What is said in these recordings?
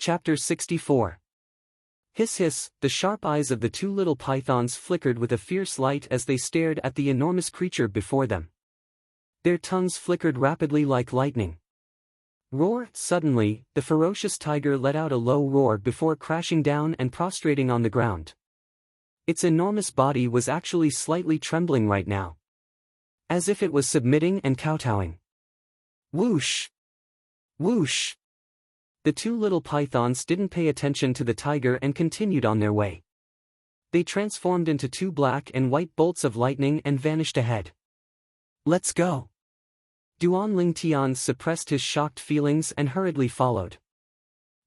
Chapter 64. Hiss hiss, the sharp eyes of the two little pythons flickered with a fierce light as they stared at the enormous creature before them. Their tongues flickered rapidly like lightning. Roar! Suddenly, the ferocious tiger let out a low roar before crashing down and prostrating on the ground. Its enormous body was actually slightly trembling right now, as if it was submitting and kowtowing. Whoosh! Whoosh! The two little pythons didn't pay attention to the tiger and continued on their way. They transformed into two black and white bolts of lightning and vanished ahead. Let's go! Duan Tian suppressed his shocked feelings and hurriedly followed.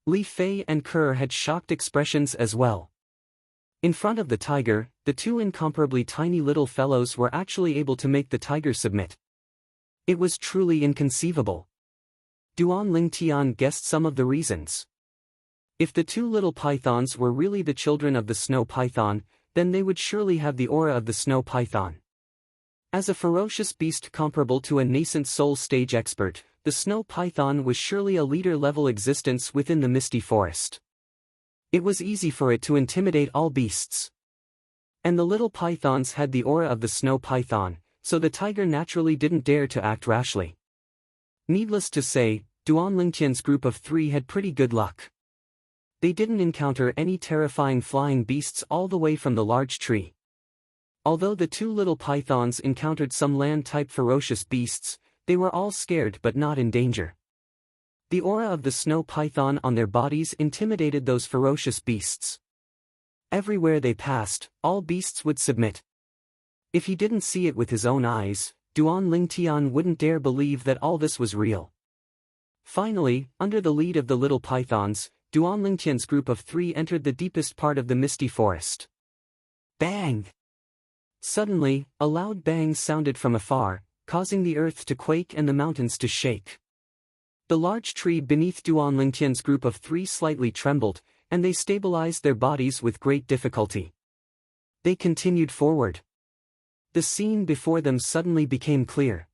Li Fei and Kerr had shocked expressions as well. In front of the tiger, the two incomparably tiny little fellows were actually able to make the tiger submit. It was truly inconceivable. Duan Tian guessed some of the reasons. If the two little pythons were really the children of the snow python, then they would surely have the aura of the snow python. As a ferocious beast comparable to a nascent soul stage expert, the snow python was surely a leader-level existence within the misty forest. It was easy for it to intimidate all beasts. And the little pythons had the aura of the snow python, so the tiger naturally didn't dare to act rashly. Needless to say, Duan Tian's group of three had pretty good luck. They didn't encounter any terrifying flying beasts all the way from the large tree. Although the two little pythons encountered some land-type ferocious beasts, they were all scared but not in danger. The aura of the snow python on their bodies intimidated those ferocious beasts. Everywhere they passed, all beasts would submit. If he didn't see it with his own eyes, Duan Tian wouldn't dare believe that all this was real. Finally, under the lead of the little pythons, Duan Tian's group of three entered the deepest part of the misty forest. Bang! Suddenly, a loud bang sounded from afar, causing the earth to quake and the mountains to shake. The large tree beneath Duan Tian's group of three slightly trembled, and they stabilized their bodies with great difficulty. They continued forward. The scene before them suddenly became clear.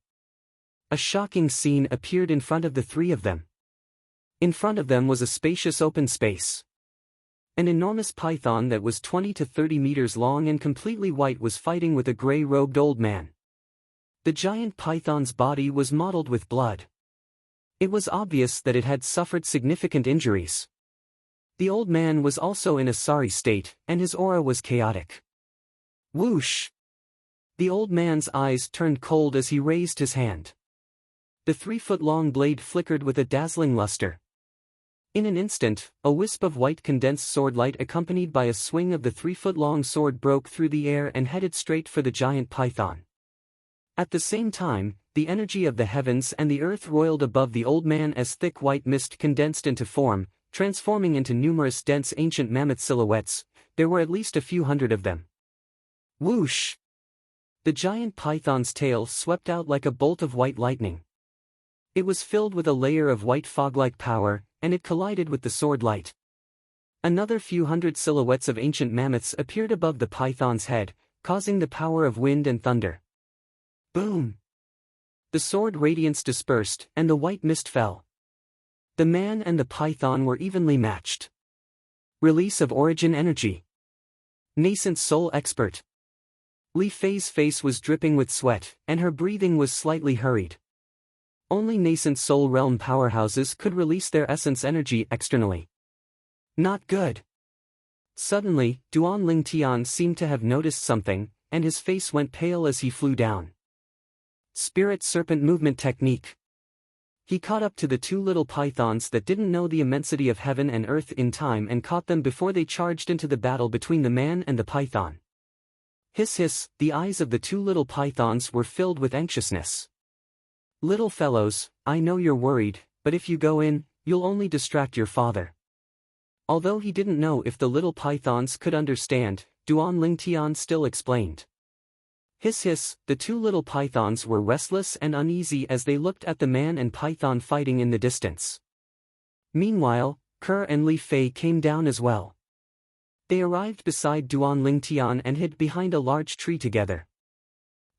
A shocking scene appeared in front of the three of them. In front of them was a spacious open space. An enormous python that was 20 to 30 meters long and completely white was fighting with a gray-robed old man. The giant python's body was mottled with blood. It was obvious that it had suffered significant injuries. The old man was also in a sorry state, and his aura was chaotic. Whoosh! The old man's eyes turned cold as he raised his hand. The 3-foot-long blade flickered with a dazzling luster. In an instant, a wisp of white condensed sword light accompanied by a swing of the 3-foot-long sword broke through the air and headed straight for the giant python. At the same time, the energy of the heavens and the earth roiled above the old man as thick white mist condensed into form, transforming into numerous dense ancient mammoth silhouettes. There were at least a few hundred of them. Whoosh! The giant python's tail swept out like a bolt of white lightning. It was filled with a layer of white fog-like power, and it collided with the sword light. Another few hundred silhouettes of ancient mammoths appeared above the python's head, causing the power of wind and thunder. Boom! The sword radiance dispersed, and the white mist fell. The man and the python were evenly matched. Release of origin energy. Nascent soul expert. Li Fei's face was dripping with sweat, and her breathing was slightly hurried. Only nascent soul realm powerhouses could release their essence energy externally. Not good. Suddenly, Duan Tian seemed to have noticed something, and his face went pale as he flew down. Spirit serpent movement technique. He caught up to the two little pythons that didn't know the immensity of heaven and earth in time and caught them before they charged into the battle between the man and the python. Hiss hiss, the eyes of the two little pythons were filled with anxiousness. Little fellows, I know you're worried, but if you go in, you'll only distract your father. Although he didn't know if the little pythons could understand, Duan Tian still explained. Hiss hiss, the two little pythons were restless and uneasy as they looked at the man and python fighting in the distance. Meanwhile, Kerr and Li Fei came down as well. They arrived beside Duan Tian and hid behind a large tree together.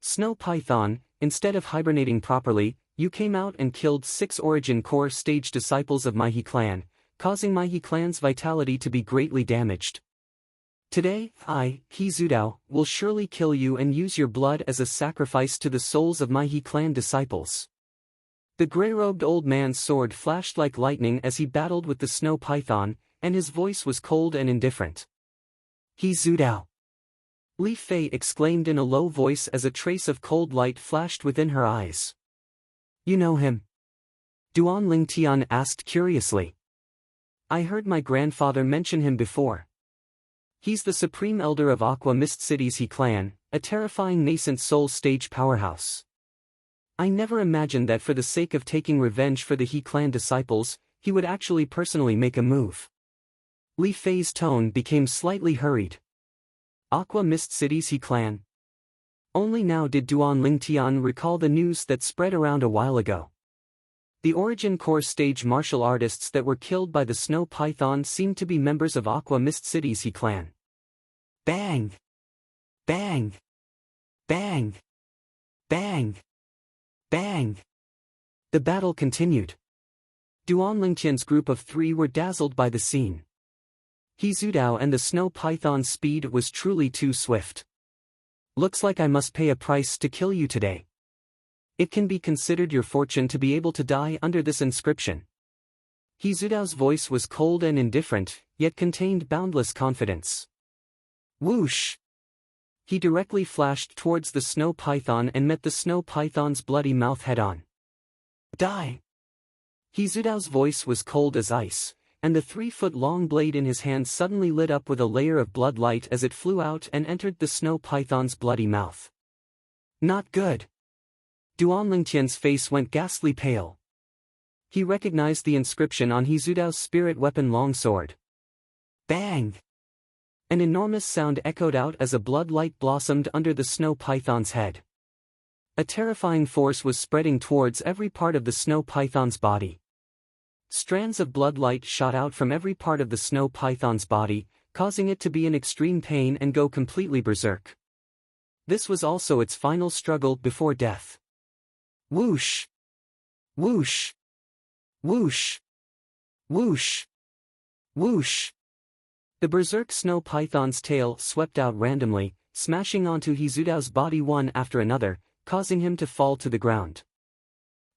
Snow python, instead of hibernating properly, you came out and killed 6 Origin Core stage disciples of my He clan. causing my He clan's vitality to be greatly damaged. Today, I, He Zudao, will surely kill you and use your blood as a sacrifice to the souls of my He clan disciples." The gray-robed old man's sword flashed like lightning as he battled with the snow python, and his voice was cold and indifferent. "He Zudao!" Li Fei exclaimed in a low voice as a trace of cold light flashed within her eyes. "You know him?" Duan Lingtian asked curiously. "I heard my grandfather mention him before. He's the supreme elder of Aqua Mist City's He clan, a terrifying nascent soul stage powerhouse. I never imagined that for the sake of taking revenge for the He clan disciples, he would actually personally make a move." Li Fei's tone became slightly hurried. Aqua Mist City's He clan. Only now did Duan Lingtian recall the news that spread around a while ago. The Origin Core stage martial artists that were killed by the snow python seemed to be members of Aqua Mist City's He clan. Bang! Bang! Bang! Bang! Bang! The battle continued. Duan Lingtian's group of 3 were dazzled by the scene. He Zudao and the snow python's speed was truly too swift. "Looks like I must pay a price to kill you today. It can be considered your fortune to be able to die under this inscription." He Zudao's voice was cold and indifferent, yet contained boundless confidence. Whoosh! He directly flashed towards the snow python and met the snow python's bloody mouth head-on. "Die!" He Zudao's voice was cold as ice, and the 3-foot-long blade in his hand suddenly lit up with a layer of blood light as it flew out and entered the snow python's bloody mouth. "Not good." Duan Lingtian's face went ghastly pale. He recognized the inscription on He Zudao's spirit weapon longsword. Bang! An enormous sound echoed out as a blood light blossomed under the snow python's head. A terrifying force was spreading towards every part of the snow python's body. Strands of blood light shot out from every part of the snow python's body, causing it to be in extreme pain and go completely berserk. This was also its final struggle before death. Whoosh! Whoosh! Whoosh! Whoosh! Whoosh! The berserk snow python's tail swept out randomly, smashing onto He Zudao's body one after another, causing him to fall to the ground.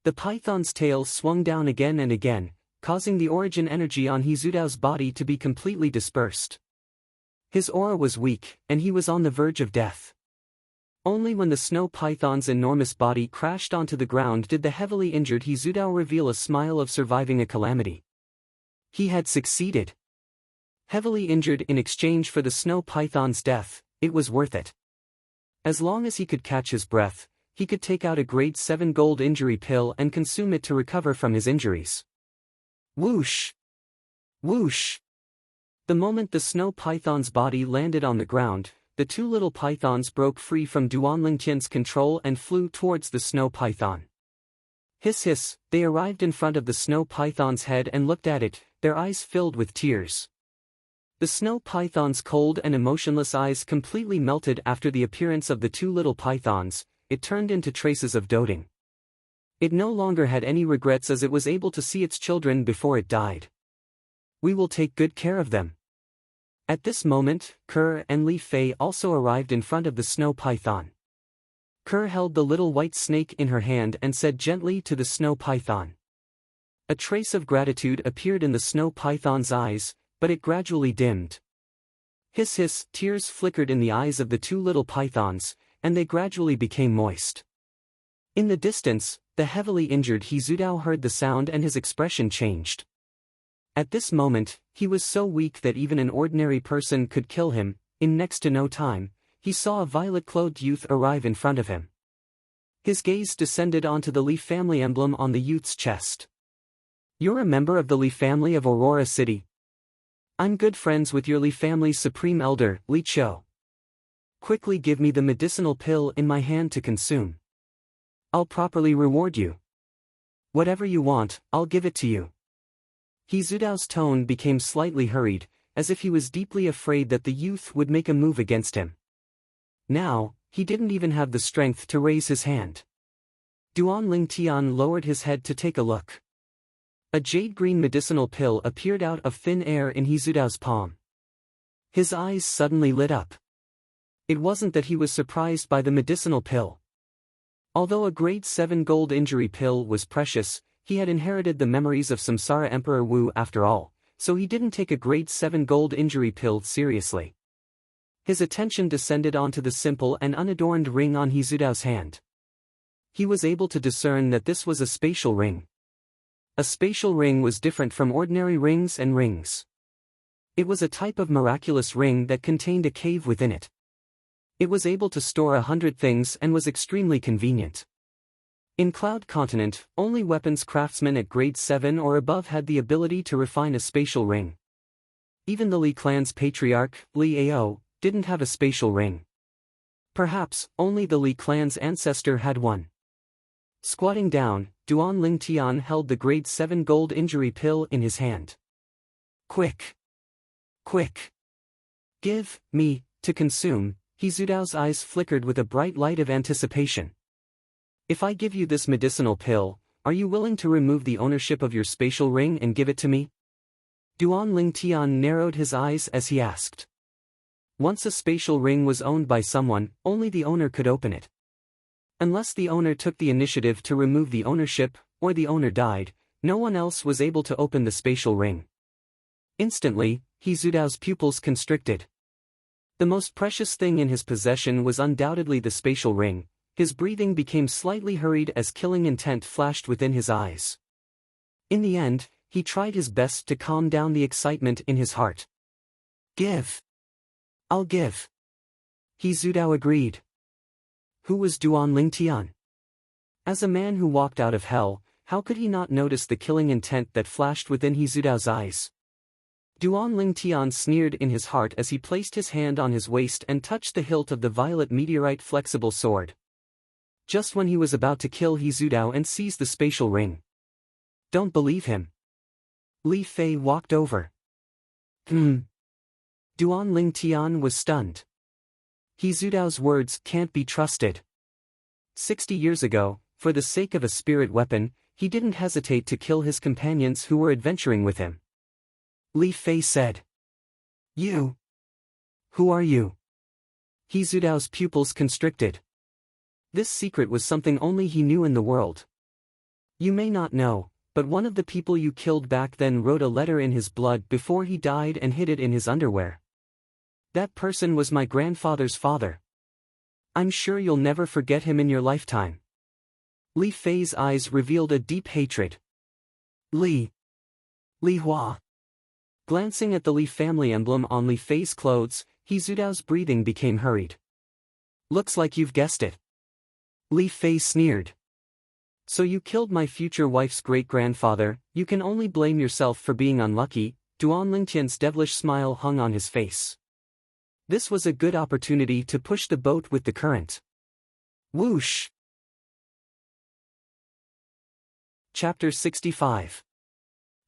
The python's tail swung down again and again, causing the origin energy on He Zudao's body to be completely dispersed. His aura was weak, and he was on the verge of death. Only when the snow python's enormous body crashed onto the ground did the heavily injured He Zudao reveal a smile of surviving a calamity. He had succeeded. Heavily injured in exchange for the snow python's death, it was worth it. As long as he could catch his breath, he could take out a grade 7 gold injury pill and consume it to recover from his injuries. Whoosh! Whoosh! The moment the snow python's body landed on the ground, the 2 little pythons broke free from Duan Lingtian's control and flew towards the snow python. Hiss hiss, they arrived in front of the snow python's head and looked at it, their eyes filled with tears. The snow python's cold and emotionless eyes completely melted after the appearance of the 2 little pythons. It turned into traces of doting. It no longer had any regrets as it was able to see its children before it died. "We will take good care of them." At this moment, Kerr and Li Fei also arrived in front of the snow python. Kerr held the little white snake in her hand and said gently to the snow python. A trace of gratitude appeared in the snow python's eyes, but it gradually dimmed. Hiss hiss, tears flickered in the eyes of the 2 little pythons, and they gradually became moist. In the distance, the heavily injured He Zudao heard the sound and his expression changed. At this moment, he was so weak that even an ordinary person could kill him. In next to no time, he saw a violet-clothed youth arrive in front of him. His gaze descended onto the Li family emblem on the youth's chest. "You're a member of the Li family of Aurora City. I'm good friends with your Li family's supreme elder, Li Chou. Quickly give me the medicinal pill in my hand to consume. I'll properly reward you. Whatever you want, I'll give it to you." He Zudao's tone became slightly hurried, as if he was deeply afraid that the youth would make a move against him. Now, he didn't even have the strength to raise his hand. Duan Lingtian lowered his head to take a look. A jade-green medicinal pill appeared out of thin air in He Zudao's palm. His eyes suddenly lit up. It wasn't that he was surprised by the medicinal pill. Although a grade 7 gold injury pill was precious, he had inherited the memories of Samsara Emperor Wu after all, so he didn't take a grade 7 gold injury pill seriously. His attention descended onto the simple and unadorned ring on He Zudao's hand. He was able to discern that this was a spatial ring. A spatial ring was different from ordinary rings and rings. It was a type of miraculous ring that contained a cave within it. It was able to store 100 things and was extremely convenient. In Cloud Continent, only weapons craftsmen at grade 7 or above had the ability to refine a spatial ring. Even the Li clan's patriarch, Li Ao, didn't have a spatial ring. Perhaps, only the Li clan's ancestor had one. Squatting down, Duan Ling Tian held the grade 7 gold injury pill in his hand. Quick! Quick! Give me to consume. He Zudao's eyes flickered with a bright light of anticipation. If I give you this medicinal pill, are you willing to remove the ownership of your spatial ring and give it to me? Duan Ling Tian narrowed his eyes as he asked. Once a spatial ring was owned by someone, only the owner could open it. Unless the owner took the initiative to remove the ownership, or the owner died, no one else was able to open the spatial ring. Instantly, He Zudao's pupils constricted. The most precious thing in his possession was undoubtedly the spatial ring. His breathing became slightly hurried as killing intent flashed within his eyes. In the end, he tried his best to calm down the excitement in his heart. Give. I'll give. He Zudao agreed. Who was Duan Ling Tian? As a man who walked out of hell, how could he not notice the killing intent that flashed within He Zudao's eyes? Duan Ling Tian sneered in his heart as he placed his hand on his waist and touched the hilt of the violet meteorite flexible sword. Just when he was about to kill He Zudao and seize the spatial ring. Don't believe him. Li Fei walked over. Duan Ling Tian was stunned. He Zudao's words can't be trusted. 60 years ago, for the sake of a spirit weapon, he didn't hesitate to kill his companions who were adventuring with him. Li Fei said. You? Who are you? He Zudao's pupils constricted. This secret was something only he knew in the world. You may not know, but one of the people you killed back then wrote a letter in his blood before he died and hid it in his underwear. That person was my grandfather's father. I'm sure you'll never forget him in your lifetime. Li Fei's eyes revealed a deep hatred. Li Hua. Glancing at the Li family emblem on Li Fei's clothes, He Zudao's breathing became hurried. Looks like you've guessed it. Li Fei sneered. So you killed my future wife's great-grandfather. You can only blame yourself for being unlucky. Duan Lingtian's devilish smile hung on his face. This was a good opportunity to push the boat with the current. Whoosh! Chapter 65.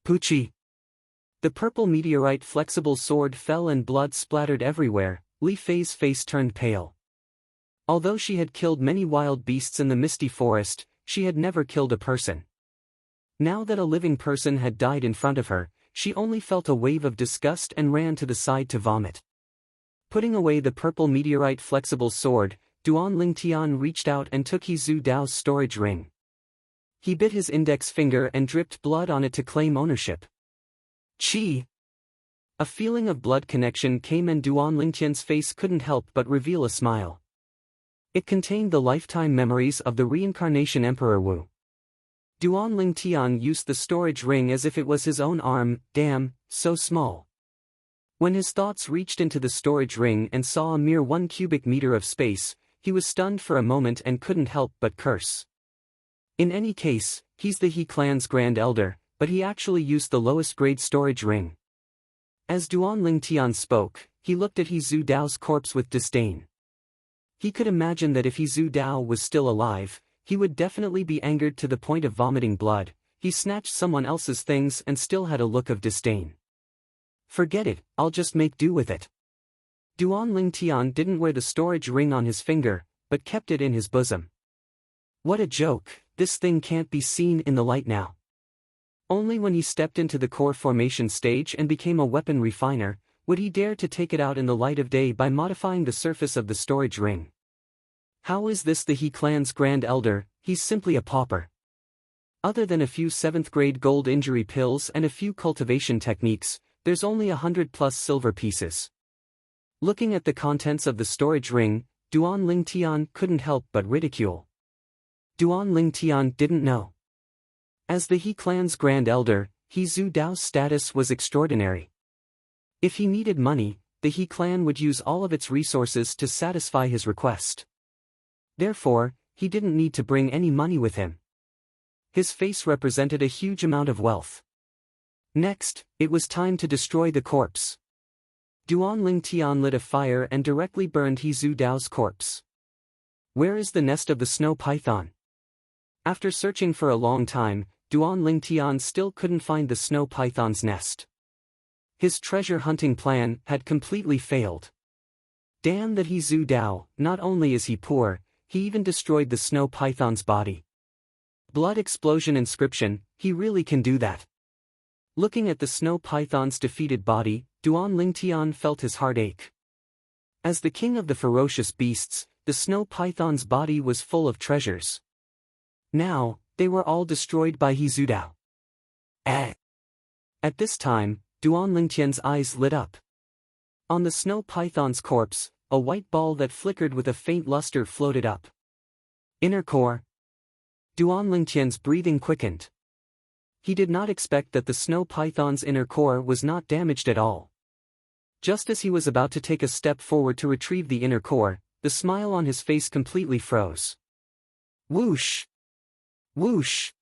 Pucci. The purple meteorite flexible sword fell and blood splattered everywhere. Li Fei's face turned pale. Although she had killed many wild beasts in the misty forest, she had never killed a person. Now that a living person had died in front of her, she only felt a wave of disgust and ran to the side to vomit. Putting away the purple meteorite flexible sword, Duan Ling Tian reached out and took He Zudao's storage ring. He bit his index finger and dripped blood on it to claim ownership. Chi! A feeling of blood connection came and Duan Lingtian's face couldn't help but reveal a smile. It contained the lifetime memories of the reincarnation Emperor Wu. Duan Ling Tian used the storage ring as if it was his own arm. Damn, so small. When his thoughts reached into the storage ring and saw a mere 1 cubic meter of space, he was stunned for a moment and couldn't help but curse. In any case, he's the He clan's grand elder, but he actually used the lowest grade storage ring. As Duan Ling Tian spoke, he looked at He Zudao's corpse with disdain. He could imagine that if He Zudao was still alive, he would definitely be angered to the point of vomiting blood. He snatched someone else's things and still had a look of disdain. Forget it, I'll just make do with it. Duan Ling Tian didn't wear the storage ring on his finger, but kept it in his bosom. What a joke, this thing can't be seen in the light now. Only when he stepped into the core formation stage and became a weapon refiner, would he dare to take it out in the light of day by modifying the surface of the storage ring. How is this the He clan's Grand Elder? He's simply a pauper. Other than a few 7th grade gold injury pills and a few cultivation techniques, there's only 100+ silver pieces. Looking at the contents of the storage ring, Duan Lingtian couldn't help but ridicule. Duan Lingtian didn't know. As the He clan's Grand Elder, He Zhu Dao's status was extraordinary. If he needed money, the He clan would use all of its resources to satisfy his request. Therefore, he didn't need to bring any money with him. His face represented a huge amount of wealth. Next, it was time to destroy the corpse. Duan Lingtian lit a fire and directly burned He Zhu Dao's corpse. Where is the nest of the snow python? After searching for a long time, Duan Lingtian still couldn't find the snow python's nest. His treasure hunting plan had completely failed. Damn that He Zhu Dao, not only is he poor, he even destroyed the snow python's body. Blood explosion inscription, he really can do that. Looking at the snow python's defeated body, Duan Lingtian felt his heart ache. As the king of the ferocious beasts, the snow python's body was full of treasures. Now, they were all destroyed by He Zhu Dao. At this time, Duan Lingtian's eyes lit up. On the snow python's corpse, a white ball that flickered with a faint luster floated up. Inner core. Duan Lingtian's breathing quickened. He did not expect that the snow python's inner core was not damaged at all. Just as he was about to take a step forward to retrieve the inner core, the smile on his face completely froze. Whoosh! Whoosh!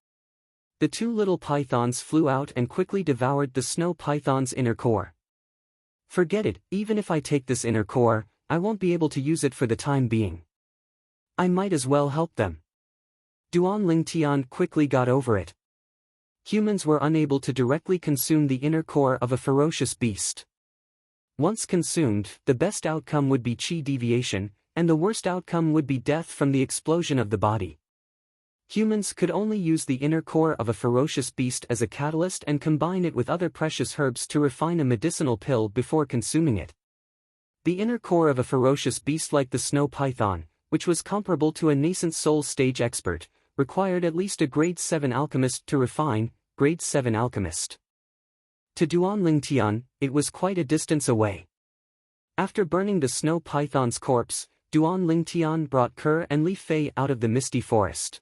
The two little pythons flew out and quickly devoured the snow python's inner core. Forget it, even if I take this inner core, I won't be able to use it for the time being. I might as well help them. Duan Lingtian quickly got over it. Humans were unable to directly consume the inner core of a ferocious beast. Once consumed, the best outcome would be chi deviation, and the worst outcome would be death from the explosion of the body. Humans could only use the inner core of a ferocious beast as a catalyst and combine it with other precious herbs to refine a medicinal pill before consuming it. The inner core of a ferocious beast like the snow python, which was comparable to a nascent soul stage expert, required at least a grade 7 alchemist to refine, grade 7 alchemist. To Duan Lingtian, it was quite a distance away. After burning the snow python's corpse, Duan Lingtian brought Kerr and Li Fei out of the misty forest.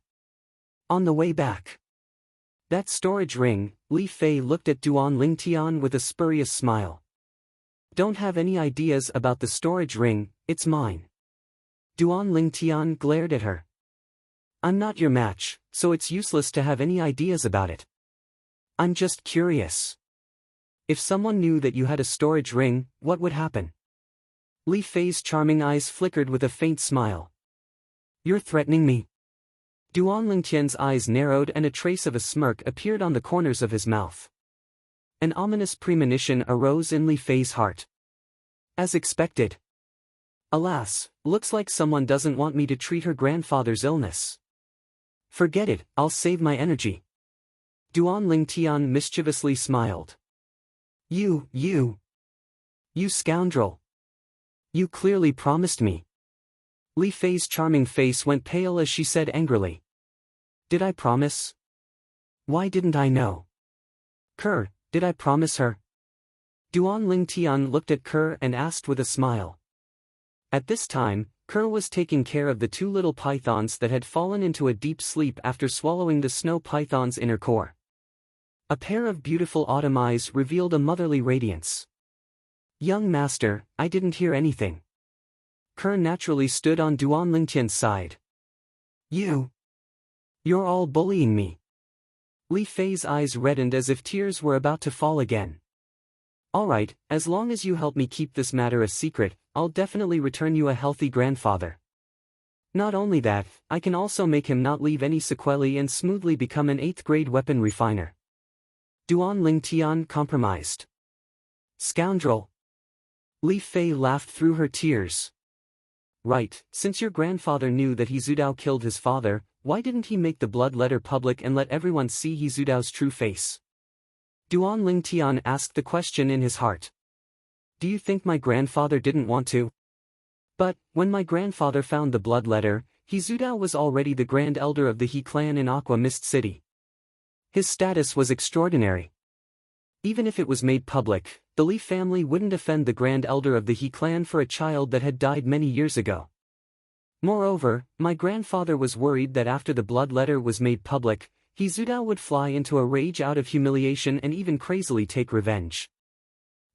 On the way back, that storage ring, Li Fei looked at Duan Lingtian with a spurious smile. Don't have any ideas about the storage ring, it's mine. Duan Lingtian glared at her. I'm not your match, so it's useless to have any ideas about it. I'm just curious. If someone knew that you had a storage ring, what would happen? Li Fei's charming eyes flickered with a faint smile. You're threatening me? Duan Lingtian's eyes narrowed and a trace of a smirk appeared on the corners of his mouth. An ominous premonition arose in Li Fei's heart. As expected. Alas, looks like someone doesn't want me to treat her grandfather's illness. Forget it, I'll save my energy. Duan Lingtian mischievously smiled. You scoundrel. You clearly promised me. Li Fei's charming face went pale as she said angrily. Did I promise? Why didn't I know? Kerr, did I promise her? Duan Lingtian looked at Kerr and asked with a smile. At this time, Kerr was taking care of the two little pythons that had fallen into a deep sleep after swallowing the snow python's inner core. A pair of beautiful autumn eyes revealed a motherly radiance. Young master, I didn't hear anything. Kerr naturally stood on Duan Lingtian's side. You're all bullying me. Li Fei's eyes reddened as if tears were about to fall again. Alright, as long as you help me keep this matter a secret, I'll definitely return you a healthy grandfather. Not only that, I can also make him not leave any sequelae and smoothly become an 8th grade weapon refiner. Duan Lingtian compromised. Scoundrel. Li Fei laughed through her tears. Right, since your grandfather knew that He Zhu Dao killed his father, why didn't he make the blood letter public and let everyone see He Zhu Dao's true face? Duan Ling Tian asked the question in his heart. Do you think my grandfather didn't want to? But, when my grandfather found the blood letter, He Zudao was already the Grand Elder of the He clan in Aqua Mist City. His status was extraordinary. Even if it was made public, the Li family wouldn't offend the Grand Elder of the He clan for a child that had died many years ago. Moreover, my grandfather was worried that after the blood letter was made public, He Zudao would fly into a rage out of humiliation and even crazily take revenge.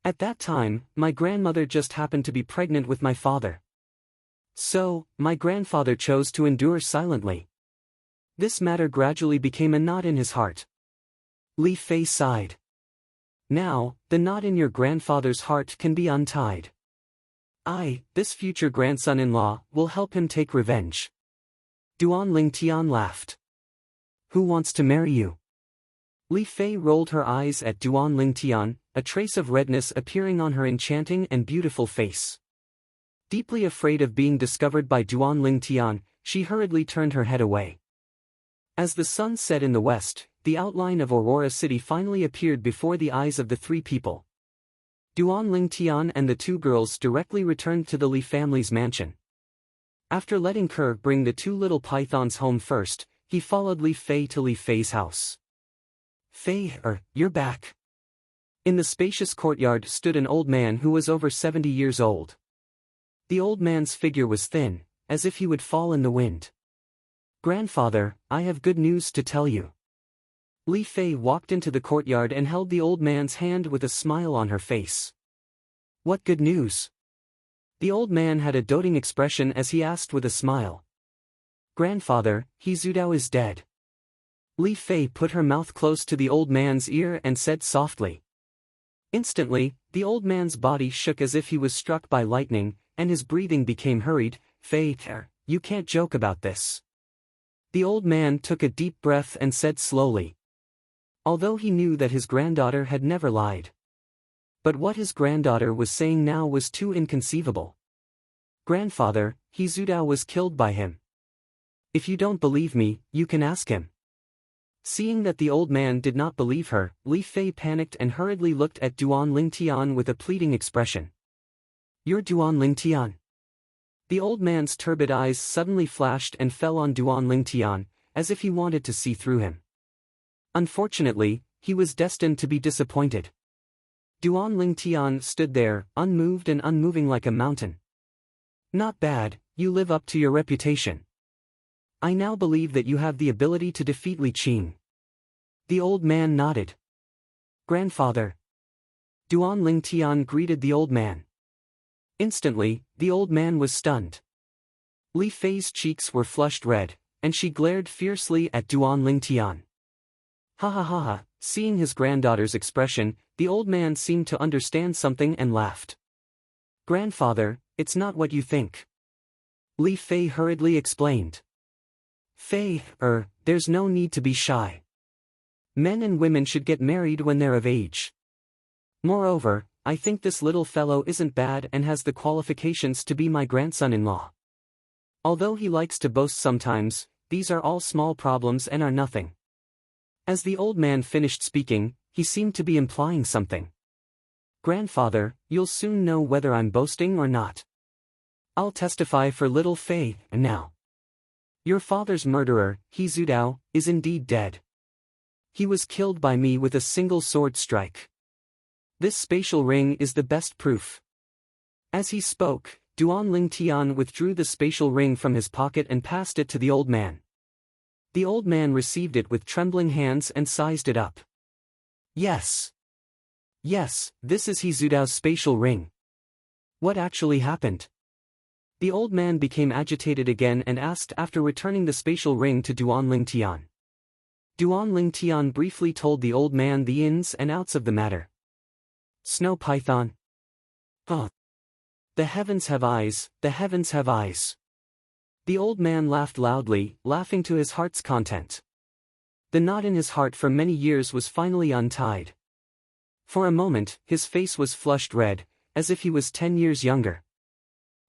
At that time, my grandmother just happened to be pregnant with my father. So, my grandfather chose to endure silently. This matter gradually became a knot in his heart. Li Fei sighed. Now, the knot in your grandfather's heart can be untied. I, this future grandson-in-law, will help him take revenge. Duan Ling Tian laughed. Who wants to marry you? Li Fei rolled her eyes at Duan Ling Tian, a trace of redness appearing on her enchanting and beautiful face. Deeply afraid of being discovered by Duan Ling Tian, she hurriedly turned her head away. As the sun set in the west, the outline of Aurora City finally appeared before the eyes of the three people. Duan Ling Tian and the two girls directly returned to the Li family's mansion. After letting Kerr bring the two little pythons home first, he followed Li Fei to Li Fei's house. Fei, you're back. In the spacious courtyard stood an old man who was over 70 years old. The old man's figure was thin, as if he would fall in the wind. Grandfather, I have good news to tell you. Li Fei walked into the courtyard and held the old man's hand with a smile on her face. What good news? The old man had a doting expression as he asked with a smile. Grandfather, He Zudao is dead. Li Fei put her mouth close to the old man's ear and said softly. Instantly, the old man's body shook as if he was struck by lightning, and his breathing became hurried. Fei, you can't joke about this. The old man took a deep breath and said slowly. Although he knew that his granddaughter had never lied. But what his granddaughter was saying now was too inconceivable. Grandfather, He Zudao was killed by him. If you don't believe me, you can ask him. Seeing that the old man did not believe her, Li Fei panicked and hurriedly looked at Duan Ling Tian with a pleading expression. You're Duan Ling Tian. The old man's turbid eyes suddenly flashed and fell on Duan Ling Tian, as if he wanted to see through him. Unfortunately, he was destined to be disappointed. Duan Ling Tian stood there, unmoved and unmoving like a mountain. Not bad, you live up to your reputation. I now believe that you have the ability to defeat Li Qing. The old man nodded. Grandfather. Duan Ling Tian greeted the old man. Instantly, the old man was stunned. Li Fei's cheeks were flushed red, and she glared fiercely at Duan Ling Tian. Ha ha ha ha, seeing his granddaughter's expression, the old man seemed to understand something and laughed. Grandfather, it's not what you think. Li Fei hurriedly explained. Fei, there's no need to be shy. Men and women should get married when they're of age. Moreover, I think this little fellow isn't bad and has the qualifications to be my grandson-in-law. Although he likes to boast sometimes, these are all small problems and are nothing. As the old man finished speaking, he seemed to be implying something. Grandfather, you'll soon know whether I'm boasting or not. I'll testify for little Fei, now. Your father's murderer, He Zudao, is indeed dead. He was killed by me with a single sword strike. This spatial ring is the best proof. As he spoke, Duan Ling Tian withdrew the spatial ring from his pocket and passed it to the old man. The old man received it with trembling hands and sized it up. Yes. Yes, this is He Zudao's spatial ring. What actually happened? The old man became agitated again and asked after returning the spatial ring to Duan Ling Tian. Duan Ling Tian briefly told the old man the ins and outs of the matter. Snow python. Oh. The heavens have eyes, the heavens have eyes. The old man laughed loudly, laughing to his heart's content. The knot in his heart for many years was finally untied. For a moment, his face was flushed red, as if he was 10 years younger.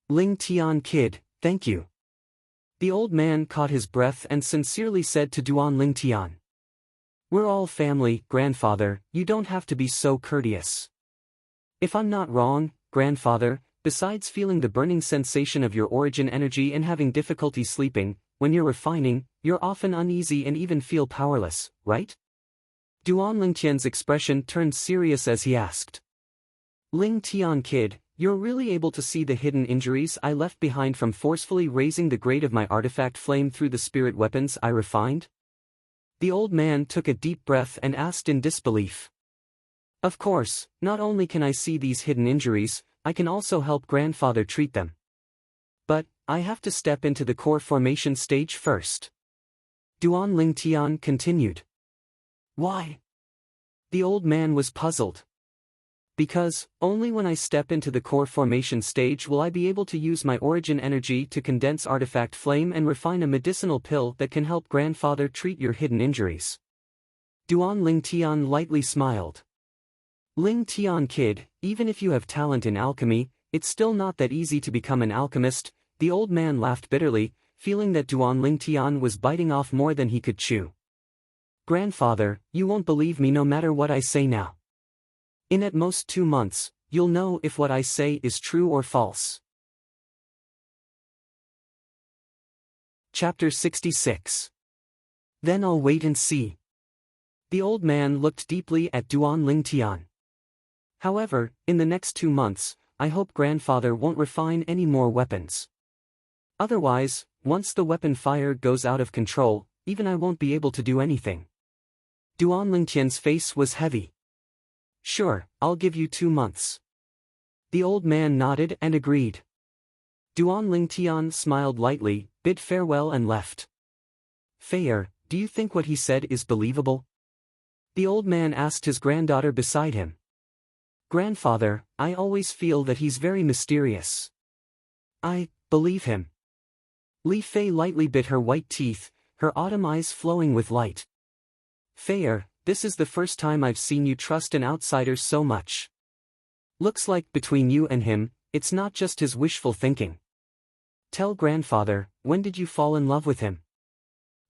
Ling Tian kid, thank you. The old man caught his breath and sincerely said to Duan Ling Tian. We're all family, grandfather, you don't have to be so courteous. If I'm not wrong, grandfather, besides feeling the burning sensation of your origin energy and having difficulty sleeping, when you're refining, you're often uneasy and even feel powerless, right? Duan Lingtian's expression turned serious as he asked. Ling Tian kid, you're really able to see the hidden injuries I left behind from forcefully raising the grade of my artifact flame through the spirit weapons I refined? The old man took a deep breath and asked in disbelief. Of course, not only can I see these hidden injuries, I can also help grandfather treat them. But, I have to step into the core formation stage first. Duan Lingtian continued. Why? The old man was puzzled. Because, only when I step into the core formation stage will I be able to use my origin energy to condense artifact flame and refine a medicinal pill that can help grandfather treat your hidden injuries. Duan Lingtian lightly smiled. Ling Tian kid, even if you have talent in alchemy, it's still not that easy to become an alchemist. The old man laughed bitterly, feeling that Duan Lingtian was biting off more than he could chew. Grandfather, you won't believe me no matter what I say now. In at most 2 months, you'll know if what I say is true or false. Chapter 66. Then I'll wait and see. The old man looked deeply at Duan Lingtian. However, in the next 2 months, I hope grandfather won't refine any more weapons. Otherwise, once the weapon fire goes out of control, even I won't be able to do anything. Duan Lingtian's face was heavy. Sure, I'll give you 2 months. The old man nodded and agreed. Duan Lingtian smiled lightly, bid farewell and left. Feier, do you think what he said is believable? The old man asked his granddaughter beside him. Grandfather, I always feel that he's very mysterious. I believe him. Li Fei lightly bit her white teeth, her autumn eyes flowing with light. Feier, this is the first time I've seen you trust an outsider so much. Looks like between you and him, it's not just his wishful thinking. Tell grandfather, when did you fall in love with him?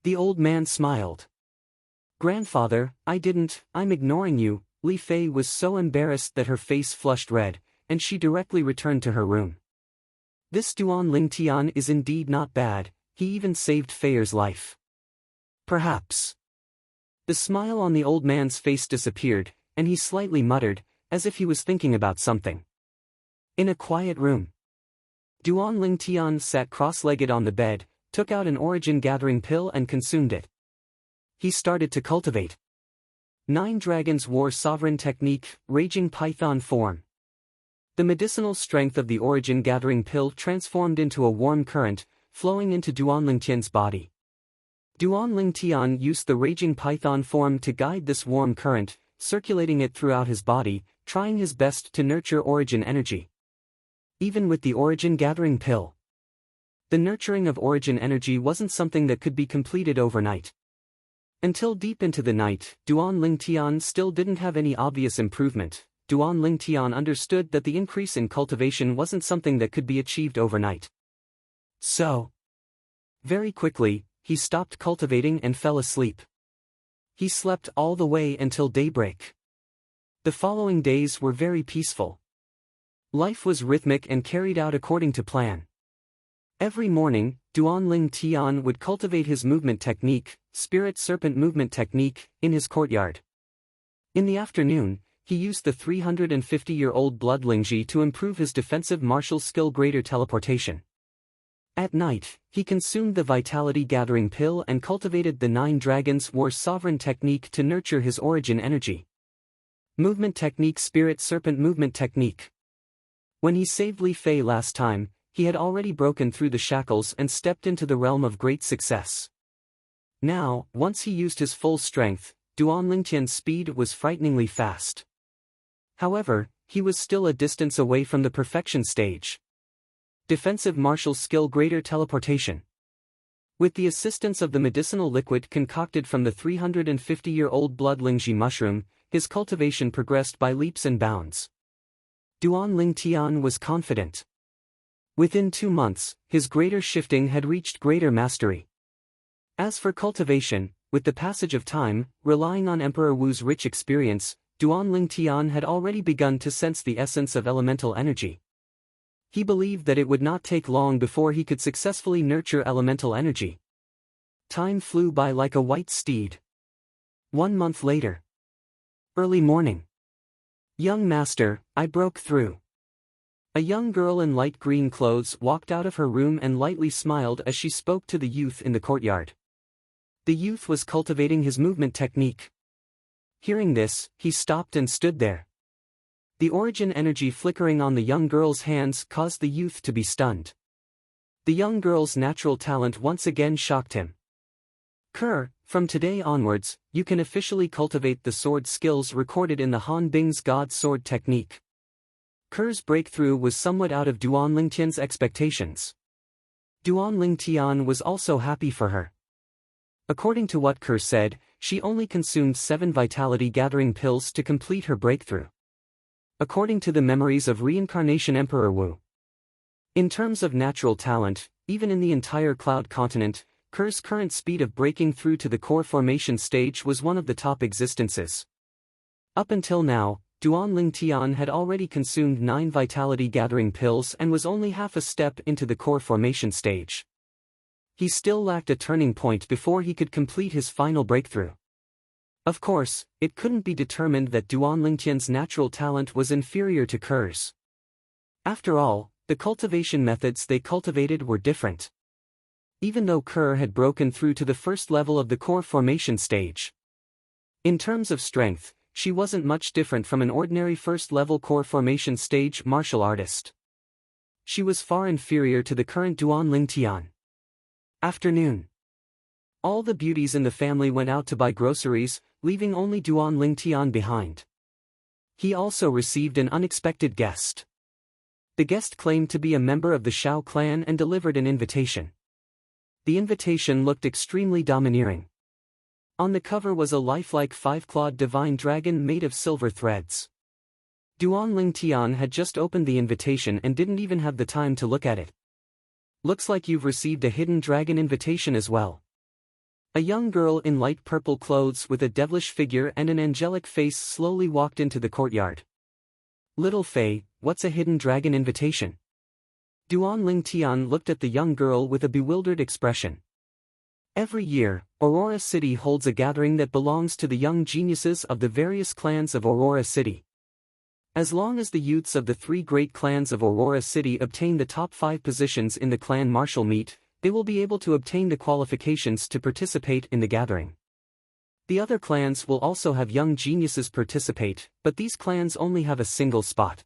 The old man smiled. Grandfather, I didn't, I'm ignoring you. Li Fei was so embarrassed that her face flushed red, and she directly returned to her room. This Duan Lingtian is indeed not bad, he even saved Feier's life. Perhaps. The smile on the old man's face disappeared, and he slightly muttered, as if he was thinking about something. In a quiet room, Duan Lingtian sat cross-legged on the bed, took out an origin-gathering pill and consumed it. He started to cultivate. 9 Dragons War Sovereign Technique, Raging Python Form. The medicinal strength of the origin-gathering pill transformed into a warm current, flowing into Duan Lingtian's body. Duan Lingtian used the Raging Python form to guide this warm current, circulating it throughout his body, trying his best to nurture origin energy. Even with the origin-gathering pill, the nurturing of origin energy wasn't something that could be completed overnight. Until deep into the night, Duan Lingtian still didn't have any obvious improvement. Duan Lingtian understood that the increase in cultivation wasn't something that could be achieved overnight. So, very quickly, he stopped cultivating and fell asleep. He slept all the way until daybreak. The following days were very peaceful. Life was rhythmic and carried out according to plan. Every morning, Duan Lingtian would cultivate his movement technique, Spirit Serpent Movement Technique, in his courtyard. In the afternoon, he used the 350-year-old Blood Lingji to improve his defensive martial skill Greater Teleportation. At night, he consumed the Vitality Gathering Pill and cultivated the 9 Dragons War Sovereign Technique to nurture his origin energy. Movement Technique Spirit Serpent Movement Technique. When he saved Li Fei last time, he had already broken through the shackles and stepped into the realm of great success. Now, once he used his full strength, Duan Lingtian's speed was frighteningly fast. However, he was still a distance away from the perfection stage. Defensive martial skill Greater Teleportation. With the assistance of the medicinal liquid concocted from the 350-year-old Blood Lingji mushroom, his cultivation progressed by leaps and bounds. Duan Lingtian was confident. Within 2 months, his greater shifting had reached greater mastery. As for cultivation, with the passage of time, relying on Emperor Wu's rich experience, Duanling Tian had already begun to sense the essence of elemental energy. He believed that it would not take long before he could successfully nurture elemental energy. Time flew by like a white steed. 1 month later. Early morning. Young master, I broke through. A young girl in light green clothes walked out of her room and lightly smiled as she spoke to the youth in the courtyard. The youth was cultivating his movement technique. Hearing this, he stopped and stood there. The origin energy flickering on the young girl's hands caused the youth to be stunned. The young girl's natural talent once again shocked him. Kerr, from today onwards, you can officially cultivate the sword skills recorded in the Han Bing's God Sword technique. Kerr's breakthrough was somewhat out of Duanling Tian's expectations. Duanling Tian was also happy for her. According to what Kerr said, she only consumed 7 vitality gathering pills to complete her breakthrough. According to the memories of reincarnation Emperor Wu. In terms of natural talent, even in the entire Cloud continent, Kerr's current speed of breaking through to the core formation stage was one of the top existences. Up until now, Duanling Tian had already consumed 9 vitality gathering pills and was only half a step into the core formation stage. He still lacked a turning point before he could complete his final breakthrough. Of course, it couldn't be determined that Duanling Tian's natural talent was inferior to Kerr's. After all, the cultivation methods they cultivated were different. Even though Kerr had broken through to the first level of the core formation stage. In terms of strength, she wasn't much different from an ordinary first-level core formation stage martial artist. She was far inferior to the current Duanling Tian. Afternoon. All the beauties in the family went out to buy groceries, leaving only Duanling Tian behind. He also received an unexpected guest. The guest claimed to be a member of the Shao clan and delivered an invitation. The invitation looked extremely domineering. On the cover was a lifelike 5-clawed divine dragon made of silver threads. Duanling Tian had just opened the invitation and didn't even have the time to look at it. Looks like you've received a hidden dragon invitation as well. A young girl in light purple clothes with a devilish figure and an angelic face slowly walked into the courtyard. Little Fei, what's a hidden dragon invitation? Duanling Tian looked at the young girl with a bewildered expression. Every year, Aurora City holds a gathering that belongs to the young geniuses of the various clans of Aurora City. As long as the youths of the 3 great clans of Aurora City obtain the top 5 positions in the clan martial meet, they will be able to obtain the qualifications to participate in the gathering. The other clans will also have young geniuses participate, but these clans only have a single spot.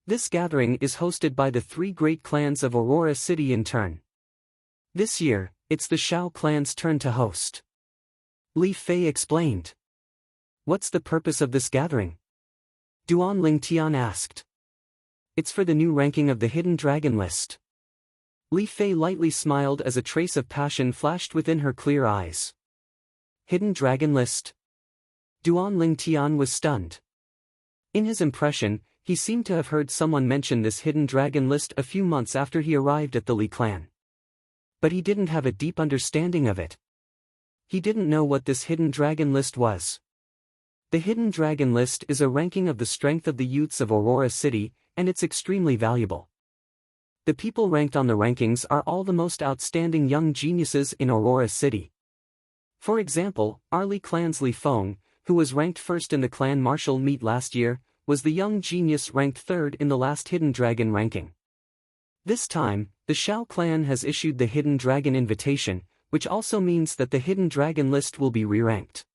This gathering is hosted by the 3 great clans of Aurora City in turn. This year, it's the Shao clan's turn to host. Li Fei explained. What's the purpose of this gathering? Duanling Tian asked. It's for the new ranking of the Hidden Dragon list. Li Fei lightly smiled as a trace of passion flashed within her clear eyes. Hidden Dragon list? Duanling Tian was stunned. In his impression, he seemed to have heard someone mention this Hidden Dragon list a few months after he arrived at the Li clan. But he didn't have a deep understanding of it. He didn't know what this Hidden Dragon list was. The Hidden Dragon list is a ranking of the strength of the youths of Aurora City, and it's extremely valuable. The people ranked on the rankings are all the most outstanding young geniuses in Aurora City. For example, our Li clan's Li Feng, who was ranked first in the clan martial meet last year, was the young genius ranked 3rd in the last Hidden Dragon ranking. This time, the Shao clan has issued the Hidden Dragon invitation, which also means that the Hidden Dragon list will be re-ranked.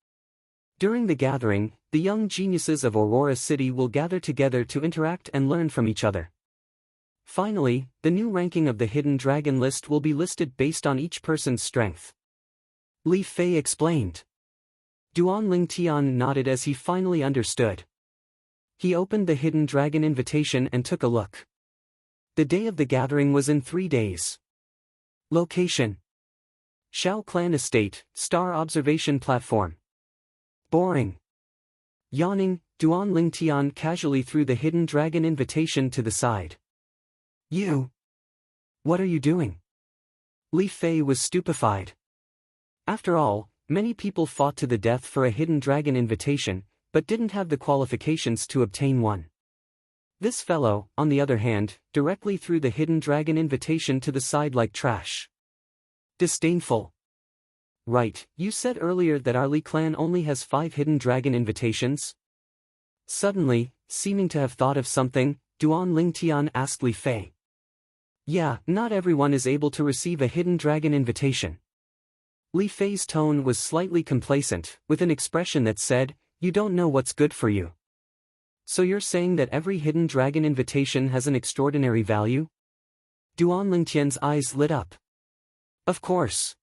During the gathering, the young geniuses of Aurora City will gather together to interact and learn from each other. Finally, the new ranking of the Hidden Dragon list will be listed based on each person's strength. Li Fei explained. Duanling Tian nodded as he finally understood. He opened the Hidden Dragon invitation and took a look. The day of the gathering was in 3 days. Location: Shao Clan Estate, Star Observation Platform. Boring. Yawning, Duanling Tian casually threw the Hidden Dragon invitation to the side. You? What are you doing? Li Fei was stupefied. After all, many people fought to the death for a hidden dragon invitation, but didn't have the qualifications to obtain one. This fellow, on the other hand, directly threw the hidden dragon invitation to the side like trash. Disdainful. Right, you said earlier that our Li clan only has 5 hidden dragon invitations? Suddenly, seeming to have thought of something, Duan Lingtian asked Li Fei. Yeah, not everyone is able to receive a hidden dragon invitation. Li Fei's tone was slightly complacent, with an expression that said, you don't know what's good for you. So you're saying that every hidden dragon invitation has an extraordinary value? Duan Lingtian's eyes lit up. Of course.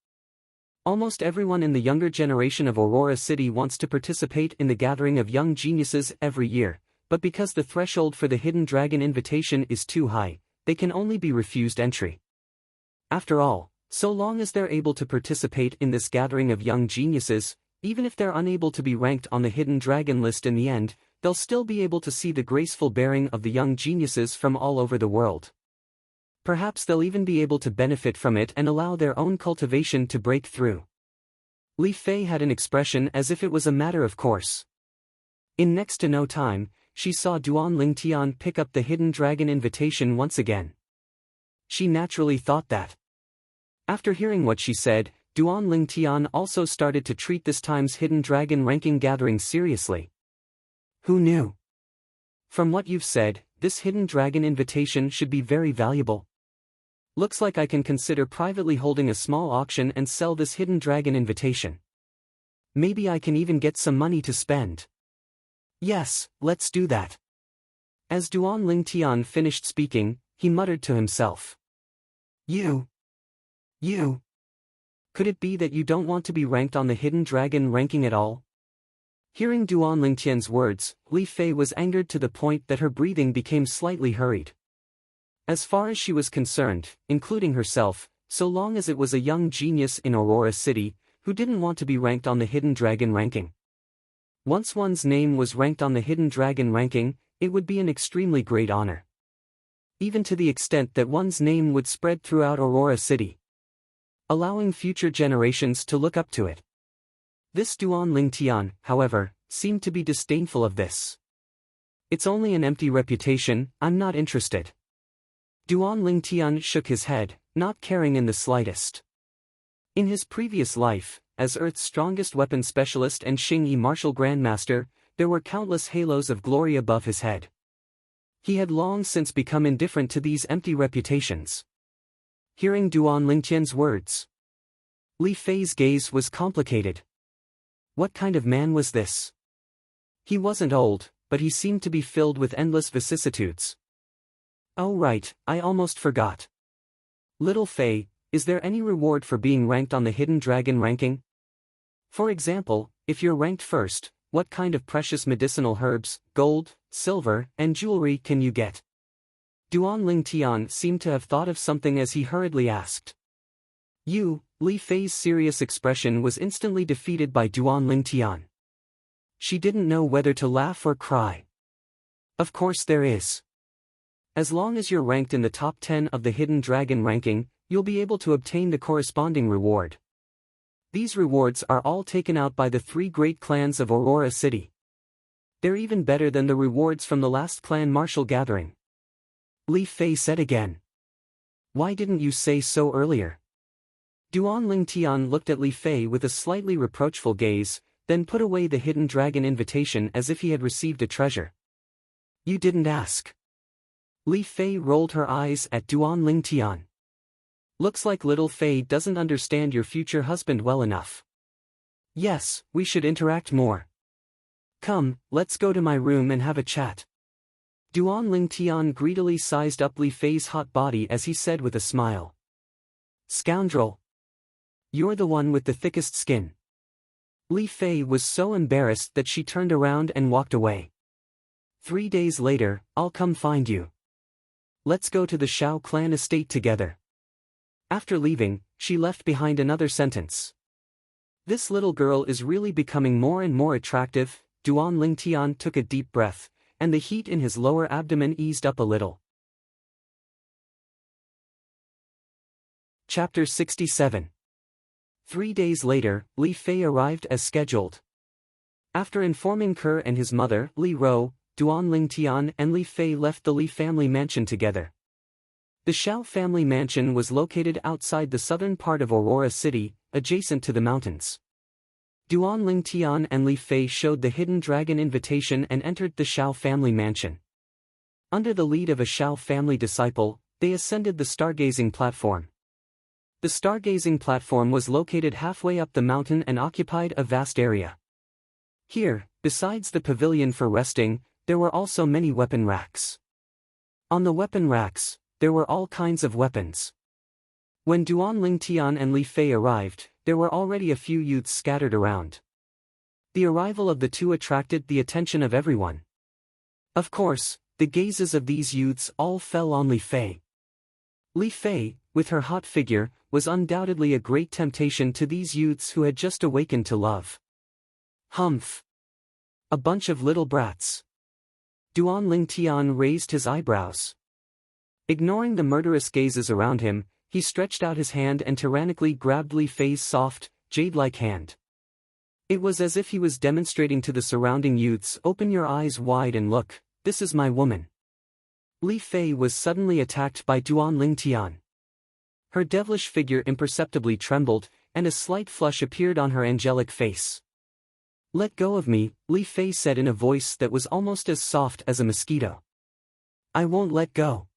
Almost everyone in the younger generation of Aurora City wants to participate in the gathering of young geniuses every year, but because the threshold for the hidden dragon invitation is too high, they can only be refused entry. After all, so long as they're able to participate in this gathering of young geniuses, even if they're unable to be ranked on the hidden dragon list in the end, they'll still be able to see the graceful bearing of the young geniuses from all over the world. Perhaps they'll even be able to benefit from it and allow their own cultivation to break through. Li Fei had an expression as if it was a matter of course. In next to no time, she saw Duan Lingtian pick up the hidden dragon invitation once again. She naturally thought that. After hearing what she said, Duan Lingtian also started to treat this time's hidden dragon ranking gathering seriously. Who knew? From what you've said, this hidden dragon invitation should be very valuable. Looks like I can consider privately holding a small auction and sell this hidden dragon invitation. Maybe I can even get some money to spend. Yes, let's do that. As Duan Lingtian finished speaking, he muttered to himself. You. Could it be that you don't want to be ranked on the hidden dragon ranking at all? Hearing Duan Lingtian's words, Li Fei was angered to the point that her breathing became slightly hurried. As far as she was concerned, including herself, so long as it was a young genius in Aurora City, who didn't want to be ranked on the hidden dragon ranking. Once one's name was ranked on the hidden dragon ranking, it would be an extremely great honor. Even to the extent that one's name would spread throughout Aurora City, allowing future generations to look up to it. This Duan Lingtian, however, seemed to be disdainful of this. It's only an empty reputation, I'm not interested. Duan Lingtian shook his head, not caring in the slightest. In his previous life, as Earth's strongest weapon specialist and Xingyi martial grandmaster, there were countless halos of glory above his head. He had long since become indifferent to these empty reputations. Hearing Duan Lingtian's words, Li Fei's gaze was complicated. What kind of man was this? He wasn't old, but he seemed to be filled with endless vicissitudes. Oh right, I almost forgot. Little Fei, is there any reward for being ranked on the hidden dragon ranking? For example, if you're ranked first, what kind of precious medicinal herbs, gold, silver, and jewelry can you get? Duan Lingtian seemed to have thought of something as he hurriedly asked. Li Fei's serious expression was instantly defeated by Duan Lingtian. She didn't know whether to laugh or cry. Of course there is. As long as you're ranked in the top 10 of the hidden dragon ranking, you'll be able to obtain the corresponding reward. These rewards are all taken out by the 3 great clans of Aurora City. They're even better than the rewards from the last clan martial gathering. Li Fei said again. Why didn't you say so earlier? Duan Lingtian looked at Li Fei with a slightly reproachful gaze, then put away the hidden dragon invitation as if he had received a treasure. You didn't ask. Li Fei rolled her eyes at Duan Lingtian. Looks like little Fei doesn't understand your future husband well enough. Yes, we should interact more. Come, let's go to my room and have a chat. Duan Lingtian greedily sized up Li Fei's hot body as he said with a smile. Scoundrel! You're the one with the thickest skin. Li Fei was so embarrassed that she turned around and walked away. 3 days later, I'll come find you. Let's go to the Shao clan estate together. After leaving, she left behind another sentence. This little girl is really becoming more and more attractive. Duan Lingtian took a deep breath, and the heat in his lower abdomen eased up a little. Chapter 67. 3 days later, Li Fei arrived as scheduled. After informing Ke and his mother, Li Ro, Duan Lingtian and Li Fei left the Li family mansion together. The Xiao family mansion was located outside the southern part of Aurora City, adjacent to the mountains. Duan Lingtian and Li Fei showed the hidden dragon invitation and entered the Xiao family mansion. Under the lead of a Xiao family disciple, they ascended the stargazing platform. The stargazing platform was located halfway up the mountain and occupied a vast area. Here, besides the pavilion for resting, there were also many weapon racks. On the weapon racks, there were all kinds of weapons. When Duan Lingtian and Li Fei arrived, there were already a few youths scattered around. The arrival of the two attracted the attention of everyone. Of course, the gazes of these youths all fell on Li Fei. Li Fei, with her hot figure, was undoubtedly a great temptation to these youths who had just awakened to love. Humph! A bunch of little brats. Duan Lingtian raised his eyebrows. Ignoring the murderous gazes around him, he stretched out his hand and tyrannically grabbed Li Fei's soft, jade-like hand. It was as if he was demonstrating to the surrounding youths, "Open your eyes wide and look, this is my woman." Li Fei was suddenly attacked by Duan Lingtian. Her devilish figure imperceptibly trembled, and a slight flush appeared on her angelic face. "Let go of me," Li Fei said in a voice that was almost as soft as a mosquito. "I won't let go.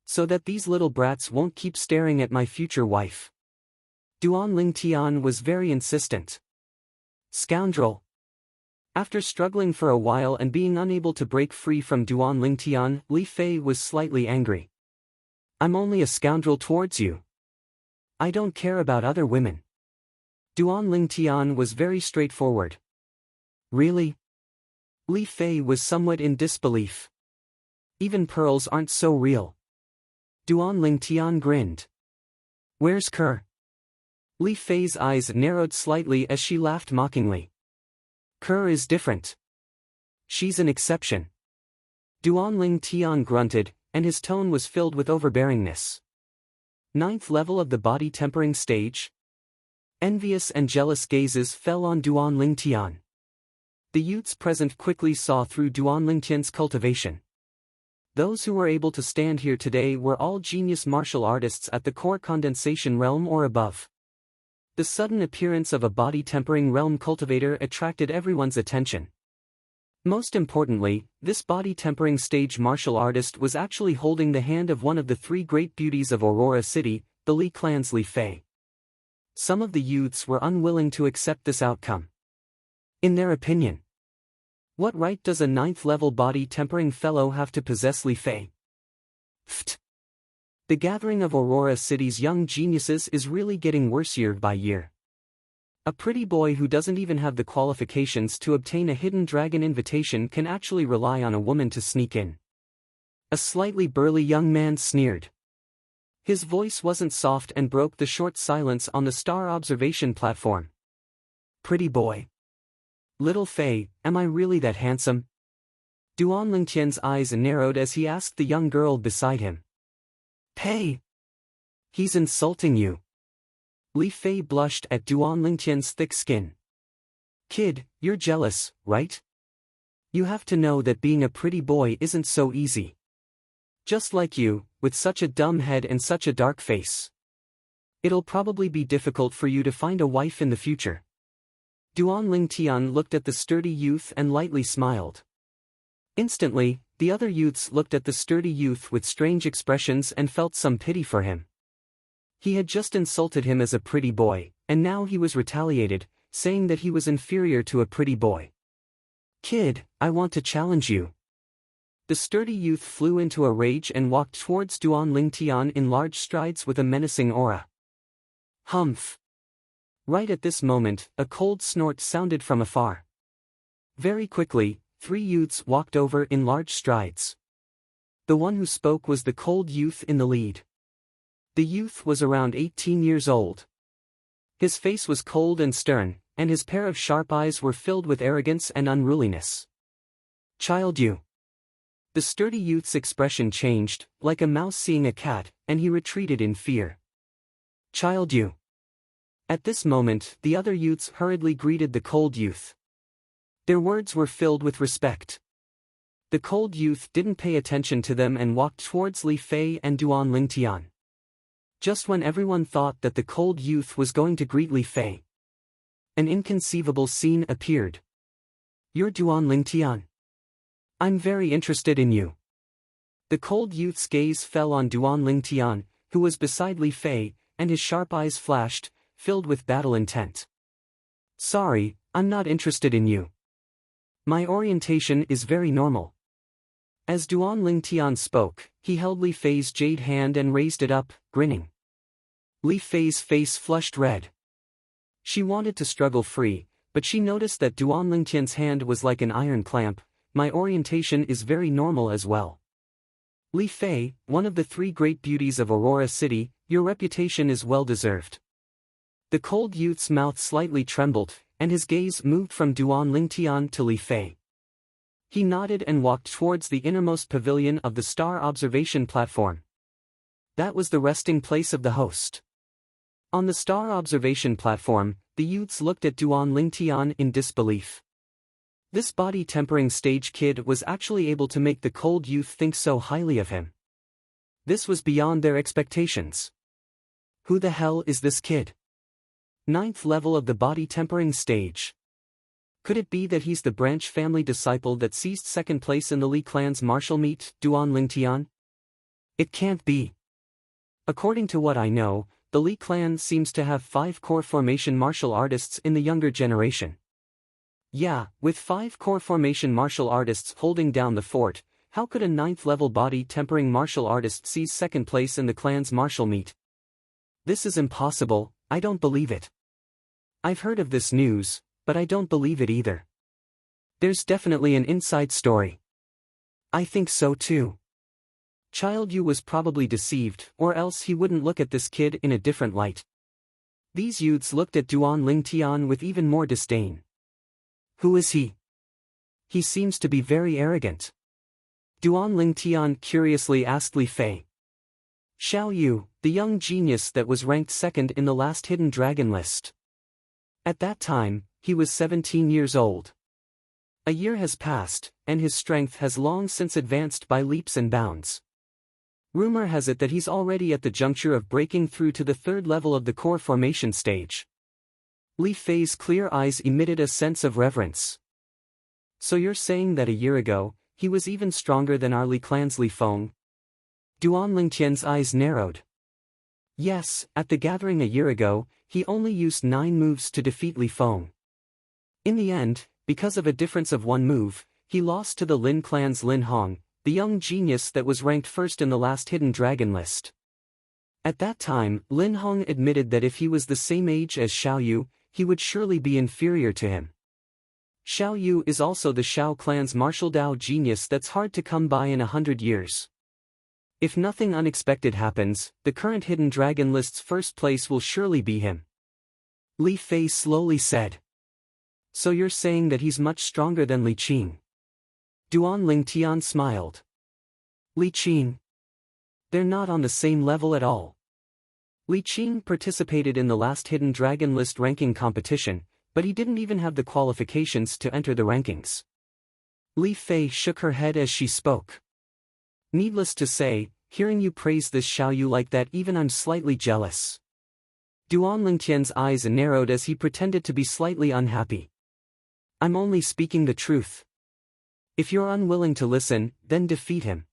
So that these little brats won't keep staring at my future wife." Duan Lingtian was very insistent. "Scoundrel!" After struggling for a while and being unable to break free from Duan Lingtian, Li Fei was slightly angry. "I'm only a scoundrel towards you. I don't care about other women." Duan Lingtian was very straightforward. "Really?" Li Fei was somewhat in disbelief. "Even pearls aren't so real." Duan Lingtian grinned. "Where's Ke?" Li Fei's eyes narrowed slightly as she laughed mockingly. "Ke is different. She's an exception." Duan Lingtian grunted, and his tone was filled with overbearingness. 9th level of the body tempering stage? Envious and jealous gazes fell on Duan Lingtian. The youths present quickly saw through Duan Lingtian's cultivation. Those who were able to stand here today were all genius martial artists at the core condensation realm or above. The sudden appearance of a body-tempering realm cultivator attracted everyone's attention. Most importantly, this body-tempering stage martial artist was actually holding the hand of one of the three great beauties of Aurora City, the Li clan's Li Fei. Some of the youths were unwilling to accept this outcome. In their opinion, what right does a 9th-level body-tempering fellow have to possess Li Fei? Pfft! The gathering of Aurora City's young geniuses is really getting worse year by year. A pretty boy who doesn't even have the qualifications to obtain a hidden dragon invitation can actually rely on a woman to sneak in. A slightly burly young man sneered. His voice wasn't soft and broke the short silence on the star observation platform. "Pretty boy. Little Fei, am I really that handsome?" Duan Lingtian's eyes narrowed as he asked the young girl beside him. "Pei! He's insulting you." Li Fei blushed at Duan Lingtian's thick skin. "Kid, you're jealous, right? You have to know that being a pretty boy isn't so easy. Just like you, with such a dumb head and such a dark face. It'll probably be difficult for you to find a wife in the future." Duan Lingtian looked at the sturdy youth and lightly smiled. Instantly, the other youths looked at the sturdy youth with strange expressions and felt some pity for him. He had just insulted him as a pretty boy, and now he was retaliated, saying that he was inferior to a pretty boy. "Kid, I want to challenge you." The sturdy youth flew into a rage and walked towards Duan Lingtian in large strides with a menacing aura. Humph! Right at this moment, a cold snort sounded from afar. Very quickly, 3 youths walked over in large strides. The one who spoke was the cold youth in the lead. The youth was around 18 years old. His face was cold and stern, and his pair of sharp eyes were filled with arrogance and unruliness. "Child, you." The sturdy youth's expression changed, like a mouse seeing a cat, and he retreated in fear. "Child, you. At this moment, the other youths hurriedly greeted the cold youth. Their words were filled with respect. The cold youth didn't pay attention to them and walked towards Li Fei and Duan Lingtian. Just when everyone thought that the cold youth was going to greet Li Fei, an inconceivable scene appeared. "You're Duan Lingtian. I'm very interested in you." The cold youth's gaze fell on Duan Lingtian, who was beside Li Fei, and his sharp eyes flashed, filled with battle intent. "Sorry, I'm not interested in you. My orientation is very normal." As Duan Lingtian spoke, he held Li Fei's jade hand and raised it up, grinning. Li Fei's face flushed red. She wanted to struggle free, but she noticed that Duan Lingtian's hand was like an iron clamp. "My orientation is very normal as well. Li Fei, one of the 3 great beauties of Aurora City, your reputation is well deserved." The cold youth's mouth slightly trembled, and his gaze moved from Duan Lingtian to Li Fei. He nodded and walked towards the innermost pavilion of the star observation platform. That was the resting place of the host. On the star observation platform, the youths looked at Duan Lingtian in disbelief. This body-tempering stage kid was actually able to make the cold youth think so highly of him. This was beyond their expectations. Who the hell is this kid? 9th level of the body-tempering stage. Could it be that he's the branch family disciple that seized 2nd place in the Li clan's martial meet, Duan Lingtian? It can't be. According to what I know, the Li clan seems to have 5 core formation martial artists in the younger generation. Yeah, with 5 core formation martial artists holding down the fort, how could a 9th level body-tempering martial artist seize 2nd place in the clan's martial meet? This is impossible, I don't believe it. I've heard of this news, but I don't believe it either. There's definitely an inside story. I think so too. Child Yu was probably deceived, or else he wouldn't look at this kid in a different light. These youths looked at Duan Lingtian with even more disdain. Who is he? He seems to be very arrogant. Duan Lingtian curiously asked Li Fei. Xiao Yu, the young genius that was ranked 2nd in the last hidden dragon list. At that time, he was 17 years old. A year has passed, and his strength has long since advanced by leaps and bounds. Rumor has it that he's already at the juncture of breaking through to the 3rd level of the core formation stage. Li Fei's clear eyes emitted a sense of reverence. So you're saying that a year ago, he was even stronger than our Li clan's Li Feng? Duan Lingtian's eyes narrowed. Yes, at the gathering a year ago, he only used 9 moves to defeat Li Feng. In the end, because of a difference of 1 move, he lost to the Lin clan's Lin Hong, the young genius that was ranked 1st in the last hidden dragon list. At that time, Lin Hong admitted that if he was the same age as Xiao Yu, he would surely be inferior to him. Xiao Yu is also the Xiao clan's martial Dao genius that's hard to come by in 100 years. If nothing unexpected happens, the current hidden dragon list's 1st place will surely be him. Li Fei slowly said. So you're saying that he's much stronger than Li Qing? Duan Lingtian smiled. Li Qing? They're not on the same level at all. Li Qing participated in the last hidden dragon list ranking competition, but he didn't even have the qualifications to enter the rankings. Li Fei shook her head as she spoke. Needless to say, hearing you praise this Xiao Yu like that, even I'm slightly jealous. Duan Lingtian's eyes narrowed as he pretended to be slightly unhappy. I'm only speaking the truth. If you're unwilling to listen, then defeat him.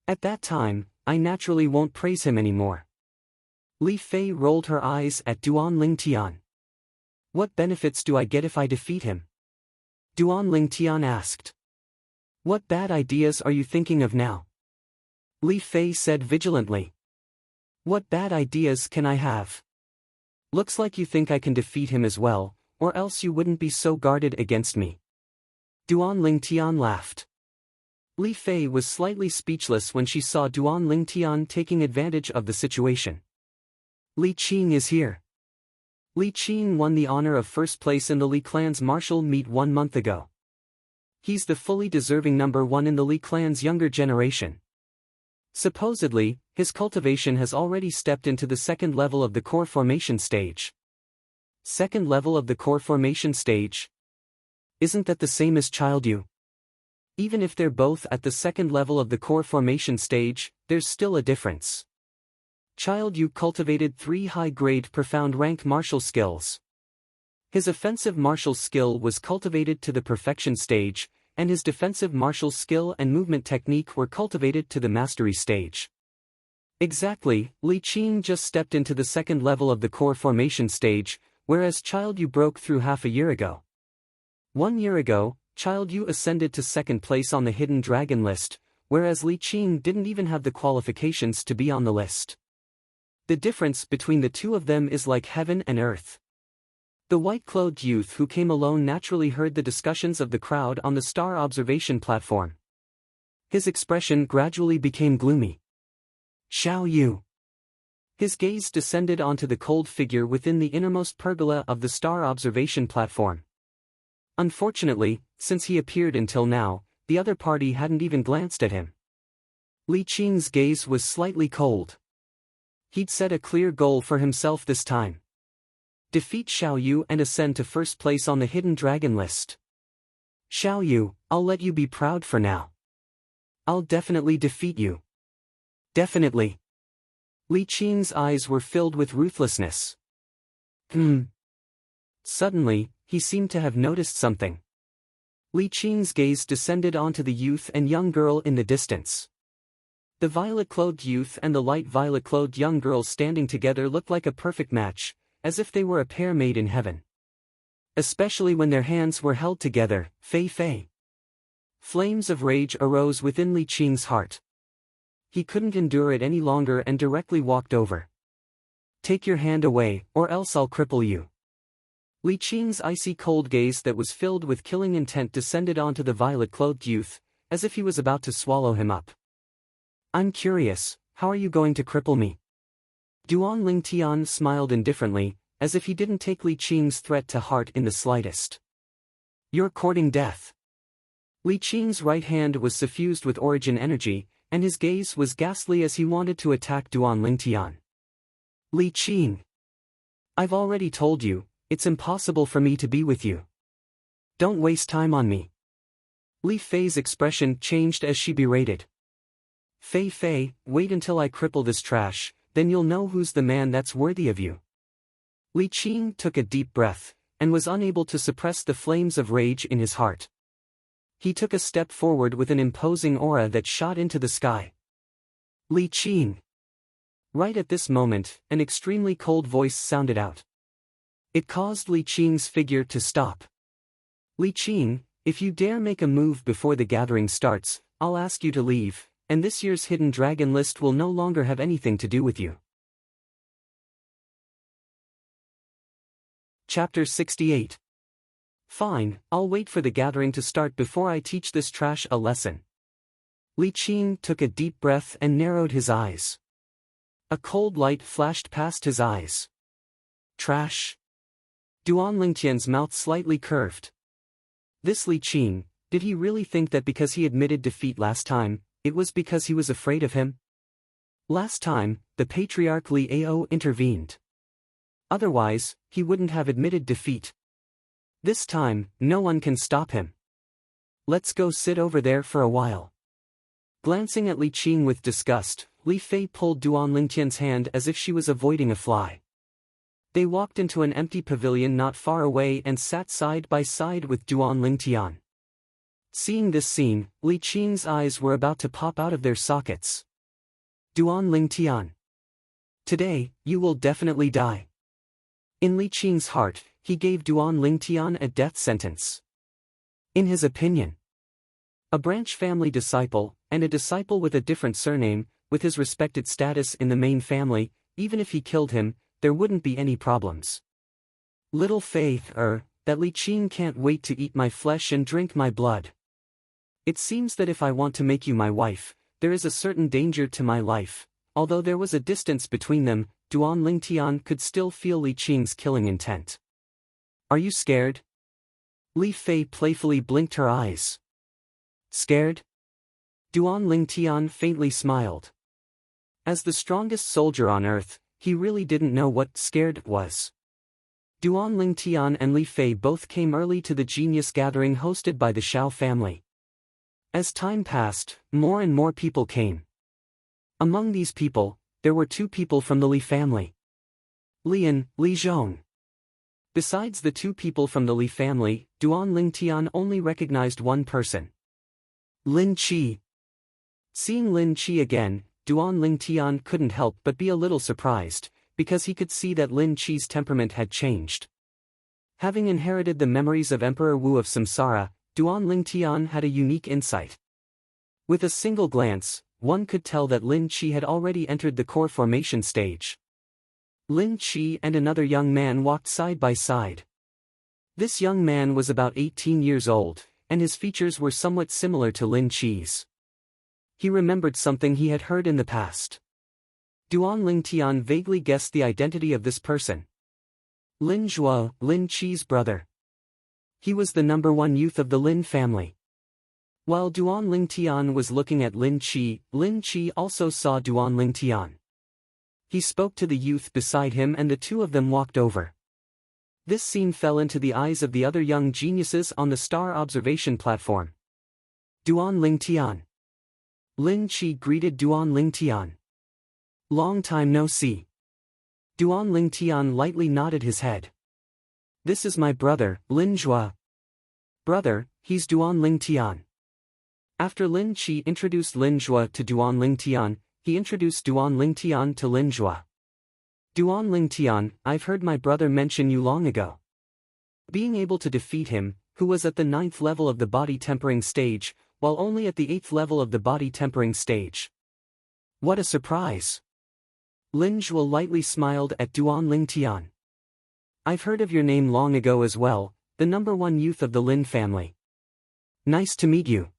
At that time, I naturally won't praise him anymore. Li Fei rolled her eyes at Duan Lingtian. What benefits do I get if I defeat him? Duan Lingtian asked. What bad ideas are you thinking of now? Li Fei said vigilantly. What bad ideas can I have? Looks like you think I can defeat him as well, or else you wouldn't be so guarded against me. Duan Lingtian laughed. Li Fei was slightly speechless when she saw Duan Lingtian taking advantage of the situation. Li Qing is here. Li Qing won the honor of 1st place in the Li clan's martial meet 1 month ago. He's the fully deserving number 1 in the Li clan's younger generation. Supposedly, his cultivation has already stepped into the 2nd level of the core formation stage. Second level of the core formation stage. Isn't that the same as Child Yu? Even if they're both at the second level of the core formation stage, there's still a difference. Child Yu cultivated 3 high-grade profound rank martial skills. His offensive martial skill was cultivated to the perfection stage, and his defensive martial skill and movement technique were cultivated to the mastery stage. Exactly, Li Qing just stepped into the second level of the core formation stage, whereas Child Yu broke through half a year ago. 1 year ago, Child Yu ascended to second place on the Hidden Dragon list, whereas Li Qing didn't even have the qualifications to be on the list. The difference between the two of them is like heaven and earth. The white-clothed youth who came alone naturally heard the discussions of the crowd on the star observation platform. His expression gradually became gloomy. Xiao Yu. His gaze descended onto the cold figure within the innermost pergola of the star observation platform. Unfortunately, since he appeared until now, the other party hadn't even glanced at him. Li Qing's gaze was slightly cold. He'd set a clear goal for himself this time. Defeat Xiao Yu and ascend to first place on the Hidden Dragon list. Xiao Yu, I'll let you be proud for now. I'll definitely defeat you. Definitely. Li Qing's eyes were filled with ruthlessness. Suddenly, he seemed to have noticed something. Li Qing's gaze descended onto the youth and young girl in the distance. The violet-clothed youth and the light violet-clothed young girl standing together looked like a perfect match, as if they were a pair made in heaven. Especially when their hands were held together, Fei Fei. Flames of rage arose within Li Qing's heart. He couldn't endure it any longer and directly walked over. Take your hand away, or else I'll cripple you. Li Qing's icy cold gaze that was filled with killing intent descended onto the violet-clothed youth, as if he was about to swallow him up. I'm curious, how are you going to cripple me? Duan Lingtian smiled indifferently, as if he didn't take Li Qing's threat to heart in the slightest. You're courting death. Li Qing's right hand was suffused with origin energy, and his gaze was ghastly as he wanted to attack Duan Lingtian. Li Qing. I've already told you, it's impossible for me to be with you. Don't waste time on me. Li Fei's expression changed as she berated. Fei Fei, wait until I cripple this trash, then you'll know who's the man that's worthy of you. Li Qing took a deep breath, and was unable to suppress the flames of rage in his heart. He took a step forward with an imposing aura that shot into the sky. Li Qing. Right at this moment, an extremely cold voice sounded out. It caused Li Qing's figure to stop. Li Qing, if you dare make a move before the gathering starts, I'll ask you to leave, and this year's Hidden Dragon list will no longer have anything to do with you. Chapter 68. Fine, I'll wait for the gathering to start before I teach this trash a lesson. Li Qing took a deep breath and narrowed his eyes. A cold light flashed past his eyes. Trash. Duan Lingtian's mouth slightly curved. This Li Qing, did he really think that because he admitted defeat last time, it was because he was afraid of him? Last time, the patriarch Li Ao intervened. Otherwise, he wouldn't have admitted defeat. This time, no one can stop him. Let's go sit over there for a while. Glancing at Li Qing with disgust, Li Fei pulled Duan Lingtian's hand as if she was avoiding a fly. They walked into an empty pavilion not far away and sat side by side with Duan Lingtian. Seeing this scene, Li Qing's eyes were about to pop out of their sockets. Duan Lingtian. Today, you will definitely die. In Li Qing's heart, he gave Duan Lingtian a death sentence. In his opinion, a branch family disciple, and a disciple with a different surname, with his respected status in the main family, even if he killed him, there wouldn't be any problems. Little Fei, that Li Qing can't wait to eat my flesh and drink my blood. It seems that if I want to make you my wife, there is a certain danger to my life. Although there was a distance between them, Duan Lingtian could still feel Li Qing's killing intent. Are you scared? Li Fei playfully blinked her eyes. Scared? Duan Lingtian faintly smiled. As the strongest soldier on earth, he really didn't know what scared was. Duan Lingtian and Li Fei both came early to the genius gathering hosted by the Shao family. As time passed, more and more people came. Among these people, there were two people from the Li family. Lian, Li Zhong. Besides the two people from the Li family, Duan Lingtian only recognized one person. Lin Qi. Seeing Lin Qi again, Duan Lingtian couldn't help but be a little surprised, because he could see that Lin Qi's temperament had changed. Having inherited the memories of Emperor Wu of Samsara, Duan Lingtian had a unique insight. With a single glance, one could tell that Lin Qi had already entered the core formation stage. Lin Qi and another young man walked side by side. This young man was about 18 years old, and his features were somewhat similar to Lin Qi's. He remembered something he had heard in the past. Duan Lingtian vaguely guessed the identity of this person. Lin Zhuo, Lin Qi's brother. He was the number one youth of the Lin family. While Duan Lingtian was looking at Lin Qi also saw Duan Lingtian. He spoke to the youth beside him and the two of them walked over. This scene fell into the eyes of the other young geniuses on the star observation platform. Duan Lingtian. Lin Qi greeted Duan Lingtian. Long time no see. Duan Lingtian lightly nodded his head. This is my brother, Lin Zhuo. Brother, he's Duan Lingtian. After Lin Qi introduced Lin Zhuo to Duan Lingtian, he introduced Duan Lingtian to Lin Zhuo. Duan Lingtian, I've heard my brother mention you long ago. Being able to defeat him, who was at the 9th level of the body tempering stage, while only at the 8th level of the body tempering stage. What a surprise! Lin Zhuo lightly smiled at Duan Lingtian. I've heard of your name long ago as well, the number one youth of the Lin family. Nice to meet you.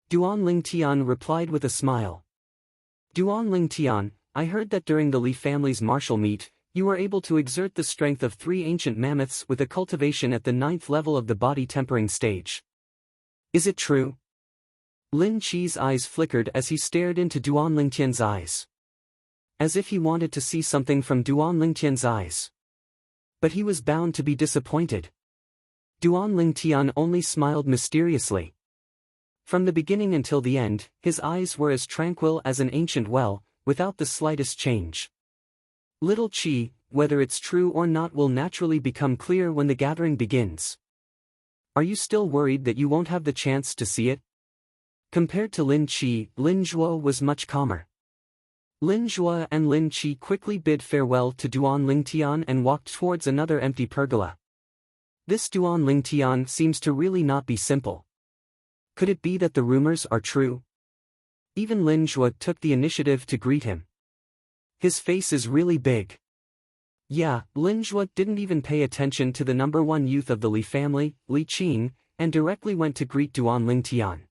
Duan Lingtian replied with a smile. Duan Lingtian, I heard that during the Li family's martial meet, you were able to exert the strength of 3 ancient mammoths with a cultivation at the 9th level of the body tempering stage. Is it true? Lin Qi's eyes flickered as he stared into Duan Lingtian's eyes. As if he wanted to see something from Duan Lingtian's eyes. But he was bound to be disappointed. Duan Lingtian only smiled mysteriously. From the beginning until the end, his eyes were as tranquil as an ancient well, without the slightest change. Little Qi, whether it's true or not will naturally become clear when the gathering begins. Are you still worried that you won't have the chance to see it? Compared to Lin Qi, Lin Zhuo was much calmer. Lin Zhuo and Lin Qi quickly bid farewell to Duan Lingtian and walked towards another empty pergola. This Duan Lingtian seems to really not be simple. Could it be that the rumors are true? Even Lin Zhuo took the initiative to greet him. His face is really big. Yeah, Lin Zhuo didn't even pay attention to the number one youth of the Li family, Li Qing, and directly went to greet Duan Lingtian.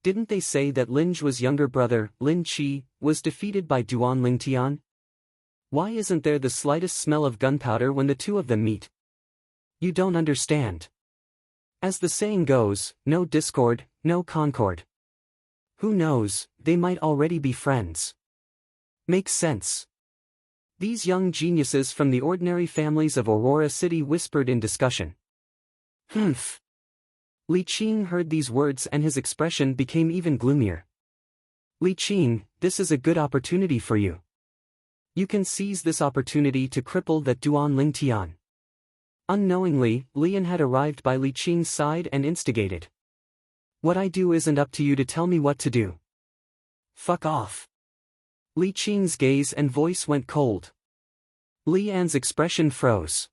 Didn't they say that Lin Zhuo's younger brother, Lin Qi, was defeated by Duan Lingtian? Why isn't there the slightest smell of gunpowder when the two of them meet? You don't understand. As the saying goes, no discord, no concord. Who knows, they might already be friends. Makes sense. These young geniuses from the ordinary families of Aurora City whispered in discussion. Humph. Li Qing heard these words and his expression became even gloomier. Li Qing, this is a good opportunity for you. You can seize this opportunity to cripple that Duan Lingtian. Unknowingly, Lian had arrived by Li Qing's side and instigated. What I do isn't up to you to tell me what to do. Fuck off. Li Qing's gaze and voice went cold. Li An's expression froze.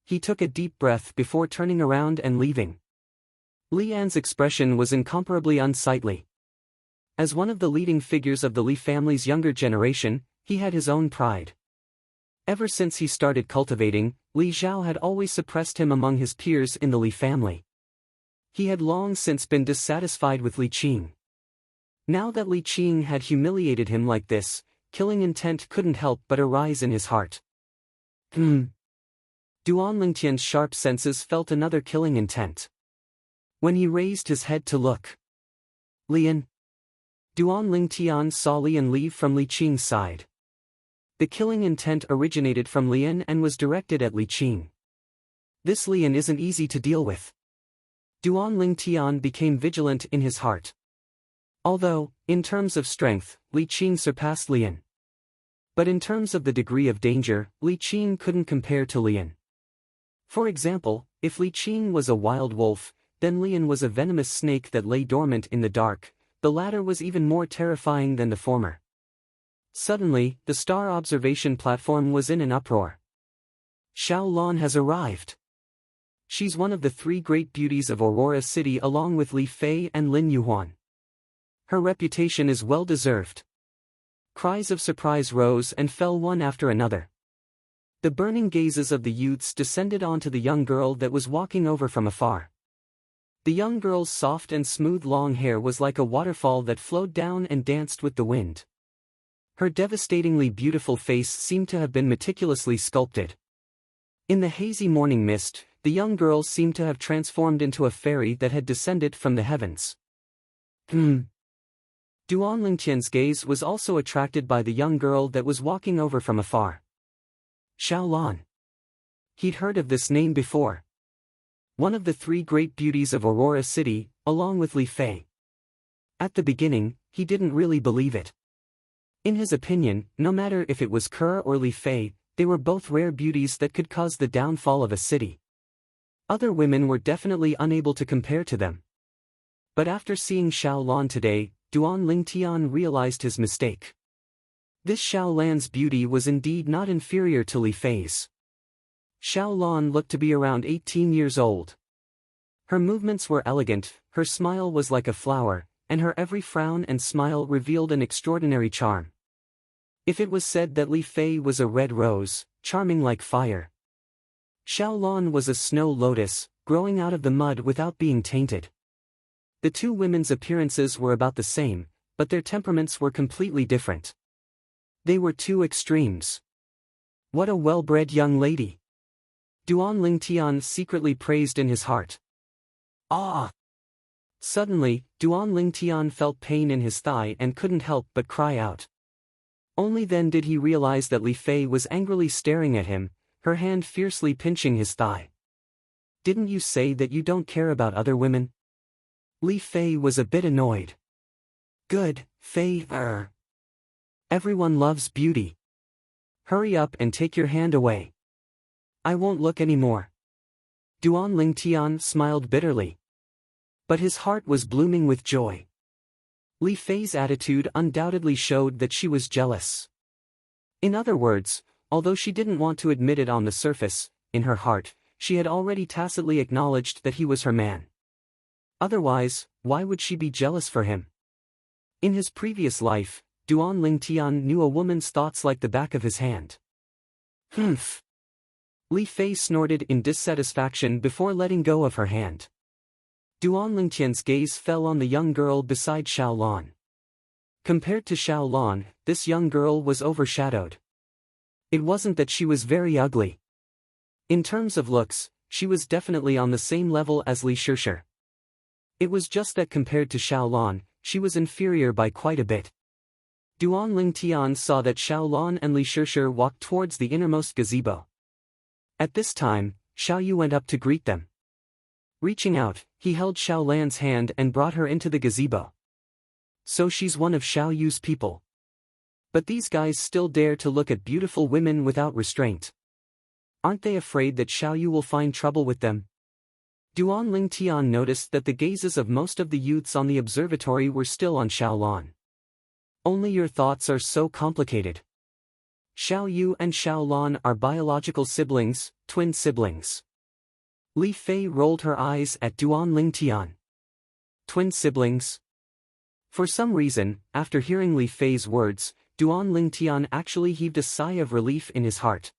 He took a deep breath before turning around and leaving. Li An's expression was incomparably unsightly. As one of the leading figures of the Li family's younger generation, he had his own pride. Ever since he started cultivating, Li Zhao had always suppressed him among his peers in the Li family. He had long since been dissatisfied with Li Qing. Now that Li Qing had humiliated him like this, killing intent couldn't help but arise in his heart. Duan Lingtian's sharp senses felt another killing intent. When he raised his head to look, Lian. Duan Lingtian saw Lian leave from Li Qing's side. The killing intent originated from Lian and was directed at Li Qing. This Lian isn't easy to deal with. Duan Ling Tian became vigilant in his heart. Although, in terms of strength, Li Qing surpassed Lian. But in terms of the degree of danger, Li Qing couldn't compare to Lian. For example, if Li Qing was a wild wolf, then Lian was a venomous snake that lay dormant in the dark. The latter was even more terrifying than the former. Suddenly, the star observation platform was in an uproar. Xiao Lan has arrived. She's one of the three great beauties of Aurora City along with Li Fei and Lin Yuhuan. Her reputation is well deserved. Cries of surprise rose and fell one after another. The burning gazes of the youths descended onto the young girl that was walking over from afar. The young girl's soft and smooth long hair was like a waterfall that flowed down and danced with the wind. Her devastatingly beautiful face seemed to have been meticulously sculpted. In the hazy morning mist, the young girl seemed to have transformed into a fairy that had descended from the heavens. Duan Lingtian's gaze was also attracted by the young girl that was walking over from afar. Xiao Lan. He'd heard of this name before. One of the three great beauties of Aurora City, along with Li Fei. At the beginning, he didn't really believe it. In his opinion, no matter if it was Ke or Li Fei, they were both rare beauties that could cause the downfall of a city. Other women were definitely unable to compare to them. But after seeing Xiao Lan today, Duan Lingtian realized his mistake. This Xiao Lan's beauty was indeed not inferior to Li Fei's. Xiao Lan looked to be around 18 years old. Her movements were elegant, her smile was like a flower, and her every frown and smile revealed an extraordinary charm. If it was said that Li Fei was a red rose, charming like fire, Xiao Lan was a snow lotus, growing out of the mud without being tainted. The two women's appearances were about the same, but their temperaments were completely different. They were two extremes. What a well-bred young lady! Duan Lingtian secretly praised in his heart. Ah! Suddenly, Duan Lingtian felt pain in his thigh and couldn't help but cry out. Only then did he realize that Li Fei was angrily staring at him, her hand fiercely pinching his thigh. Didn't you say that you don't care about other women? Li Fei was a bit annoyed. Good, Fei. Everyone loves beauty. Hurry up and take your hand away. I won't look anymore. Duan Lingtian smiled bitterly. But his heart was blooming with joy. Li Fei's attitude undoubtedly showed that she was jealous. In other words, although she didn't want to admit it on the surface, in her heart, she had already tacitly acknowledged that he was her man. Otherwise, why would she be jealous for him? In his previous life, Duan Lingtian knew a woman's thoughts like the back of his hand. Humph! Li Fei snorted in dissatisfaction before letting go of her hand. Duan Lingtian's gaze fell on the young girl beside Xiao Lan. Compared to Xiao Lan, this young girl was overshadowed. It wasn't that she was very ugly. In terms of looks, she was definitely on the same level as Li Shishir. It was just that compared to Xiao Lan, she was inferior by quite a bit. Duan Lingtian saw that Xiao Lan and Li Shishir walked towards the innermost gazebo. At this time, Xiao Yu went up to greet them. Reaching out, he held Xiao Lan's hand and brought her into the gazebo. So she's one of Xiao Yu's people. But these guys still dare to look at beautiful women without restraint. Aren't they afraid that Xiao Yu will find trouble with them? Duan Lingtian noticed that the gazes of most of the youths on the observatory were still on Xiao Lan. Only your thoughts are so complicated. Xiao Yu and Xiao Lan are biological siblings, twin siblings. Li Fei rolled her eyes at Duan Lingtian. Twin siblings? For some reason, after hearing Li Fei's words, Duan Lingtian actually heaved a sigh of relief in his heart.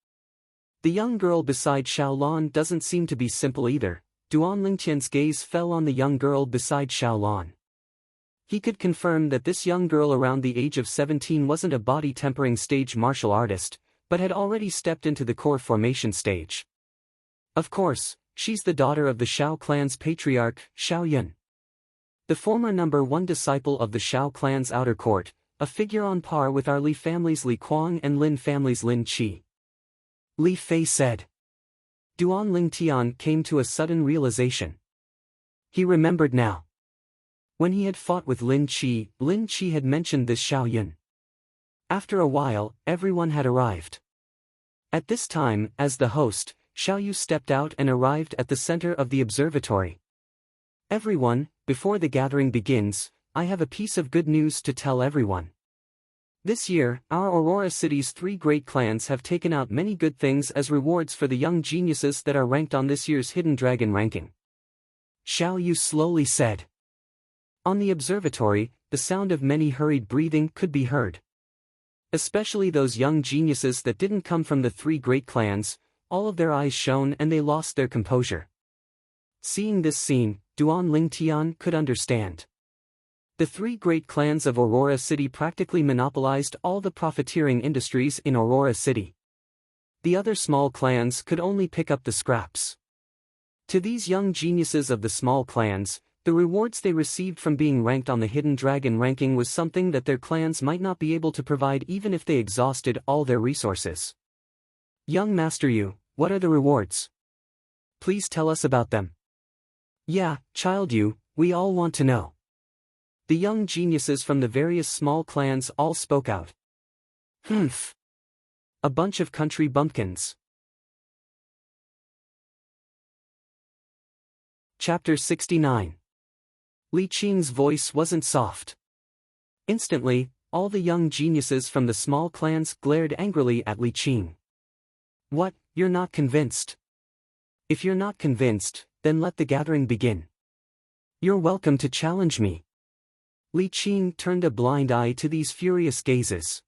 The young girl beside Xiao Lan doesn't seem to be simple either. Duan Lingtian's gaze fell on the young girl beside Xiao Lan. He could confirm that this young girl around the age of 17 wasn't a body-tempering stage martial artist, but had already stepped into the core formation stage. Of course, she's the daughter of the Shao clan's patriarch, Xiao Yun. The former #1 disciple of the Shao clan's outer court, a figure on par with our Li family's Li Kuang and Lin family's Lin Qi. Li Fei said. Duan Lingtian came to a sudden realization. He remembered now. When he had fought with Lin Qi had mentioned this Xiao Yun. After a while, everyone had arrived. At this time, as the host, Xiao Yu stepped out and arrived at the center of the observatory. Everyone, before the gathering begins, I have a piece of good news to tell everyone. This year, our Aurora City's 3 great clans have taken out many good things as rewards for the young geniuses that are ranked on this year's Hidden Dragon ranking. Xiao Yu slowly said. On the observatory, the sound of many hurried breathing could be heard. Especially those young geniuses that didn't come from the 3 great clans, all of their eyes shone and they lost their composure. Seeing this scene, Duan Lingtian could understand. The 3 great clans of Aurora City practically monopolized all the profiteering industries in Aurora City. The other small clans could only pick up the scraps. To these young geniuses of the small clans, the rewards they received from being ranked on the Hidden Dragon ranking was something that their clans might not be able to provide even if they exhausted all their resources. Young Master Yu, what are the rewards? Please tell us about them. Yeah, Child Yu, we all want to know. The young geniuses from the various small clans all spoke out. Humph. A bunch of country bumpkins. Chapter 69. Li Qing's voice wasn't soft. Instantly, all the young geniuses from the small clans glared angrily at Li Qing. What, you're not convinced? If you're not convinced, then let the gathering begin. You're welcome to challenge me. Li Qing turned a blind eye to these furious gazes.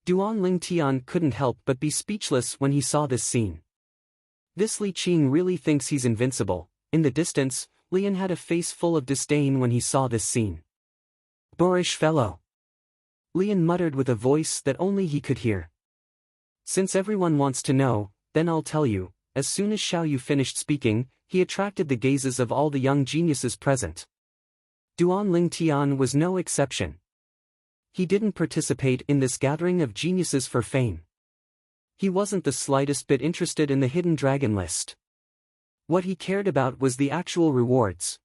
Duan Lingtian couldn't help but be speechless when he saw this scene. This Li Qing really thinks he's invincible. In the distance, Lian had a face full of disdain when he saw this scene. Boorish fellow. Lian muttered with a voice that only he could hear. Since everyone wants to know, then I'll tell you. As soon as Xiao Yu finished speaking, he attracted the gazes of all the young geniuses present. Duan Lingtian was no exception. He didn't participate in this gathering of geniuses for fame. He wasn't the slightest bit interested in the Hidden Dragon list. What he cared about was the actual rewards.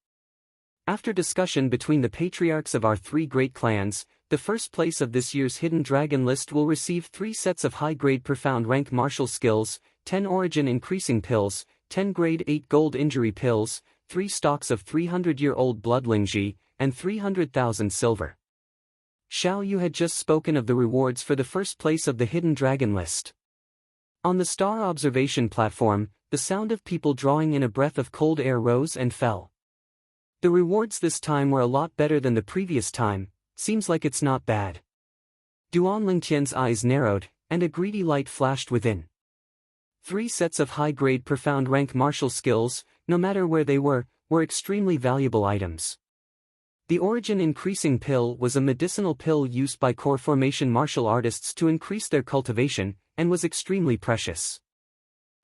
After discussion between the patriarchs of our 3 great clans, the first place of this year's Hidden Dragon list will receive 3 sets of high-grade profound rank martial skills, 10 origin increasing pills, 10 grade 8 gold injury pills, 3 stocks of 300-year-old blood lingji, and 300,000 silver. Xiao Yu had just spoken of the rewards for the first place of the Hidden Dragon list. On the star observation platform, the sound of people drawing in a breath of cold air rose and fell. The rewards this time were a lot better than the previous time. Seems like it's not bad. Duan Lingtian's eyes narrowed, and a greedy light flashed within. 3 sets of high-grade profound rank martial skills, no matter where they were extremely valuable items. The origin increasing pill was a medicinal pill used by core formation martial artists to increase their cultivation, and was extremely precious.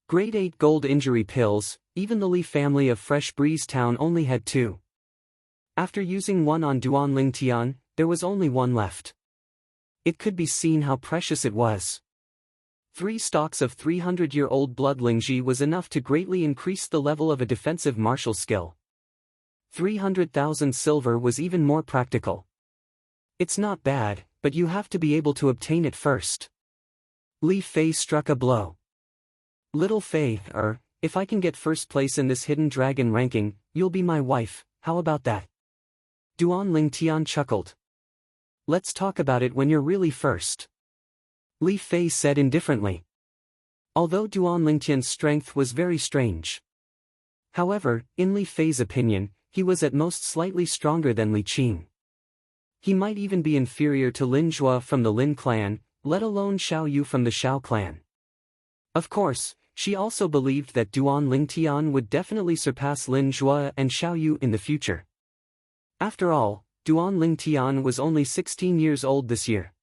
Grade 8 gold injury pills, even the Li family of Fresh Breeze Town only had 2. After using one on Duan Lingtian, there was only 1 left. It could be seen how precious it was. 3 stocks of 300-year-old blood lingji was enough to greatly increase the level of a defensive martial skill. 300,000 silver was even more practical. It's not bad, but you have to be able to obtain it first. Li Fei struck a blow. Little Fei, if I can get first place in this Hidden Dragon ranking, you'll be my wife, how about that? Duan Lingtian chuckled. Let's talk about it when you're really first. Li Fei said indifferently. Although Duan Lingtian's strength was very strange. However, in Li Fei's opinion, he was at most slightly stronger than Li Qing. He might even be inferior to Lin Zhua from the Lin clan, let alone Xiao Yu from the Xiao clan. Of course, she also believed that Duan Lingtian would definitely surpass Lin Zhua and Xiao Yu in the future. After all, Duan Lingtian was only 16 years old this year.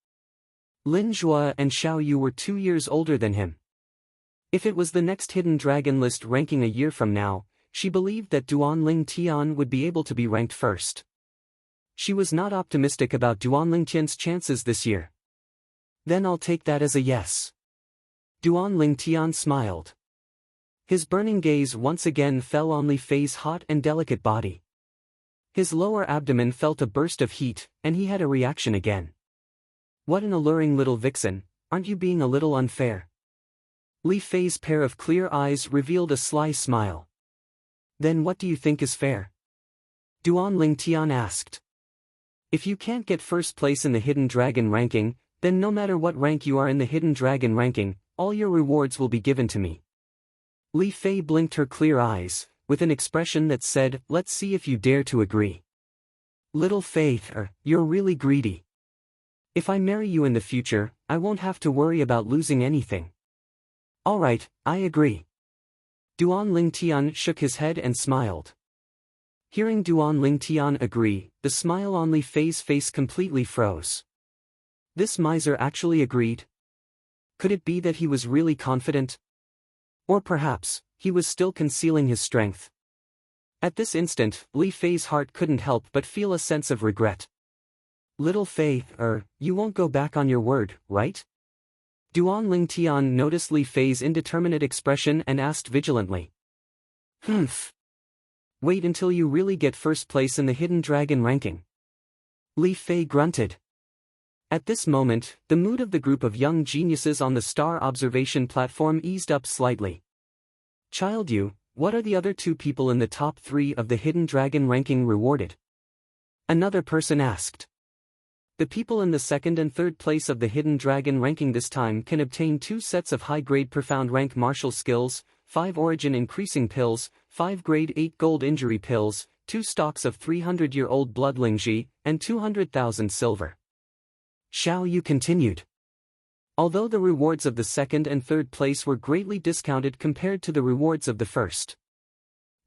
Lin Zhua and Xiao Yu were 2 years older than him. If it was the next Hidden Dragon list ranking a year from now, she believed that Duan Lingtian would be able to be ranked first. She was not optimistic about Duan Lingtian's chances this year. Then I'll take that as a yes. Duan Lingtian smiled. His burning gaze once again fell on Li Fei's hot and delicate body. His lower abdomen felt a burst of heat, and he had a reaction again. What an alluring little vixen, aren't you being a little unfair? Li Fei's pair of clear eyes revealed a sly smile. Then what do you think is fair? Duan Lingtian asked. If you can't get first place in the Hidden Dragon ranking, then no matter what rank you are in the Hidden Dragon ranking, all your rewards will be given to me. Li Fei blinked her clear eyes, with an expression that said, let's see if you dare to agree. Little Fei, you're really greedy. If I marry you in the future, I won't have to worry about losing anything. Alright, I agree. Duan Lingtian shook his head and smiled. Hearing Duan Lingtian agree, the smile on Li Fei's face completely froze. This miser actually agreed? Could it be that he was really confident? Or perhaps, he was still concealing his strength. At this instant, Li Fei's heart couldn't help but feel a sense of regret. Little Fei, you won't go back on your word, right? Duan Lingtian noticed Li Fei's indeterminate expression and asked vigilantly. Humph. Wait until you really get first place in the Hidden Dragon ranking. Li Fei grunted. At this moment, the mood of the group of young geniuses on the star observation platform eased up slightly. Child Yu, what are the other two people in the top 3 of the Hidden Dragon ranking rewarded? Another person asked. The people in the second and third place of the Hidden Dragon ranking this time can obtain 2 sets of high-grade profound rank martial skills, 5 origin increasing pills, 5 grade 8 gold injury pills, 2 stocks of 300-year-old blood lingji, and 200,000 silver. Xiao Yu continued. Although the rewards of the second and third place were greatly discounted compared to the rewards of the first.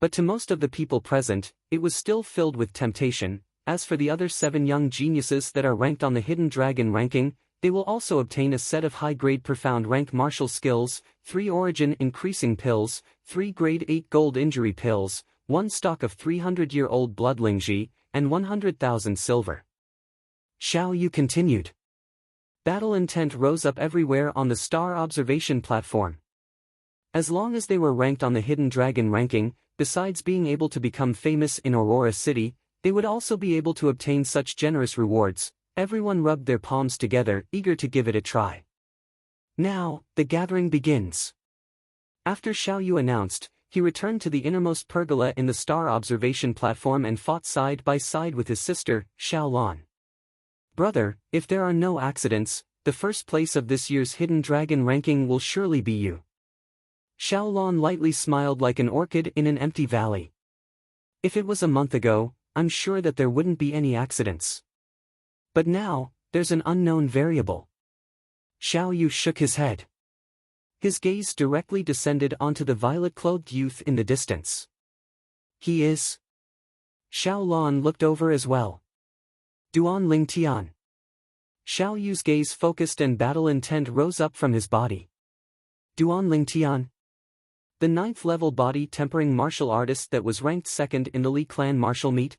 But to most of the people present, it was still filled with temptation. As for the other 7 young geniuses that are ranked on the Hidden Dragon ranking, they will also obtain a set of high-grade profound rank martial skills, 3 origin increasing pills, 3 grade 8 gold injury pills, 1 stock of 300-year-old blood lingji, and 100,000 silver. Xiao Yu continued. Battle intent rose up everywhere on the star observation platform. As long as they were ranked on the Hidden Dragon ranking, besides being able to become famous in Aurora City, they would also be able to obtain such generous rewards. Everyone rubbed their palms together, eager to give it a try. Now, the gathering begins. After Xiao Yu announced, he returned to the innermost pergola in the star observation platform and fought side by side with his sister, Xiao Lan. Brother, if there are no accidents, the first place of this year's Hidden Dragon ranking will surely be you. Xiao Lan lightly smiled like an orchid in an empty valley. If it was a month ago, I'm sure that there wouldn't be any accidents. But now, there's an unknown variable. Xiao Yu shook his head. His gaze directly descended onto the violet-clothed youth in the distance. He is. Xiao Lan looked over as well. Duan Lingtian. Xiao Yu's gaze focused and battle intent rose up from his body. Duan Lingtian. The 9th-level body-tempering martial artist that was ranked second in the Li clan martial meet?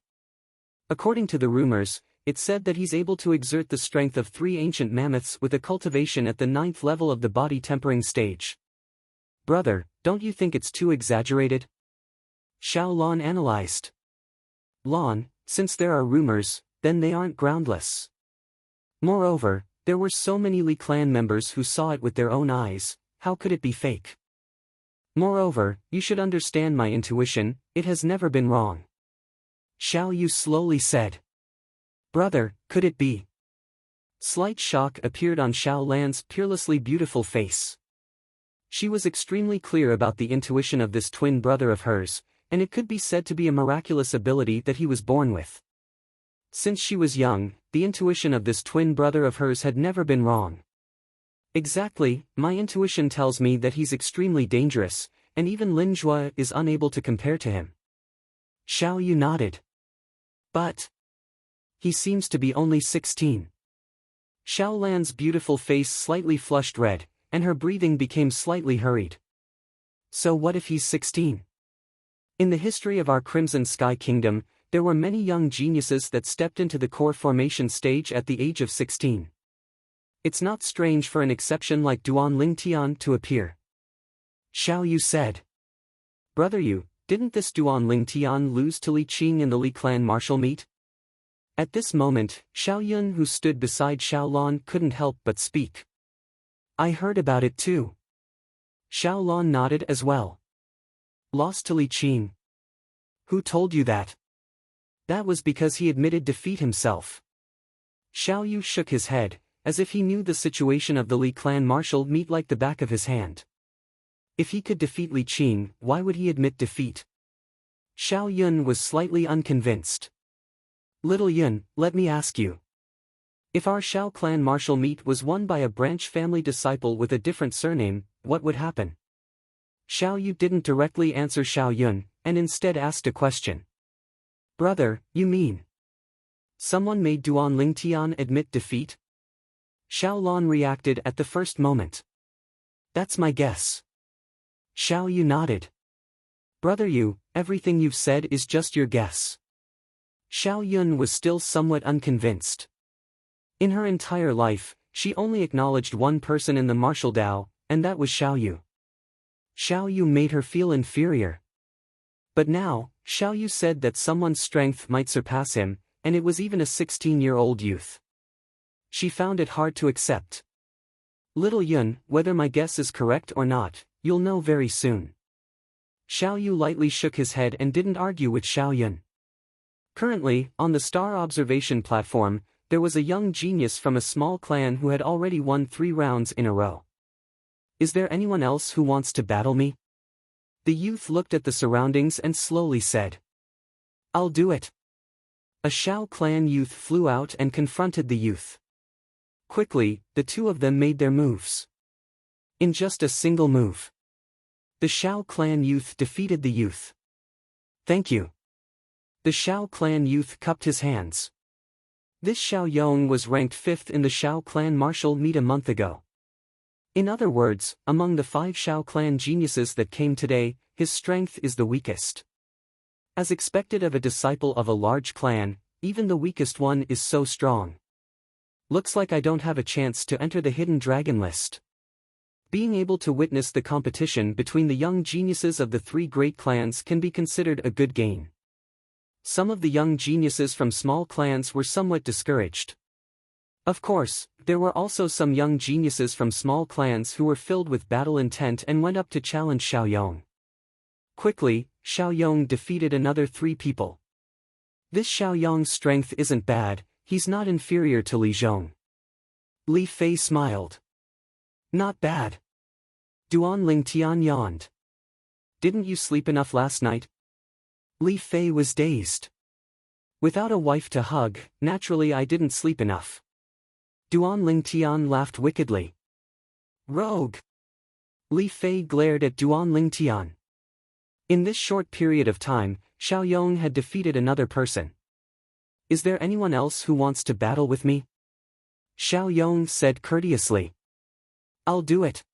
According to the rumors, it said that he's able to exert the strength of 3 ancient mammoths with a cultivation at the 9th level of the body-tempering stage. Brother, don't you think it's too exaggerated? Xiao Lan analyzed. Lan, since there are rumors, then they aren't groundless. Moreover, there were so many Li clan members who saw it with their own eyes, how could it be fake? Moreover, you should understand my intuition, it has never been wrong. Xiao Yu slowly said. Brother, could it be? Slight shock appeared on Xiao Lan's peerlessly beautiful face. She was extremely clear about the intuition of this twin brother of hers, and it could be said to be a miraculous ability that he was born with. Since she was young, the intuition of this twin brother of hers had never been wrong. Exactly, my intuition tells me that he's extremely dangerous, and even Lin Zhua is unable to compare to him. Xiao Yu nodded. But he seems to be only 16. Xiao Lan's beautiful face slightly flushed red, and her breathing became slightly hurried. So what if he's 16? In the history of our Crimson Sky Kingdom, there were many young geniuses that stepped into the core formation stage at the age of 16. It's not strange for an exception like Duan Lingtian to appear. Xiao Yu said. Brother Yu, didn't this Duan Lingtian lose to Li Qing in the Li clan martial meet? At this moment, Xiao Yun who stood beside Xiao Lan couldn't help but speak. I heard about it too. Xiao Lan nodded as well. Lost to Li Qing. Who told you that? That was because he admitted defeat himself. Xiao Yu shook his head, as if he knew the situation of the Li clan martial meet like the back of his hand. If he could defeat Li Qing, why would he admit defeat? Xiao Yun was slightly unconvinced. Little Yun, let me ask you. If our Xiao clan martial meet was won by a branch family disciple with a different surname, what would happen? Xiao Yu didn't directly answer Xiao Yun, and instead asked a question. Brother, you mean? Someone made Duan Lingtian admit defeat? Xiao Lan reacted at the first moment. That's my guess. Xiao Yu nodded. Brother Yu, everything you've said is just your guess. Xiao Yun was still somewhat unconvinced. In her entire life, she only acknowledged one person in the martial Dao, and that was Xiao Yu. Xiao Yu made her feel inferior. But now, Xiao Yu said that someone's strength might surpass him, and it was even a 16-year-old youth. She found it hard to accept. Little Yun, whether my guess is correct or not, you'll know very soon. Xiao Yu lightly shook his head and didn't argue with Xiao Yun. Currently, on the star observation platform, there was a young genius from a small clan who had already won 3 rounds in a row. Is there anyone else who wants to battle me? The youth looked at the surroundings and slowly said. I'll do it. A Xiao clan youth flew out and confronted the youth. Quickly, the two of them made their moves. In just a single move, the Xiao clan youth defeated the youth. Thank you. The Xiao clan youth cupped his hands. This Xiao Yong was ranked 5th in the Xiao clan martial meet a month ago. In other words, among the 5 Xiao clan geniuses that came today, his strength is the weakest. As expected of a disciple of a large clan, even the weakest one is so strong. Looks like I don't have a chance to enter the hidden dragon list. Being able to witness the competition between the young geniuses of the 3 great clans can be considered a good gain. Some of the young geniuses from small clans were somewhat discouraged. Of course, there were also some young geniuses from small clans who were filled with battle intent and went up to challenge Xiao Yong. Quickly, Xiao Yong defeated another 3 people. This Xiao Yong's strength isn't bad, he's not inferior to Li Zhong. Li Fei smiled. Not bad. Duan Lingtian yawned. Didn't you sleep enough last night? Li Fei was dazed. Without a wife to hug, naturally I didn't sleep enough. Duan Lingtian laughed wickedly. Rogue! Li Fei glared at Duan Lingtian. In this short period of time, Xiao Yong had defeated another person. Is there anyone else who wants to battle with me? Xiao Yong said courteously. I'll do it.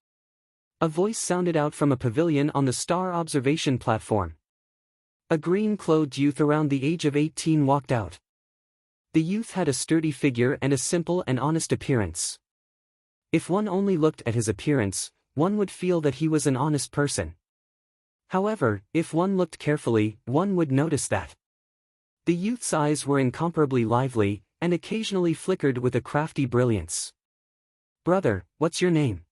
A voice sounded out from a pavilion on the star observation platform. A green-clothed youth around the age of 18 walked out. The youth had a sturdy figure and a simple and honest appearance. If one only looked at his appearance, one would feel that he was an honest person. However, if one looked carefully, one would notice that the youth's eyes were incomparably lively, and occasionally flickered with a crafty brilliance. Brother, what's your name?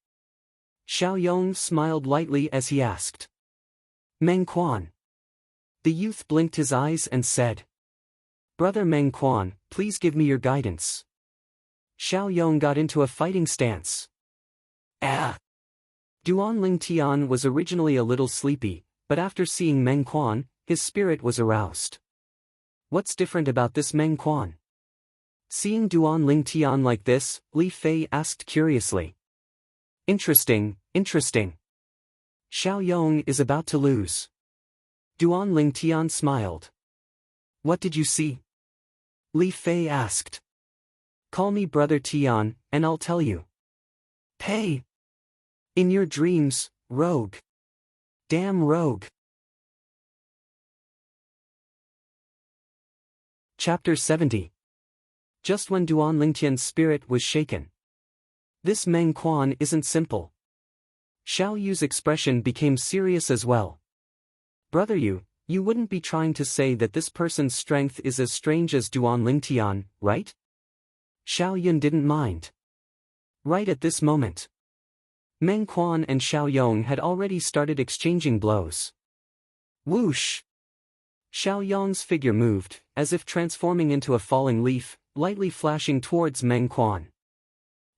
Xiao Yong smiled lightly as he asked. Meng Quan. The youth blinked his eyes and said. Brother Meng Quan, please give me your guidance. Xiao Yong got into a fighting stance. Ah! Duan Lingtian was originally a little sleepy, but after seeing Meng Quan, his spirit was aroused. What's different about this Meng Quan? Seeing Duan Lingtian like this, Li Fei asked curiously. Interesting, interesting. Xiao Yong is about to lose. Duan Lingtian smiled. What did you see? Li Fei asked. Call me Brother Tian, and I'll tell you. Pay. In your dreams, rogue. Damn rogue. Chapter 70. Just when Duan Lingtian's spirit was shaken. This Meng Quan isn't simple. Xiao Yu's expression became serious as well. Brother you wouldn't be trying to say that this person's strength is as strange as Duan Lingtian, right? Xiao Yun didn't mind. Right at this moment, Meng Quan and Xiao Yong had already started exchanging blows. Whoosh! Xiao Yong's figure moved, as if transforming into a falling leaf, lightly flashing towards Meng Quan.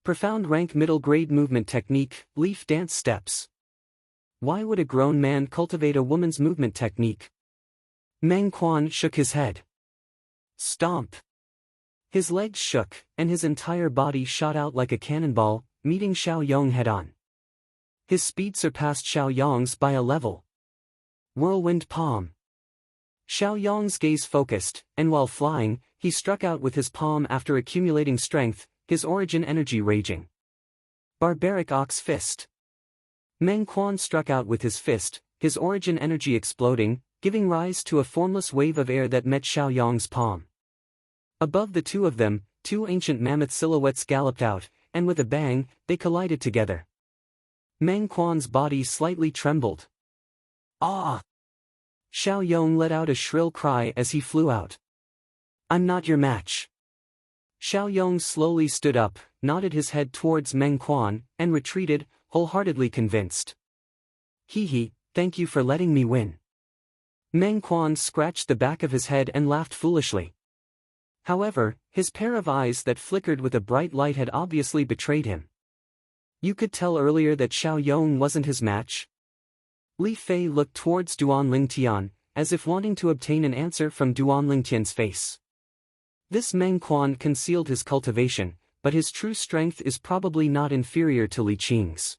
Profound rank middle grade movement technique, leaf dance steps. Why would a grown man cultivate a woman's movement technique? Meng Quan shook his head. Stomp! His legs shook, and his entire body shot out like a cannonball, meeting Xiao Yong head-on. His speed surpassed Xiao Yong's by a level. Whirlwind palm. Xiao Yong's gaze focused, and while flying, he struck out with his palm after accumulating strength, his origin energy raging. Barbaric ox fist. Meng Quan struck out with his fist, his origin energy exploding, giving rise to a formless wave of air that met Xiao Yong's palm. Above the two of them, two ancient mammoth silhouettes galloped out, and with a bang, they collided together. Meng Quan's body slightly trembled. Ah! Xiao Yong let out a shrill cry as he flew out. I'm not your match. Xiao Yong slowly stood up, nodded his head towards Meng Quan, and retreated, wholeheartedly convinced. Hee, thank you for letting me win. Meng Quan scratched the back of his head and laughed foolishly. However, his pair of eyes that flickered with a bright light had obviously betrayed him. You could tell earlier that Xiao Yong wasn't his match. Li Fei looked towards Duan Lingtian, as if wanting to obtain an answer from Duan Lingtian's face. This Meng Quan concealed his cultivation, but his true strength is probably not inferior to Li Qing's.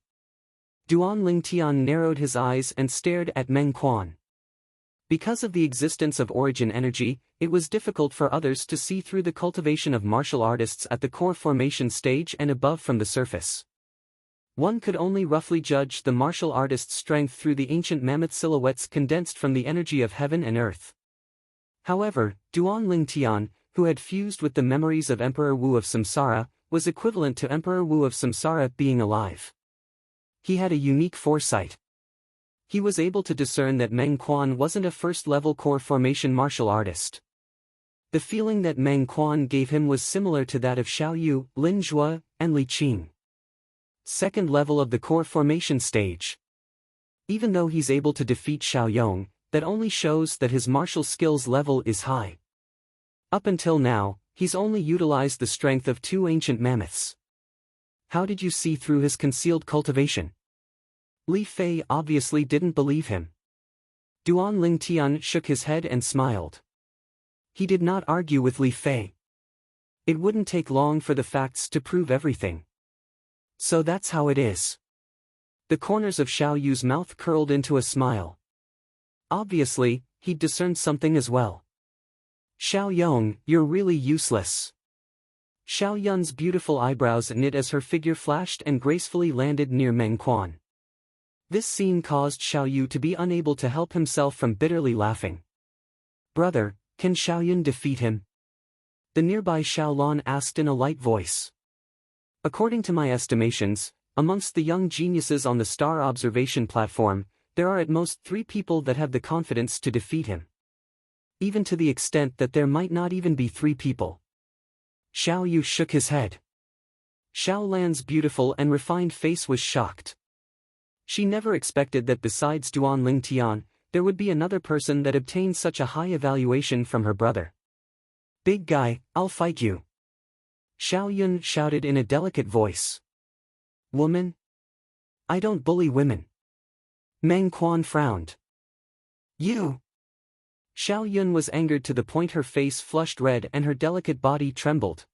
Duan Lingtian narrowed his eyes and stared at Meng Quan. Because of the existence of origin energy, it was difficult for others to see through the cultivation of martial artists at the core formation stage and above from the surface. One could only roughly judge the martial artist's strength through the ancient mammoth silhouettes condensed from the energy of heaven and earth. However, Duan Lingtian, who had fused with the memories of Emperor Wu of Samsara, was equivalent to Emperor Wu of Samsara being alive. He had a unique foresight. He was able to discern that Meng Quan wasn't a first-level core formation martial artist. The feeling that Meng Quan gave him was similar to that of Xiao Yu, Lin Zhuo, and Li Qing. Second level of the core formation stage. Even though he's able to defeat Xiao Yong, that only shows that his martial skills level is high. Up until now, he's only utilized the strength of two ancient mammoths. How did you see through his concealed cultivation? Li Fei obviously didn't believe him. Duan Lingtian shook his head and smiled. He did not argue with Li Fei. It wouldn't take long for the facts to prove everything. So that's how it is. The corners of Xiao Yu's mouth curled into a smile. Obviously, he'd discerned something as well. Xiao Yong, you're really useless. Xiao Yun's beautiful eyebrows knit as her figure flashed and gracefully landed near Meng Quan. This scene caused Xiao Yu to be unable to help himself from bitterly laughing. Brother, can Xiao Yun defeat him? The nearby Xiao Lan asked in a light voice. According to my estimations, amongst the young geniuses on the star observation platform, there are at most 3 people that have the confidence to defeat him. Even to the extent that there might not even be 3 people. Xiao Yu shook his head. Xiao Lan's beautiful and refined face was shocked. She never expected that besides Duan Lingtian, there would be another person that obtained such a high evaluation from her brother. Big guy, I'll fight you. Xiao Yun shouted in a delicate voice. Woman? I don't bully women. Meng Quan frowned. You? Xiao Yun was angered to the point her face flushed red and her delicate body trembled.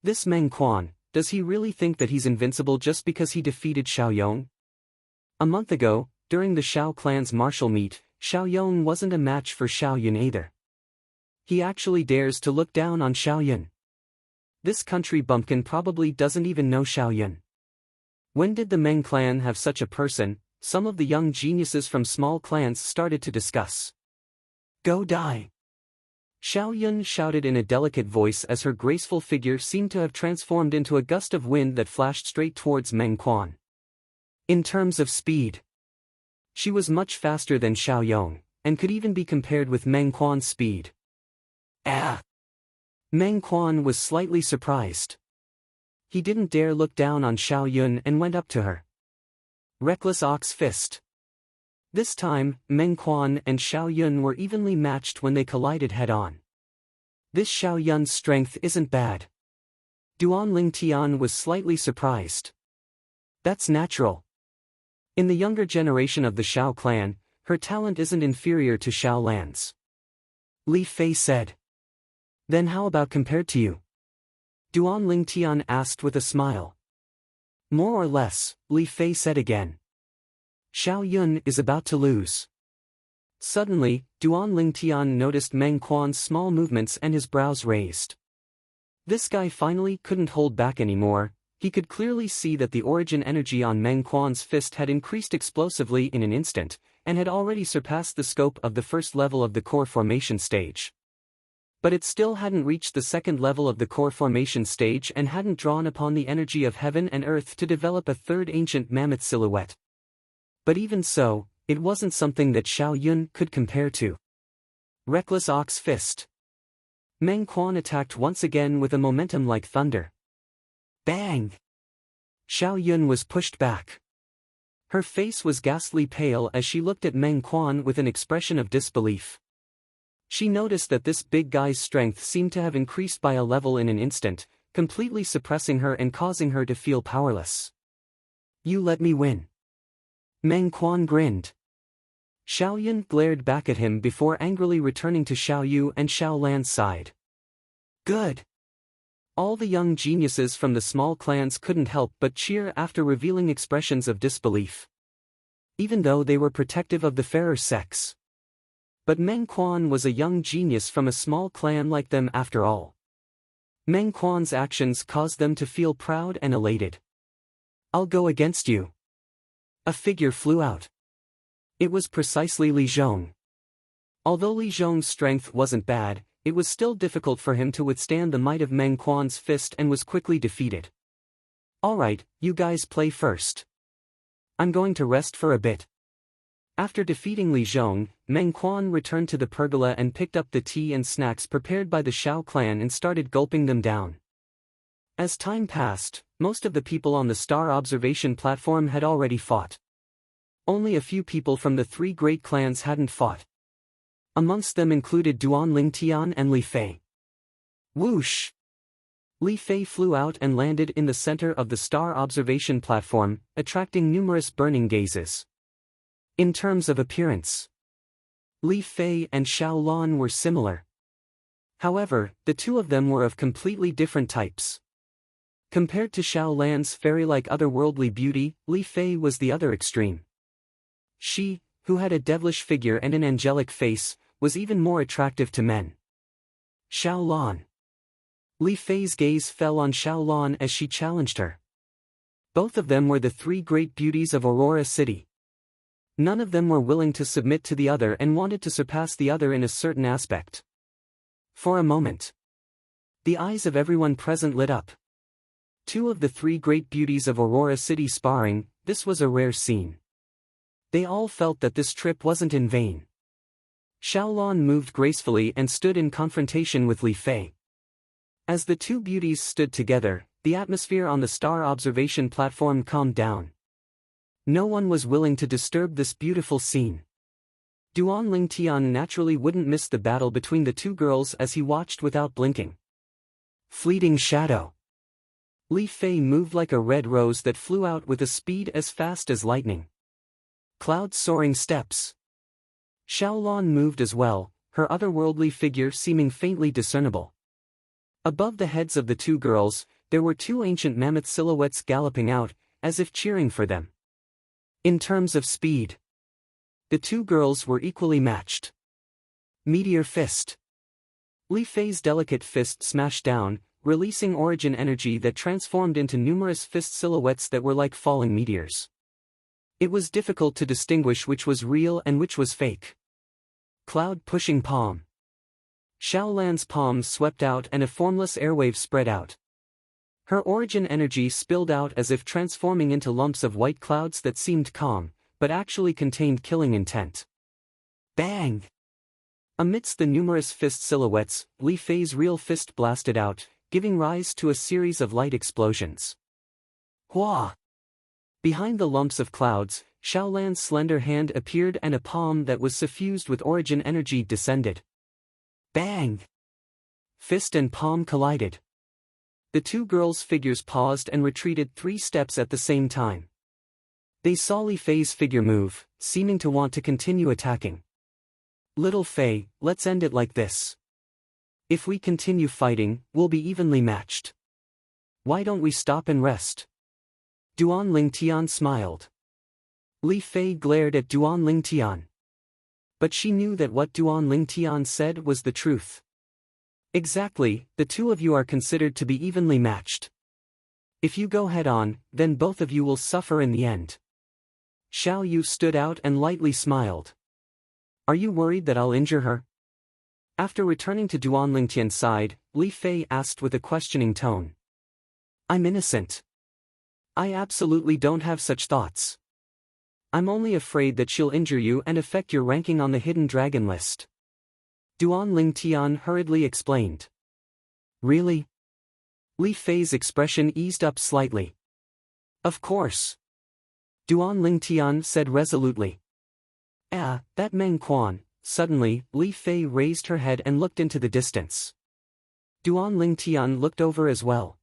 This Meng Quan, does he really think that he's invincible just because he defeated Xiao Yong? A month ago, during the Xiao clan's martial meet, Xiao Yong wasn't a match for Xiao Yun either. He actually dares to look down on Xiao Yun. This country bumpkin probably doesn't even know Xiao Yun. When did the Meng clan have such a person? Some of the young geniuses from small clans started to discuss. Go die. Xiao Yun shouted in a delicate voice as her graceful figure seemed to have transformed into a gust of wind that flashed straight towards Meng Quan. In terms of speed, she was much faster than Xiao Yong, and could even be compared with Meng Quan's speed. Ah! Meng Quan was slightly surprised. He didn't dare look down on Xiao Yun and went up to her. Reckless Ox Fist. This time, Meng Quan and Xiao Yun were evenly matched when they collided head-on. This Xiao Yun's strength isn't bad. Duan Ling Tian was slightly surprised. That's natural. In the younger generation of the Xiao clan, her talent isn't inferior to Xiao Lan's. Li Fei said. Then how about compared to you? Duan Ling Tian asked with a smile. More or less, Li Fei said again. Xiao Yun is about to lose. Suddenly, Duan Ling Tian noticed Meng Quan's small movements and his brows raised. This guy finally couldn't hold back anymore. He could clearly see that the origin energy on Meng Quan's fist had increased explosively in an instant, and had already surpassed the scope of the first level of the core formation stage. But it still hadn't reached the second level of the core formation stage and hadn't drawn upon the energy of heaven and earth to develop a third ancient mammoth silhouette. But even so, it wasn't something that Xiao Yun could compare to. Reckless Ox Fist. Meng Quan attacked once again with a momentum like thunder. Bang! Xiao Yun was pushed back. Her face was ghastly pale as she looked at Meng Quan with an expression of disbelief. She noticed that this big guy's strength seemed to have increased by a level in an instant, completely suppressing her and causing her to feel powerless. You let me win. Meng Quan grinned. Xiao Yun glared back at him before angrily returning to Xiao Yu and Xiao Lan's side. Good. All the young geniuses from the small clans couldn't help but cheer after revealing expressions of disbelief. Even though they were protective of the fairer sex. But Meng Quan was a young genius from a small clan like them after all. Meng Quan's actions caused them to feel proud and elated. I'll go against you. A figure flew out. It was precisely Li Zhong. Although Li Zhong's strength wasn't bad, it was still difficult for him to withstand the might of Meng Quan's fist and was quickly defeated. Alright, you guys play first. I'm going to rest for a bit. After defeating Li Zhong, Meng Quan returned to the pergola and picked up the tea and snacks prepared by the Xiao clan and started gulping them down. As time passed, most of the people on the star observation platform had already fought. Only a few people from the three great clans hadn't fought. Amongst them included Duan Ling Tian and Li Fei. Whoosh! Li Fei flew out and landed in the center of the star observation platform, attracting numerous burning gazes. In terms of appearance, Li Fei and Xiao Lan were similar. However, the two of them were of completely different types. Compared to Xiao Lan's fairy-like otherworldly beauty, Li Fei was the other extreme. She, who had a devilish figure and an angelic face, was even more attractive to men. Xiao Lan. Li Fei's gaze fell on Xiao Lan as she challenged her. Both of them were the three great beauties of Aurora City. None of them were willing to submit to the other and wanted to surpass the other in a certain aspect. For a moment, the eyes of everyone present lit up. Two of the three great beauties of Aurora City sparring, this was a rare scene. They all felt that this trip wasn't in vain. Xiao Lan moved gracefully and stood in confrontation with Li Fei. As the two beauties stood together, the atmosphere on the star observation platform calmed down. No one was willing to disturb this beautiful scene. Duan Ling Tian naturally wouldn't miss the battle between the two girls as he watched without blinking. Fleeting shadow. Li Fei moved like a red rose that flew out with a speed as fast as lightning. Cloud soaring steps. Xiao Lan moved as well, her otherworldly figure seeming faintly discernible. Above the heads of the two girls, there were two ancient mammoth silhouettes galloping out, as if cheering for them. In terms of speed, the two girls were equally matched. Meteor Fist. Li Fei's delicate fist smashed down, releasing origin energy that transformed into numerous fist silhouettes that were like falling meteors. It was difficult to distinguish which was real and which was fake. Cloud pushing palm. Xiaolan's palms swept out and a formless airwave spread out. Her origin energy spilled out as if transforming into lumps of white clouds that seemed calm, but actually contained killing intent. Bang! Amidst the numerous fist silhouettes, Li Fei's real fist blasted out, giving rise to a series of light explosions. Hua! Behind the lumps of clouds, Xiaolan's slender hand appeared and a palm that was suffused with origin energy descended. Bang! Fist and palm collided. The two girls' figures paused and retreated 3 steps at the same time. They saw Li Fei's figure move, seeming to want to continue attacking. Little Fei, let's end it like this. If we continue fighting, we'll be evenly matched. Why don't we stop and rest? Duan Lingtian smiled. Li Fei glared at Duan Lingtian. But she knew that what Duan Lingtian said was the truth. Exactly, the two of you are considered to be evenly matched. If you go head-on, then both of you will suffer in the end. Xiao Yu stood out and lightly smiled. Are you worried that I'll injure her? After returning to Duan Lingtian's side, Li Fei asked with a questioning tone. I'm innocent. I absolutely don't have such thoughts. I'm only afraid that she'll injure you and affect your ranking on the hidden dragon list. Duan Lingtian hurriedly explained. Really? Li Fei's expression eased up slightly. Of course. Duan Lingtian said resolutely. That Meng Quan. Suddenly, Li Fei raised her head and looked into the distance. Duan Lingtian looked over as well.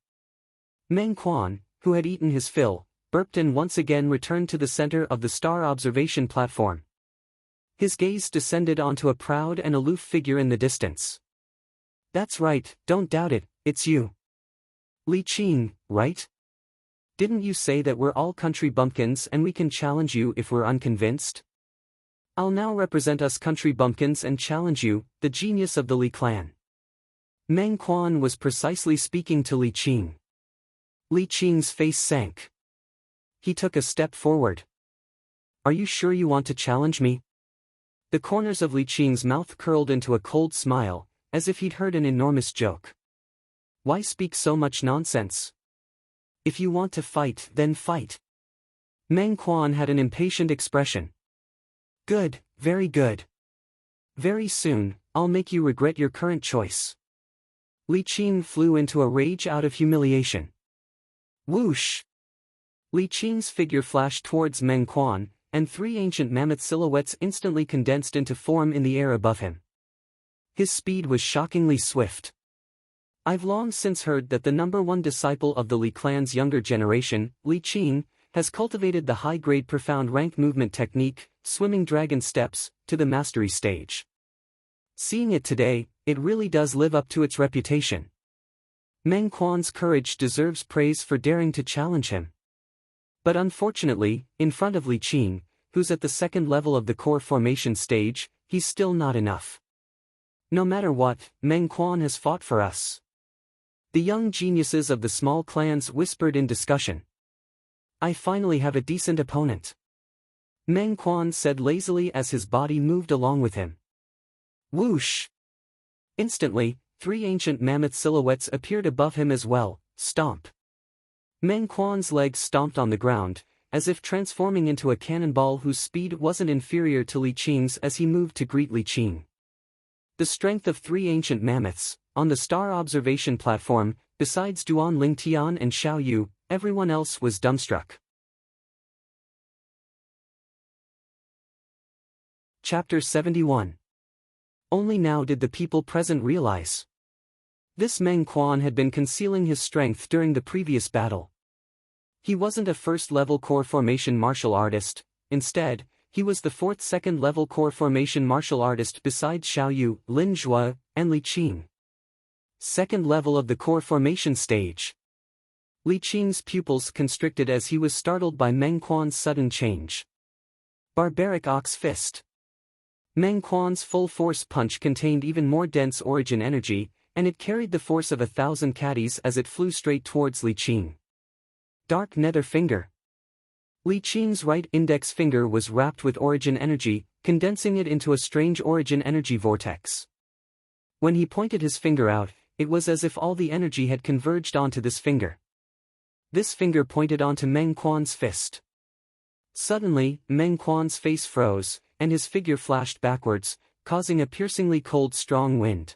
Meng Quan, who had eaten his fill, burped and once again returned to the center of the star observation platform. His gaze descended onto a proud and aloof figure in the distance. That's right, don't doubt it, it's you. Li Qing, right? Didn't you say that we're all country bumpkins and we can challenge you if we're unconvinced? I'll now represent us country bumpkins and challenge you, the genius of the Li clan. Meng Quan was precisely speaking to Li Qing. Li Qing's face sank. He took a step forward. Are you sure you want to challenge me? The corners of Li Qing's mouth curled into a cold smile, as if he'd heard an enormous joke. Why speak so much nonsense? If you want to fight, then fight. Meng Quan had an impatient expression. Good, very good. Very soon, I'll make you regret your current choice. Li Qing flew into a rage out of humiliation. Whoosh! Li Qing's figure flashed towards Meng Quan, and 3 ancient mammoth silhouettes instantly condensed into form in the air above him. His speed was shockingly swift. I've long since heard that the #1 disciple of the Li clan's younger generation, Li Qing, has cultivated the high-grade profound rank movement technique, swimming dragon steps, to the mastery stage. Seeing it today, it really does live up to its reputation. Meng Quan's courage deserves praise for daring to challenge him. But unfortunately, in front of Li Qing, who's at the 2nd level of the core formation stage, he's still not enough. No matter what, Meng Quan has fought for us. The young geniuses of the small clans whispered in discussion. I finally have a decent opponent. Meng Quan said lazily as his body moved along with him. Whoosh! Instantly, 3 ancient mammoth silhouettes appeared above him as well. Stomp! Meng Quan's legs stomped on the ground, as if transforming into a cannonball whose speed wasn't inferior to Li Qing's as he moved to greet Li Qing. The strength of 3 ancient mammoths, on the star observation platform, besides Duan Lingtian and Xiao Yu, everyone else was dumbstruck. Chapter 71. Only now did the people present realize. This Meng Quan had been concealing his strength during the previous battle. He wasn't a first-level core formation martial artist, instead, he was the 4th second-level core formation martial artist besides Xiao Yu, Lin Zhua, and Li Qing. 2nd level of the core formation stage. Li Qing's pupils constricted as he was startled by Meng Quan's sudden change. Barbaric Ox Fist. Meng Quan's full-force punch contained even more dense origin energy, and it carried the force of 1,000 caddies as it flew straight towards Li Qing. Dark Nether Finger. Li Qing's right index finger was wrapped with origin energy, condensing it into a strange origin energy vortex. When he pointed his finger out, it was as if all the energy had converged onto this finger. This finger pointed onto Meng Quan's fist. Suddenly, Meng Quan's face froze, and his figure flashed backwards, causing a piercingly cold strong wind.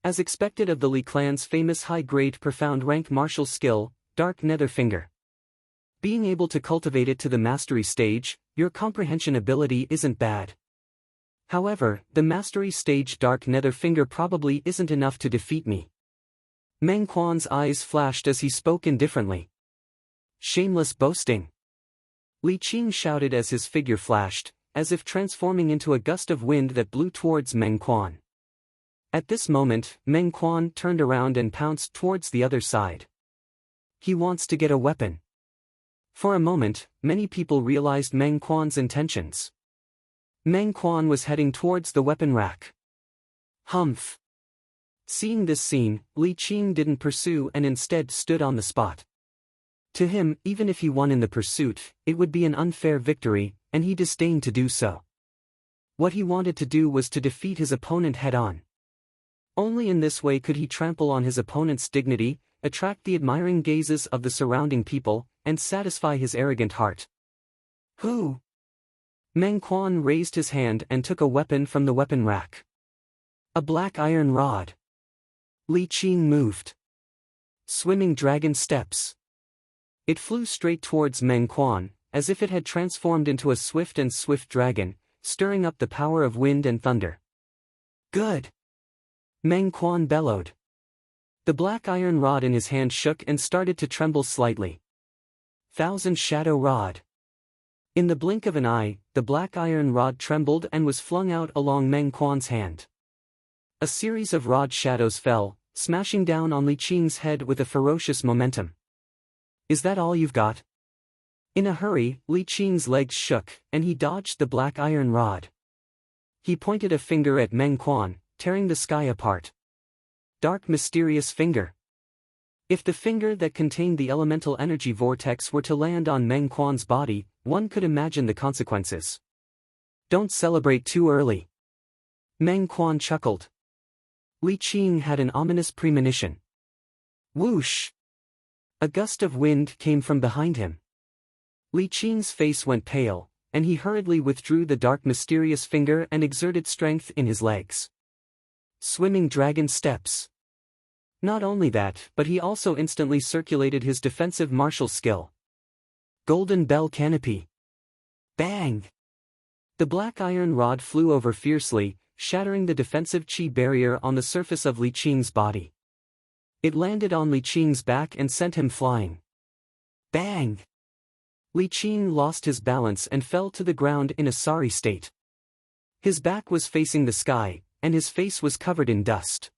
As expected of the Li clan's famous high-grade profound rank martial skill, Dark Nether Finger. Being able to cultivate it to the mastery stage, your comprehension ability isn't bad. However, the mastery stage Dark Nether Finger probably isn't enough to defeat me. Meng Quan's eyes flashed as he spoke indifferently. Shameless boasting. Li Qing shouted as his figure flashed, as if transforming into a gust of wind that blew towards Meng Quan. At this moment, Meng Quan turned around and pounced towards the other side. He wants to get a weapon. For a moment, many people realized Meng Quan's intentions. Meng Quan was heading towards the weapon rack. Humph. Seeing this scene, Li Qing didn't pursue and instead stood on the spot. To him, even if he won in the pursuit, it would be an unfair victory, and he disdained to do so. What he wanted to do was to defeat his opponent head-on. Only in this way could he trample on his opponent's dignity, attract the admiring gazes of the surrounding people, and satisfy his arrogant heart. Who? Meng Quan raised his hand and took a weapon from the weapon rack. A black iron rod. Li Qing moved. Swimming dragon steps. It flew straight towards Meng Quan, as if it had transformed into a swift dragon, stirring up the power of wind and thunder. Good! Meng Quan bellowed. The black iron rod in his hand shook and started to tremble slightly. Thousand Shadow Rod. In the blink of an eye, the black iron rod trembled and was flung out along Meng Quan's hand. A series of rod shadows fell, smashing down on Li Qing's head with a ferocious momentum. Is that all you've got? In a hurry, Li Qing's legs shook, and he dodged the black iron rod. He pointed a finger at Meng Quan, tearing the sky apart. Dark mysterious finger. If the finger that contained the elemental energy vortex were to land on Meng Quan's body, one could imagine the consequences. Don't celebrate too early. Meng Quan chuckled. Li Qing had an ominous premonition. Whoosh! A gust of wind came from behind him. Li Qing's face went pale, and he hurriedly withdrew the dark mysterious finger and exerted strength in his legs. Swimming dragon steps. Not only that, but he also instantly circulated his defensive martial skill. Golden Bell Canopy. Bang! The black iron rod flew over fiercely, shattering the defensive chi barrier on the surface of Li Qing's body. It landed on Li Qing's back and sent him flying. Bang! Li Qing lost his balance and fell to the ground in a sorry state. His back was facing the sky, and his face was covered in dust.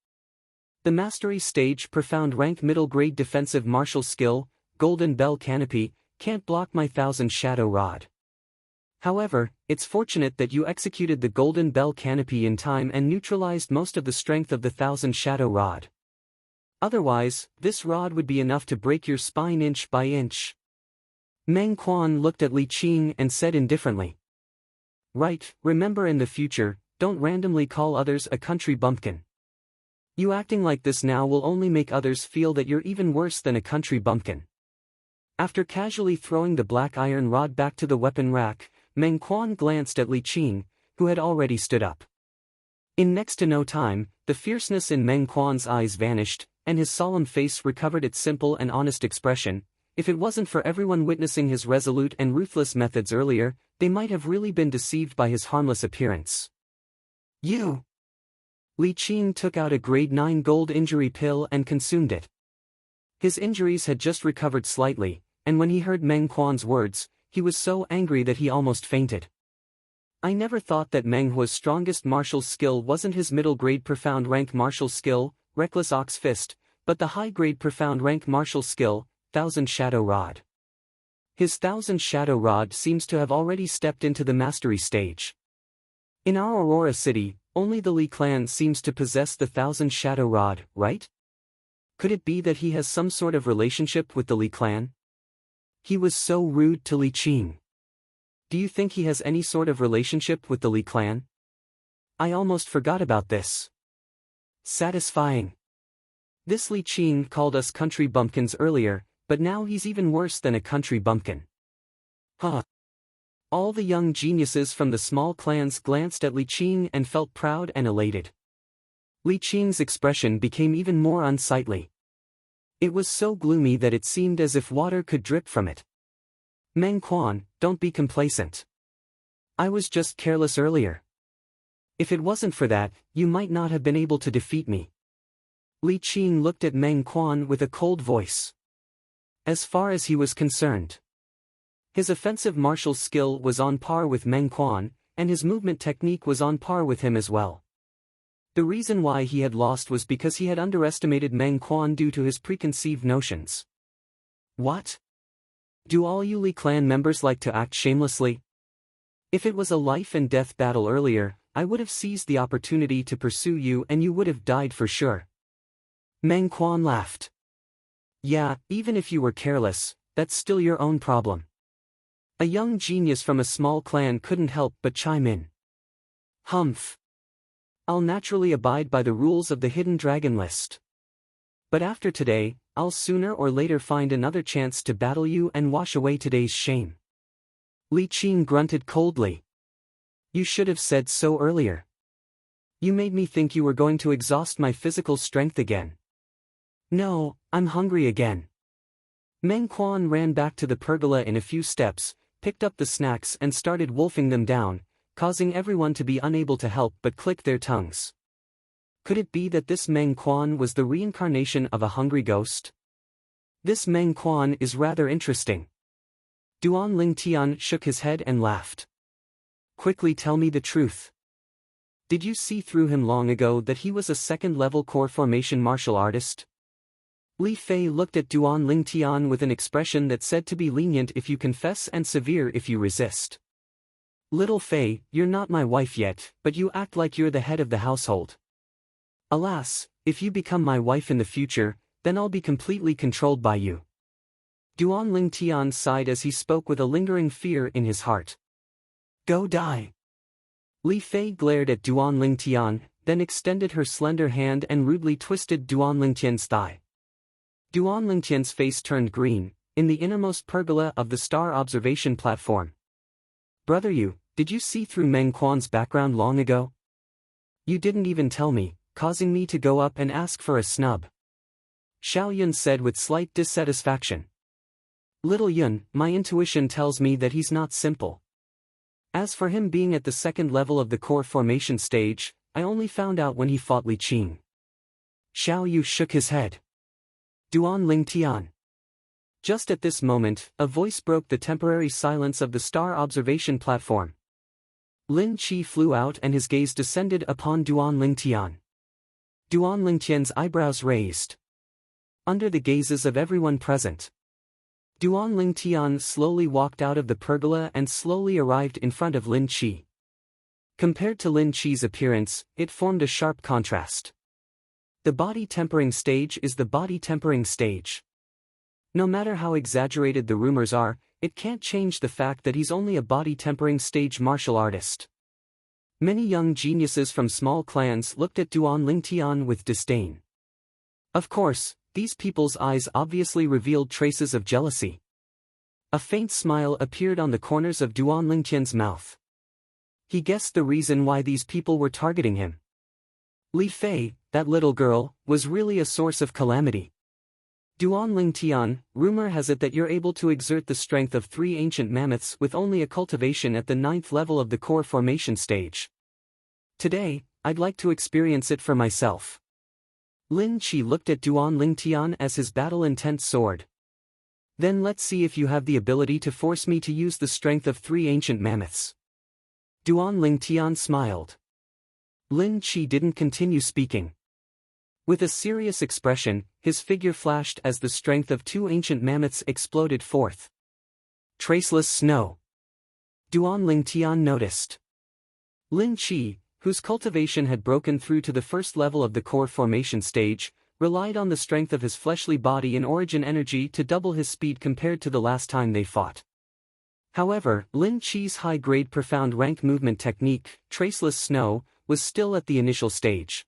The mastery stage profound rank middle grade defensive martial skill, Golden Bell Canopy, can't block my Thousand Shadow Rod. However, it's fortunate that you executed the Golden Bell Canopy in time and neutralized most of the strength of the Thousand Shadow Rod. Otherwise, this rod would be enough to break your spine inch by inch. Meng Quan looked at Li Qing and said indifferently. Right, remember in the future, don't randomly call others a country bumpkin. You acting like this now will only make others feel that you're even worse than a country bumpkin. After casually throwing the black iron rod back to the weapon rack, Meng Quan glanced at Li Qing, who had already stood up. In next to no time, the fierceness in Meng Quan's eyes vanished, and his solemn face recovered its simple and honest expression. If it wasn't for everyone witnessing his resolute and ruthless methods earlier, they might have really been deceived by his harmless appearance. You! Li Qing took out a grade 9 gold injury pill and consumed it. His injuries had just recovered slightly, and when he heard Meng Quan's words, he was so angry that he almost fainted. I never thought that Meng Hua's strongest martial skill wasn't his middle-grade profound rank martial skill, Reckless Ox Fist, but the high-grade profound rank martial skill, Thousand Shadow Rod. His Thousand Shadow Rod seems to have already stepped into the mastery stage. In our Aurora City, only the Li clan seems to possess the Thousand Shadow Rod, right? Could it be that he has some sort of relationship with the Li clan? He was so rude to Li Qing. Do you think he has any sort of relationship with the Li clan? I almost forgot about this. Satisfying. This Li Qing called us country bumpkins earlier, but now he's even worse than a country bumpkin. Huh. All the young geniuses from the small clans glanced at Li Qing and felt proud and elated. Li Qing's expression became even more unsightly. It was so gloomy that it seemed as if water could drip from it. Meng Quan, don't be complacent. I was just careless earlier. If it wasn't for that, you might not have been able to defeat me. Li Qing looked at Meng Quan with a cold voice. As far as he was concerned, his offensive martial skill was on par with Meng Quan, and his movement technique was on par with him as well. The reason why he had lost was because he had underestimated Meng Quan due to his preconceived notions. What? Do all you Li clan members like to act shamelessly? If it was a life and death battle earlier, I would have seized the opportunity to pursue you and you would have died for sure. Meng Quan laughed. Yeah, even if you were careless, that's still your own problem. A young genius from a small clan couldn't help but chime in. Humph. I'll naturally abide by the rules of the Hidden Dragon list. But after today, I'll sooner or later find another chance to battle you and wash away today's shame. Li Qing grunted coldly. You should have said so earlier. You made me think you were going to exhaust my physical strength again. No, I'm hungry again. Meng Quan ran back to the pergola in a few steps, picked up the snacks and started wolfing them down, causing everyone to be unable to help but click their tongues. Could it be that this Meng Quan was the reincarnation of a hungry ghost? This Meng Quan is rather interesting. Duan Lingtian shook his head and laughed. Quickly tell me the truth. Did you see through him long ago that he was a second-level core formation martial artist? Li Fei looked at Duan Lingtian with an expression that said to be lenient if you confess and severe if you resist. Little Fei, you're not my wife yet, but you act like you're the head of the household. Alas, if you become my wife in the future, then I'll be completely controlled by you. Duan Lingtian sighed as he spoke with a lingering fear in his heart. Go die. Li Fei glared at Duan Lingtian, then extended her slender hand and rudely twisted Duan Lingtian's thigh. Duan Lingtian's face turned green, in the innermost pergola of the star observation platform. Brother did you see through Meng Quan's background long ago? You didn't even tell me, causing me to go up and ask for a snub. Xiao Yun said with slight dissatisfaction. Little Yun, my intuition tells me that he's not simple. As for him being at the second level of the core formation stage, I only found out when he fought Li Qing. Xiao Yu shook his head. Duan Lingtian. Just at this moment, a voice broke the temporary silence of the star observation platform. Lin Qi flew out and his gaze descended upon Duan Lingtian. Duan Lingtian's eyebrows raised. Under the gazes of everyone present, Duan Lingtian slowly walked out of the pergola and slowly arrived in front of Lin Qi. Compared to Lin Qi's appearance, it formed a sharp contrast. The body tempering stage is the body tempering stage. No matter how exaggerated the rumors are, it can't change the fact that he's only a body tempering stage martial artist. Many young geniuses from small clans looked at Duan Lingtian with disdain. Of course, these people's eyes obviously revealed traces of jealousy. A faint smile appeared on the corners of Duan Lingtian's mouth. He guessed the reason why these people were targeting him. Li Fei, that little girl, was really a source of calamity. Duan Lingtian, rumor has it that you're able to exert the strength of 3 ancient mammoths with only a cultivation at the 9th level of the core formation stage. Today, I'd like to experience it for myself. Lin Qi looked at Duan Lingtian as his battle-intent soared. Then let's see if you have the ability to force me to use the strength of 3 ancient mammoths. Duan Lingtian smiled. Lin Qi didn't continue speaking. With a serious expression, his figure flashed as the strength of 2 ancient mammoths exploded forth. Traceless snow. Duan Lingtian noticed. Lin Qi, whose cultivation had broken through to the first level of the core formation stage, relied on the strength of his fleshly body and origin energy to double his speed compared to the last time they fought. However, Lin Qi's high-grade profound rank movement technique, Traceless Snow, was still at the initial stage.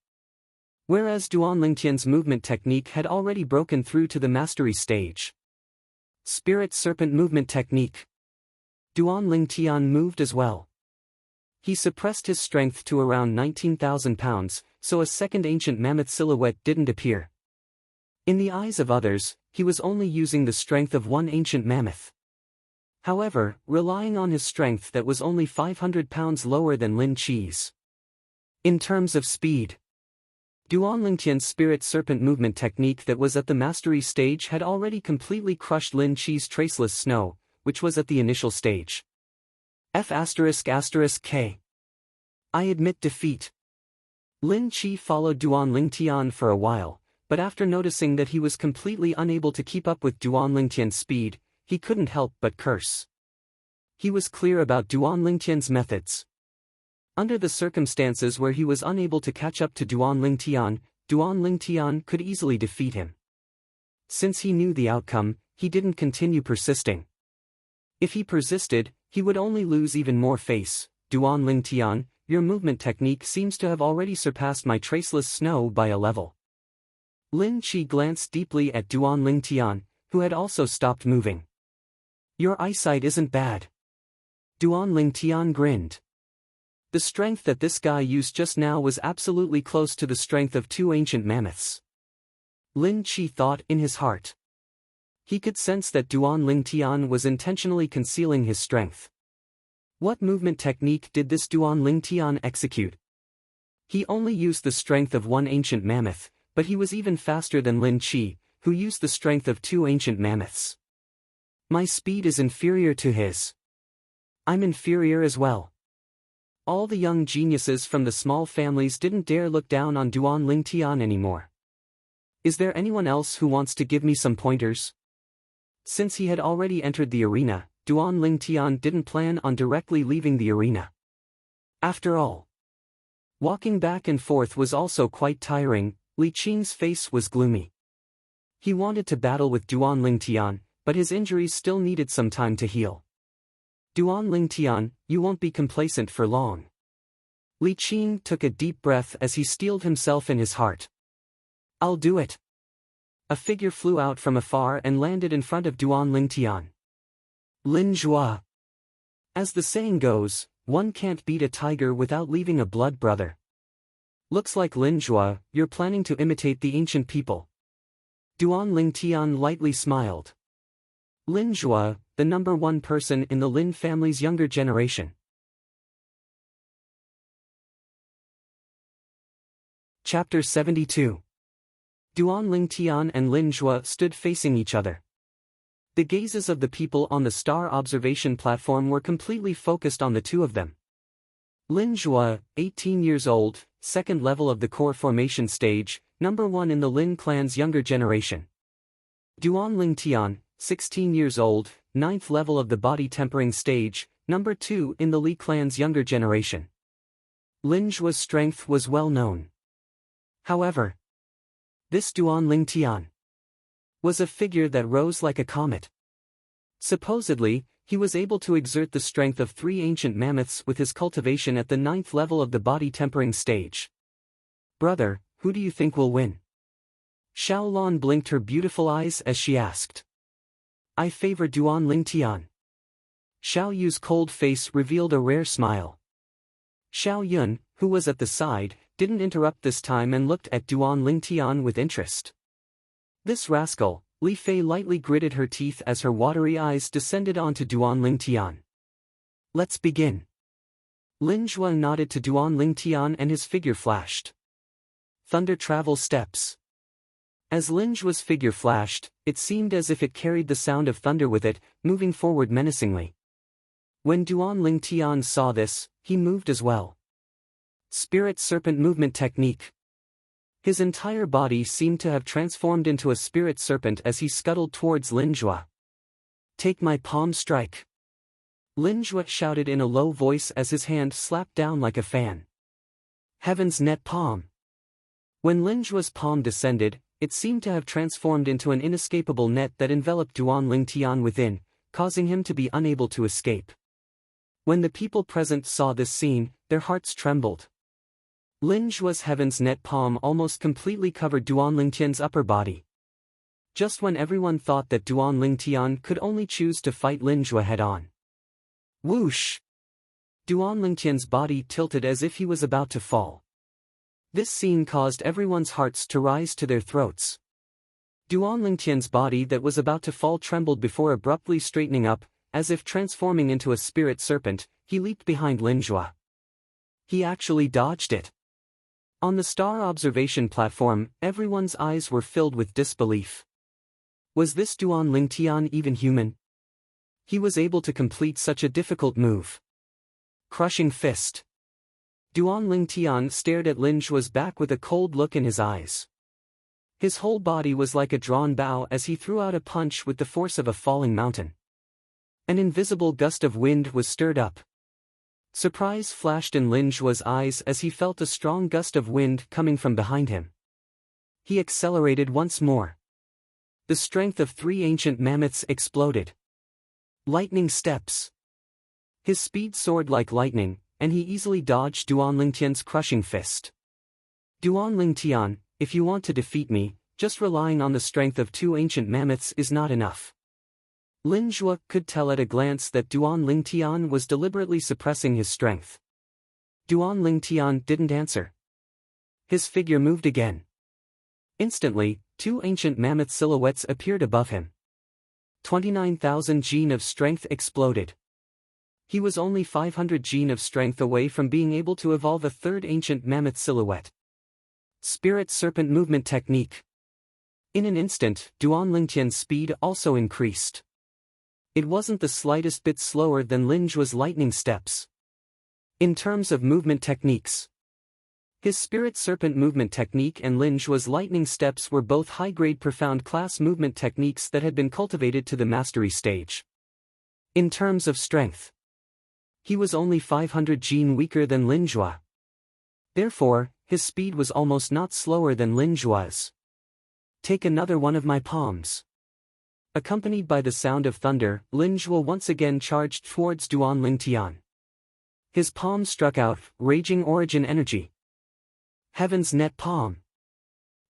Whereas Duan Lingtian's movement technique had already broken through to the mastery stage. Spirit Serpent Movement Technique. Duan Lingtian moved as well. He suppressed his strength to around 19,000 pounds, so a second ancient mammoth silhouette didn't appear. In the eyes of others, he was only using the strength of one ancient mammoth. However, relying on his strength that was only 500 pounds lower than Lin Qi's. In terms of speed, Duan Lingtian's Spirit Serpent Movement technique that was at the mastery stage had already completely crushed Lin Qi's Traceless Snow, which was at the initial stage. F***K. I admit defeat. Lin Qi followed Duan Lingtian for a while, but after noticing that he was completely unable to keep up with Duan Lingtian's speed, he couldn't help but curse. He was clear about Duan Lingtian's methods. Under the circumstances where he was unable to catch up to Duan Lingtian could easily defeat him. Since he knew the outcome, he didn't continue persisting. If he persisted, he would only lose even more face. Duan Lingtian, your movement technique seems to have already surpassed my Traceless Snow by a level. Lin Qi glanced deeply at Duan Lingtian, who had also stopped moving. Your eyesight isn't bad. Duan Lingtian grinned. The strength that this guy used just now was absolutely close to the strength of two ancient mammoths. Lin Qi thought in his heart. He could sense that Duan Lingtian was intentionally concealing his strength. What movement technique did this Duan Lingtian execute? He only used the strength of one ancient mammoth, but he was even faster than Lin Qi, who used the strength of two ancient mammoths. My speed is inferior to his. I'm inferior as well. All the young geniuses from the small families didn't dare look down on Duan Lingtian anymore. Is there anyone else who wants to give me some pointers? Since he had already entered the arena, Duan Lingtian didn't plan on directly leaving the arena. After all, walking back and forth was also quite tiring. Li Qing's face was gloomy. He wanted to battle with Duan Lingtian, but his injuries still needed some time to heal. Duan Lingtian, you won't be complacent for long. Li Qing took a deep breath as he steeled himself in his heart. I'll do it. A figure flew out from afar and landed in front of Duan Lingtian. Lin Zhua. As the saying goes, one can't beat a tiger without leaving a blood brother. Looks like Lin Zhua, you're planning to imitate the ancient people. Duan Lingtian lightly smiled. Lin Zhua, the #1 person in the Lin family's younger generation. Chapter 72. Duan Lingtian and Lin Zhua stood facing each other. The gazes of the people on the star observation platform were completely focused on the two of them. Lin Zhua, 18 years old, second level of the core formation stage, #1 in the Lin clan's younger generation. Duan Lingtian, 16 years old, 9th level of the body tempering stage, #2 in the Li clan's younger generation. Lin Zhua's strength was well known. However, this Duan Lingtian was a figure that rose like a comet. Supposedly, he was able to exert the strength of 3 ancient mammoths with his cultivation at the 9th level of the body tempering stage. Brother, who do you think will win? Xiaolan blinked her beautiful eyes as she asked. I favor Duan Lingtian. Xiao Yu's cold face revealed a rare smile. Xiao Yun, who was at the side, didn't interrupt this time and looked at Duan Lingtian with interest. This rascal, Li Fei lightly gritted her teeth as her watery eyes descended onto Duan Lingtian. Let's begin. Lin Zhua nodded to Duan Lingtian and his figure flashed. Thunder travel steps. As Lin Zhua's figure flashed, it seemed as if it carried the sound of thunder with it, moving forward menacingly. When Duan Lingtian saw this, he moved as well. Spirit Serpent Movement Technique. His entire body seemed to have transformed into a spirit serpent as he scuttled towards Lin Zhua. Take my palm strike. Lin Zhua shouted in a low voice as his hand slapped down like a fan. Heaven's net palm. When Lin Zhua's palm descended, it seemed to have transformed into an inescapable net that enveloped Duan Lingtian within, causing him to be unable to escape. When the people present saw this scene, their hearts trembled. Lin Zhuo's heaven's net palm almost completely covered Duan Lingtian's upper body. Just when everyone thought that Duan Lingtian could only choose to fight Lin Zhuo head-on. Whoosh! Duan Lingtian's body tilted as if he was about to fall. This scene caused everyone's hearts to rise to their throats. Duan Lingtian's body that was about to fall trembled before abruptly straightening up, as if transforming into a spirit serpent. He leaped behind Lin Zhuo. He actually dodged it. On the star observation platform, everyone's eyes were filled with disbelief. Was this Duan Lingtian even human? He was able to complete such a difficult move. Crushing fist. Duan Lingtian stared at Lin Zhuo's back with a cold look in his eyes. His whole body was like a drawn bow as he threw out a punch with the force of a falling mountain. An invisible gust of wind was stirred up. Surprise flashed in Lin Zhuo's eyes as he felt a strong gust of wind coming from behind him. He accelerated once more. The strength of 3 ancient mammoths exploded. Lightning steps. His speed soared like lightning, and he easily dodged Duan Lingtian's crushing fist. Duan Lingtian, if you want to defeat me, just relying on the strength of 2 ancient mammoths is not enough. Lin Zhuo could tell at a glance that Duan Lingtian was deliberately suppressing his strength. Duan Lingtian didn't answer. His figure moved again. Instantly, 2 ancient mammoth silhouettes appeared above him. 29,000 gene of strength exploded. He was only 500 gene of strength away from being able to evolve a 3rd ancient mammoth silhouette. Spirit Serpent Movement Technique. In an instant, Duan Lingtian's speed also increased. It wasn't the slightest bit slower than Lin Zhuo's lightning steps. In terms of movement techniques, his Spirit Serpent Movement Technique and Lin Zhuo's lightning steps were both high-grade profound class movement techniques that had been cultivated to the mastery stage. In terms of strength, he was only 500 gene weaker than Lin Zhuo. Therefore, his speed was almost not slower than Lin Zhuo's. Take another one of my palms. Accompanied by the sound of thunder, Lin Zhuo once again charged towards Duan Lingtian. His palm struck out, raging origin energy. Heaven's net palm.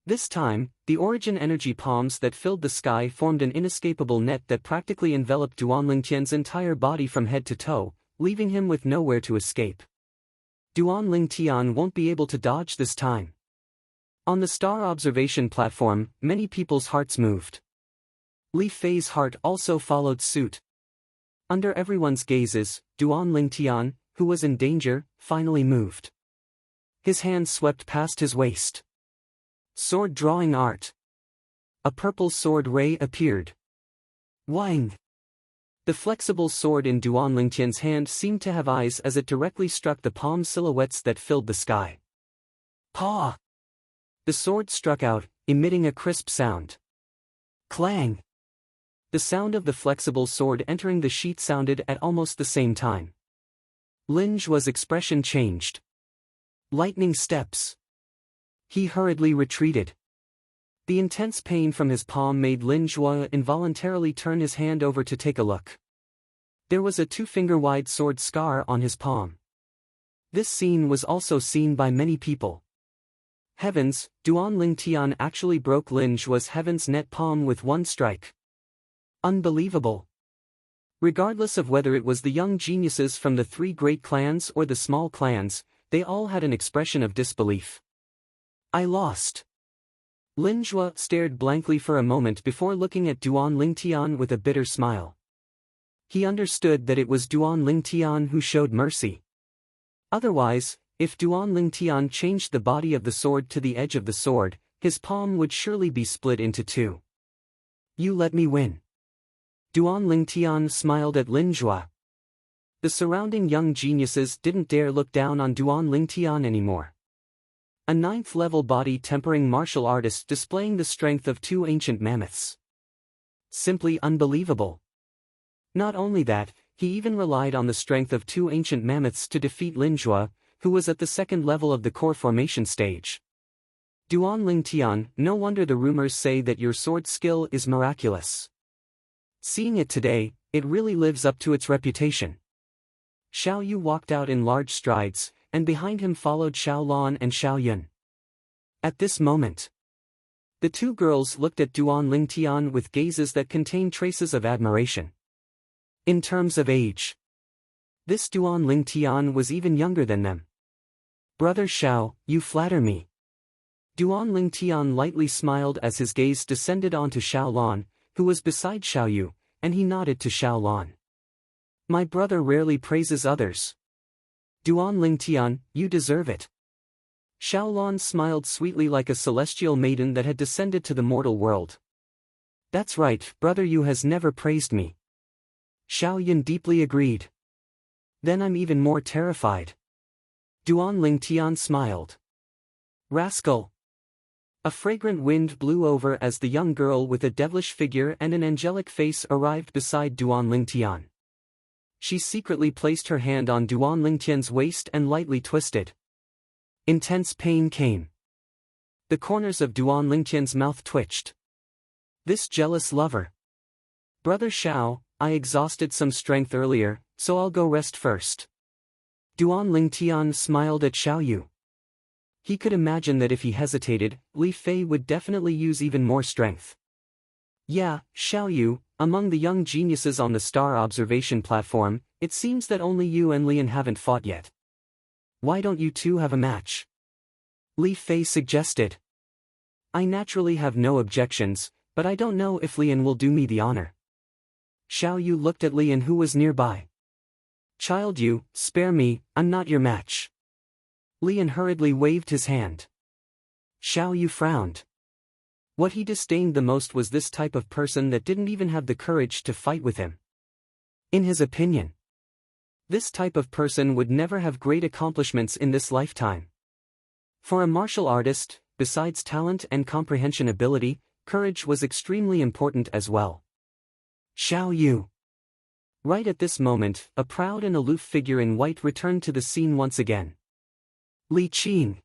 This time, the origin energy palms that filled the sky formed an inescapable net that practically enveloped Duan Lingtian's entire body from head to toe, leaving him with nowhere to escape. Duan Lingtian won't be able to dodge this time. On the star observation platform, many people's hearts moved. Li Fei's heart also followed suit. Under everyone's gazes, Duan Lingtian, who was in danger, finally moved. His hand swept past his waist. Sword drawing art. A purple sword ray appeared. Wang! The flexible sword in Duan Lingtian's hand seemed to have eyes as it directly struck the palm silhouettes that filled the sky. Paw! The sword struck out, emitting a crisp sound. Clang! The sound of the flexible sword entering the sheath sounded at almost the same time. Lin Zhuo's expression changed. Lightning steps. He hurriedly retreated. The intense pain from his palm made Lin Zhuo involuntarily turn his hand over to take a look. There was a 2-finger-wide sword scar on his palm. This scene was also seen by many people. Heavens, Duan Lingtian actually broke Lin Zhuo's heaven's net palm with one strike. Unbelievable. Regardless of whether it was the young geniuses from the 3 great clans or the small clans, they all had an expression of disbelief. I lost. Lin Zhuo stared blankly for a moment before looking at Duan Lingtian with a bitter smile. He understood that it was Duan Lingtian who showed mercy. Otherwise, if Duan Lingtian changed the body of the sword to the edge of the sword, his palm would surely be split into 2. You let me win. Duan Lingtian smiled at Lin Zhuo. The surrounding young geniuses didn't dare look down on Duan Lingtian anymore. A 9th-level body-tempering martial artist displaying the strength of 2 ancient mammoths. Simply unbelievable. Not only that, he even relied on the strength of 2 ancient mammoths to defeat Lin Zhuo, who was at the 2nd level of the core formation stage. Duan Lingtian, no wonder the rumors say that your sword skill is miraculous. Seeing it today, it really lives up to its reputation. Xiao Yu walked out in large strides, and behind him followed Xiao Lan and Xiao Yun. At this moment, the two girls looked at Duan Lingtian with gazes that contained traces of admiration. In terms of age, this Duan Lingtian was even younger than them. "Brother Xiao, you flatter me." Duan Lingtian lightly smiled as his gaze descended onto Xiao Lan, who was beside Xiao Yu, and he nodded to Xiao Lan. "My brother rarely praises others. Duan Lingtian, you deserve it." Xiao Lan smiled sweetly like a celestial maiden that had descended to the mortal world. "That's right, brother Yu has never praised me." Xiao Yun deeply agreed. "Then I'm even more terrified." Duan Lingtian smiled. "Rascal." A fragrant wind blew over as the young girl with a devilish figure and an angelic face arrived beside Duan Lingtian. She secretly placed her hand on Duan Lingtian's waist and lightly twisted. Intense pain came. The corners of Duan Lingtian's mouth twitched. This jealous lover. "Brother Xiao, I exhausted some strength earlier, so I'll go rest first." Duan Lingtian smiled at Xiao Yu. He could imagine that if he hesitated, Li Fei would definitely use even more strength. "Yeah, Xiao Yu, among the young geniuses on the star observation platform, it seems that only you and Lian haven't fought yet. Why don't you two have a match?" Li Fei suggested. "I naturally have no objections, but I don't know if Lian will do me the honor." Xiao Yu looked at Lian who was nearby. "Child Yu, spare me, I'm not your match." Lian hurriedly waved his hand. Xiao Yu frowned. What he disdained the most was this type of person that didn't even have the courage to fight with him. In his opinion, this type of person would never have great accomplishments in this lifetime. For a martial artist, besides talent and comprehension ability, courage was extremely important as well. Xiao Yu. Right at this moment, a proud and aloof figure in white returned to the scene once again. Li Qing.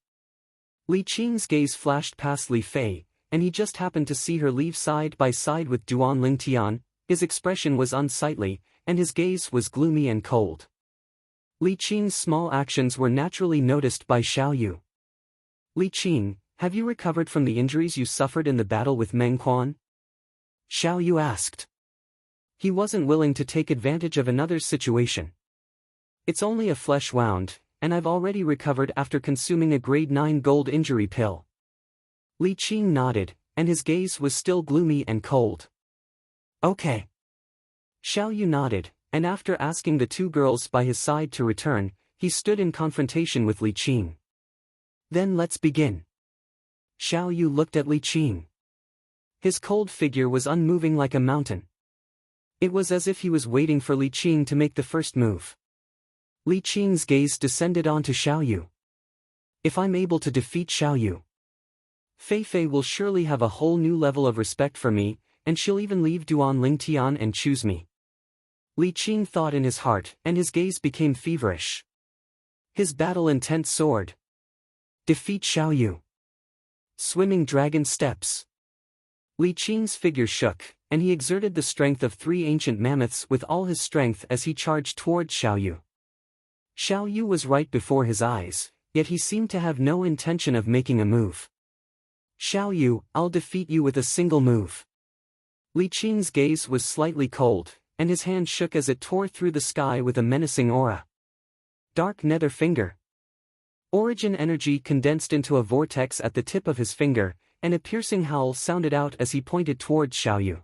Li Qing's gaze flashed past Li Fei, and he just happened to see her leave side by side with Duan Lingtian. His expression was unsightly, and his gaze was gloomy and cold. Li Qing's small actions were naturally noticed by Xiao Yu. "Li Qing, have you recovered from the injuries you suffered in the battle with Meng Quan?" Xiao Yu asked. He wasn't willing to take advantage of another's situation. "It's only a flesh wound, and I've already recovered after consuming a grade 9 gold injury pill." Li Qing nodded, and his gaze was still gloomy and cold. "Okay." Xiao Yu nodded, and after asking the two girls by his side to return, he stood in confrontation with Li Qing. "Then let's begin." Xiao Yu looked at Li Qing. His cold figure was unmoving like a mountain. It was as if he was waiting for Li Qing to make the first move. Li Qing's gaze descended onto Xiao Yu. "If I'm able to defeat Xiao Yu, Fei Fei will surely have a whole new level of respect for me, and she'll even leave Duan Lingtian and choose me." Li Qing thought in his heart, and his gaze became feverish. His battle intent soared. Defeat Xiao Yu. Swimming dragon steps. Li Qing's figure shook, and he exerted the strength of 3 ancient mammoths with all his strength as he charged toward Xiao Yu. Xiao Yu was right before his eyes, yet he seemed to have no intention of making a move. "Xiao Yu, I'll defeat you with a single move." Li Qing's gaze was slightly cold, and his hand shook as it tore through the sky with a menacing aura. Dark nether finger. Origin energy condensed into a vortex at the tip of his finger, and a piercing howl sounded out as he pointed towards Xiao Yu.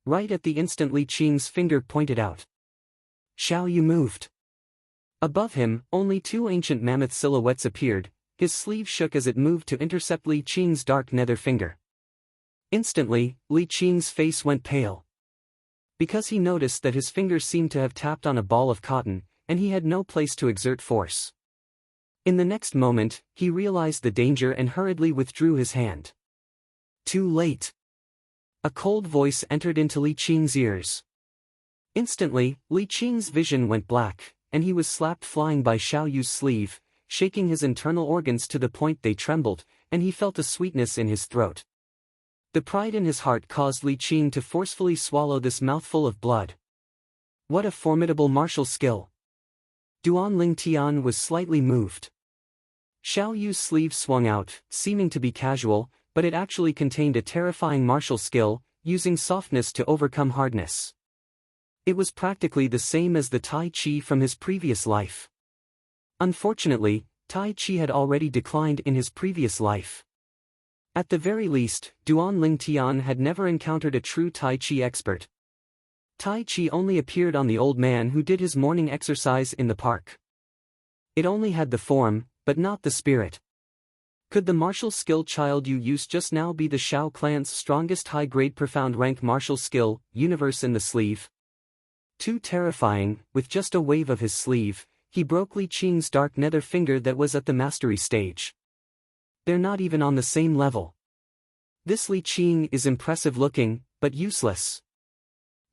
Right at the instant Li Qing's finger pointed out, Xiao Yu moved. Above him, only 2 ancient mammoth silhouettes appeared. His sleeve shook as it moved to intercept Li Qing's dark nether finger. Instantly, Li Qing's face went pale. Because he noticed that his finger seemed to have tapped on a ball of cotton, and he had no place to exert force. In the next moment, he realized the danger and hurriedly withdrew his hand. Too late. A cold voice entered into Li Qing's ears. Instantly, Li Qing's vision went black, and he was slapped flying by Xiao Yu's sleeve, shaking his internal organs to the point they trembled, and he felt a sweetness in his throat. The pride in his heart caused Li Qing to forcefully swallow this mouthful of blood. What a formidable martial skill! Duan Ling Tian was slightly moved. Xiao Yu's sleeve swung out, seeming to be casual, but it actually contained a terrifying martial skill, using softness to overcome hardness. It was practically the same as the Tai Chi from his previous life. Unfortunately, Tai Chi had already declined in his previous life. At the very least, Duan Ling Tian had never encountered a true Tai Chi expert. Tai Chi only appeared on the old man who did his morning exercise in the park. It only had the form, but not the spirit. Could the martial skill Child Yu used just now be the Shao clan's strongest high-grade profound rank martial skill, Universe in the Sleeve? Too terrifying, with just a wave of his sleeve, he broke Li Qing's dark nether finger that was at the mastery stage. They're not even on the same level. This Li Qing is impressive looking, but useless.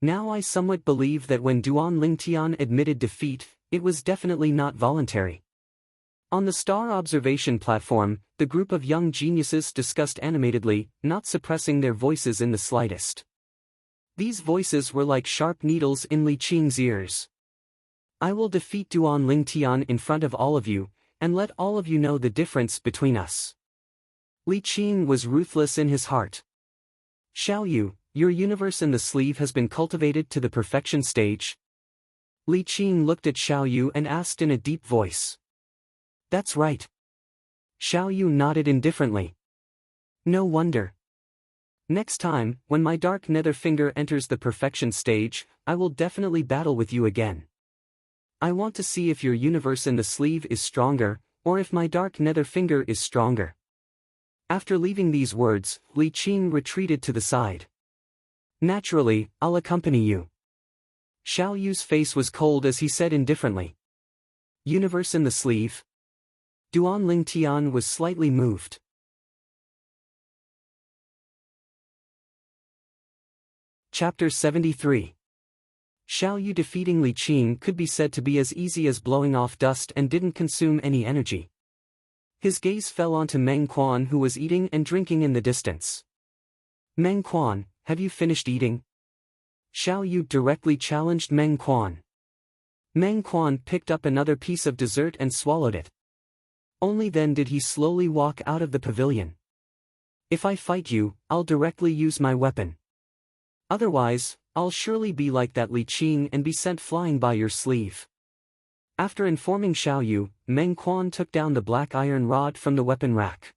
Now I somewhat believe that when Duan Ling Tian admitted defeat, it was definitely not voluntary. On the star observation platform, the group of young geniuses discussed animatedly, not suppressing their voices in the slightest. These voices were like sharp needles in Li Qing's ears. I will defeat Duan Ling Tian in front of all of you, and let all of you know the difference between us. Li Qing was ruthless in his heart. Xiao Yu, your universe in the sleeve has been cultivated to the perfection stage. Li Qing looked at Xiao Yu and asked in a deep voice. That's right. Xiao Yu nodded indifferently. No wonder. Next time, when my dark nether finger enters the perfection stage, I will definitely battle with you again. I want to see if your universe in the sleeve is stronger, or if my dark nether finger is stronger. After leaving these words, Li Qing retreated to the side. Naturally, I'll accompany you. Xiao Yu's face was cold as he said indifferently. Universe in the sleeve? Duan Ling Tian was slightly moved. Chapter 73. Xiao Yu defeating Li Qing could be said to be as easy as blowing off dust and didn't consume any energy. His gaze fell onto Meng Quan, who was eating and drinking in the distance. Meng Quan, have you finished eating? Xiao Yu directly challenged Meng Quan. Meng Quan picked up another piece of dessert and swallowed it. Only then did he slowly walk out of the pavilion. If I fight you, I'll directly use my weapon. Otherwise, I'll surely be like that Li Qing and be sent flying by your sleeve. After informing Xiao Yu, Meng Quan took down the black iron rod from the weapon rack.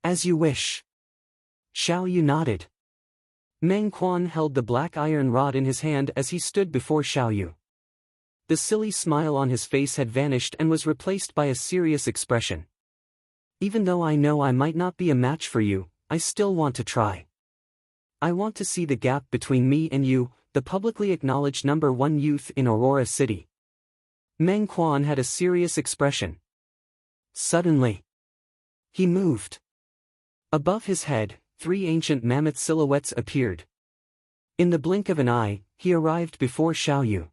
As you wish. Xiao Yu nodded. Meng Quan held the black iron rod in his hand as he stood before Xiao Yu. The silly smile on his face had vanished and was replaced by a serious expression. Even though I know I might not be a match for you, I still want to try. I want to see the gap between me and you, the publicly acknowledged number one youth in Aurora City. Meng Quan had a serious expression. Suddenly, he moved. Above his head, 3 ancient mammoth silhouettes appeared. In the blink of an eye, he arrived before Xiao Yu.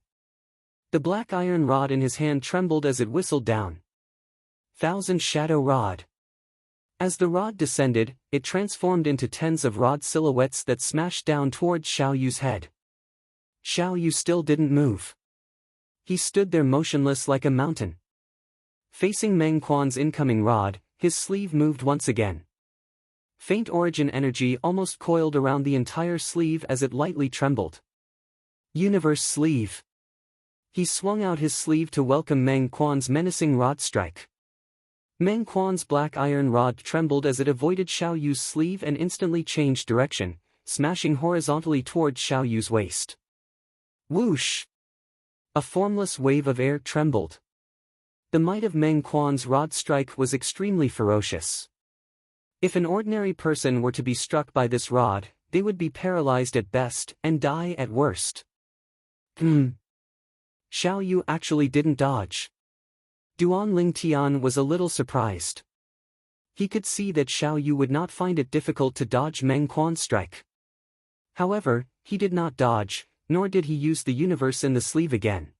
The black iron rod in his hand trembled as it whistled down. Thousand Shadow Rod. As the rod descended, it transformed into tens of rod silhouettes that smashed down towards Xiao Yu's head. Xiao Yu still didn't move. He stood there motionless like a mountain. Facing Meng Quan's incoming rod, his sleeve moved once again. Faint origin energy almost coiled around the entire sleeve as it lightly trembled. Universe Sleeve. He swung out his sleeve to welcome Meng Quan's menacing rod strike. Meng Quan's black iron rod trembled as it avoided Xiao Yu's sleeve and instantly changed direction, smashing horizontally towards Xiao Yu's waist. Whoosh! A formless wave of air trembled. The might of Meng Quan's rod strike was extremely ferocious. If an ordinary person were to be struck by this rod, they would be paralyzed at best and die at worst. Xiao Yu actually didn't dodge. Duan Ling Tian was a little surprised. He could see that Xiao Yu would not find it difficult to dodge Meng Quan's strike. However, he did not dodge, nor did he use the universe in the sleeve again.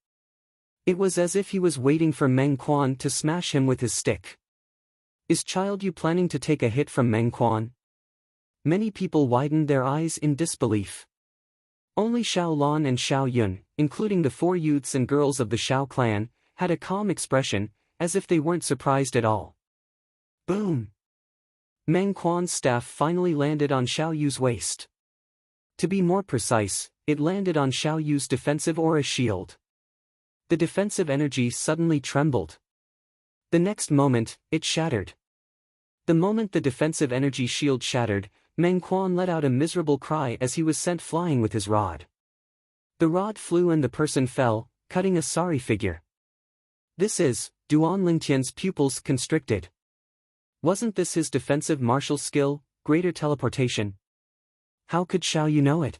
It was as if he was waiting for Meng Quan to smash him with his stick. Is Child Yu planning to take a hit from Meng Quan? Many people widened their eyes in disbelief. Only Xiao Lan and Xiao Yun, including the 4 youths and girls of the Xiao clan, had a calm expression, as if they weren't surprised at all. Boom! Meng Quan's staff finally landed on Xiao Yu's waist. To be more precise, it landed on Xiao Yu's defensive aura shield. The defensive energy suddenly trembled. The next moment, it shattered. The moment the defensive energy shield shattered, Meng Quan let out a miserable cry as he was sent flying with his rod. The rod flew and the person fell, cutting a sorry figure. This is, Duan Lingtian's pupils constricted. Wasn't this his defensive martial skill, greater teleportation? How could Xiao Yu know it?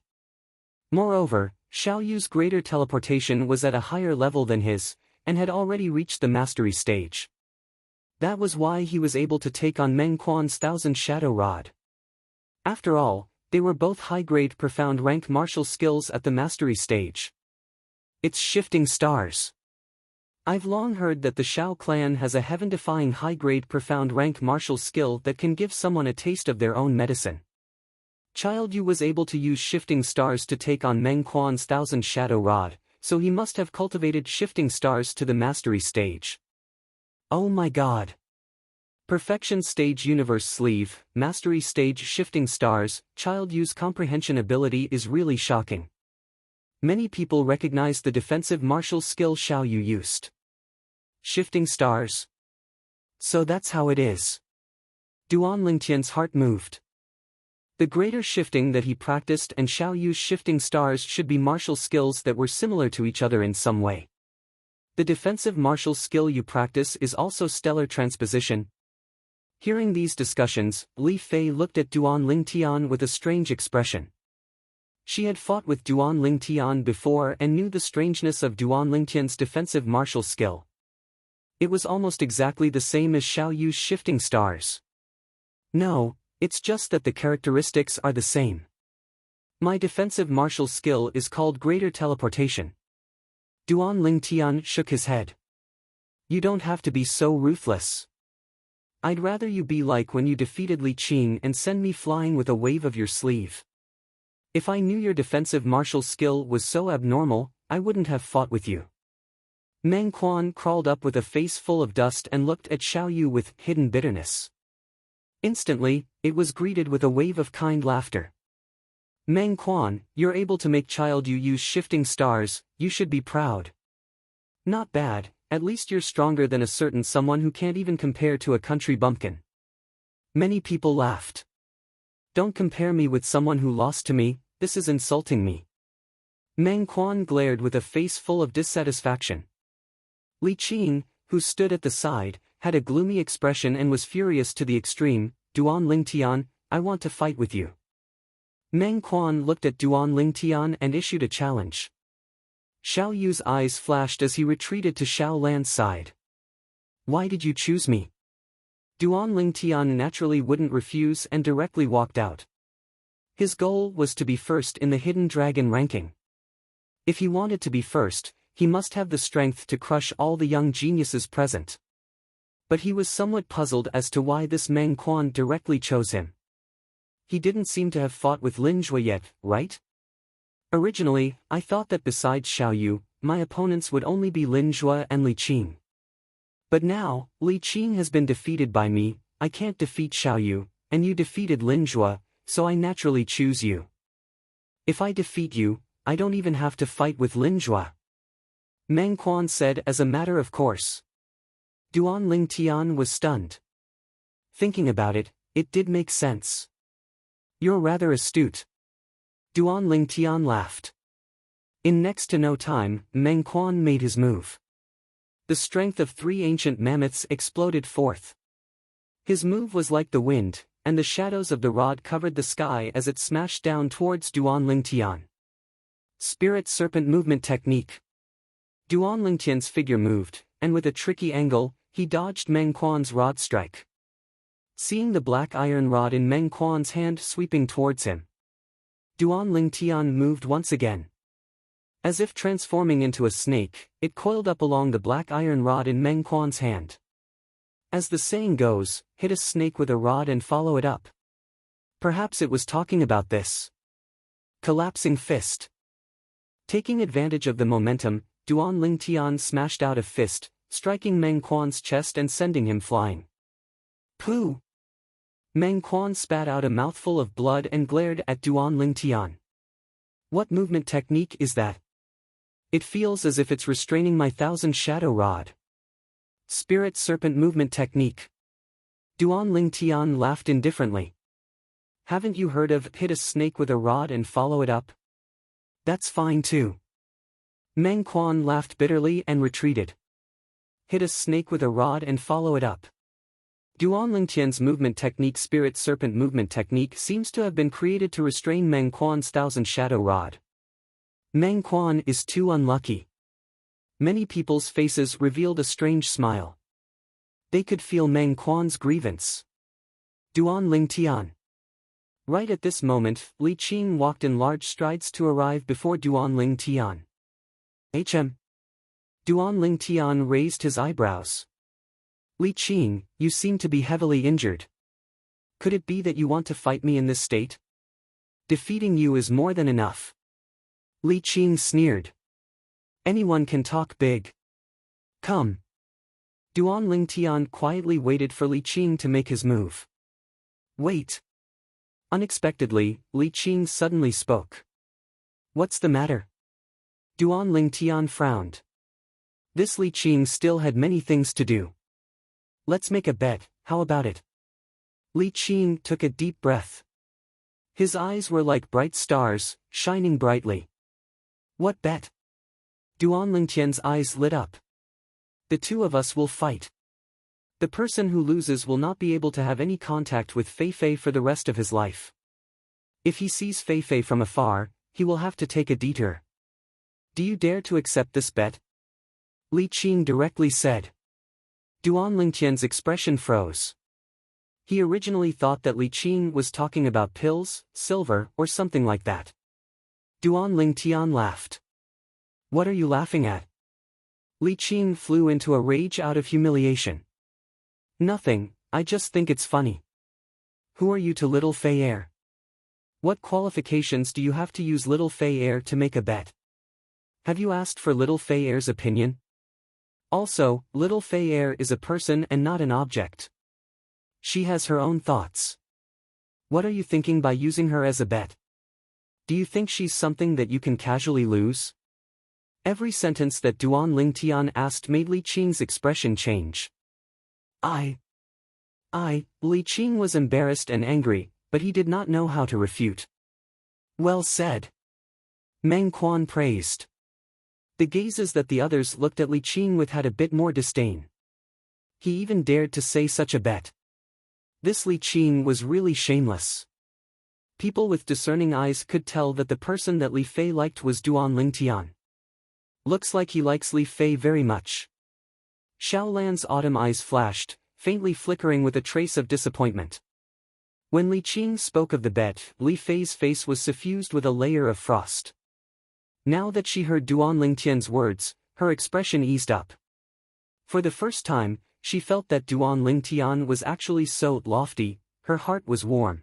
Moreover, Xiao Yu's greater teleportation was at a higher level than his, and had already reached the mastery stage. That was why he was able to take on Meng Quan's 1,000 Shadow Rod. After all, they were both high-grade profound rank martial skills at the mastery stage. It's shifting stars. I've long heard that the Shao clan has a heaven-defying high-grade profound rank martial skill that can give someone a taste of their own medicine. Child Yu was able to use shifting stars to take on Meng Quan's 1,000 Shadow Rod, so he must have cultivated shifting stars to the mastery stage. Oh my god! Perfection Stage Universe Sleeve, Mastery Stage Shifting Stars, Child Yu's comprehension ability is really shocking. Many people recognize the defensive martial skill Xiao Yu used. Shifting stars. So that's how it is. Duan Lingtian's heart moved. The greater shifting that he practiced and Xiao Yu's shifting stars should be martial skills that were similar to each other in some way. The defensive martial skill you practice is also stellar transposition. Hearing these discussions, Li Fei looked at Duan Lingtian with a strange expression. She had fought with Duan Lingtian before and knew the strangeness of Duan Lingtian's defensive martial skill. It was almost exactly the same as Xiao Yu's shifting stars. No, it's just that the characteristics are the same. My defensive martial skill is called greater teleportation. Duan Lingtian shook his head. You don't have to be so ruthless. I'd rather you be like when you defeated Li Qing and send me flying with a wave of your sleeve. If I knew your defensive martial skill was so abnormal, I wouldn't have fought with you. Meng Quan crawled up with a face full of dust and looked at Xiao Yu with hidden bitterness. Instantly, it was greeted with a wave of kind laughter. Meng Quan, you're able to make Child Yu use shifting stars, you should be proud. Not bad, at least you're stronger than a certain someone who can't even compare to a country bumpkin. Many people laughed. Don't compare me with someone who lost to me, this is insulting me. Meng Quan glared with a face full of dissatisfaction. Li Qing, who stood at the side, had a gloomy expression and was furious to the extreme. Duan Lingtian, I want to fight with you. Meng Quan looked at Duan Lingtian and issued a challenge. Xiao Yu's eyes flashed as he retreated to Xiao Lan's side. Why did you choose me? Duan Lingtian naturally wouldn't refuse and directly walked out. His goal was to be first in the Hidden Dragon ranking. If he wanted to be first, he must have the strength to crush all the young geniuses present. But he was somewhat puzzled as to why this Meng Quan directly chose him. He didn't seem to have fought with Lin Zhui yet, right? Originally, I thought that besides Xiao Yu, my opponents would only be Lin Zhui and Li Qing. But now, Li Qing has been defeated by me, I can't defeat Xiao Yu, and you defeated Lin Zhui, so I naturally choose you. If I defeat you, I don't even have to fight with Lin Zhui. Meng Quan said as a matter of course. Duan Lingtian was stunned. Thinking about it, it did make sense. You're rather astute. Duan Lingtian laughed. In next to no time, Meng Quan made his move. The strength of 3 ancient mammoths exploded forth. His move was like the wind, and the shadows of the rod covered the sky as it smashed down towards Duan Lingtian. Spirit Serpent Movement Technique. Duan Lingtian's figure moved, and with a tricky angle, he dodged Meng Quan's rod strike. Seeing the black iron rod in Meng Quan's hand sweeping towards him, Duan Lingtian moved once again. As if transforming into a snake, it coiled up along the black iron rod in Meng Quan's hand. As the saying goes, hit a snake with a rod and follow it up. Perhaps it was talking about this. Collapsing fist. Taking advantage of the momentum, Duan Lingtian smashed out a fist, striking Meng Quan's chest and sending him flying. Pooh! Meng Quan spat out a mouthful of blood and glared at Duan Lingtian. What movement technique is that? It feels as if it's restraining my 1,000 shadow rod. Spirit serpent movement technique. Duan Lingtian laughed indifferently. Haven't you heard of hit a snake with a rod and follow it up? That's fine too. Meng Quan laughed bitterly and retreated. Hit a snake with a rod and follow it up. Duan Lingtian's movement technique, spirit serpent movement technique, seems to have been created to restrain Meng Quan's 1,000 shadow rod. Meng Quan is too unlucky. Many people's faces revealed a strange smile. They could feel Meng Quan's grievance. Duan Lingtian. Right at this moment, Li Qing walked in large strides to arrive before Duan Lingtian. Hm. Duan Lingtian raised his eyebrows. Li Qing, you seem to be heavily injured. Could it be that you want to fight me in this state? Defeating you is more than enough. Li Qing sneered. Anyone can talk big. Come. Duan Lingtian quietly waited for Li Qing to make his move. Wait. Unexpectedly, Li Qing suddenly spoke. What's the matter? Duan Lingtian frowned. This Li Qing still had many things to do. Let's make a bet, how about it? Li Qing took a deep breath. His eyes were like bright stars, shining brightly. What bet? Duan Lingtian's eyes lit up. The two of us will fight. The person who loses will not be able to have any contact with Fei Fei for the rest of his life. If he sees Fei Fei from afar, he will have to take a detour. Do you dare to accept this bet? Li Qing directly said. Duan Lingtian's expression froze. He originally thought that Li Qing was talking about pills, silver, or something like that. Duan Lingtian laughed. What are you laughing at? Li Qing flew into a rage out of humiliation. Nothing, I just think it's funny. Who are you to little Fei Air? What qualifications do you have to use little Fei Air to make a bet? Have you asked for little Fei Air's opinion? Also, little Fei Air is a person and not an object. She has her own thoughts. What are you thinking by using her as a bet? Do you think she's something that you can casually lose? Every sentence that Duan Lingtian asked made Li Qing's expression change. Li Qing was embarrassed and angry, but he did not know how to refute. Well said. Meng Quan praised. The gazes that the others looked at Li Qing with had a bit more disdain. He even dared to say such a bet. This Li Qing was really shameless. People with discerning eyes could tell that the person that Li Fei liked was Duan Lingtian. Looks like he likes Li Fei very much. Xiaolan's autumn eyes flashed, faintly flickering with a trace of disappointment. When Li Qing spoke of the bet, Li Fei's face was suffused with a layer of frost. Now that she heard Duan Lingtian's words, her expression eased up. For the first time, she felt that Duan Lingtian was actually so lofty, her heart was warm.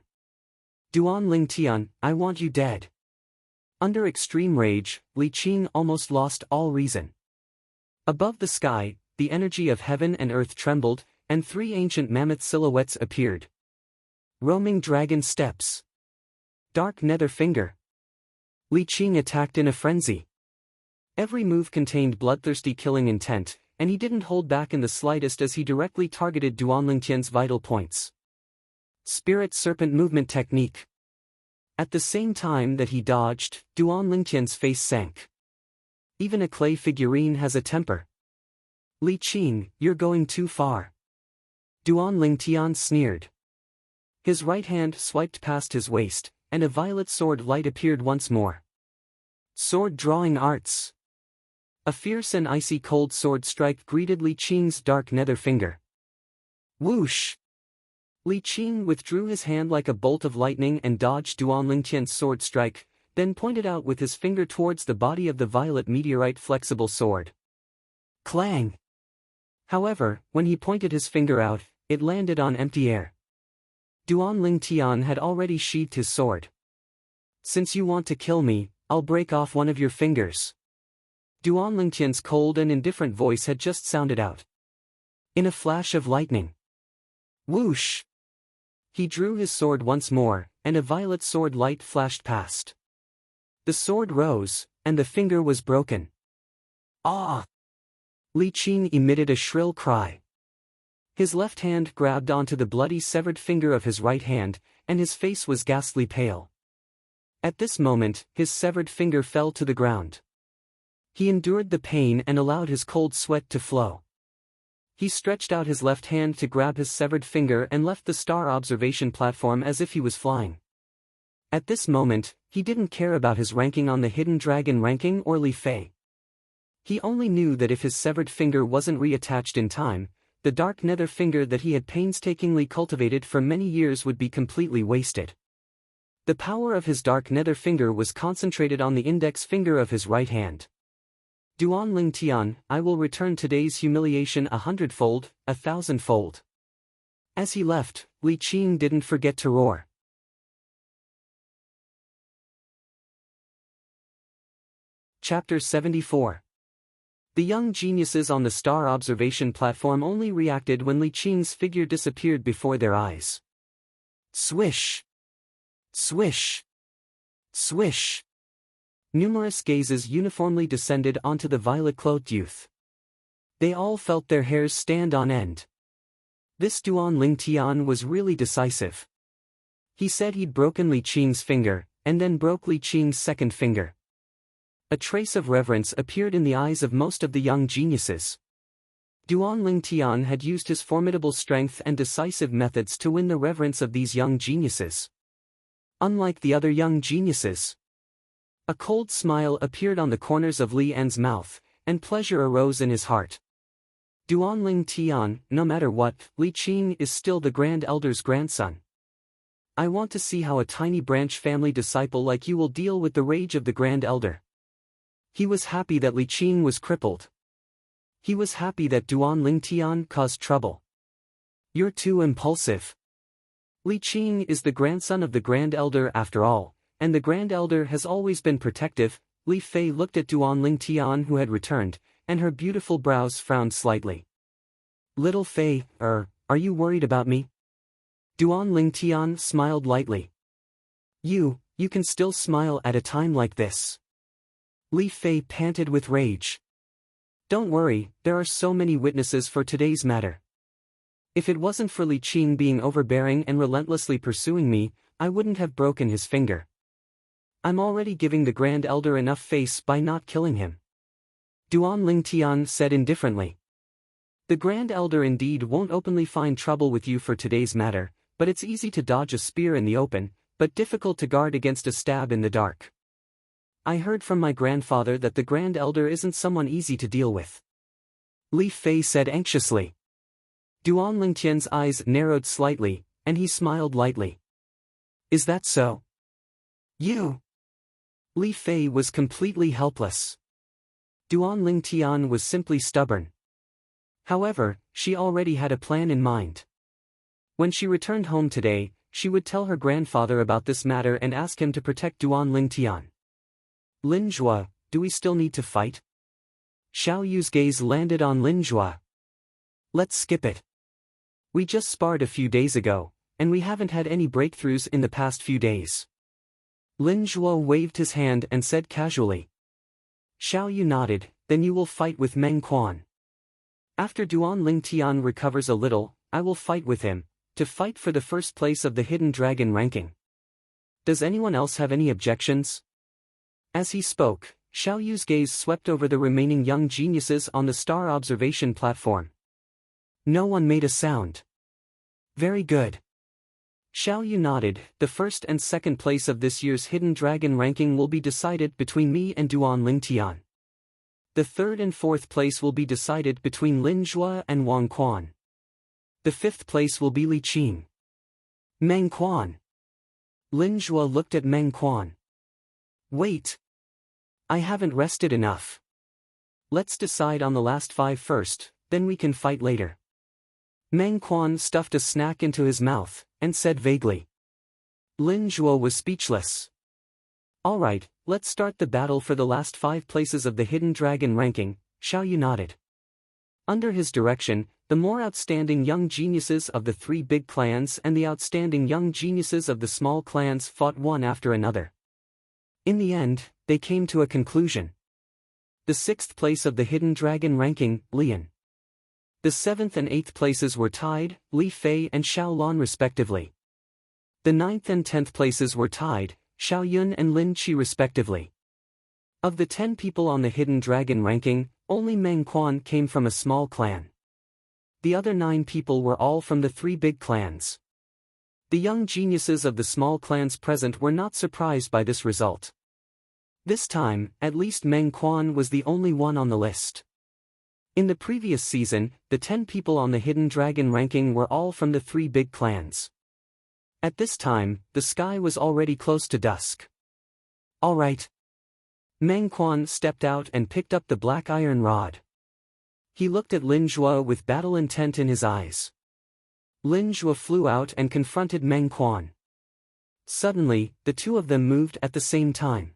Duan Lingtian, I want you dead. Under extreme rage, Li Qing almost lost all reason. Above the sky, the energy of heaven and earth trembled, and three ancient mammoth silhouettes appeared. Roaming dragon steps. Dark nether finger. Li Qing attacked in a frenzy. Every move contained bloodthirsty killing intent, and he didn't hold back in the slightest as he directly targeted Duan Lingtian's vital points. Spirit serpent movement technique. At the same time that he dodged, Duan Lingtian's face sank. Even a clay figurine has a temper. Li Qing, you're going too far. Duan Lingtian sneered. His right hand swiped past his waist, and a violet sword light appeared once more. Sword drawing arts. A fierce and icy cold sword strike greeted Li Qing's dark nether finger. Whoosh! Li Qing withdrew his hand like a bolt of lightning and dodged Duan Lingtian's sword strike, then pointed out with his finger towards the body of the violet meteorite flexible sword. Clang! However, when he pointed his finger out, it landed on empty air. Duan Lingtian had already sheathed his sword. Since you want to kill me, I'll break off one of your fingers. Duan Lingtian's cold and indifferent voice had just sounded out. In a flash of lightning. Whoosh! He drew his sword once more, and a violet sword light flashed past. The sword rose, and the finger was broken. Ah! Li Qing emitted a shrill cry. His left hand grabbed onto the bloody severed finger of his right hand, and his face was ghastly pale. At this moment, his severed finger fell to the ground. He endured the pain and allowed his cold sweat to flow. He stretched out his left hand to grab his severed finger and left the star observation platform as if he was flying. At this moment, he didn't care about his ranking on the Hidden Dragon ranking or Li Fei. He only knew that if his severed finger wasn't reattached in time, the dark nether finger that he had painstakingly cultivated for many years would be completely wasted. The power of his dark nether finger was concentrated on the index finger of his right hand. Duan Lingtian, I will return today's humiliation 100-fold, 1,000-fold. As he left, Li Qing didn't forget to roar. Chapter 74. The young geniuses on the star observation platform only reacted when Li Qing's figure disappeared before their eyes. Swish! Swish! Swish! Numerous gazes uniformly descended onto the violet-cloaked youth. They all felt their hairs stand on end. This Duan Lingtian was really decisive. He said he'd broken Li Qing's finger, and then broke Li Qing's second finger. A trace of reverence appeared in the eyes of most of the young geniuses. Duan Lingtian had used his formidable strength and decisive methods to win the reverence of these young geniuses. Unlike the other young geniuses, a cold smile appeared on the corners of Li En's mouth, and pleasure arose in his heart. Duan Lingtian, no matter what, Li Qing is still the Grand Elder's grandson. I want to see how a tiny branch family disciple like you will deal with the rage of the Grand Elder. He was happy that Li Qing was crippled. He was happy that Duan Lingtian caused trouble. You're too impulsive. Li Qing is the grandson of the Grand Elder after all, and the Grand Elder has always been protective. Li Fei looked at Duan Lingtian who had returned, and her beautiful brows frowned slightly. Little Fei, are you worried about me? Duan Lingtian smiled lightly. You can still smile at a time like this. Li Fei panted with rage. Don't worry, there are so many witnesses for today's matter. If it wasn't for Li Qing being overbearing and relentlessly pursuing me, I wouldn't have broken his finger. I'm already giving the Grand Elder enough face by not killing him. Duan Lingtian said indifferently. The Grand Elder indeed won't openly find trouble with you for today's matter, but it's easy to dodge a spear in the open, but difficult to guard against a stab in the dark. I heard from my grandfather that the Grand Elder isn't someone easy to deal with. Li Fei said anxiously. Duan Lingtian's eyes narrowed slightly, and he smiled lightly. Is that so? You? Li Fei was completely helpless. Duan Lingtian was simply stubborn. However, she already had a plan in mind. When she returned home today, she would tell her grandfather about this matter and ask him to protect Duan Lingtian. Lin Zhua, do we still need to fight? Xiao Yu's gaze landed on Lin Zhua. Let's skip it. We just sparred a few days ago, and we haven't had any breakthroughs in the past few days. Lin Zhua waved his hand and said casually. Xiao Yu nodded, then you will fight with Meng Quan. After Duan Lingtian recovers a little, I will fight with him, to fight for the first place of the Hidden Dragon ranking. Does anyone else have any objections? As he spoke, Xiao Yu's gaze swept over the remaining young geniuses on the star observation platform. No one made a sound. Very good. Xiao Yu nodded. The first and second place of this year's Hidden Dragon ranking will be decided between me and Duan Lingtian. The third and fourth place will be decided between Lin Zhua and Wang Quan. The fifth place will be Li Qing. Meng Quan. Lin Zhua looked at Meng Quan. Wait. I haven't rested enough. Let's decide on the last 5 first, then we can fight later. Meng Quan stuffed a snack into his mouth, and said vaguely. Lin Zhuo was speechless. Alright, let's start the battle for the last 5 places of the Hidden Dragon ranking, Xiao Yu nodded. Under his direction, the more outstanding young geniuses of the 3 big clans and the outstanding young geniuses of the small clans fought one after another. In the end, they came to a conclusion. The 6th place of the Hidden Dragon ranking, Lian. The 7th and 8th places were tied, Li Fei and Xiao Lan respectively. The 9th and 10th places were tied, Xiao Yun and Lin Qi respectively. Of the 10 people on the Hidden Dragon ranking, only Meng Quan came from a small clan. The other 9 people were all from the 3 big clans. The young geniuses of the small clans present were not surprised by this result. This time, at least Meng Quan was the only one on the list. In the previous season, the 10 people on the Hidden Dragon ranking were all from the 3 big clans. At this time, the sky was already close to dusk. Alright. Meng Quan stepped out and picked up the black iron rod. He looked at Lin Zhuo with battle intent in his eyes. Lin Zhuo flew out and confronted Meng Quan. Suddenly, the two of them moved at the same time.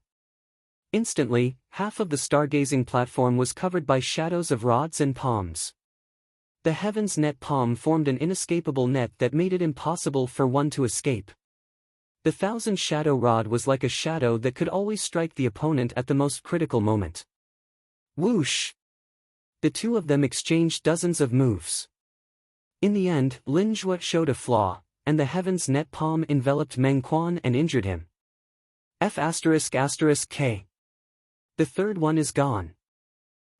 Instantly, half of the stargazing platform was covered by shadows of rods and palms. The heaven's net palm formed an inescapable net that made it impossible for one to escape. The 1,000 shadow rod was like a shadow that could always strike the opponent at the most critical moment. Whoosh! The two of them exchanged dozens of moves. In the end, Lin Zhuo showed a flaw, and the heaven's net palm enveloped Meng Quan and injured him. F***K. The third one is gone.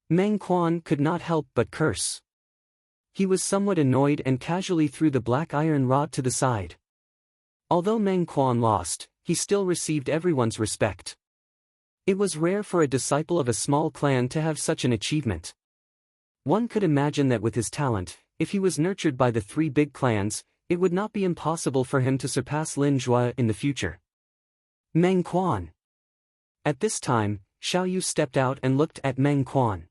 Meng Quan could not help but curse. He was somewhat annoyed and casually threw the black iron rod to the side. Although Meng Quan lost, he still received everyone's respect. It was rare for a disciple of a small clan to have such an achievement. One could imagine that with his talent, if he was nurtured by the 3 big clans, it would not be impossible for him to surpass Lin Zhuo in the future. Meng Quan. At this time, Xiao Yu stepped out and looked at Meng Quan.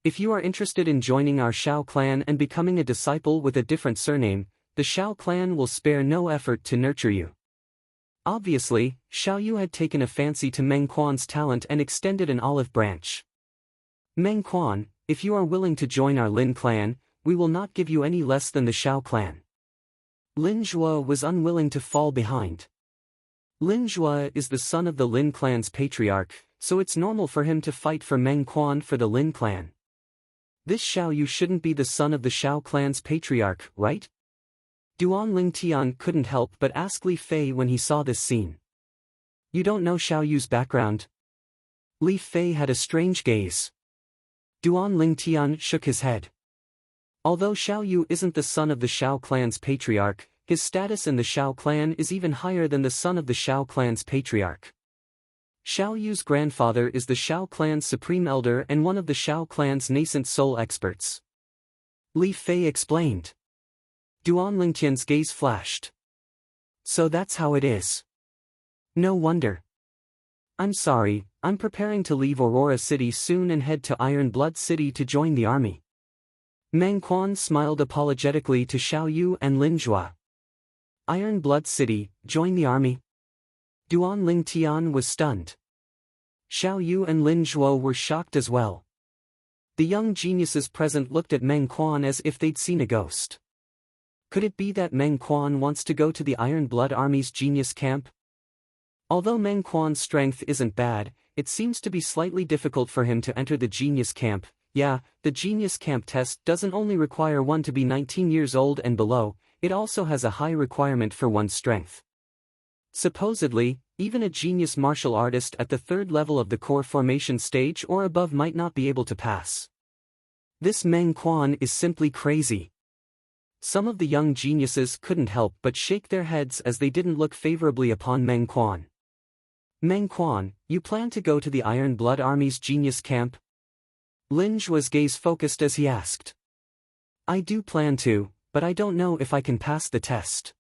If you are interested in joining our Xiao clan and becoming a disciple with a different surname, the Xiao clan will spare no effort to nurture you. Obviously, Xiao Yu had taken a fancy to Meng Quan's talent and extended an olive branch. Meng Quan, if you are willing to join our Lin clan, we will not give you any less than the Xiao clan. Lin Zhuo was unwilling to fall behind. Lin Zhuo is the son of the Lin clan's patriarch, so it's normal for him to fight for Meng Quan for the Lin clan. This Xiao Yu shouldn't be the son of the Xiao clan's patriarch, right? Duan Lingtian couldn't help but ask Li Fei when he saw this scene. You don't know Xiao Yu's background? Li Fei had a strange gaze. Duan Lingtian shook his head. Although Xiao Yu isn't the son of the Xiao clan's patriarch, his status in the Xiao clan is even higher than the son of the Xiao clan's patriarch. Xiao Yu's grandfather is the Xiao clan's supreme elder and one of the Xiao clan's nascent soul experts. Li Fei explained. Duan Lingtian's gaze flashed. So that's how it is. No wonder. I'm sorry, I'm preparing to leave Aurora City soon and head to Iron Blood City to join the army. Meng Quan smiled apologetically to Xiao Yu and Lin Zhuo. Iron Blood City, join the army? Duan Lingtian was stunned. Xiao Yu and Lin Zhuo were shocked as well. The young geniuses present looked at Meng Quan as if they'd seen a ghost. Could it be that Meng Quan wants to go to the Iron Blood Army's genius camp? Although Meng Quan's strength isn't bad, it seems to be slightly difficult for him to enter the genius camp. Yeah, the genius camp test doesn't only require one to be 19 years old and below, it also has a high requirement for one's strength. Supposedly, even a genius martial artist at the 3rd level of the core formation stage or above might not be able to pass. This Meng Quan is simply crazy. Some of the young geniuses couldn't help but shake their heads as they didn't look favorably upon Meng Quan. Meng Quan, you plan to go to the Iron Blood Army's genius camp? Lin Zhuo's gaze focused as he asked. I do plan to, but I don't know if I can pass the test.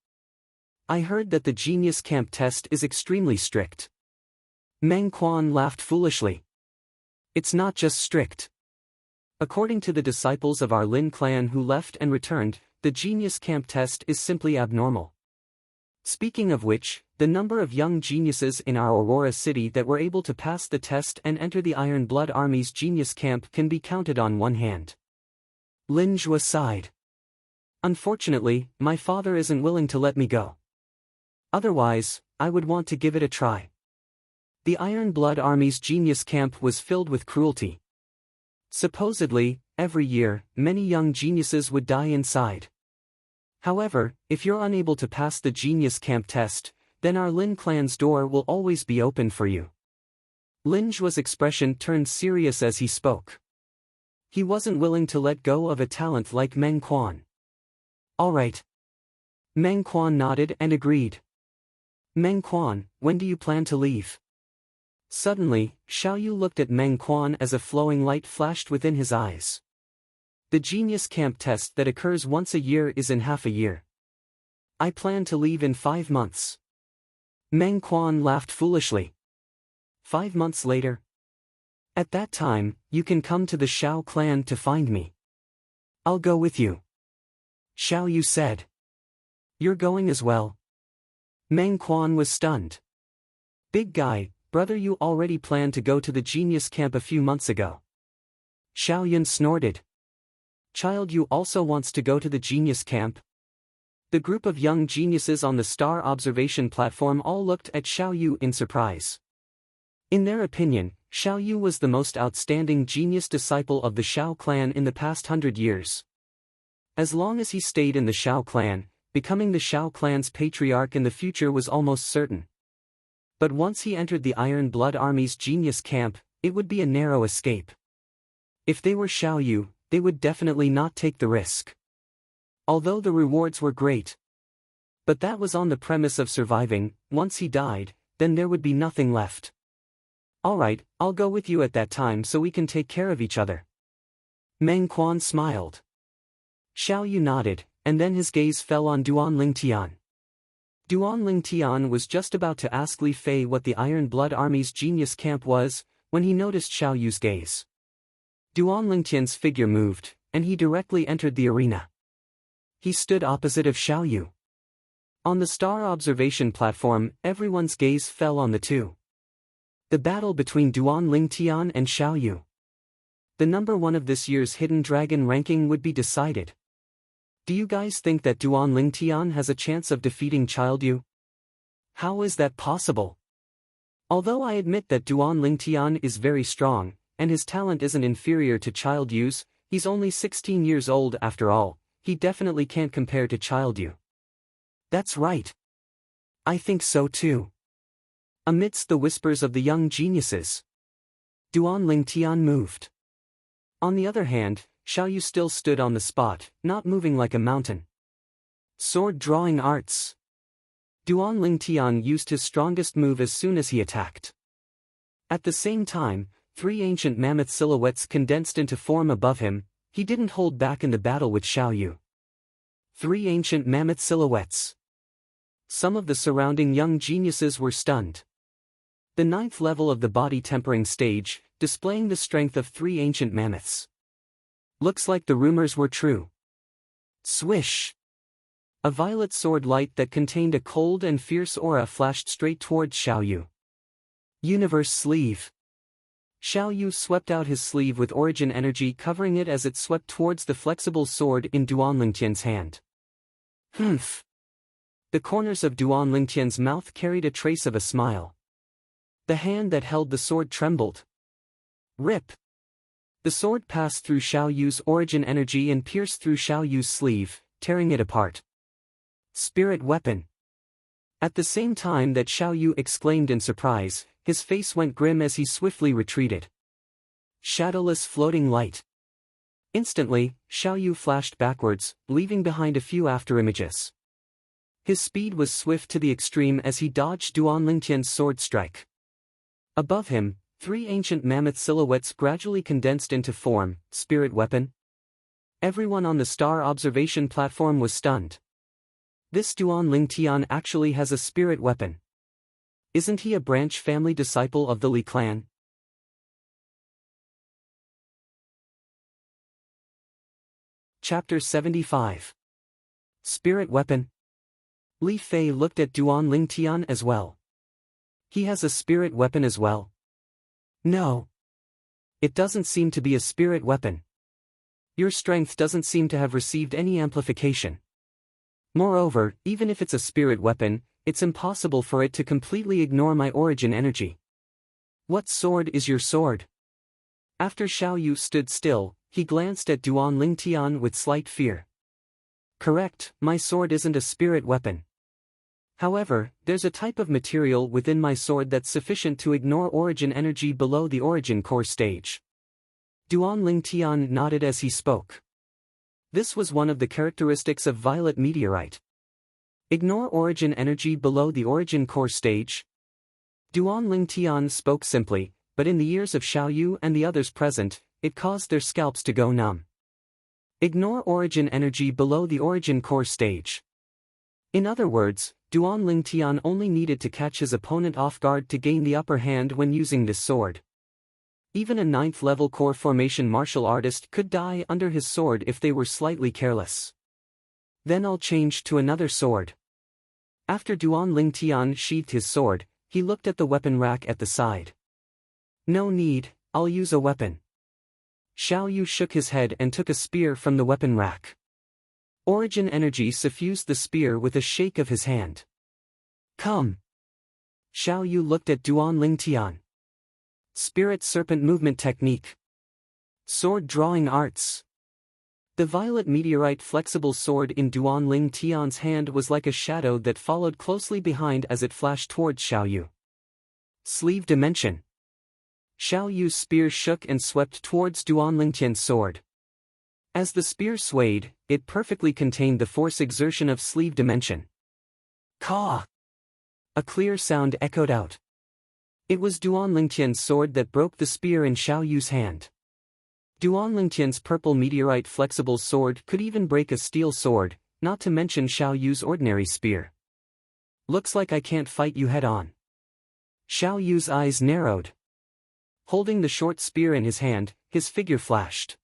I heard that the genius camp test is extremely strict. Meng Quan laughed foolishly. It's not just strict. According to the disciples of our Lin clan who left and returned, the genius camp test is simply abnormal. Speaking of which, the number of young geniuses in our Aurora city that were able to pass the test and enter the Iron Blood Army's genius camp can be counted on one hand. Lin Zhua sighed. Unfortunately, my father isn't willing to let me go. Otherwise, I would want to give it a try. The Iron Blood Army's genius camp was filled with cruelty. Supposedly, every year, many young geniuses would die inside. However, if you're unable to pass the genius camp test, then our Lin clan's door will always be open for you. Lin Zhua's expression turned serious as he spoke. He wasn't willing to let go of a talent like Meng Quan. All right. Meng Quan nodded and agreed. Meng Quan, when do you plan to leave? Suddenly, Xiaoyu looked at Meng Quan as a flowing light flashed within his eyes. The genius camp test that occurs once a year is in half a year. I plan to leave in 5 months. Meng Quan laughed foolishly. 5 months later? At that time, you can come to the Xiao clan to find me. I'll go with you. Xiaoyu said. You're going as well? Meng Quan was stunned. Big guy, brother, you already planned to go to the genius camp a few months ago. Xiaoyun snorted. Child, you also wants to go to the genius camp? The group of young geniuses on the star observation platform all looked at Xiaoyu in surprise. In their opinion, Xiaoyu was the most outstanding genius disciple of the Xiao clan in the past 100 years. As long as he stayed in the Xiao clan, becoming the Xiao clan's patriarch in the future was almost certain. But once he entered the Iron Blood Army's genius camp, it would be a narrow escape. If they were Xiaoyu, they would definitely not take the risk. Although the rewards were great. But that was on the premise of surviving. Once he died, then there would be nothing left. Alright, I'll go with you at that time so we can take care of each other. Meng Quan smiled. Xiaoyu nodded, and then his gaze fell on Duan Lingtian. Duan Lingtian was just about to ask Li Fei what the Iron Blood Army's genius camp was, when he noticed Xiaoyu's gaze. Duan Lingtian's figure moved, and he directly entered the arena. He stood opposite of Xiaoyu. On the star observation platform, everyone's gaze fell on the two. The battle between Duan Lingtian and Xiaoyu. The number 1 of this year's Hidden Dragon ranking would be decided. Do you guys think that Duan Lingtian has a chance of defeating Xiaoyu? How is that possible? Although I admit that Duan Lingtian is very strong, and his talent isn't inferior to Xiaoyu's, he's only 16 years old after all, he definitely can't compare to Xiaoyu. That's right. I think so too. Amidst the whispers of the young geniuses, Duan Lingtian moved. On the other hand, Xiaoyu still stood on the spot, not moving like a mountain. Sword drawing arts. Duan Lingtian used his strongest move as soon as he attacked. At the same time, 3 ancient mammoth silhouettes condensed into form above him. He didn't hold back in the battle with Xiaoyu. 3 ancient mammoth silhouettes. Some of the surrounding young geniuses were stunned. The 9th level of the body tempering stage, displaying the strength of 3 ancient mammoths. Looks like the rumors were true. Swish! A violet sword light that contained a cold and fierce aura flashed straight towards Xiaoyu. Universe sleeve. Xiaoyu swept out his sleeve with origin energy, covering it as it swept towards the flexible sword in Duan Lingtian's hand. Humph! The corners of Duan Lingtian's mouth carried a trace of a smile. The hand that held the sword trembled. Rip! The sword passed through Xiaoyu's origin energy and pierced through Xiaoyu's sleeve, tearing it apart. Spirit weapon. At the same time that Xiaoyu exclaimed in surprise, his face went grim as he swiftly retreated. Shadowless floating light. Instantly, Xiaoyu flashed backwards, leaving behind a few afterimages. His speed was swift to the extreme as he dodged Duan Lingtian's sword strike. Above him, 3 ancient mammoth silhouettes gradually condensed into form. Spirit weapon. Everyone on the star observation platform was stunned. This Duan Lingtian actually has a spirit weapon. Isn't he a branch family disciple of the Li clan? Chapter 75. Spirit weapon. Li Fei looked at Duan Lingtian as well. He has a spirit weapon as well? No. It doesn't seem to be a spirit weapon. Your strength doesn't seem to have received any amplification. Moreover, even if it's a spirit weapon, it's impossible for it to completely ignore my origin energy. What sword is your sword? After Xiao Yu stood still, he glanced at Duan Lingtian with slight fear. Correct, my sword isn't a spirit weapon. However, there's a type of material within my sword that's sufficient to ignore origin energy below the origin core stage. Duan Lingtian nodded as he spoke. This was one of the characteristics of violet meteorite. Ignore origin energy below the origin core stage. Duan Lingtian spoke simply, but in the ears of Xiao Yu and the others present, it caused their scalps to go numb. Ignore origin energy below the origin core stage. In other words, Duan Lingtian only needed to catch his opponent off guard to gain the upper hand when using this sword. Even a 9th level core formation martial artist could die under his sword if they were slightly careless. Then I'll change to another sword. After Duan Lingtian sheathed his sword, he looked at the weapon rack at the side. No need, I'll use a weapon. Xiao Yu shook his head and took a spear from the weapon rack. Origin energy suffused the spear with a shake of his hand. Come. Xiao Yu looked at Duan Lingtian. Spirit Serpent Movement Technique. Sword Drawing Arts. The violet meteorite flexible sword in Duan Lingtian's hand was like a shadow that followed closely behind as it flashed towards Xiao Yu. Sleeve Dimension. Xiao Yu's spear shook and swept towards Duan Lingtian's sword. As the spear swayed, it perfectly contained the force exertion of sleeve dimension. Caw! A clear sound echoed out. It was Duan Lingtian's sword that broke the spear in Xiao Yu's hand. Duan Lingtian's purple meteorite flexible sword could even break a steel sword, not to mention Xiao Yu's ordinary spear. Looks like I can't fight you head-on. Xiao Yu's eyes narrowed. Holding the short spear in his hand, his figure flashed.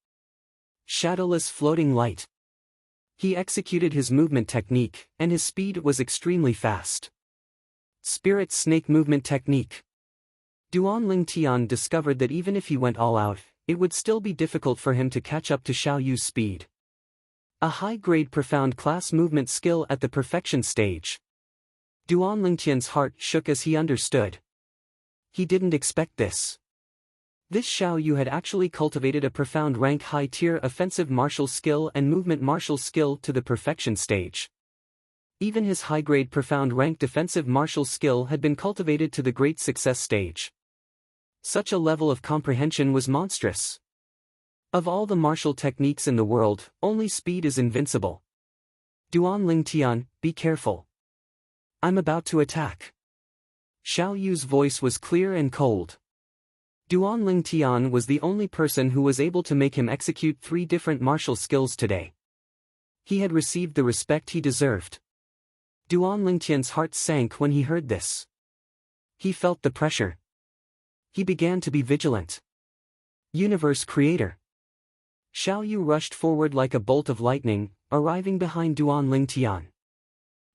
Shadowless floating light. He executed his movement technique, and his speed was extremely fast. Spirit Snake Movement Technique. Duan Lingtian discovered that even if he went all out, it would still be difficult for him to catch up to Xiao Yu's speed. A high-grade profound class movement skill at the perfection stage. Duan Lingtian's heart shook as he understood. He didn't expect this. This Xiao Yu had actually cultivated a profound rank high-tier offensive martial skill and movement martial skill to the perfection stage. Even his high-grade profound rank defensive martial skill had been cultivated to the great success stage. Such a level of comprehension was monstrous. Of all the martial techniques in the world, only speed is invincible. Duan Lingtian, be careful. I'm about to attack. Xiao Yu's voice was clear and cold. Duan Lingtian was the only person who was able to make him execute 3 different martial skills today. He had received the respect he deserved. Duan Lingtian's heart sank when he heard this. He felt the pressure. He began to be vigilant. Universe Creator. Xiao Yu rushed forward like a bolt of lightning, arriving behind Duan Lingtian.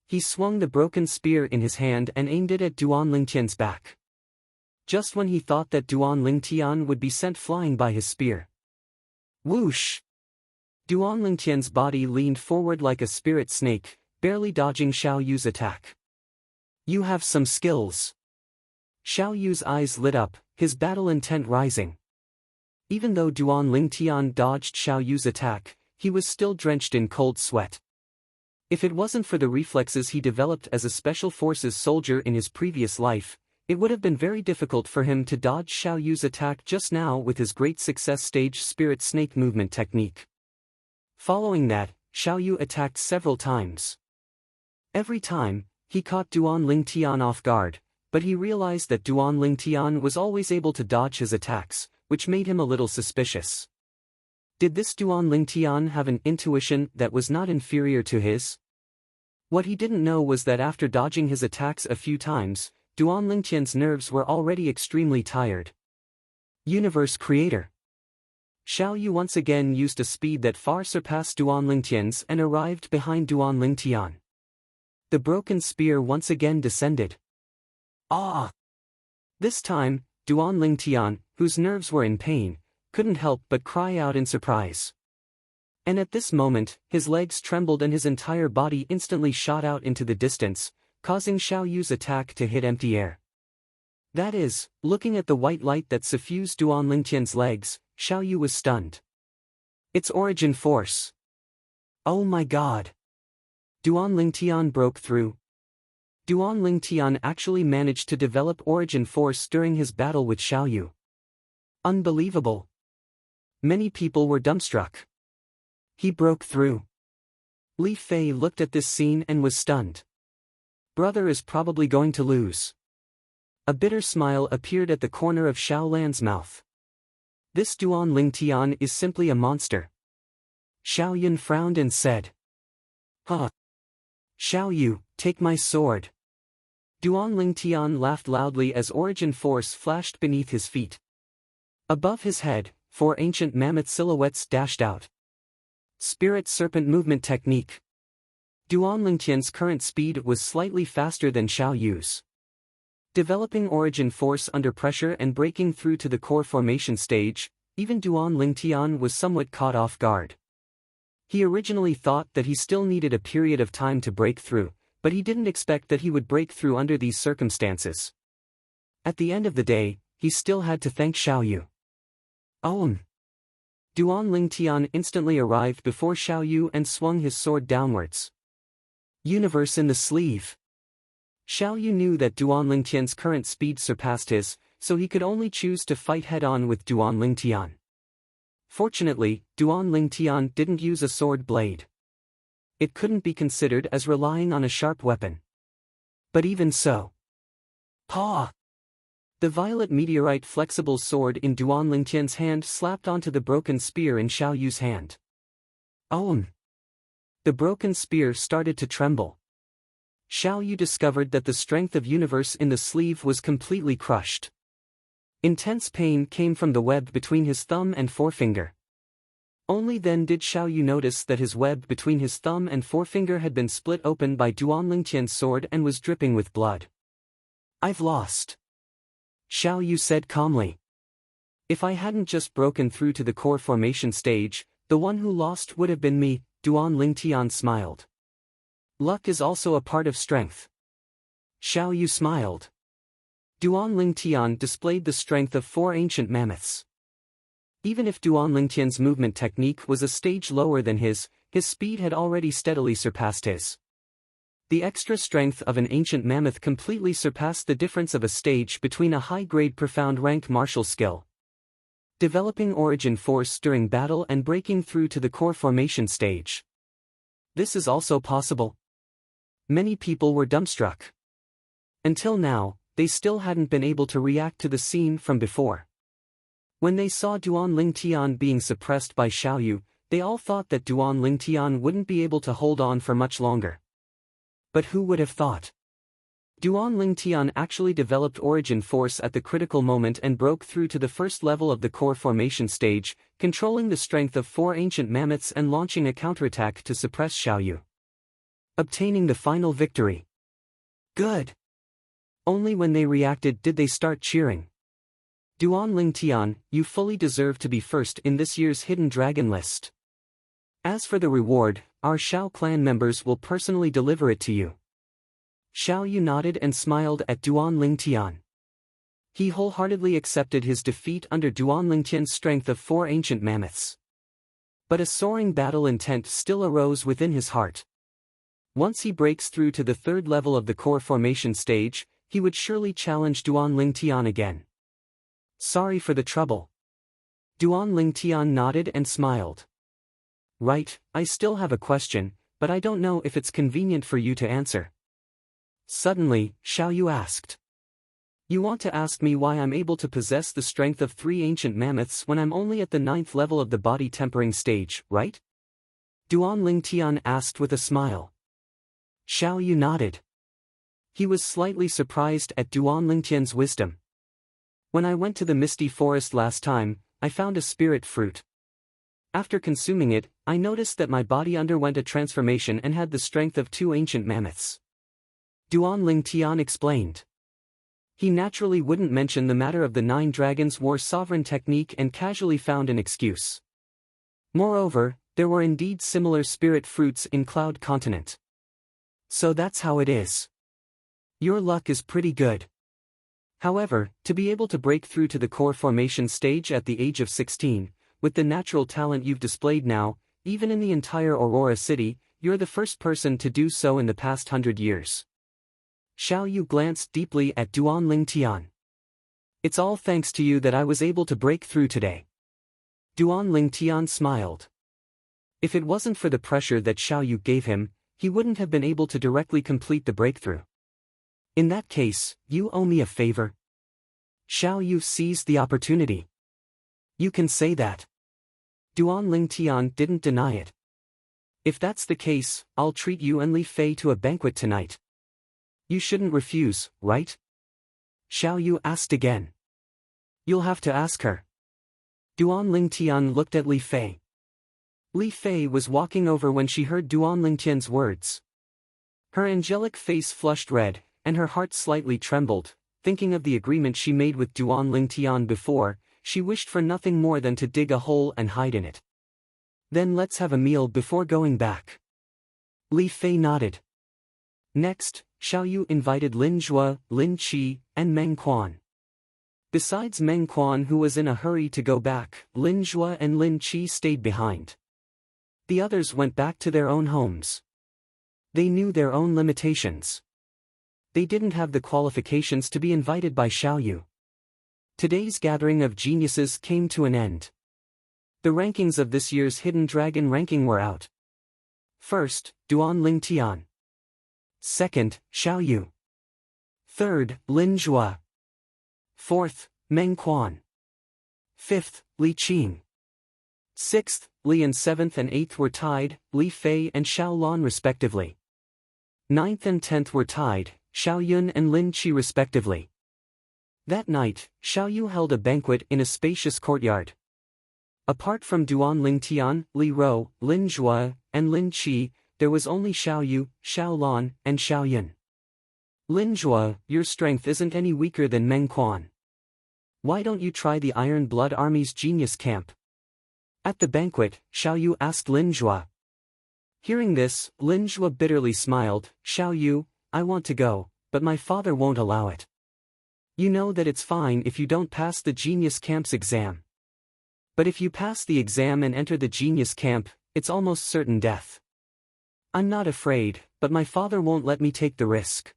He swung the broken spear in his hand and aimed it at Duan Lingtian's back. Just when he thought that Duan Lingtian would be sent flying by his spear. Whoosh! Duan Lingtian's body leaned forward like a spirit snake, barely dodging Xiao Yu's attack. You have some skills. Xiao Yu's eyes lit up, his battle intent rising. Even though Duan Lingtian dodged Xiao Yu's attack, he was still drenched in cold sweat. If it wasn't for the reflexes he developed as a special forces soldier in his previous life, it would have been very difficult for him to dodge Xiao Yu's attack just now with his great success stage spirit snake movement technique. Following that, Xiao Yu attacked several times. Every time, he caught Duan Lingtian off guard, but he realized that Duan Lingtian was always able to dodge his attacks, which made him a little suspicious. Did this Duan Lingtian have an intuition that was not inferior to his? What he didn't know was that after dodging his attacks a few times, Duan Lingtian's nerves were already extremely tired. Universe Creator. Xiao Yu once again used a speed that far surpassed Duan Lingtian's and arrived behind Duan Lingtian. The broken spear once again descended. Ah! This time, Duan Lingtian, whose nerves were in pain, couldn't help but cry out in surprise. And at this moment, his legs trembled and his entire body instantly shot out into the distance, causing Xiao Yu's attack to hit empty air. That is, looking at the white light that suffused Duan Lingtian's legs, Xiao Yu was stunned. Its origin force. Oh my god! Duan Lingtian broke through. Duan Lingtian actually managed to develop origin force during his battle with Xiao Yu. Unbelievable! Many people were dumbstruck. He broke through. Li Fei looked at this scene and was stunned. Brother is probably going to lose. A bitter smile appeared at the corner of Xiao Lan's mouth. This Duan Lingtian is simply a monster. Xiao Yun frowned and said. Huh. Xiao Yu, take my sword. Duan Lingtian laughed loudly as origin force flashed beneath his feet. Above his head, 4 ancient mammoth silhouettes dashed out. Spirit Serpent Movement Technique. Duan Lingtian's current speed was slightly faster than Xiao Yu's. Developing origin force under pressure and breaking through to the core formation stage, even Duan Lingtian was somewhat caught off guard. He originally thought that he still needed a period of time to break through, but he didn't expect that he would break through under these circumstances. At the end of the day, he still had to thank Xiao Yu. Duan Lingtian instantly arrived before Xiao Yu and swung his sword downwards. Universe in the sleeve. Xiao Yu knew that Duan Lingtian's current speed surpassed his, so he could only choose to fight head-on with Duan Lingtian. Fortunately, Duan Lingtian didn't use a sword blade. It couldn't be considered as relying on a sharp weapon. But even so. Paw! The violet meteorite flexible sword in Duan Lingtian's hand slapped onto the broken spear in Xiao Yu's hand. The broken spear started to tremble. Xiao Yu discovered that the strength of universe in the sleeve was completely crushed. Intense pain came from the web between his thumb and forefinger. Only then did Xiao Yu notice that his web between his thumb and forefinger had been split open by Duan Lingtian's sword and was dripping with blood. I've lost. Xiao Yu said calmly. If I hadn't just broken through to the core formation stage, the one who lost would have been me, Duan Lingtian smiled. Luck is also a part of strength. Xiao Yu smiled. Duan Lingtian displayed the strength of 4 ancient mammoths. Even if Duan Lingtian's movement technique was a stage lower than his speed had already steadily surpassed his. The extra strength of an ancient mammoth completely surpassed the difference of a stage between a high-grade profound rank martial skill. Developing origin force during battle and breaking through to the core formation stage. This is also possible. Many people were dumbstruck. Until now, they still hadn't been able to react to the scene from before. When they saw Duan Lingtian being suppressed by Xiao Yu, they all thought that Duan Lingtian wouldn't be able to hold on for much longer. But who would have thought? Duan Lingtian actually developed origin force at the critical moment and broke through to the first level of the core formation stage, controlling the strength of 4 ancient mammoths and launching a counterattack to suppress Xiao Yu. Obtaining the final victory. Good. Only when they reacted did they start cheering. Duan Lingtian, you fully deserve to be first in this year's Hidden Dragon list. As for the reward, our Xiao clan members will personally deliver it to you. Xiao Yu nodded and smiled at Duan Lingtian. He wholeheartedly accepted his defeat under Duan Lingtian's strength of 4 ancient mammoths. But a soaring battle intent still arose within his heart. Once he breaks through to the 3rd level of the core formation stage, he would surely challenge Duan Lingtian again. Sorry for the trouble. Duan Lingtian nodded and smiled. Right, I still have a question, but I don't know if it's convenient for you to answer. Suddenly, Xiao Yu asked. You want to ask me why I'm able to possess the strength of 3 ancient mammoths when I'm only at the 9th level of the body tempering stage, right? Duan Lingtian asked with a smile. Xiao Yu nodded. He was slightly surprised at Duan Lingtian's wisdom. When I went to the Misty Forest last time, I found a spirit fruit. After consuming it, I noticed that my body underwent a transformation and had the strength of 2 ancient mammoths. Duan Lingtian explained. He naturally wouldn't mention the matter of the 9 Dragons War sovereign technique and casually found an excuse. Moreover, there were indeed similar spirit fruits in Cloud Continent. So that's how it is. Your luck is pretty good. However, to be able to break through to the core formation stage at the age of 16, with the natural talent you've displayed now, even in the entire Aurora City, you're the first person to do so in the past 100 years. Xiao Yu glanced deeply at Duan Lingtian. It's all thanks to you that I was able to break through today. Duan Lingtian smiled. If it wasn't for the pressure that Xiao Yu gave him, he wouldn't have been able to directly complete the breakthrough. In that case, you owe me a favor. Xiao Yu seized the opportunity. You can say that. Duan Lingtian didn't deny it. If that's the case, I'll treat you and Li Fei to a banquet tonight. You shouldn't refuse, right? Xiao Yu asked again. You'll have to ask her. Duan Lingtian looked at Li Fei. Li Fei was walking over when she heard Duan Lingtian's words. Her angelic face flushed red, and her heart slightly trembled, thinking of the agreement she made with Duan Lingtian before. She wished for nothing more than to dig a hole and hide in it. Then let's have a meal before going back. Li Fei nodded. Next, Xiao Yu invited Lin Zhuo, Lin Qi, and Meng Quan. Besides Meng Quan, who was in a hurry to go back, Lin Zhuo and Lin Qi stayed behind. The others went back to their own homes. They knew their own limitations. They didn't have the qualifications to be invited by Xiao Yu. Today's gathering of geniuses came to an end. The rankings of this year's Hidden Dragon ranking were out. First, Duan Lingtian. Second, Xiao Yu. Third, Lin Zhuo. Fourth, Meng Quan. Fifth, Li Qing. Sixth, Li, and seventh and eighth were tied, Li Fei and Xiao Lan respectively. Ninth and 10th were tied, Xiao Yun and Lin Qi respectively. That night, Xiao Yu held a banquet in a spacious courtyard. Apart from Duan Lingtian, Li Rou, Lin Zhuo, and Lin Qi, there was only Xiao Yu, Xiao Lan, and Xiao Yun. Lin Zhuo, your strength isn't any weaker than Meng Quan. Why don't you try the Iron Blood Army's genius camp? At the banquet, Xiao Yu asked Lin Zhuo. Hearing this, Lin Zhuo bitterly smiled. Xiao Yu, I want to go, but my father won't allow it. You know that it's fine if you don't pass the genius camp's exam. But if you pass the exam and enter the genius camp, it's almost certain death. I'm not afraid, but my father won't let me take the risk.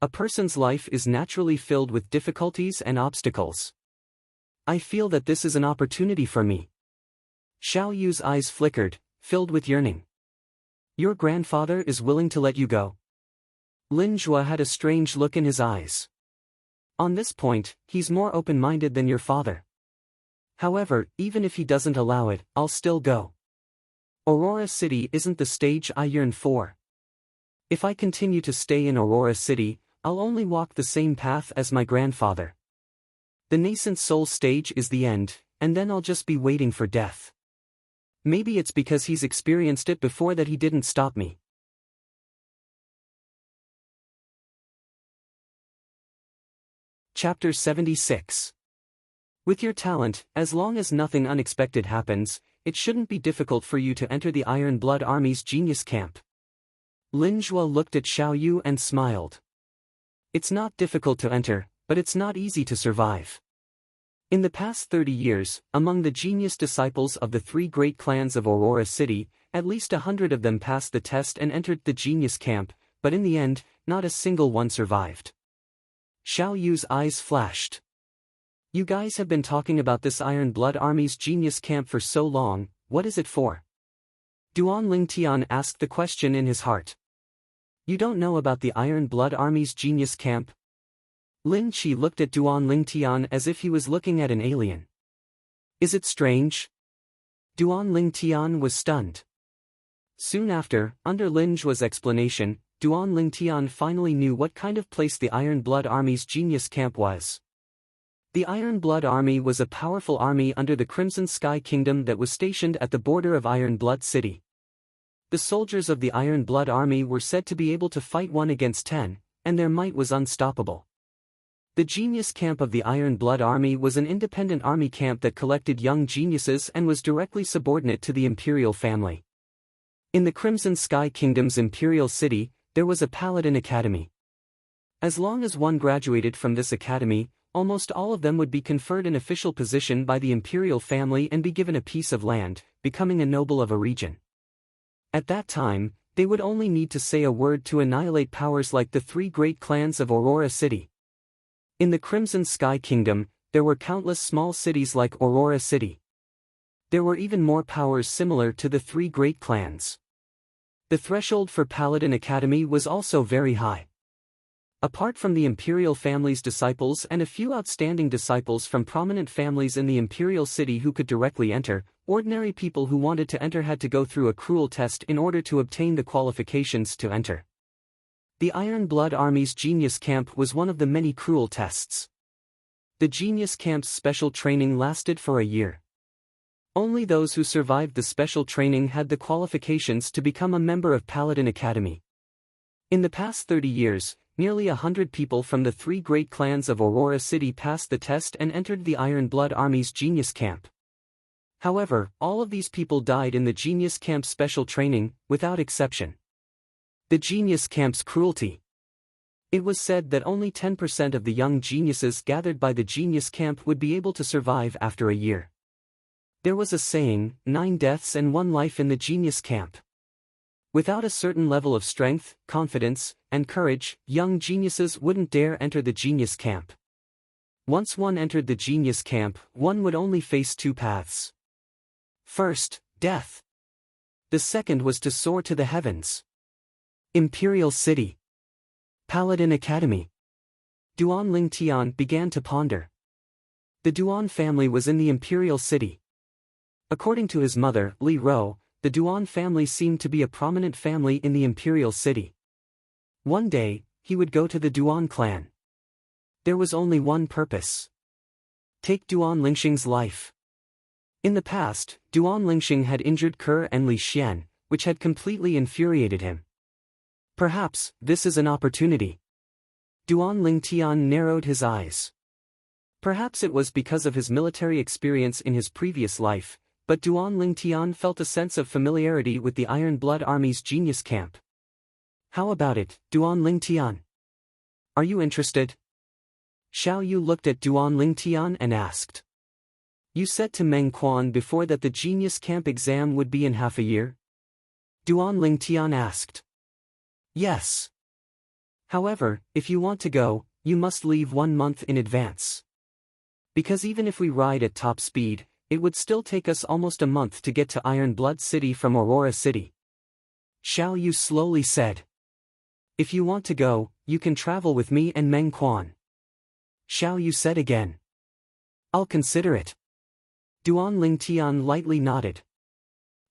A person's life is naturally filled with difficulties and obstacles. I feel that this is an opportunity for me. Xiao Yu's eyes flickered, filled with yearning. Your grandfather is willing to let you go? Lin Zhuo had a strange look in his eyes. On this point, he's more open-minded than your father. However, even if he doesn't allow it, I'll still go. Aurora City isn't the stage I yearn for. If I continue to stay in Aurora City, I'll only walk the same path as my grandfather. The nascent soul stage is the end, and then I'll just be waiting for death. Maybe it's because he's experienced it before that he didn't stop me. Chapter 76. With your talent, as long as nothing unexpected happens, it shouldn't be difficult for you to enter the Iron Blood Army's genius camp. Lin Zhuo looked at Xiao Yu and smiled. It's not difficult to enter, but it's not easy to survive. In the past 30 years, among the genius disciples of the 3 great clans of Aurora City, at least 100 of them passed the test and entered the genius camp, but in the end, not a single one survived. Xiao Yu's eyes flashed. You guys have been talking about this Iron Blood Army's genius camp for so long, what is it for? Duan Lingtian asked the question in his heart. You don't know about the Iron Blood Army's genius camp? Lin Qi looked at Duan Lingtian as if he was looking at an alien. Is it strange? Duan Lingtian was stunned. Soon after, under Lin Zhuo's explanation, Duan Lingtian finally knew what kind of place the Iron Blood Army's genius camp was. The Iron Blood Army was a powerful army under the Crimson Sky Kingdom that was stationed at the border of Iron Blood City. The soldiers of the Iron Blood Army were said to be able to fight 1 against 10, and their might was unstoppable. The Genius Camp of the Iron Blood Army was an independent army camp that collected young geniuses and was directly subordinate to the imperial family. In the Crimson Sky Kingdom's imperial city, there was a Paladin Academy. As long as one graduated from this academy, almost all of them would be conferred an official position by the imperial family and be given a piece of land, becoming a noble of a region. At that time, they would only need to say a word to annihilate powers like the 3 great clans of Aurora City. In the Crimson Sky Kingdom, there were countless small cities like Aurora City. There were even more powers similar to the 3 great clans. The threshold for Paladin Academy was also very high. Apart from the imperial family's disciples and a few outstanding disciples from prominent families in the imperial city who could directly enter, ordinary people who wanted to enter had to go through a cruel test in order to obtain the qualifications to enter. The Iron Blood Army's Genius Camp was one of the many cruel tests. The Genius Camp's special training lasted for a year. Only those who survived the special training had the qualifications to become a member of Paladin Academy. In the past 30 years, nearly 100 people from the 3 great clans of Aurora City passed the test and entered the Iron Blood Army's Genius Camp. However, all of these people died in the Genius Camp's special training, without exception. The Genius Camp's cruelty. It was said that only 10% of the young geniuses gathered by the Genius Camp would be able to survive after a year. There was a saying, 9 deaths and 1 life in the Genius Camp. Without a certain level of strength, confidence, and courage, young geniuses wouldn't dare enter the Genius Camp. Once one entered the Genius Camp, one would only face 2 paths. First, death. The second was to soar to the heavens. Imperial City. Paladin Academy. Duan Ling Tian began to ponder. The Duan family was in the Imperial City. According to his mother, Li Ro, the Duan family seemed to be a prominent family in the Imperial City. One day, he would go to the Duan clan. There was only one purpose. Take Duan Lingxing's life. In the past, Duan Lingxing had injured Ke and Li Xian, which had completely infuriated him. Perhaps, this is an opportunity. Duan Ling Tian narrowed his eyes. Perhaps it was because of his military experience in his previous life, but Duan Ling Tian felt a sense of familiarity with the Iron Blood Army's Genius Camp. How about it, Duan Ling Tian? Are you interested? Xiao Yu looked at Duan Ling Tian and asked. You said to Meng Quan before that the Genius Camp exam would be in half a year? Duan Ling Tian asked. Yes. However, if you want to go, you must leave 1 month in advance. Because even if we ride at top speed, it would still take us almost a month to get to Iron Blood City from Aurora City. Xiao Yu slowly said. If you want to go, you can travel with me and Meng Quan. Xiao Yu said again. I'll consider it. Duan Ling Tian lightly nodded.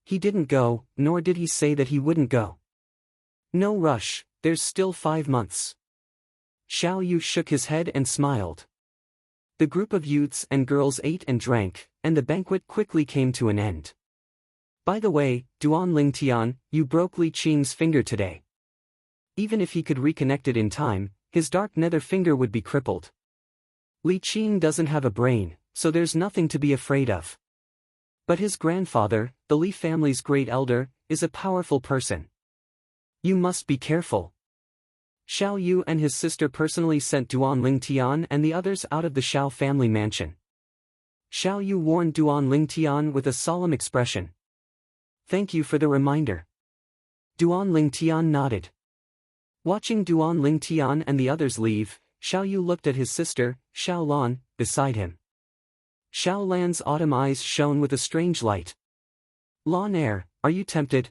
He didn't go, nor did he say that he wouldn't go. No rush, there's still 5 months. Xiao Yu shook his head and smiled. The group of youths and girls ate and drank, and the banquet quickly came to an end. By the way, Duan Ling Tian, you broke Li Qing's finger today. Even if he could reconnect it in time, his dark nether finger would be crippled. Li Qing doesn't have a brain, so there's nothing to be afraid of. But his grandfather, the Li family's great elder, is a powerful person. You must be careful. Xiao Yu and his sister personally sent Duan Ling Tian and the others out of the Xiao family mansion. Xiao Yu warned Duan Ling Tian with a solemn expression. Thank you for the reminder. Duan Ling Tian nodded. Watching Duan Ling Tian and the others leave, Xiao Yu looked at his sister, Xiao Lan, beside him. Xiao Lan's autumn eyes shone with a strange light. Lan heir, are you tempted?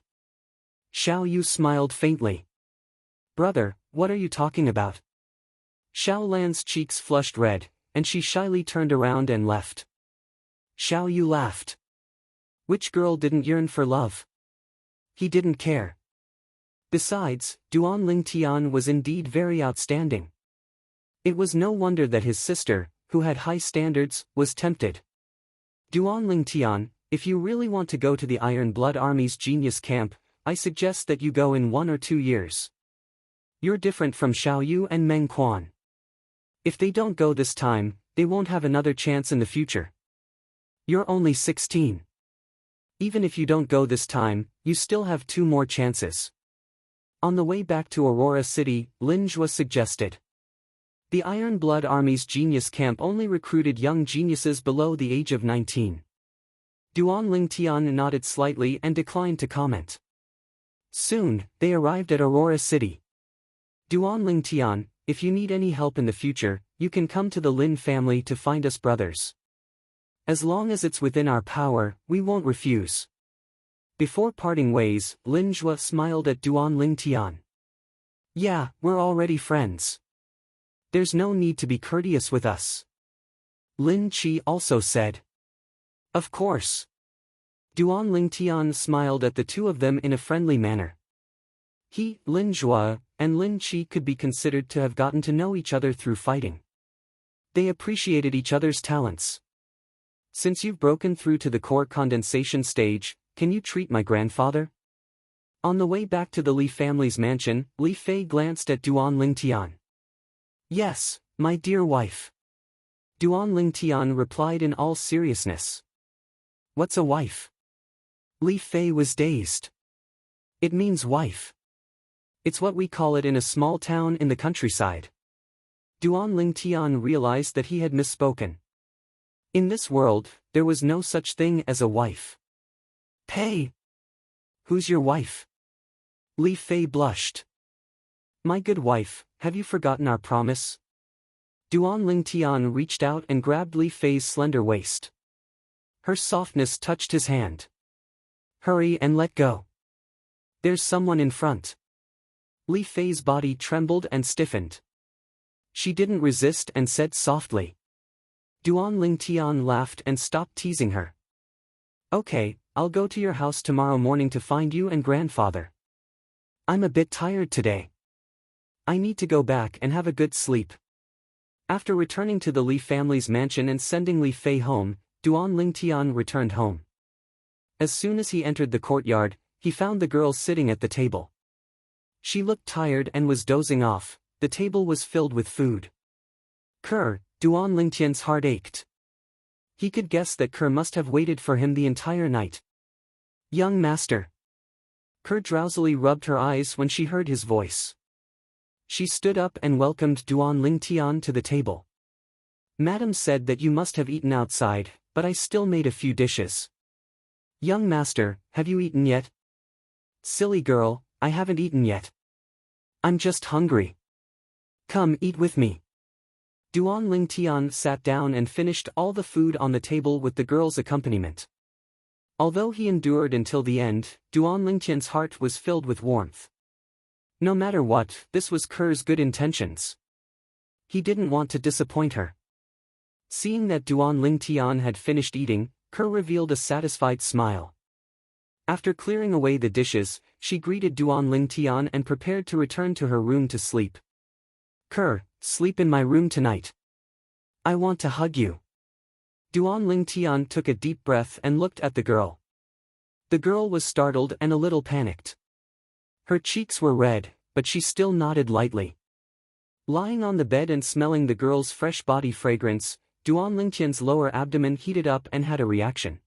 Xiao Yu smiled faintly. Brother, what are you talking about? Xiao Lan's cheeks flushed red, and she shyly turned around and left. Xiao Yu laughed. Which girl didn't yearn for love? He didn't care. Besides, Duan Ling Tian was indeed very outstanding. It was no wonder that his sister, who had high standards, was tempted. Duan Ling Tian, if you really want to go to the Iron Blood Army's Genius Camp, I suggest that you go in 1 or 2 years. You're different from Xiao Yu and Meng Quan. If they don't go this time, they won't have another chance in the future. You're only 16. Even if you don't go this time, you still have 2 more chances. On the way back to Aurora City, Lin Zhua suggested. The Iron Blood Army's genius camp only recruited young geniuses below the age of 19. Duan Lingtian nodded slightly and declined to comment. Soon, they arrived at Aurora City. Duan Lingtian, if you need any help in the future, you can come to the Lin family to find us brothers. As long as it's within our power, we won't refuse. Before parting ways, Lin Zhua smiled at Duan Lingtian. Yeah, we're already friends. There's no need to be courteous with us. Lin Qi also said. Of course. Duan Lingtian smiled at the two of them in a friendly manner. He, Lin Zhua, and Lin Qi could be considered to have gotten to know each other through fighting. They appreciated each other's talents. Since you've broken through to the core condensation stage, can you treat my grandfather? On the way back to the Li family's mansion, Li Fei glanced at Duan Lingtian. Yes, my dear wife. Duan Lingtian replied in all seriousness. What's a wife? Li Fei was dazed. It means wife. It's what we call it in a small town in the countryside. Duan Lingtian realized that he had misspoken. In this world, there was no such thing as a wife. Hey! Who's your wife? Li Fei blushed. My good wife, have you forgotten our promise? Duan Lingtian reached out and grabbed Li Fei's slender waist. Her softness touched his hand. Hurry and let go. There's someone in front. Li Fei's body trembled and stiffened. She didn't resist and said softly. Duan Lingtian laughed and stopped teasing her. Okay, I'll go to your house tomorrow morning to find you and grandfather. I'm a bit tired today. I need to go back and have a good sleep. After returning to the Li family's mansion and sending Li Fei home, Duan Lingtian returned home. As soon as he entered the courtyard, he found the girl sitting at the table. She looked tired and was dozing off. The table was filled with food. Duan Lingtian's heart ached. He could guess that Kerr must have waited for him the entire night. Young master. Kerr drowsily rubbed her eyes when she heard his voice. She stood up and welcomed Duan Lingtian to the table. Madam said that you must have eaten outside, but I still made a few dishes. Young master, have you eaten yet? Silly girl, I haven't eaten yet. I'm just hungry. Come eat with me. Duan Lingtian sat down and finished all the food on the table with the girl's accompaniment. Although he endured until the end, Duan Lingtian's heart was filled with warmth. No matter what, this was Kerr's good intentions. He didn't want to disappoint her. Seeing that Duan Lingtian had finished eating, Kerr revealed a satisfied smile. After clearing away the dishes, she greeted Duan Lingtian and prepared to return to her room to sleep. Kerr, sleep in my room tonight. I want to hug you. Duan Lingtian took a deep breath and looked at the girl. The girl was startled and a little panicked. Her cheeks were red, but she still nodded lightly. Lying on the bed and smelling the girl's fresh body fragrance, Duan Lingtian's lower abdomen heated up and had a reaction.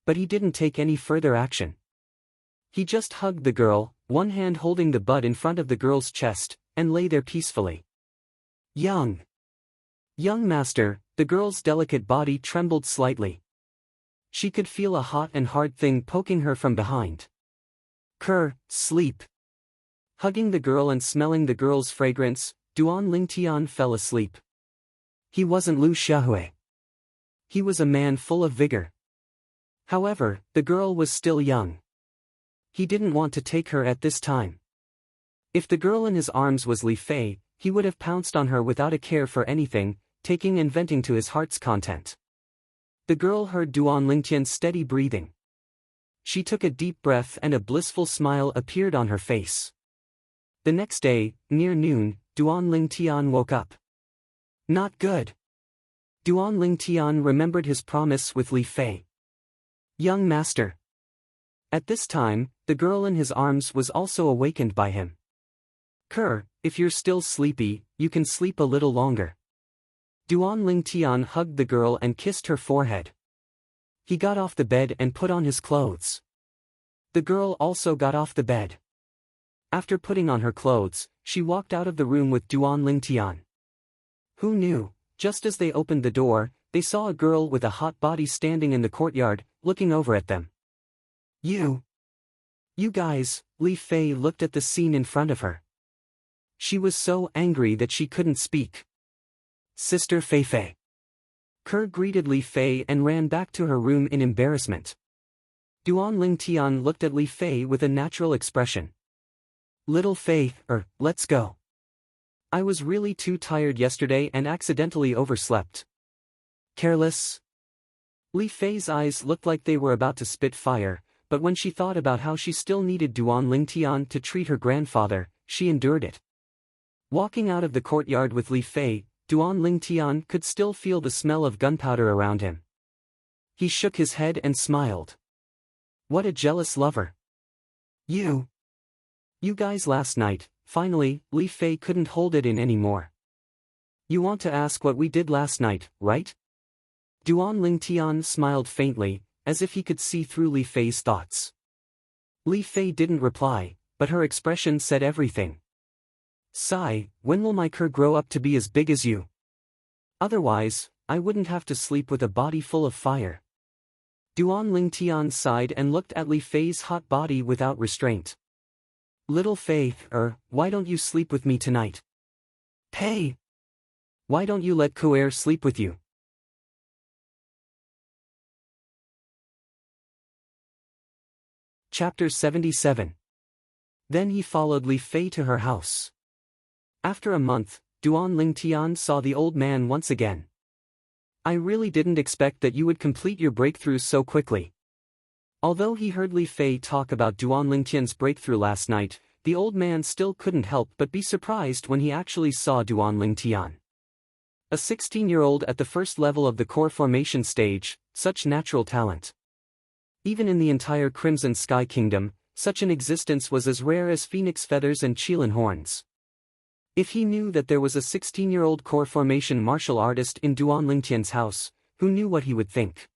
But he didn't take any further action. He just hugged the girl, one hand holding the bud in front of the girl's chest, and lay there peacefully. Young master, the girl's delicate body trembled slightly. She could feel a hot and hard thing poking her from behind. Kerr, sleep. Hugging the girl and smelling the girl's fragrance, Duan Lingtian fell asleep. He wasn't Lu Xiaohui. He was a man full of vigor. However, the girl was still young. He didn't want to take her at this time. If the girl in his arms was Li Fei, he would have pounced on her without a care for anything, taking and venting to his heart's content. The girl heard Duan Lingtian's steady breathing. She took a deep breath and a blissful smile appeared on her face. The next day, near noon, Duan Lingtian woke up. Not good. Duan Lingtian remembered his promise with Li Fei. Young master. At this time, the girl in his arms was also awakened by him. Kerr, if you're still sleepy, you can sleep a little longer. Duan Lingtian hugged the girl and kissed her forehead. He got off the bed and put on his clothes. The girl also got off the bed. After putting on her clothes, she walked out of the room with Duan Lingtian. Who knew, just as they opened the door, they saw a girl with a hot body standing in the courtyard, looking over at them. You guys, Li Fei looked at the scene in front of her. She was so angry that she couldn't speak. Sister Fei Fei. Kerr greeted Li Fei and ran back to her room in embarrassment. Duan Lingtian looked at Li Fei with a natural expression. Little Fei, let's go. I was really too tired yesterday and accidentally overslept. Careless? Li Fei's eyes looked like they were about to spit fire, but when she thought about how she still needed Duan Lingtian to treat her grandfather, she endured it. Walking out of the courtyard with Li Fei, Duan Lingtian could still feel the smell of gunpowder around him. He shook his head and smiled. What a jealous lover. You guys last night, finally, Li Fei couldn't hold it in anymore. You want to ask what we did last night, right? Duan Lingtian smiled faintly, as if he could see through Li Fei's thoughts. Li Fei didn't reply, but her expression said everything. Sigh, when will my Kerr grow up to be as big as you? Otherwise, I wouldn't have to sleep with a body full of fire. Duan Lingtian sighed and looked at Li Fei's hot body without restraint. Little Fei, why don't you sleep with me tonight? Hey! Why don't you let Kuer sleep with you? Chapter 77. Then he followed Li Fei to her house. After a month, Duan Lingtian saw the old man once again. I really didn't expect that you would complete your breakthroughs so quickly. Although he heard Li Fei talk about Duan Lingtian's breakthrough last night, the old man still couldn't help but be surprised when he actually saw Duan Lingtian. A 16-year-old at the first level of the core formation stage, such natural talent. Even in the entire Crimson Sky Kingdom, such an existence was as rare as phoenix feathers and Qilin horns. If he knew that there was a 16-year-old core formation martial artist in Duan Lingtian's house, who knew what he would think?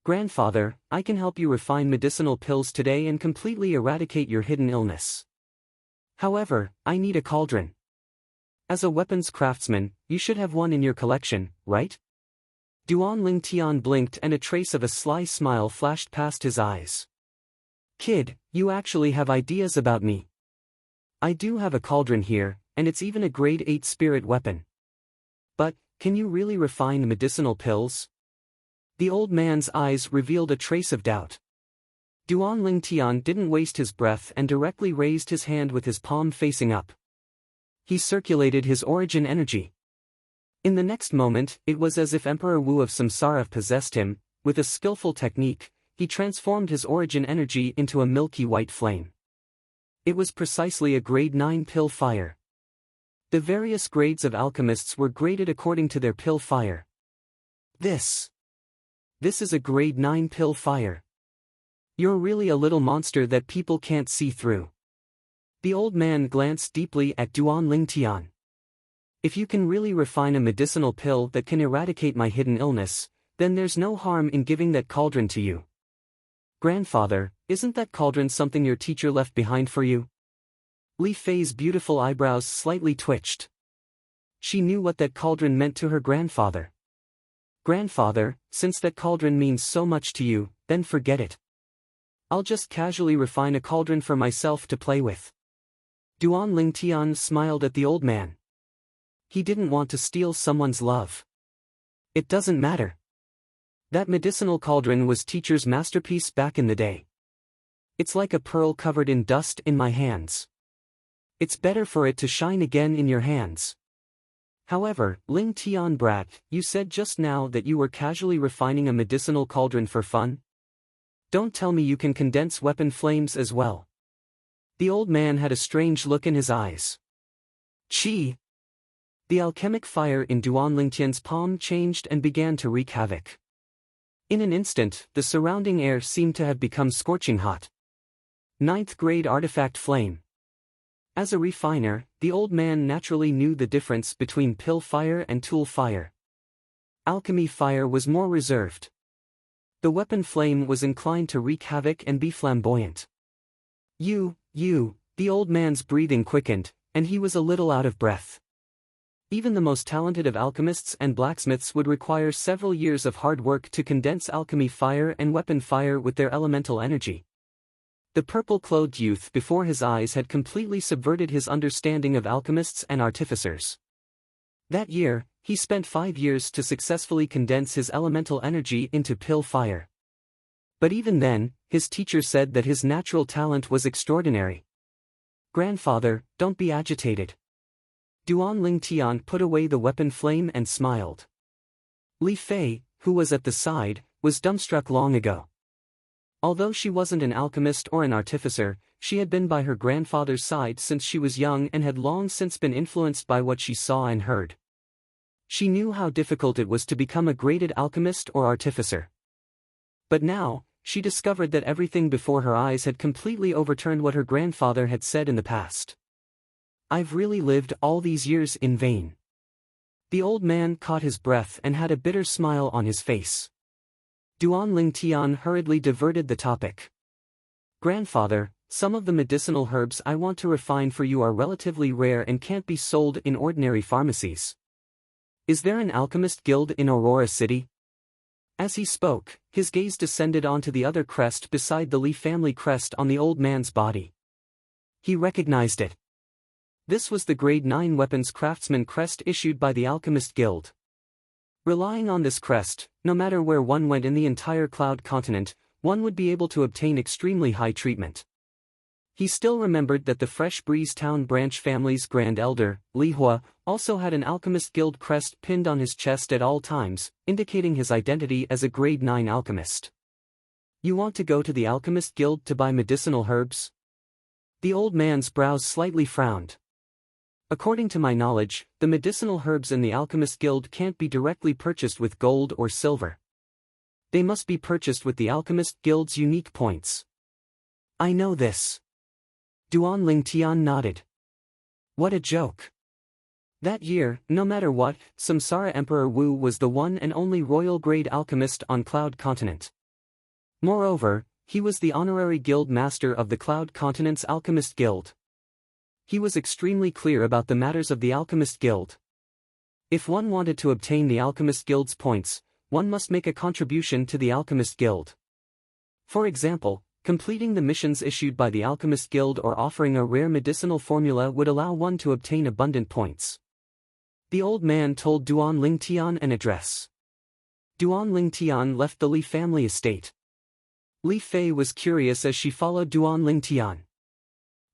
Grandfather, I can help you refine medicinal pills today and completely eradicate your hidden illness. However, I need a cauldron. As a weapons craftsman, you should have one in your collection, right? Duan Lingtian blinked and a trace of a sly smile flashed past his eyes. Kid, you actually have ideas about me. I do have a cauldron here, and it's even a grade 8 spirit weapon. But, can you really refine medicinal pills? The old man's eyes revealed a trace of doubt. Duan Lingtian didn't waste his breath and directly raised his hand with his palm facing up. He circulated his origin energy. In the next moment, it was as if Emperor Wu of Samsara possessed him. With a skillful technique, he transformed his origin energy into a milky white flame. It was precisely a grade 9 pill fire. The various grades of alchemists were graded according to their pill fire. This is a grade 9 pill fire. You're really a little monster that people can't see through. The old man glanced deeply at Duan Lingtian. If you can really refine a medicinal pill that can eradicate my hidden illness, then there's no harm in giving that cauldron to you. Grandfather, isn't that cauldron something your teacher left behind for you? Li Fei's beautiful eyebrows slightly twitched. She knew what that cauldron meant to her grandfather. Grandfather, since that cauldron means so much to you, then forget it. I'll just casually refine a cauldron for myself to play with. Duan Lingtian smiled at the old man. He didn't want to steal someone's love. It doesn't matter. That medicinal cauldron was teacher's masterpiece back in the day. It's like a pearl covered in dust in my hands. It's better for it to shine again in your hands. However, Lingtian brat, you said just now that you were casually refining a medicinal cauldron for fun? Don't tell me you can condense weapon flames as well. The old man had a strange look in his eyes. Chi! The alchemic fire in Duan Lingtian's palm changed and began to wreak havoc. In an instant, the surrounding air seemed to have become scorching hot. Ninth grade artifact flame. As a refiner, the old man naturally knew the difference between pill fire and tool fire. Alchemy fire was more reserved. The weapon flame was inclined to wreak havoc and be flamboyant. The old man's breathing quickened, and he was a little out of breath. Even the most talented of alchemists and blacksmiths would require several years of hard work to condense alchemy fire and weapon fire with their elemental energy. The purple-clothed youth before his eyes had completely subverted his understanding of alchemists and artificers. That year, he spent 5 years to successfully condense his elemental energy into pill fire. But even then, his teacher said that his natural talent was extraordinary. "Grandfather, don't be agitated." Duan Lingtian put away the weapon flame and smiled. Li Fei, who was at the side, was dumbstruck long ago. Although she wasn't an alchemist or an artificer, she had been by her grandfather's side since she was young and had long since been influenced by what she saw and heard. She knew how difficult it was to become a graded alchemist or artificer. But now, she discovered that everything before her eyes had completely overturned what her grandfather had said in the past. "I've really lived all these years in vain." The old man caught his breath and had a bitter smile on his face. Duan Lingtian hurriedly diverted the topic. "Grandfather, some of the medicinal herbs I want to refine for you are relatively rare and can't be sold in ordinary pharmacies. Is there an alchemist guild in Aurora City?" As he spoke, his gaze descended onto the other crest beside the Li family crest on the old man's body. He recognized it. This was the Grade 9 Weapons Craftsman crest issued by the Alchemist Guild. Relying on this crest, no matter where one went in the entire Cloud Continent, one would be able to obtain extremely high treatment. He still remembered that the Fresh Breeze Town branch family's Grand Elder, Li Hua, also had an Alchemist Guild crest pinned on his chest at all times, indicating his identity as a Grade 9 alchemist. "You want to go to the Alchemist Guild to buy medicinal herbs?" The old man's brows slightly frowned. "According to my knowledge, the medicinal herbs in the Alchemist Guild can't be directly purchased with gold or silver. They must be purchased with the Alchemist Guild's unique points." "I know this." Duan Lingtian nodded. What a joke. That year, no matter what, Samsara Emperor Wu was the one and only royal-grade alchemist on Cloud Continent. Moreover, he was the honorary guild master of the Cloud Continent's Alchemist Guild. He was extremely clear about the matters of the Alchemist Guild. If one wanted to obtain the Alchemist Guild's points, one must make a contribution to the Alchemist Guild. For example, completing the missions issued by the Alchemist Guild or offering a rare medicinal formula would allow one to obtain abundant points. The old man told Duan Lingtian an address. Duan Lingtian left the Li family estate. Li Fei was curious as she followed Duan Lingtian.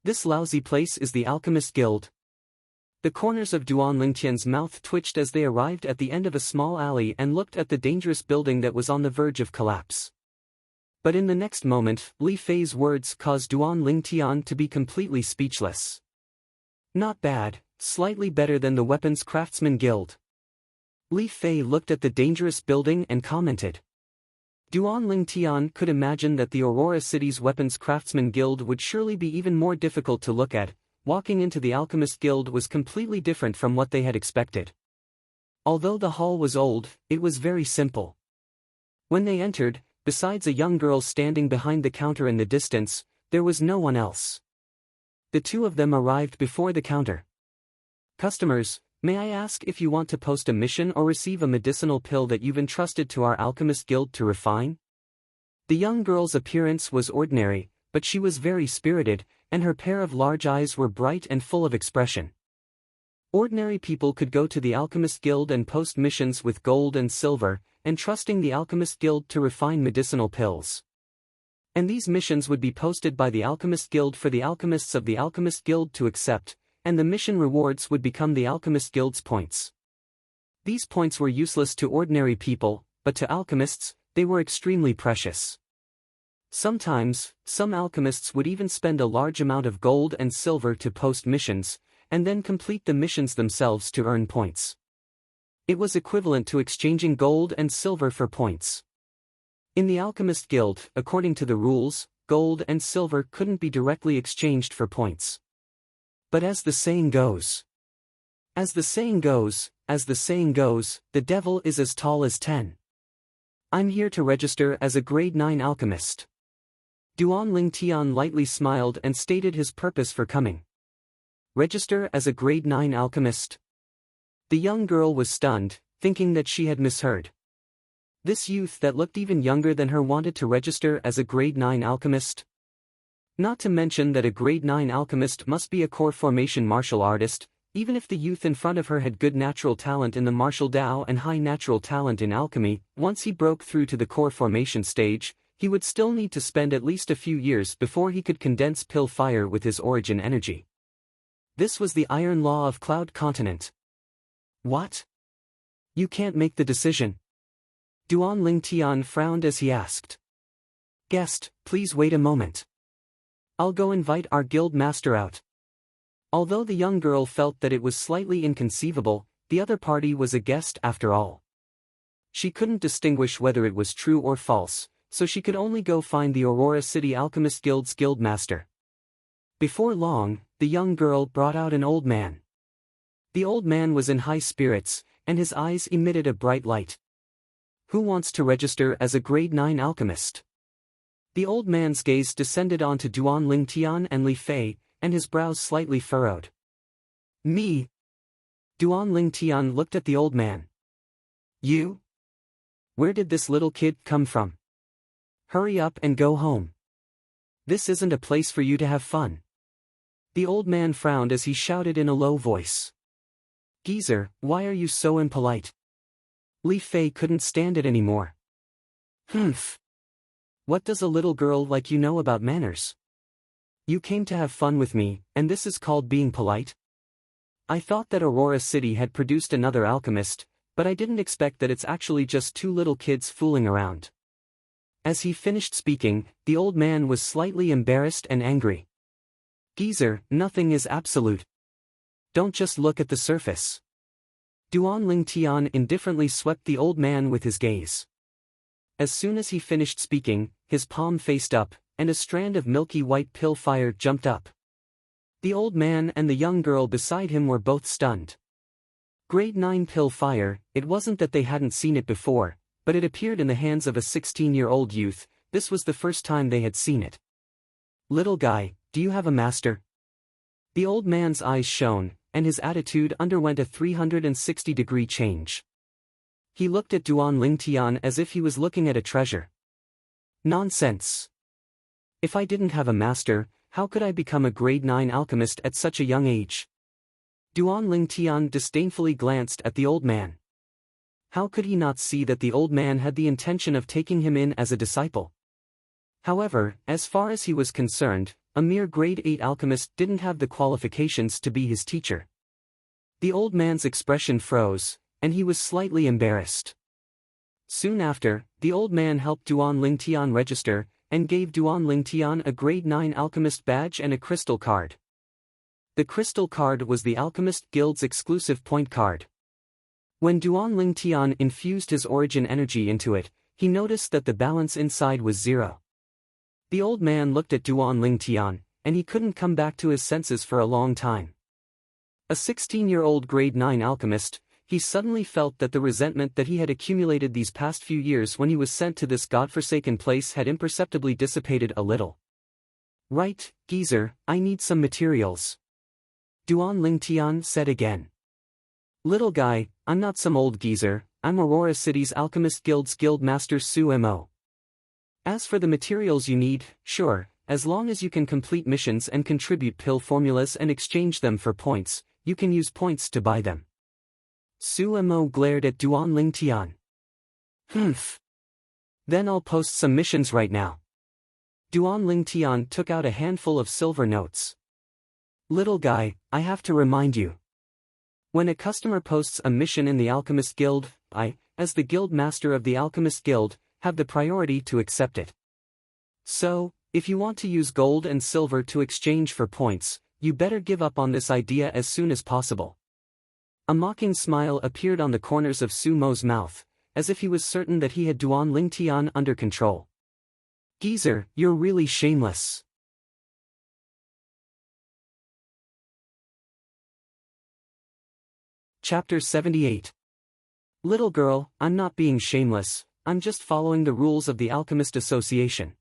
"This lousy place is the Alchemist Guild." The corners of Duan Lingtian's mouth twitched as they arrived at the end of a small alley and looked at the dangerous building that was on the verge of collapse. But in the next moment, Li Fei's words caused Duan Lingtian to be completely speechless. "Not bad, slightly better than the Weapons Craftsman Guild." Li Fei looked at the dangerous building and commented. Duan Lingtian could imagine that the Aurora City's Weapons Craftsman Guild would surely be even more difficult to look at. Walking into the Alchemist Guild was completely different from what they had expected. Although the hall was old, it was very simple. When they entered, besides a young girl standing behind the counter in the distance, there was no one else. The two of them arrived before the counter. "Customers, may I ask if you want to post a mission or receive a medicinal pill that you've entrusted to our Alchemist Guild to refine?" The young girl's appearance was ordinary, but she was very spirited, and her pair of large eyes were bright and full of expression. Ordinary people could go to the Alchemist Guild and post missions with gold and silver, entrusting the Alchemist Guild to refine medicinal pills. And these missions would be posted by the Alchemist Guild for the alchemists of the Alchemist Guild to accept, and the mission rewards would become the Alchemist Guild's points. These points were useless to ordinary people, but to alchemists, they were extremely precious. Sometimes, some alchemists would even spend a large amount of gold and silver to post missions, and then complete the missions themselves to earn points. It was equivalent to exchanging gold and silver for points. In the Alchemist Guild, according to the rules, gold and silver couldn't be directly exchanged for points. But as the saying goes, the devil is as tall as 10. I'm here to register as a grade 9 alchemist. Duan Tian lightly smiled and stated his purpose for coming. Register as a grade 9 alchemist? The young girl was stunned, thinking that she had misheard. This youth that looked even younger than her wanted to register as a grade 9 alchemist? Not to mention that a grade 9 alchemist must be a core formation martial artist. Even if the youth in front of her had good natural talent in the martial Dao and high natural talent in alchemy, once he broke through to the core formation stage, he would still need to spend at least a few years before he could condense pill fire with his origin energy. This was the iron law of Cloud Continent. What? You can't make the decision? Duan Tian frowned as he asked. Guest, please wait a moment. I'll go invite our guild master out. Although the young girl felt that it was slightly inconceivable, the other party was a guest after all. She couldn't distinguish whether it was true or false, so she could only go find the Aurora City Alchemist Guild's guildmaster. Before long, the young girl brought out an old man. The old man was in high spirits, and his eyes emitted a bright light. Who wants to register as a grade 9 alchemist? The old man's gaze descended onto Duan Tian and Li Fei, and his brows slightly furrowed. Me? Duan Tian looked at the old man. You? Where did this little kid come from? Hurry up and go home. This isn't a place for you to have fun. The old man frowned as he shouted in a low voice. Geezer, why are you so impolite? Li Fei couldn't stand it anymore. Humph. What does a little girl like you know about manners? You came to have fun with me, and this is called being polite? I thought that Aurora City had produced another alchemist, but I didn't expect that it's actually just two little kids fooling around. As he finished speaking, the old man was slightly embarrassed and angry. Geezer, nothing is absolute. Don't just look at the surface. Duan Tian indifferently swept the old man with his gaze. As soon as he finished speaking, his palm faced up, and a strand of milky white pill fire jumped up. The old man and the young girl beside him were both stunned. Grade 9 pill fire, it wasn't that they hadn't seen it before, but it appeared in the hands of a 16-year-old youth. This was the first time they had seen it. Little guy, do you have a master? The old man's eyes shone, and his attitude underwent a 360-degree change. He looked at Duan Tian as if he was looking at a treasure. Nonsense. If I didn't have a master, how could I become a grade 9 alchemist at such a young age? Duan Tian disdainfully glanced at the old man. How could he not see that the old man had the intention of taking him in as a disciple? However, as far as he was concerned, a mere grade 8 alchemist didn't have the qualifications to be his teacher. The old man's expression froze, and he was slightly embarrassed. Soon after, the old man helped Duan Tian register, and gave Duan Tian a grade 9 alchemist badge and a crystal card. The crystal card was the Alchemist Guild's exclusive point card. When Duan Tian infused his origin energy into it, he noticed that the balance inside was 0. The old man looked at Duan Tian, and he couldn't come back to his senses for a long time. A 16-year-old grade 9 alchemist, he suddenly felt that the resentment that he had accumulated these past few years when he was sent to this godforsaken place had imperceptibly dissipated a little. Right, geezer, I need some materials. Duan Tian said again. Little guy, I'm not some old geezer, I'm Aurora City's Alchemist Guild's guildmaster Su Mo. As for the materials you need, sure, as long as you can complete missions and contribute pill formulas and exchange them for points, you can use points to buy them. Su Mo glared at Duan Tian. Humph. Then I'll post some missions right now. Duan Tian took out a handful of silver notes. Little guy, I have to remind you. When a customer posts a mission in the Alchemist Guild, I, as the guild master of the Alchemist Guild, have the priority to accept it. So, if you want to use gold and silver to exchange for points, you better give up on this idea as soon as possible. A mocking smile appeared on the corners of Su Mo's mouth, as if he was certain that he had Duan Lingtian under control. "Geezer, you're really shameless." Chapter 78. Little girl, I'm not being shameless, I'm just following the rules of the Alchemist Association.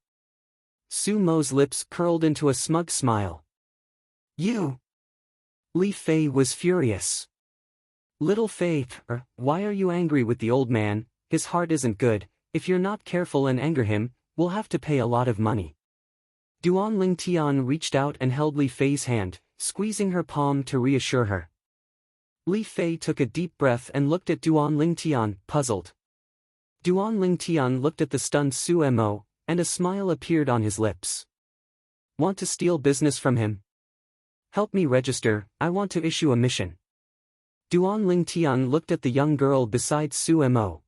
Su Mo's lips curled into a smug smile. "You?" Li Fei was furious. "Little Fei, why are you angry with the old man? His heart isn't good. If you're not careful and anger him, we'll have to pay a lot of money." Duan Lingtian reached out and held Li Fei's hand, squeezing her palm to reassure her. Li Fei took a deep breath and looked at Duan Lingtian, puzzled. Duan Lingtian looked at the stunned Su Mo, and a smile appeared on his lips. "Want to steal business from him? Help me register, I want to issue a mission." Duan Lingtian looked at the young girl beside Su Mo.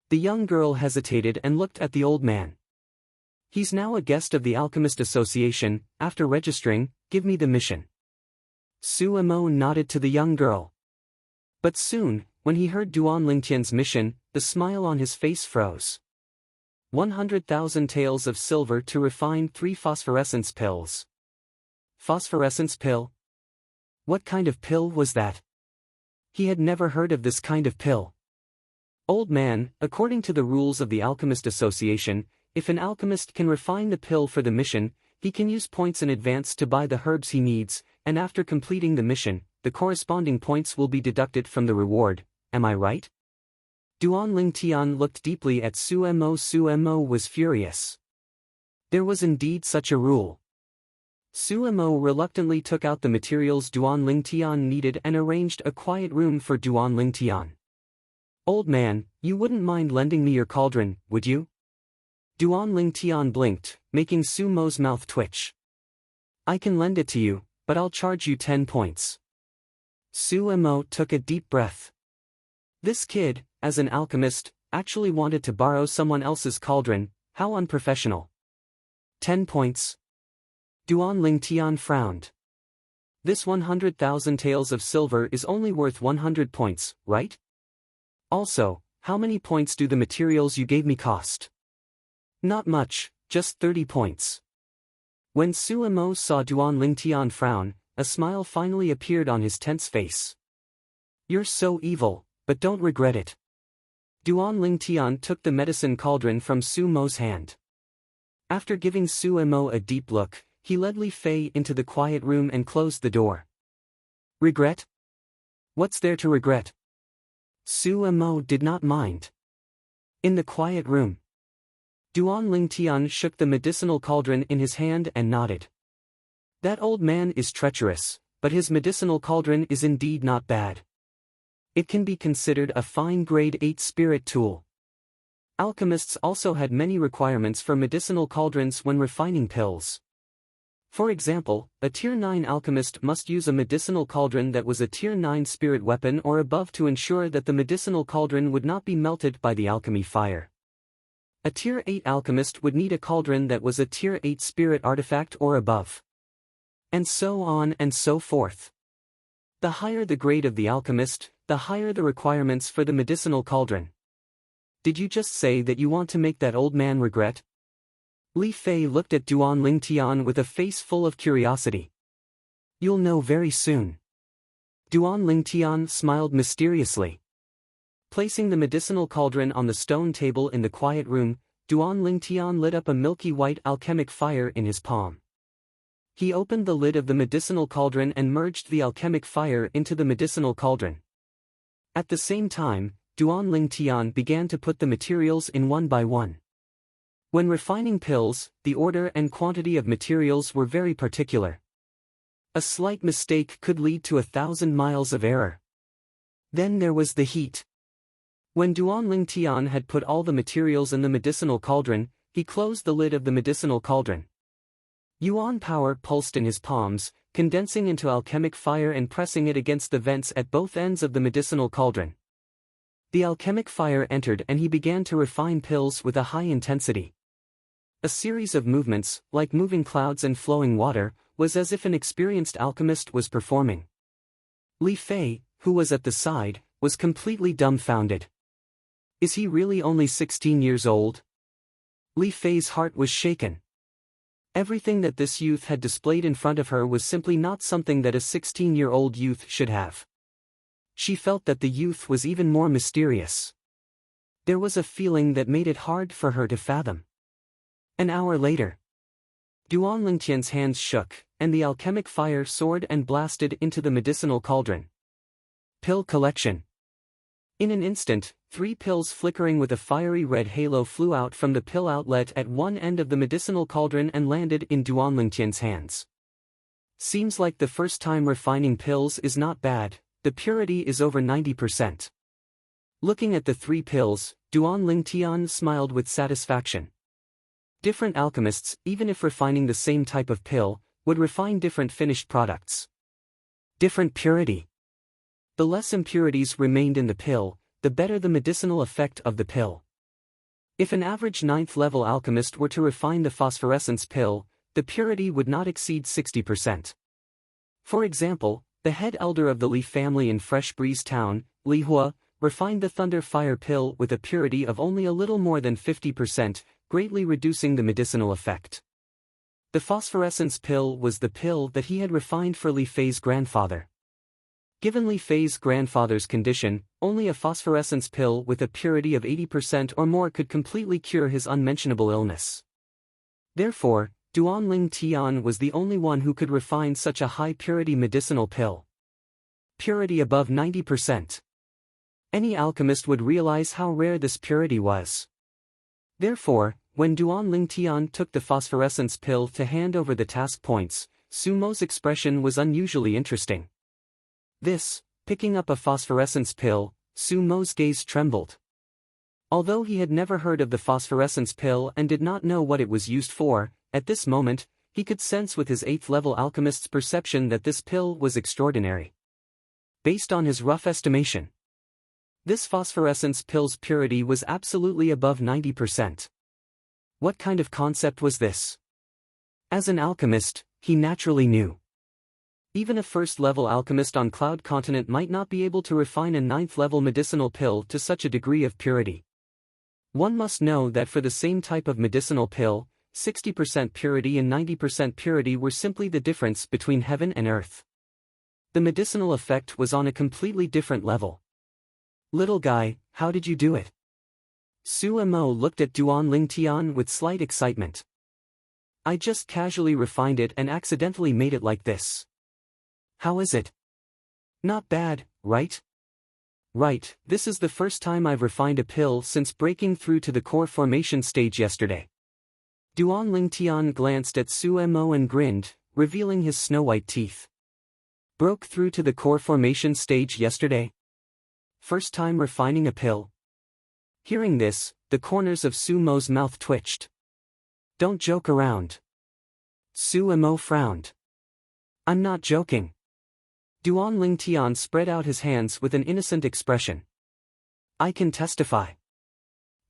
The young girl hesitated and looked at the old man. "He's now a guest of the Alchemist Association. After registering, give me the mission." Su Mo nodded to the young girl. But soon, when he heard Duan Lingtian's mission, the smile on his face froze. 100,000 taels of silver to refine 3 phosphorescence pills. Phosphorescence pill? What kind of pill was that? He had never heard of this kind of pill. "Old man, according to the rules of the Alchemist Association, if an alchemist can refine the pill for the mission, he can use points in advance to buy the herbs he needs, and after completing the mission, the corresponding points will be deducted from the reward. Am I right?" Duan Lingtian looked deeply at Su Mo. Su Mo was furious. There was indeed such a rule. Su Mo reluctantly took out the materials Duan Lingtian needed and arranged a quiet room for Duan Lingtian. "Old man, you wouldn't mind lending me your cauldron, would you?" Duan Lingtian blinked, making Su Mo's mouth twitch. "I can lend it to you, but I'll charge you 10 points. Su Mo took a deep breath. This kid, as an alchemist, actually wanted to borrow someone else's cauldron. How unprofessional. 10 points. Duan Lingtian frowned. This 100,000 taels of silver is only worth 100 points, right? Also, how many points do the materials you gave me cost? Not much, just 30 points. When Su Mo saw Duan Lingtian frown, a smile finally appeared on his tense face. "You're so evil, but don't regret it." Duan Lingtian took the medicine cauldron from Su Mo's hand. After giving Su Mo a deep look, he led Li Fei into the quiet room and closed the door. "Regret? What's there to regret?" Su Mo did not mind. In the quiet room, Duan Lingtian shook the medicinal cauldron in his hand and nodded. "That old man is treacherous, but his medicinal cauldron is indeed not bad. It can be considered a fine grade 8 spirit tool." Alchemists also had many requirements for medicinal cauldrons when refining pills. For example, a Tier 9 alchemist must use a medicinal cauldron that was a Tier 9 spirit weapon or above to ensure that the medicinal cauldron would not be melted by the alchemy fire. A Tier 8 alchemist would need a cauldron that was a Tier 8 spirit artifact or above. And so on and so forth. The higher the grade of the alchemist, the higher the requirements for the medicinal cauldron. Did you just say that you want to make that old man regret? Li Fei looked at Duan Lingtian with a face full of curiosity. "You'll know very soon." Duan Lingtian smiled mysteriously. Placing the medicinal cauldron on the stone table in the quiet room, Duan Lingtian lit up a milky white alchemic fire in his palm. He opened the lid of the medicinal cauldron and merged the alchemic fire into the medicinal cauldron. At the same time, Duan Lingtian began to put the materials in one by one. When refining pills, the order and quantity of materials were very particular. A slight mistake could lead to 1,000 miles of error. Then there was the heat. When Duan Lingtian had put all the materials in the medicinal cauldron, he closed the lid of the medicinal cauldron. Yuan power pulsed in his palms, condensing into alchemic fire and pressing it against the vents at both ends of the medicinal cauldron. The alchemic fire entered and he began to refine pills with a high intensity. A series of movements, like moving clouds and flowing water, was as if an experienced alchemist was performing. Li Fei, who was at the side, was completely dumbfounded. Is he really only 16 years old? Li Fei's heart was shaken. Everything that this youth had displayed in front of her was simply not something that a 16-year-old youth should have. She felt that the youth was even more mysterious. There was a feeling that made it hard for her to fathom. An hour later, Duan Lingtian's hands shook, and the alchemic fire soared and blasted into the medicinal cauldron. Pill collection. In an instant, 3 pills flickering with a fiery red halo flew out from the pill outlet at one end of the medicinal cauldron and landed in Duan Lingtian's hands. Seems like the first time refining pills is not bad, the purity is over 90%. Looking at the 3 pills, Duan Lingtian smiled with satisfaction. Different alchemists, even if refining the same type of pill, would refine different finished products. Different purity. The less impurities remained in the pill, the better the medicinal effect of the pill. If an average 9th-level alchemist were to refine the phosphorescence pill, the purity would not exceed 60%. For example, the head elder of the Li family in Fresh Breeze Town, Li Hua, refined the Thunder Fire pill with a purity of only a little more than 50%, greatly reducing the medicinal effect. The phosphorescence pill was the pill that he had refined for Li Fei's grandfather. Given Li Fei's grandfather's condition, only a phosphorescence pill with a purity of 80% or more could completely cure his unmentionable illness. Therefore, Duan Lingtian was the only one who could refine such a high-purity medicinal pill. Purity above 90%. Any alchemist would realize how rare this purity was. Therefore, when Duan Lingtian took the phosphorescence pill to hand over the task points, Sumo's expression was unusually interesting. Picking up a phosphorescence pill, Sumo's gaze trembled. Although he had never heard of the phosphorescence pill and did not know what it was used for, at this moment, he could sense with his 8th-level alchemist's perception that this pill was extraordinary. Based on his rough estimation, this phosphorescence pill's purity was absolutely above 90%. What kind of concept was this? As an alchemist, he naturally knew. Even a first-level alchemist on Cloud Continent might not be able to refine a 9th-level medicinal pill to such a degree of purity. One must know that for the same type of medicinal pill, 60% purity and 90% purity were simply the difference between heaven and earth. The medicinal effect was on a completely different level. Little guy, how did you do it? Su Mo looked at Duan Lingtian with slight excitement. I just casually refined it and accidentally made it like this. How is it? Not bad, right? Right, this is the first time I've refined a pill since breaking through to the core formation stage yesterday. Duan Lingtian glanced at Su Mo and grinned, revealing his snow-white teeth. Broke through to the core formation stage yesterday? First time refining a pill? Hearing this, the corners of Su Mo's mouth twitched. Don't joke around. Su Mo frowned. I'm not joking. Duan Lingtian spread out his hands with an innocent expression. I can testify.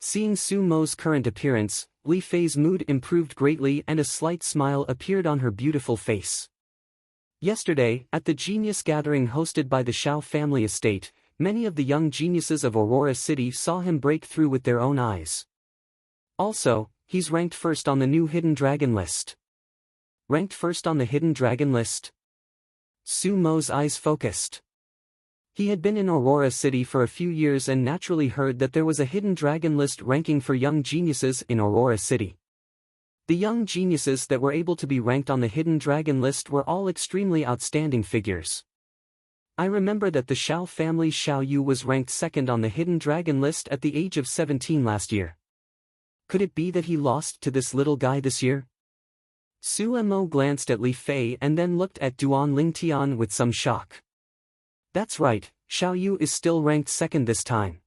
Seeing Su Mo's current appearance, Li Fei's mood improved greatly and a slight smile appeared on her beautiful face. Yesterday, at the genius gathering hosted by the Shao family estate, many of the young geniuses of Aurora City saw him break through with their own eyes. Also, he's ranked first on the new Hidden Dragon list. Ranked first on the Hidden Dragon list? Su Mo's eyes focused. He had been in Aurora City for a few years and naturally heard that there was a Hidden Dragon list ranking for young geniuses in Aurora City. The young geniuses that were able to be ranked on the Hidden Dragon list were all extremely outstanding figures. I remember that the Shao family's Shao Yu was ranked second on the Hidden Dragon list at the age of 17 last year. Could it be that he lost to this little guy this year? Su Mo glanced at Li Fei and then looked at Duan Lingtian with some shock. That's right, Shao Yu is still ranked second this time.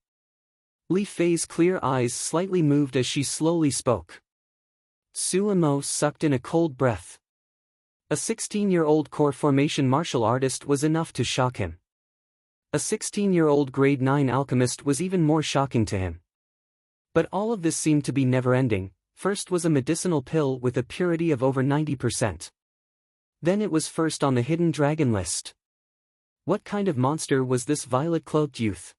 Li Fei's clear eyes slightly moved as she slowly spoke. Su Mo sucked in a cold breath. A 16-year-old core formation martial artist was enough to shock him. A 16-year-old grade 9 alchemist was even more shocking to him. But all of this seemed to be never-ending. First was a medicinal pill with a purity of over 90%. Then it was first on the Hidden Dragon list. What kind of monster was this violet-cloaked youth?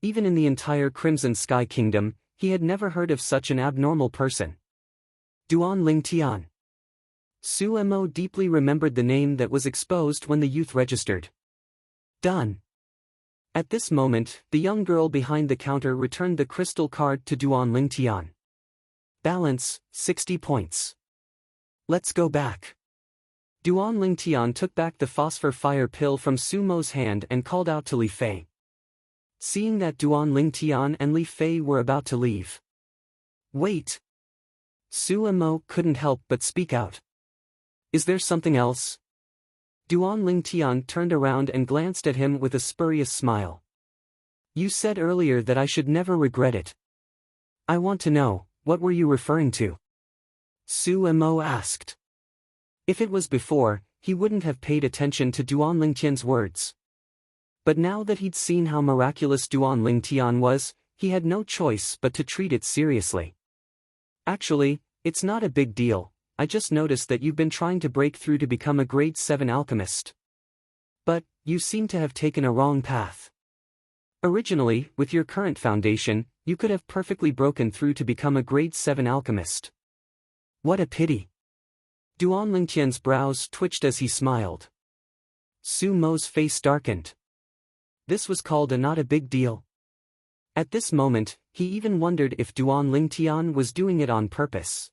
Even in the entire Crimson Sky Kingdom, he had never heard of such an abnormal person. Duan Lingtian. Su Mo deeply remembered the name that was exposed when the youth registered. Done. At this moment, the young girl behind the counter returned the crystal card to Duan Lingtian. Balance, 60 points. Let's go back. Duan Lingtian took back the phosphor fire pill from Su Mo's hand and called out to Li Fei. Seeing that Duan Lingtian and Li Fei were about to leave. Wait. Su Mo couldn't help but speak out. Is there something else? Duan Lingtian turned around and glanced at him with a spurious smile. You said earlier that I should never regret it. I want to know, what were you referring to? Su Mo asked. If it was before, he wouldn't have paid attention to Duan Lingtian's words. But now that he'd seen how miraculous Duan Lingtian was, he had no choice but to treat it seriously. Actually, it's not a big deal. I just noticed that you've been trying to break through to become a grade 7 alchemist. But, you seem to have taken a wrong path. Originally, with your current foundation, you could have perfectly broken through to become a grade 7 alchemist. What a pity. Duan Lingtian's brows twitched as he smiled. Su Mo's face darkened. This was called a not a big deal. At this moment, he even wondered if Duan Lingtian was doing it on purpose.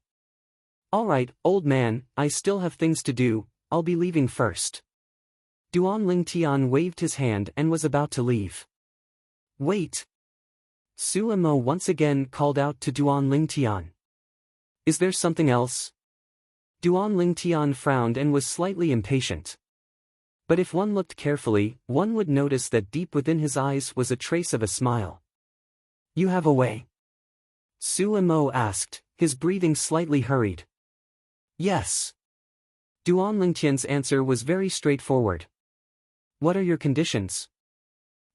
Alright, old man, I still have things to do, I'll be leaving first. Duan Lingtian waved his hand and was about to leave. Wait. Su Mo once again called out to Duan Lingtian. Is there something else? Duan Lingtian frowned and was slightly impatient. But if one looked carefully, one would notice that deep within his eyes was a trace of a smile. You have a way? Su Mo asked, his breathing slightly hurried. Yes. Duan Lingtian's answer was very straightforward. What are your conditions?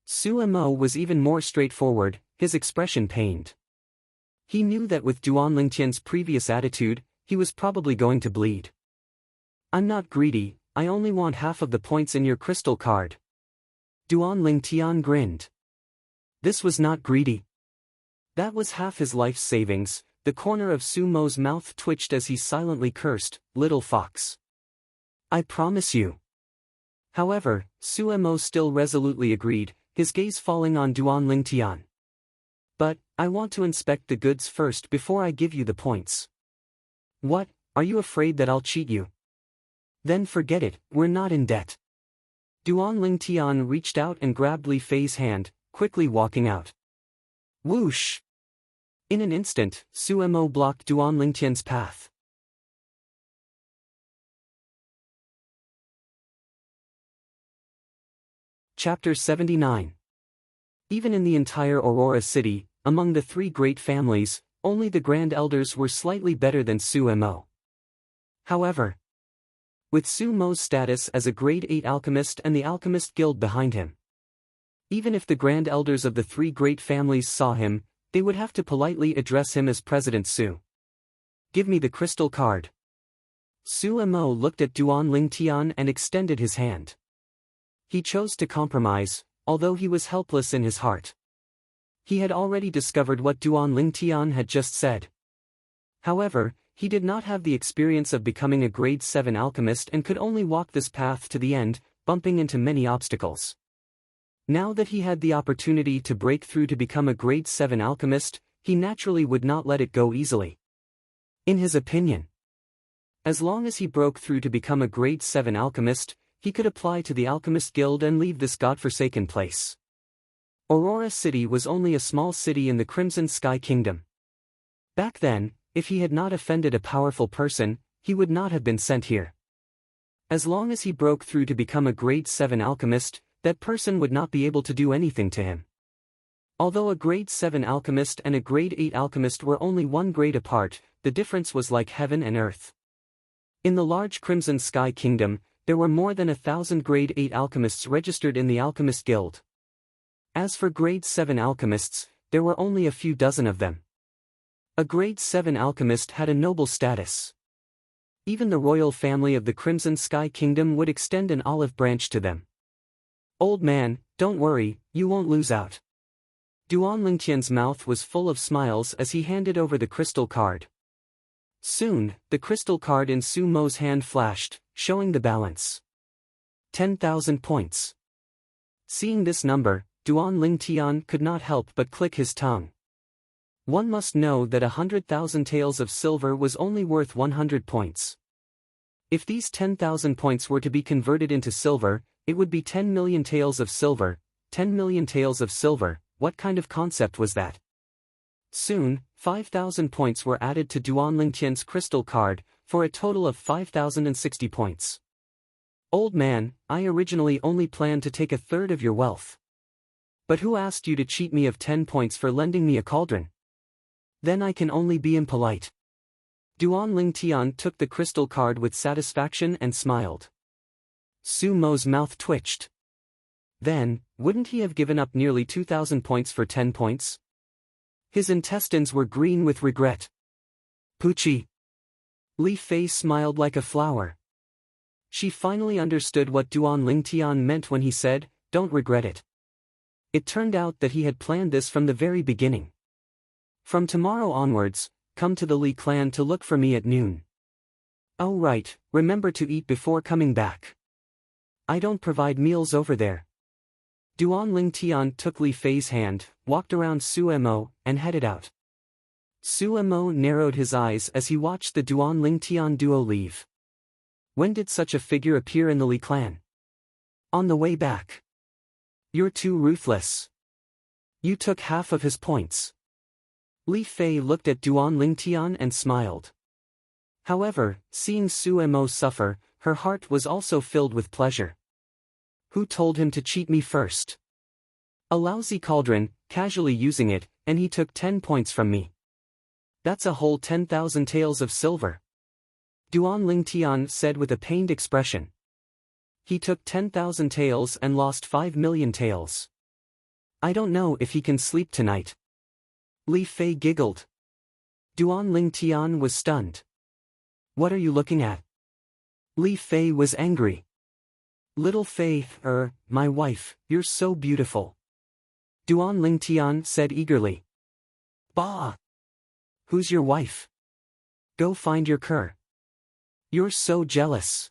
Su Mo was even more straightforward, his expression pained. He knew that with Duan Lingtian's previous attitude, he was probably going to bleed. I'm not greedy, I only want half of the points in your crystal card. Duan Lingtian grinned. This was not greedy. That was half his life's savings. The corner of Su Mo's mouth twitched as he silently cursed, little fox. I promise you. However, Su Mo still resolutely agreed, his gaze falling on Duan Lingtian. But, I want to inspect the goods first before I give you the points. What, are you afraid that I'll cheat you? Then forget it, we're not in debt. Duan Lingtian reached out and grabbed Li Fei's hand, quickly walking out. Whoosh! In an instant, Su Mo blocked Duan Lingtian's path. Chapter 79. Even in the entire Aurora City, among the three great families, only the Grand Elders were slightly better than Su Mo. However, with Su Mo's status as a grade 8 alchemist and the Alchemist Guild behind him, even if the Grand Elders of the three great families saw him, they would have to politely address him as President Su. Give me the crystal card. Su Mo looked at Duan Lingtian and extended his hand. He chose to compromise, although he was helpless in his heart. He had already discovered what Duan Lingtian had just said. However, he did not have the experience of becoming a grade 7 alchemist and could only walk this path to the end, bumping into many obstacles. Now that he had the opportunity to break through to become a grade 7 alchemist, he naturally would not let it go easily. In his opinion, as long as he broke through to become a grade 7 alchemist, he could apply to the Alchemist Guild and leave this godforsaken place. Aurora City was only a small city in the Crimson Sky Kingdom. Back then, if he had not offended a powerful person, he would not have been sent here. As long as he broke through to become a grade 7 alchemist, that person would not be able to do anything to him. Although a grade 7 alchemist and a grade 8 alchemist were only one grade apart, the difference was like heaven and earth. In the large Crimson Sky Kingdom, there were more than 1,000 grade 8 alchemists registered in the Alchemist Guild. As for grade 7 alchemists, there were only a few dozen of them. A grade 7 alchemist had a noble status. Even the royal family of the Crimson Sky Kingdom would extend an olive branch to them. Old man, don't worry, you won't lose out. Duan Lingtian's mouth was full of smiles as he handed over the crystal card. Soon, the crystal card in Su Mo's hand flashed, showing the balance. 10,000 points. Seeing this number, Duan Lingtian could not help but click his tongue. One must know that 100,000 taels of silver was only worth 100 points. If these 10,000 points were to be converted into silver, it would be 10 million taels of silver. 10 million taels of silver, what kind of concept was that? Soon, 5,000 points were added to Duan Lingtian's crystal card, for a total of 5,060 points. Old man, I originally only planned to take a third of your wealth. But who asked you to cheat me of 10 points for lending me a cauldron? Then I can only be impolite. Duan Lingtian took the crystal card with satisfaction and smiled. Su Mo's mouth twitched. Then, wouldn't he have given up nearly 2,000 points for 10 points? His intestines were green with regret. Poochie. Li Fei smiled like a flower. She finally understood what Duan Lingtian meant when he said, "Don't regret it." It turned out that he had planned this from the very beginning. From tomorrow onwards, come to the Li clan to look for me at noon. Oh right, remember to eat before coming back. I don't provide meals over there. Duan Lingtian took Li Fei's hand, walked around Su Mo, and headed out. Su Mo narrowed his eyes as he watched the Duan Lingtian duo leave. When did such a figure appear in the Li clan? On the way back. You're too ruthless. You took half of his points. Li Fei looked at Duan Lingtian and smiled. However, seeing Su Mo suffer, her heart was also filled with pleasure. Who told him to cheat me first? A lousy cauldron, casually using it, and he took 10 points from me. That's a whole 10,000 taels of silver. Duan Lingtian said with a pained expression. He took 10,000 taels and lost 5 million taels. I don't know if he can sleep tonight. Li Fei giggled. Duan Lingtian was stunned. What are you looking at? Li Fei was angry. Little Fei, my wife, you're so beautiful. Duan Lingtian said eagerly. Bah! Who's your wife? Go find your cur. You're so jealous.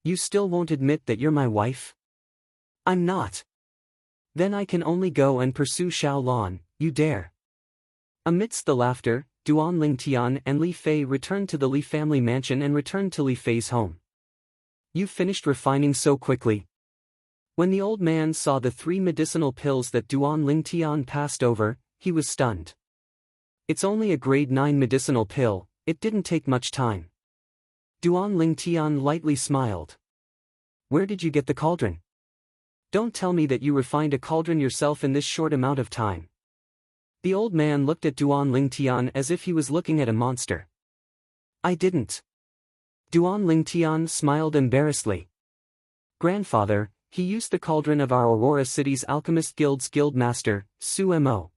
You still won't admit that you're my wife? I'm not. Then I can only go and pursue Xiao Lan, you dare. Amidst the laughter, Duan Lingtian and Li Fei returned to the Li family mansion and returned to Li Fei's home. You finished refining so quickly. When the old man saw the 3 medicinal pills that Duan Lingtian passed over, he was stunned. It's only a grade 9 medicinal pill, it didn't take much time. Duan Lingtian lightly smiled. Where did you get the cauldron? Don't tell me that you refined a cauldron yourself in this short amount of time. The old man looked at Duan Lingtian as if he was looking at a monster. I didn't. Duan Lingtian smiled embarrassedly. Grandfather, he used the cauldron of our Aurora City's Alchemist Guild's guild master, Su Mo.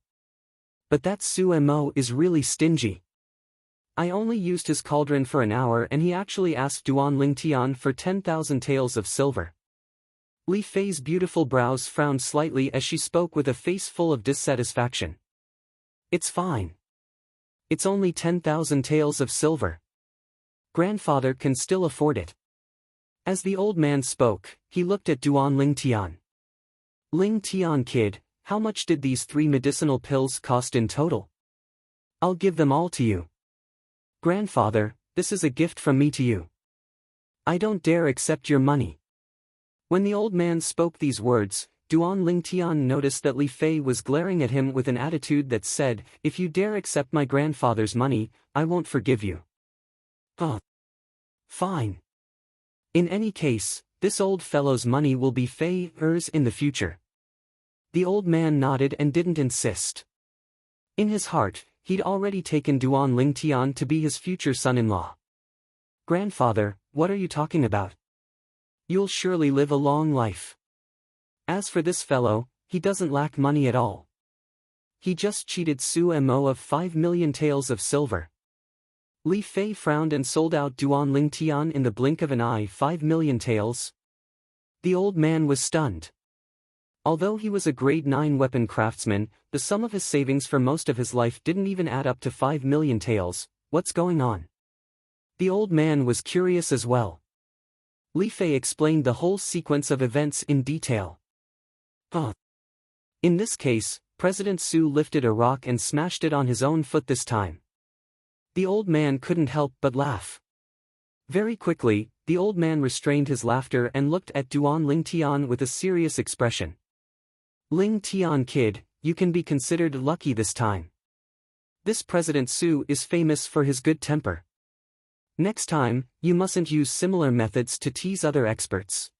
But that Su Mo is really stingy. I only used his cauldron for an hour and he actually asked Duan Lingtian for 10,000 taels of silver. Li Fei's beautiful brows frowned slightly as she spoke with a face full of dissatisfaction. It's fine. It's only 10,000 taels of silver. Grandfather can still afford it. As the old man spoke, he looked at Duan Lingtian. Lingtian kid, how much did these 3 medicinal pills cost in total? I'll give them all to you. Grandfather, this is a gift from me to you. I don't dare accept your money. When the old man spoke these words, Duan Lingtian noticed that Li Fei was glaring at him with an attitude that said, if you dare accept my grandfather's money, I won't forgive you. Fine. In any case, this old fellow's money will be Fei's in the future. The old man nodded and didn't insist. In his heart, he'd already taken Duan Lingtian to be his future son-in-law. Grandfather, what are you talking about? You'll surely live a long life. As for this fellow, he doesn't lack money at all. He just cheated Su Mo of 5 million taels of silver. Li Fei frowned and sold out Duan Lingtian in the blink of an eye 5 million taels. The old man was stunned. Although he was a grade 9 weapon craftsman, the sum of his savings for most of his life didn't even add up to 5 million taels. What's going on? The old man was curious as well. Li Fei explained the whole sequence of events in detail. In this case, President Su lifted a rock and smashed it on his own foot this time. The old man couldn't help but laugh. Very quickly, the old man restrained his laughter and looked at Duan Ling Tian with a serious expression. Ling Tian kid, you can be considered lucky this time. This President Su is famous for his good temper. Next time, you mustn't use similar methods to tease other experts.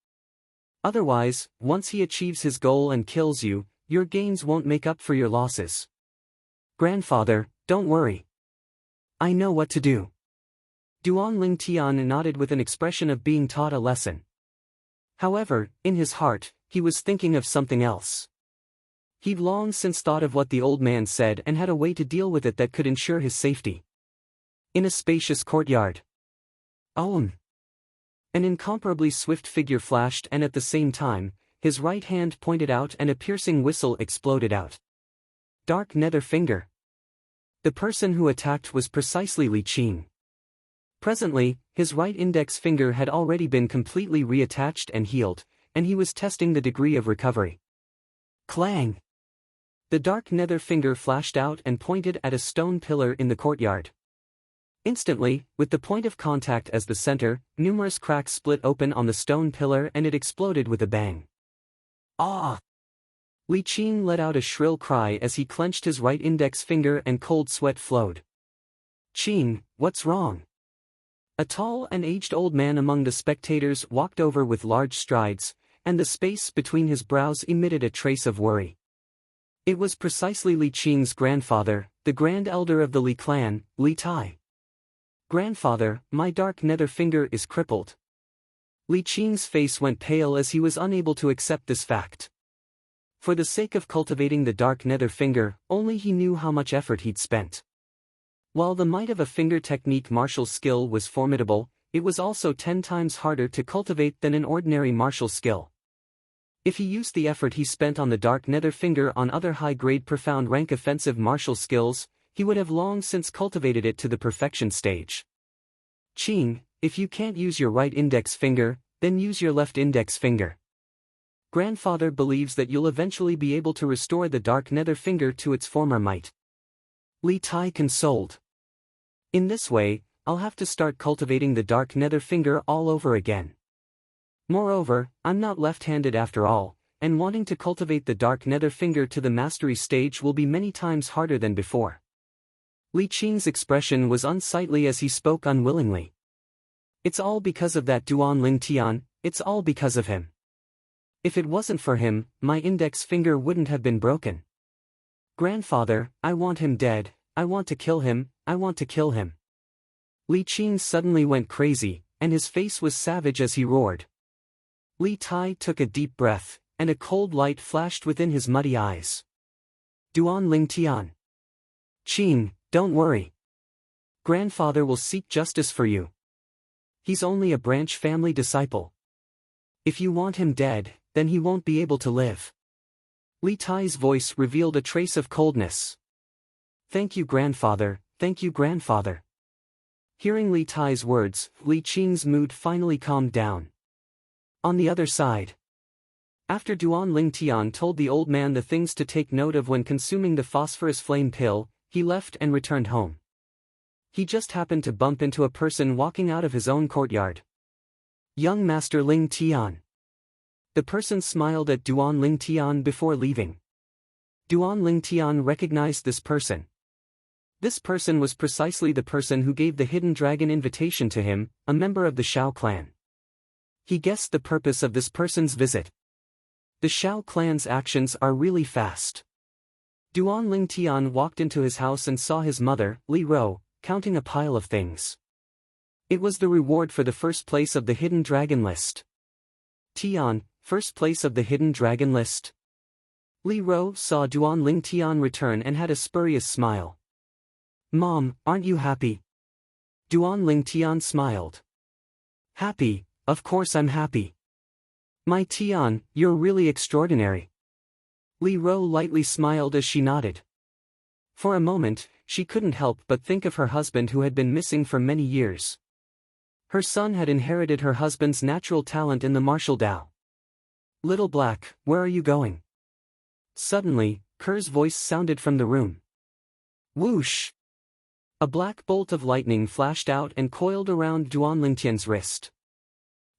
Otherwise, once he achieves his goal and kills you, your gains won't make up for your losses. Grandfather, don't worry. I know what to do. Duan Ling Tian nodded with an expression of being taught a lesson. However, in his heart, he was thinking of something else. He'd long since thought of what the old man said and had a way to deal with it that could ensure his safety. In a spacious courtyard. An incomparably swift figure flashed, and at the same time, his right hand pointed out and a piercing whistle exploded out. Dark Nether Finger. The person who attacked was precisely Li Qing. Presently, his right index finger had already been completely reattached and healed, and he was testing the degree of recovery. Clang! The dark nether finger flashed out and pointed at a stone pillar in the courtyard. Instantly, with the point of contact as the center, numerous cracks split open on the stone pillar and it exploded with a bang. Ah! Li Qing let out a shrill cry as he clenched his right index finger and cold sweat flowed. Qing, what's wrong? A tall and aged old man among the spectators walked over with large strides, and the space between his brows emitted a trace of worry. It was precisely Li Qing's grandfather, the grand elder of the Li clan, Li Tai. Grandfather, my dark nether finger is crippled. Li Qing's face went pale as he was unable to accept this fact. For the sake of cultivating the dark nether finger, only he knew how much effort he'd spent. While the might of a finger technique martial skill was formidable, it was also 10 times harder to cultivate than an ordinary martial skill. If he used the effort he spent on the dark nether finger on other high-grade profound rank offensive martial skills, he would have long since cultivated it to the perfection stage. Qing, if you can't use your right index finger, then use your left index finger. Grandfather believes that you'll eventually be able to restore the dark nether finger to its former might. Li Tai consoled. In this way, I'll have to start cultivating the dark nether finger all over again. Moreover, I'm not left-handed after all, and wanting to cultivate the dark nether finger to the mastery stage will be many times harder than before. Li Qing's expression was unsightly as he spoke unwillingly. It's all because of that Duan Ling Tian, it's all because of him. If it wasn't for him, my index finger wouldn't have been broken. Grandfather, I want him dead, I want to kill him, I want to kill him. Li Qing suddenly went crazy, and his face was savage as he roared. Li Tai took a deep breath, and a cold light flashed within his muddy eyes. Duan Ling Tian. Qing, don't worry. Grandfather will seek justice for you. He's only a branch family disciple. If you want him dead, then he won't be able to live. Li Tai's voice revealed a trace of coldness. Thank you, grandfather, thank you, grandfather. Hearing Li Tai's words, Li Qing's mood finally calmed down. On the other side. After Duan Ling Tian told the old man the things to take note of when consuming the phosphorus flame pill, he left and returned home. He just happened to bump into a person walking out of his own courtyard. Young Master Ling Tian. The person smiled at Duan Ling Tian before leaving. Duan Ling Tian recognized this person. This person was precisely the person who gave the hidden dragon invitation to him, a member of the Shao clan. He guessed the purpose of this person's visit. The Shao clan's actions are really fast. Duan Ling Tian walked into his house and saw his mother, Li Ro, counting a pile of things. It was the reward for the first place of the hidden dragon list. Tian, first place of the hidden dragon list. Li Ro saw Duan Ling Tian return and had a spurious smile. Mom, aren't you happy? Duan Ling Tian smiled. Happy, of course I'm happy. My Tian, you're really extraordinary. Li Ro lightly smiled as she nodded. For a moment, she couldn't help but think of her husband who had been missing for many years. Her son had inherited her husband's natural talent in the martial Dao. "Little Black, where are you going?" Suddenly, Ker's voice sounded from the room. Whoosh! A black bolt of lightning flashed out and coiled around Duan Lingtian's wrist.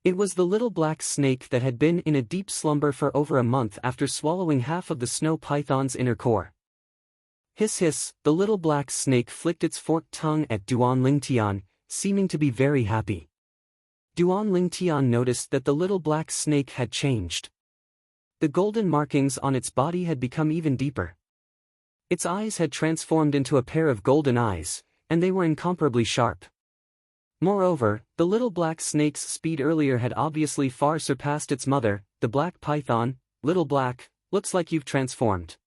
It was the little black snake that had been in a deep slumber for over a month after swallowing half of the snow python's inner core. Hiss hiss, the little black snake flicked its forked tongue at Duan Lingtian, seeming to be very happy. Duan Lingtian noticed that the little black snake had changed. The golden markings on its body had become even deeper. Its eyes had transformed into a pair of golden eyes, and they were incomparably sharp. Moreover, the little black snake's speed earlier had obviously far surpassed its mother, the black python. "Little Black, looks like you've transformed."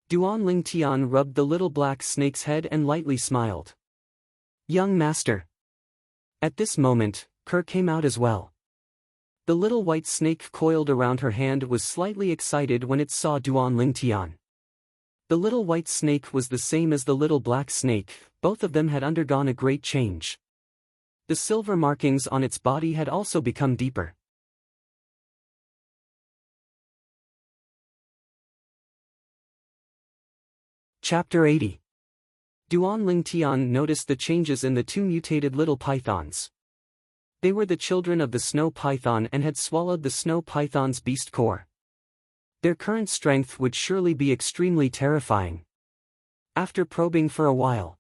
Duan Lingtian rubbed the little black snake's head and lightly smiled. "Young master." At this moment, Ker came out as well. The little white snake coiled around her hand was slightly excited when it saw Duan Lingtian. The little white snake was the same as the little black snake, both of them had undergone a great change. The silver markings on its body had also become deeper. Chapter 80. Duan Lingtian noticed the changes in the two mutated little pythons. They were the children of the snow python and had swallowed the snow python's beast core. Their current strength would surely be extremely terrifying. After probing for a while,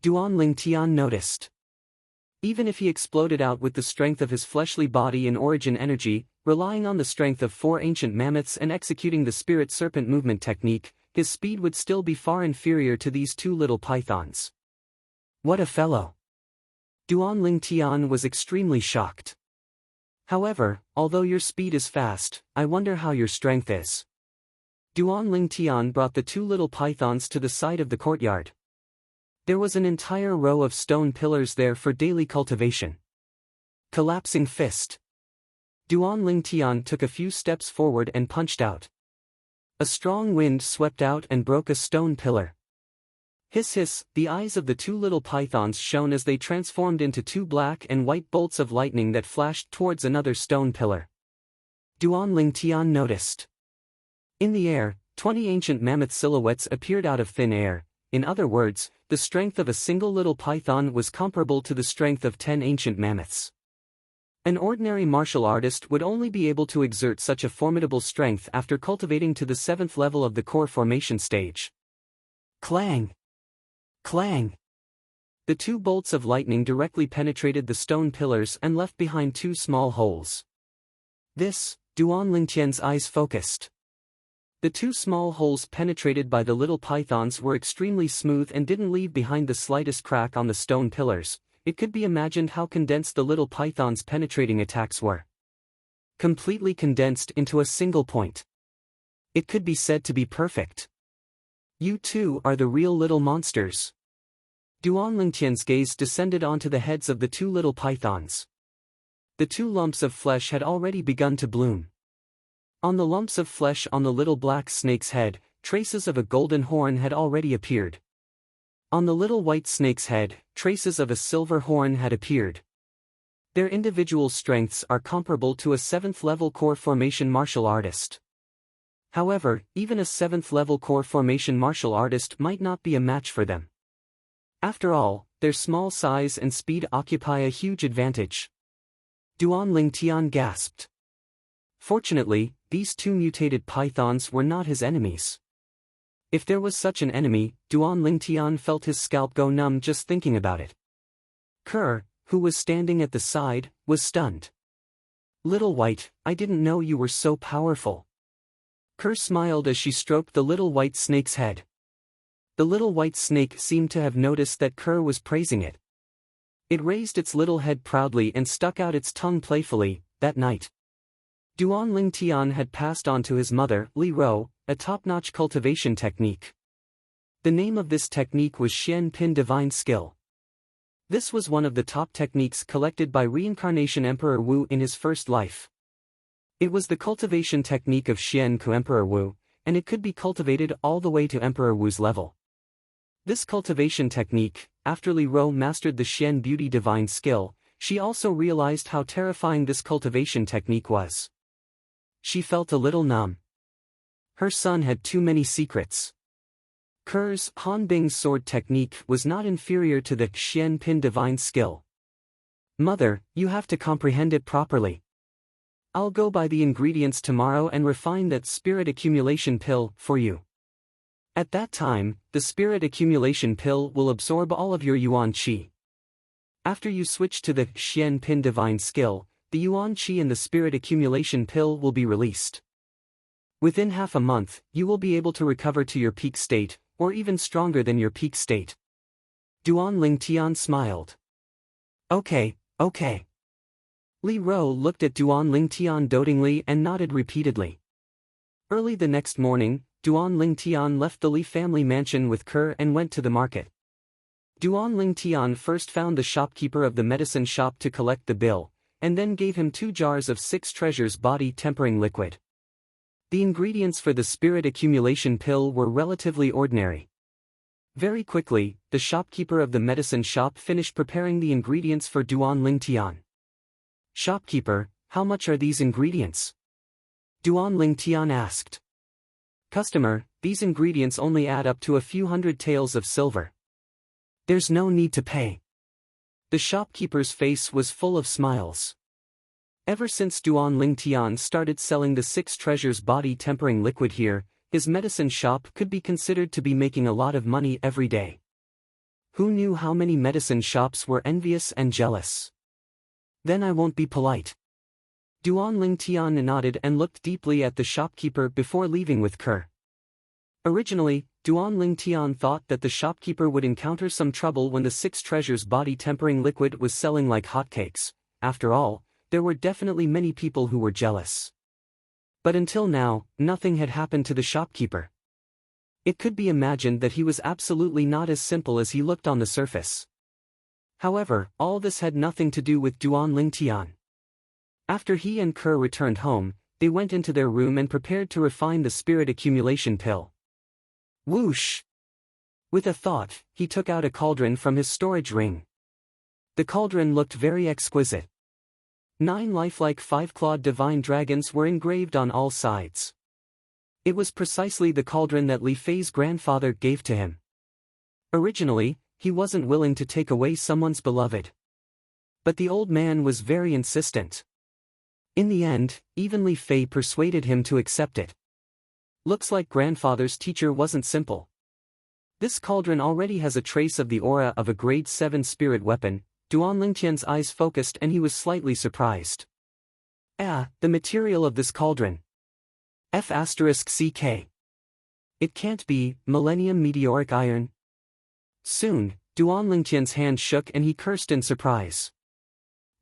Duan Lingtian noticed. Even if he exploded out with the strength of his fleshly body in origin energy, relying on the strength of 4 ancient mammoths and executing the spirit serpent movement technique, his speed would still be far inferior to these two little pythons. What a fellow! Duan Lingtian was extremely shocked. "However, although your speed is fast, I wonder how your strength is." Duan Lingtian brought the two little pythons to the side of the courtyard. There was an entire row of stone pillars there for daily cultivation. Collapsing fist. Duan Lingtian took a few steps forward and punched out. A strong wind swept out and broke a stone pillar. Hiss hiss, the eyes of the two little pythons shone as they transformed into two black and white bolts of lightning that flashed towards another stone pillar. Duan Lingtian noticed. In the air, 20 ancient mammoth silhouettes appeared out of thin air. In other words, the strength of a single little python was comparable to the strength of 10 ancient mammoths. An ordinary martial artist would only be able to exert such a formidable strength after cultivating to the 7th level of the core formation stage. Clang! Clang! The two bolts of lightning directly penetrated the stone pillars and left behind 2 small holes. This, Duan Lingtian's eyes focused. The 2 small holes penetrated by the little pythons were extremely smooth and didn't leave behind the slightest crack on the stone pillars. It could be imagined how condensed the little python's penetrating attacks were. Completely condensed into a single point. It could be said to be perfect. You two are the real little monsters. Duan Lingtian's gaze descended onto the heads of the 2 little pythons. The 2 lumps of flesh had already begun to bloom. On the lumps of flesh on the little black snake's head, traces of a golden horn had already appeared. On the little white snake's head, traces of a silver horn had appeared. Their individual strengths are comparable to a 7th level core formation martial artist. However, even a 7th level core formation martial artist might not be a match for them. After all, their small size and speed occupy a huge advantage. Duan Lingtian gasped. Fortunately, these 2 mutated pythons were not his enemies. If there was such an enemy, Duan Lingtian felt his scalp go numb just thinking about it. Ker, who was standing at the side, was stunned. "Little White, I didn't know you were so powerful." Ker smiled as she stroked the little white snake's head. The little white snake seemed to have noticed that Ker was praising it. It raised its little head proudly and stuck out its tongue playfully. That night, Duan Lingtian had passed on to his mother, Li Ro, a top-notch cultivation technique. The name of this technique was Xian Pin Divine Skill. This was one of the top techniques collected by Reincarnation Emperor Wu in his first life. It was the cultivation technique of Xian Ku Emperor Wu, and it could be cultivated all the way to Emperor Wu's level. This cultivation technique, after Li Rou mastered the Xian Beauty divine skill, she also realized how terrifying this cultivation technique was. She felt a little numb. Her son had too many secrets. Ker's Han Bing's sword technique was not inferior to the Xian Pin divine skill. Mother, you have to comprehend it properly. I'll go buy the ingredients tomorrow and refine that spirit accumulation pill for you. At that time, the spirit accumulation pill will absorb all of your Yuan Qi. After you switch to the Xian Pin divine skill, the Yuan Qi in the spirit accumulation pill will be released. Within half a month, you will be able to recover to your peak state, or even stronger than your peak state. Duan Lingtian smiled. Okay. Li Rou looked at Duan Lingtian dotingly and nodded repeatedly. Early the next morning, Duan Lingtian left the Li family mansion with Ker and went to the market. Duan Lingtian first found the shopkeeper of the medicine shop to collect the bill, and then gave him 2 jars of 6 treasures body tempering liquid. The ingredients for the spirit accumulation pill were relatively ordinary. Very quickly, the shopkeeper of the medicine shop finished preparing the ingredients for Duan Lingtian. Shopkeeper, how much are these ingredients? Duan Lingtian asked. Customer, these ingredients only add up to a few hundred taels of silver. There's no need to pay. The shopkeeper's face was full of smiles. Ever since Duan Lingtian started selling the 6 treasures body tempering liquid here, his medicine shop could be considered to be making a lot of money every day. Who knew how many medicine shops were envious and jealous? Then I won't be polite. Duan Lingtian nodded and looked deeply at the shopkeeper before leaving with Ker. Originally, Duan Lingtian thought that the shopkeeper would encounter some trouble when the 6 treasures body tempering liquid was selling like hotcakes. After all, there were definitely many people who were jealous. But until now, nothing had happened to the shopkeeper. It could be imagined that he was absolutely not as simple as he looked on the surface. However, all this had nothing to do with Duan Lingtian. After he and Ker returned home, they went into their room and prepared to refine the spirit accumulation pill. Whoosh! With a thought, he took out a cauldron from his storage ring. The cauldron looked very exquisite. 9 lifelike 5-clawed divine dragons were engraved on all sides. It was precisely the cauldron that Li Fei's grandfather gave to him. Originally, he wasn't willing to take away someone's beloved. But the old man was very insistent. In the end, even Li Fei persuaded him to accept it. Looks like grandfather's teacher wasn't simple. This cauldron already has a trace of the aura of a grade 7 spirit weapon. Duan Lingtian's eyes focused and he was slightly surprised. The material of this cauldron. F***CK. It can't be Millennium Meteoric Iron. Soon, Duan Lingtian's hand shook and he cursed in surprise.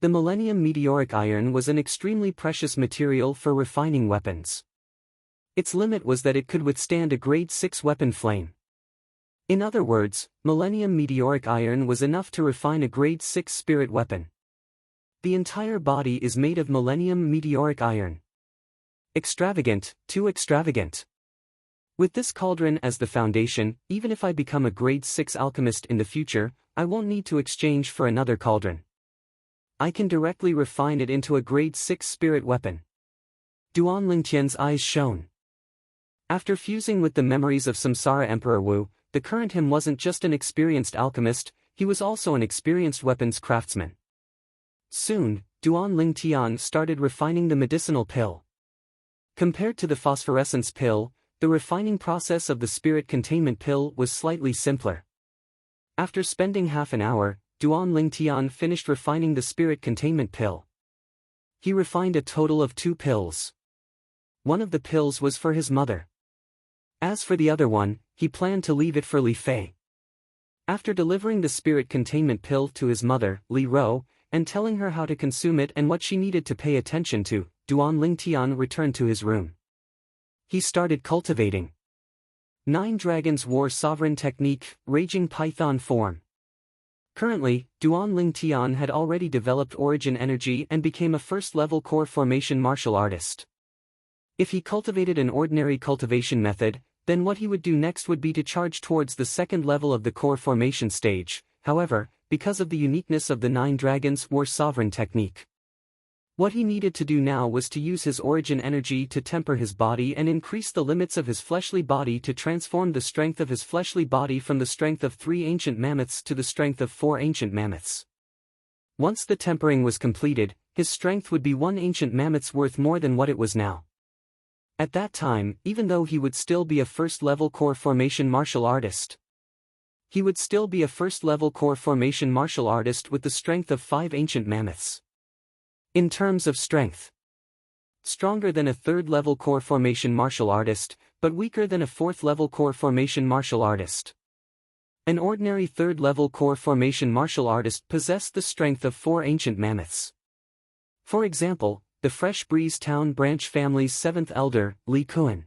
The Millennium Meteoric Iron was an extremely precious material for refining weapons. Its limit was that it could withstand a grade 6 weapon flame. In other words, Millennium Meteoric Iron was enough to refine a grade 6 spirit weapon. The entire body is made of Millennium Meteoric Iron. Extravagant, too extravagant. With this cauldron as the foundation, even if I become a grade 6 alchemist in the future, I won't need to exchange for another cauldron. I can directly refine it into a grade 6 spirit weapon. Duan Lingtian's eyes shone. After fusing with the memories of Samsara Emperor Wu, the current him wasn't just an experienced alchemist, he was also an experienced weapons craftsman. Soon, Duan Lingtian started refining the medicinal pill. Compared to the phosphorescence pill, the refining process of the spirit containment pill was slightly simpler. After spending half an hour, Duan Lingtian finished refining the spirit containment pill. He refined a total of 2 pills. One of the pills was for his mother. As for the other one, he planned to leave it for Li Fei. After delivering the spirit containment pill to his mother, Li Rou, and telling her how to consume it and what she needed to pay attention to, Duan Lingtian returned to his room. He started cultivating. 9 dragons war sovereign technique, raging python form. Currently, Duan Lingtian had already developed origin energy and became a first-level core formation martial artist. If he cultivated an ordinary cultivation method, then what he would do next would be to charge towards the second level of the core formation stage. However, because of the uniqueness of the 9 Dragons War Sovereign technique, what he needed to do now was to use his origin energy to temper his body and increase the limits of his fleshly body to transform the strength of his fleshly body from the strength of 3 ancient mammoths to the strength of 4 ancient mammoths. Once the tempering was completed, his strength would be 1 ancient mammoth's worth more than what it was now. At that time, even though he would still be a first-level core formation martial artist, he would still be a first-level core formation martial artist with the strength of 5 ancient mammoths. In terms of strength, stronger than a third-level core formation martial artist, but weaker than a fourth-level core formation martial artist. An ordinary third-level core formation martial artist possessed the strength of 4 ancient mammoths. For example, the Fresh Breeze Town Branch family's 7th elder, Li Kuan.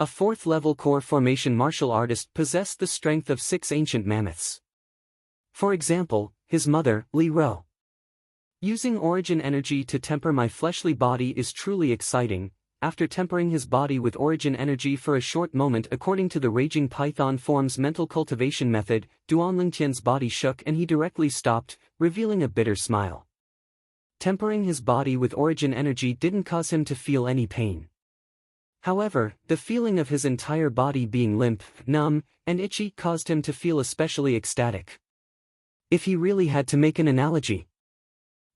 A 4th-level core formation martial artist possessed the strength of 6 ancient mammoths. For example, his mother, Li Ro. Using origin energy to temper my fleshly body is truly exciting. After tempering his body with origin energy for a short moment according to the Raging Python form's mental cultivation method, Duan Lingtian's body shook and he directly stopped, revealing a bitter smile. Tempering his body with origin energy didn't cause him to feel any pain. However, the feeling of his entire body being limp, numb, and itchy caused him to feel especially ecstatic. If he really had to make an analogy,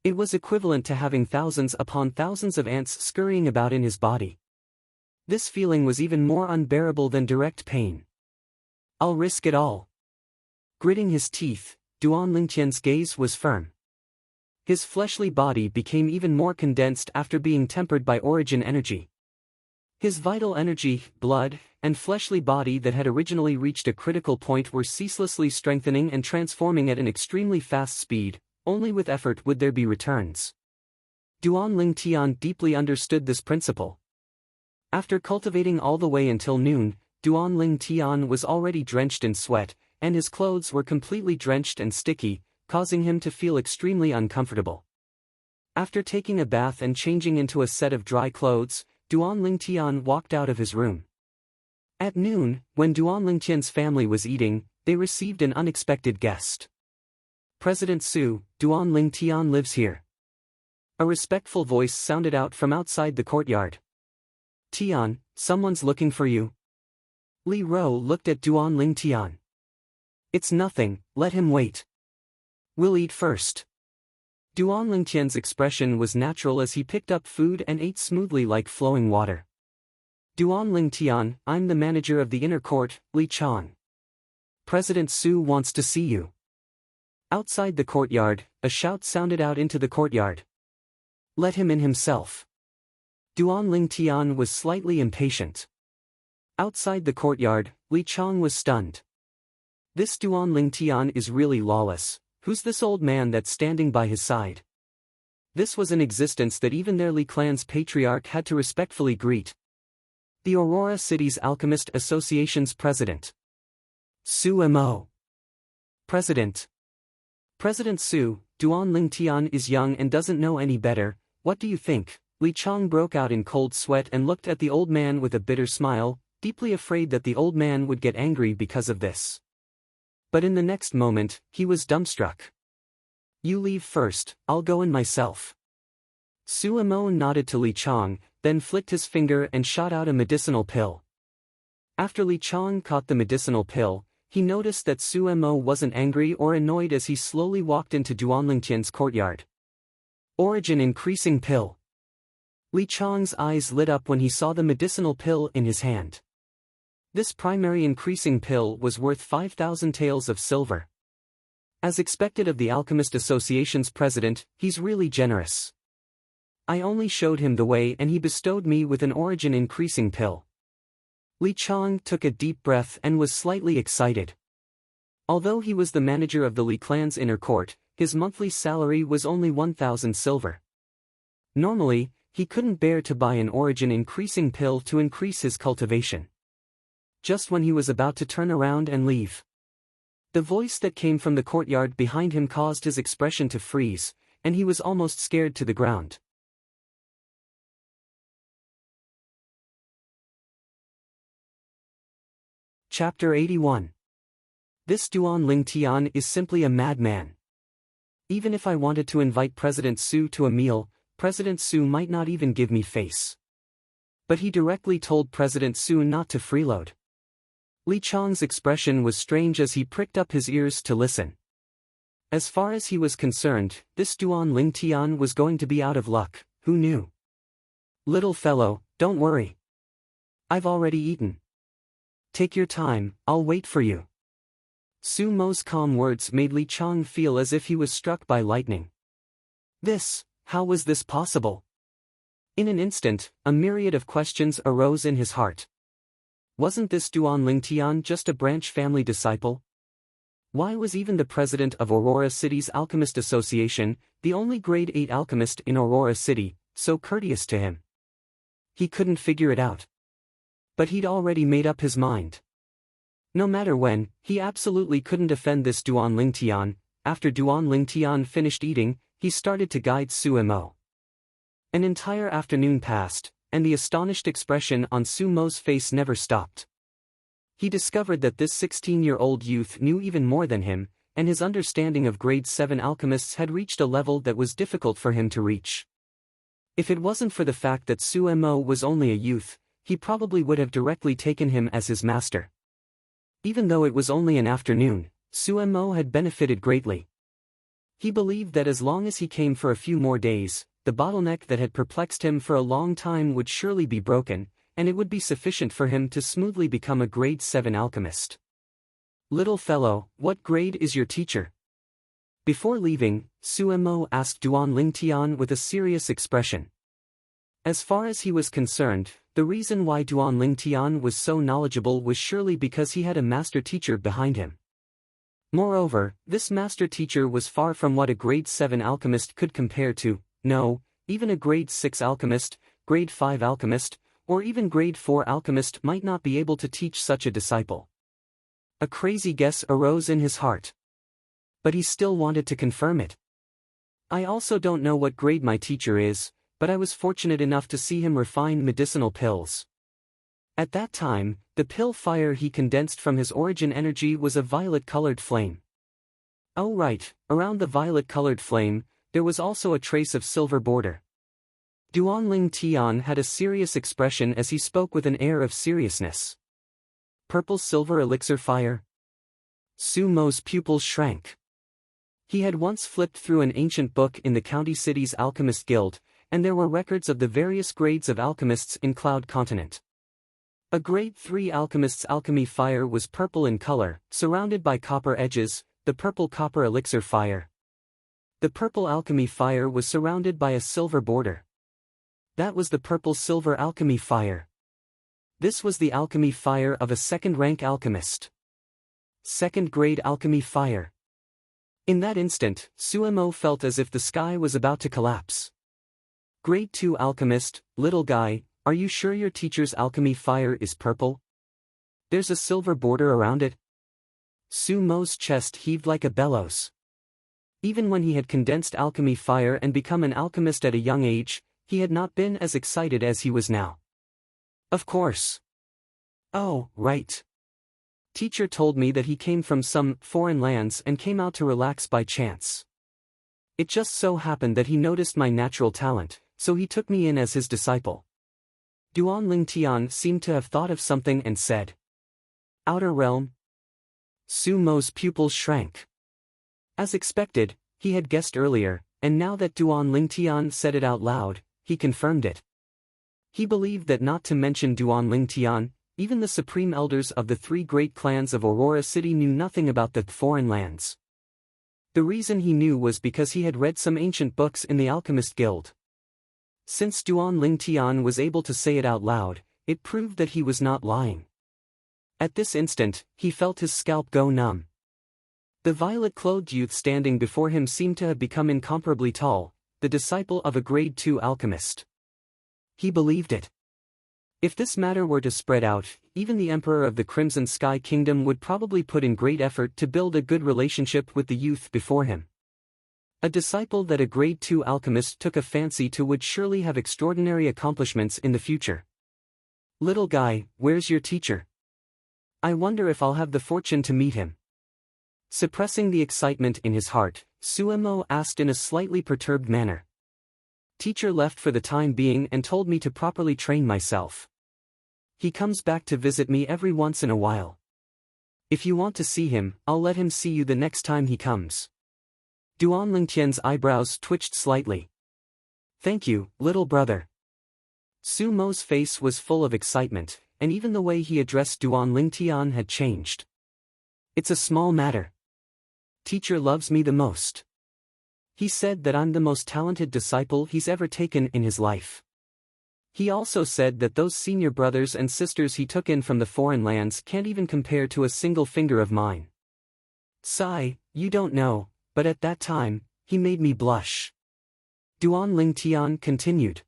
it was equivalent to having thousands upon thousands of ants scurrying about in his body. This feeling was even more unbearable than direct pain. I'll risk it all. Gritting his teeth, Duan Lingtian's gaze was firm. His fleshly body became even more condensed after being tempered by origin energy. His vital energy, blood, and fleshly body that had originally reached a critical point were ceaselessly strengthening and transforming at an extremely fast speed. Only with effort would there be returns. Duan Lingtian deeply understood this principle. After cultivating all the way until noon, Duan Lingtian was already drenched in sweat, and his clothes were completely drenched and sticky, causing him to feel extremely uncomfortable. After taking a bath and changing into a set of dry clothes, Duan Lingtian walked out of his room. At noon, when Duan Lingtian's family was eating, they received an unexpected guest. President Su, Duan Lingtian lives here. A respectful voice sounded out from outside the courtyard. Tian, someone's looking for you. Li Ro looked at Duan Lingtian. It's nothing, let him wait. We'll eat first. Duan Lingtian's expression was natural as he picked up food and ate smoothly like flowing water. Duan Lingtian, I'm the manager of the inner court, Li Chang. President Su wants to see you. Outside the courtyard, a shout sounded out into the courtyard. Let him in himself. Duan Lingtian was slightly impatient. Outside the courtyard, Li Chang was stunned. This Duan Lingtian is really lawless. Who's this old man that's standing by his side? This was an existence that even their Li clan's patriarch had to respectfully greet. The Aurora City's Alchemist Association's president. Su Mo. President Su, Duan Lingtian is young and doesn't know any better, what do you think? Li Chang broke out in cold sweat and looked at the old man with a bitter smile, deeply afraid that the old man would get angry because of this. But in the next moment, he was dumbstruck. You leave first, I'll go in myself. Su Mo nodded to Li Chang, then flicked his finger and shot out a medicinal pill. After Li Chang caught the medicinal pill, he noticed that Su Mo wasn't angry or annoyed as he slowly walked into Duan Lingtian's courtyard. Origin increasing pill. Li Chang's eyes lit up when he saw the medicinal pill in his hand. This primary increasing pill was worth 5,000 taels of silver. As expected of the Alchemist Association's president, he's really generous. I only showed him the way and he bestowed me with an origin increasing pill. Li Chang took a deep breath and was slightly excited. Although he was the manager of the Li clan's inner court, his monthly salary was only 1,000 silver. Normally, he couldn't bear to buy an origin increasing pill to increase his cultivation. Just when he was about to turn around and leave, the voice that came from the courtyard behind him caused his expression to freeze, and he was almost scared to the ground. Chapter 81. This Duan Ling Tian is simply a madman. Even if I wanted to invite President Su to a meal, President Su might not even give me face. But he directly told President Su not to freeload. Li Chang's expression was strange as he pricked up his ears to listen. As far as he was concerned, this Duan Ling Tian was going to be out of luck, who knew? Little fellow, don't worry. I've already eaten. Take your time, I'll wait for you. Su Mo's calm words made Li Chang feel as if he was struck by lightning. How was this possible? In an instant, a myriad of questions arose in his heart. Wasn't this Duan Ling Tian just a branch family disciple? Why was even the president of Aurora City's Alchemist Association, the only grade 8 alchemist in Aurora City, so courteous to him? He couldn't figure it out. But he'd already made up his mind. No matter when, he absolutely couldn't offend this Duan Ling Tian. After Duan Ling Tian finished eating, he started to guide Su Mo. An entire afternoon passed, and the astonished expression on Su Mo's face never stopped. He discovered that this 16-year-old youth knew even more than him, and his understanding of grade 7 alchemists had reached a level that was difficult for him to reach. If it wasn't for the fact that Su Mo was only a youth, he probably would have directly taken him as his master. Even though it was only an afternoon, Su Mo had benefited greatly. He believed that as long as he came for a few more days, the bottleneck that had perplexed him for a long time would surely be broken, and it would be sufficient for him to smoothly become a grade 7 alchemist. Little fellow, what grade is your teacher? Before leaving, Su Mo asked Duan Ling Tian with a serious expression. As far as he was concerned, the reason why Duan Ling Tian was so knowledgeable was surely because he had a master teacher behind him. Moreover, this master teacher was far from what a grade 7 alchemist could compare to. No, even a grade 6 alchemist, grade 5 alchemist, or even grade 4 alchemist might not be able to teach such a disciple. A crazy guess arose in his heart. But he still wanted to confirm it. I also don't know what grade my teacher is, but I was fortunate enough to see him refine medicinal pills. At that time, the pill fire he condensed from his origin energy was a violet-colored flame. Oh right, around the violet-colored flame, there was also a trace of silver border. Duan Ling Tian had a serious expression as he spoke with an air of seriousness. Purple-silver elixir fire? Su Mo's pupils shrank. He had once flipped through an ancient book in the County City's Alchemist Guild, and there were records of the various grades of alchemists in Cloud Continent. A grade 3 alchemist's alchemy fire was purple in color, surrounded by copper edges, the purple copper elixir fire. The purple alchemy fire was surrounded by a silver border. That was the purple-silver alchemy fire. This was the alchemy fire of a second-rank alchemist. Second-grade alchemy fire. In that instant, Su Mo felt as if the sky was about to collapse. Grade 2 alchemist, little guy, are you sure your teacher's alchemy fire is purple? There's a silver border around it? Su Mo's chest heaved like a bellows. Even when he had condensed alchemy fire and become an alchemist at a young age, he had not been as excited as he was now. Of course. Oh, right. Teacher told me that he came from some foreign lands and came out to relax by chance. It just so happened that he noticed my natural talent, so he took me in as his disciple. Duan Ling Tian seemed to have thought of something and said. Outer realm? Su Mo's pupils shrank. As expected, he had guessed earlier, and now that Duan Ling Tian said it out loud, he confirmed it. He believed that not to mention Duan Ling Tian, even the supreme elders of the 3 great clans of Aurora City knew nothing about the foreign lands. The reason he knew was because he had read some ancient books in the Alchemist Guild. Since Duan Ling Tian was able to say it out loud, it proved that he was not lying. At this instant, he felt his scalp go numb. The violet-clothed youth standing before him seemed to have become incomparably tall, the disciple of a grade 2 alchemist. He believed it. If this matter were to spread out, even the Emperor of the Crimson Sky Kingdom would probably put in great effort to build a good relationship with the youth before him. A disciple that a grade 2 alchemist took a fancy to would surely have extraordinary accomplishments in the future. Little guy, where's your teacher? I wonder if I'll have the fortune to meet him. Suppressing the excitement in his heart, Suemo asked in a slightly perturbed manner. Teacher left for the time being and told me to properly train myself. He comes back to visit me every once in a while. If you want to see him, I'll let him see you the next time he comes. Duan Lingtian's eyebrows twitched slightly. Thank you, little brother. Su Mo's face was full of excitement, and even the way he addressed Duan Lingtian had changed. It's a small matter. Teacher loves me the most. He said that I'm the most talented disciple he's ever taken in his life. He also said that those senior brothers and sisters he took in from the foreign lands can't even compare to a single finger of mine. Sigh, you don't know, but at that time, he made me blush. Duan Lingtian continued.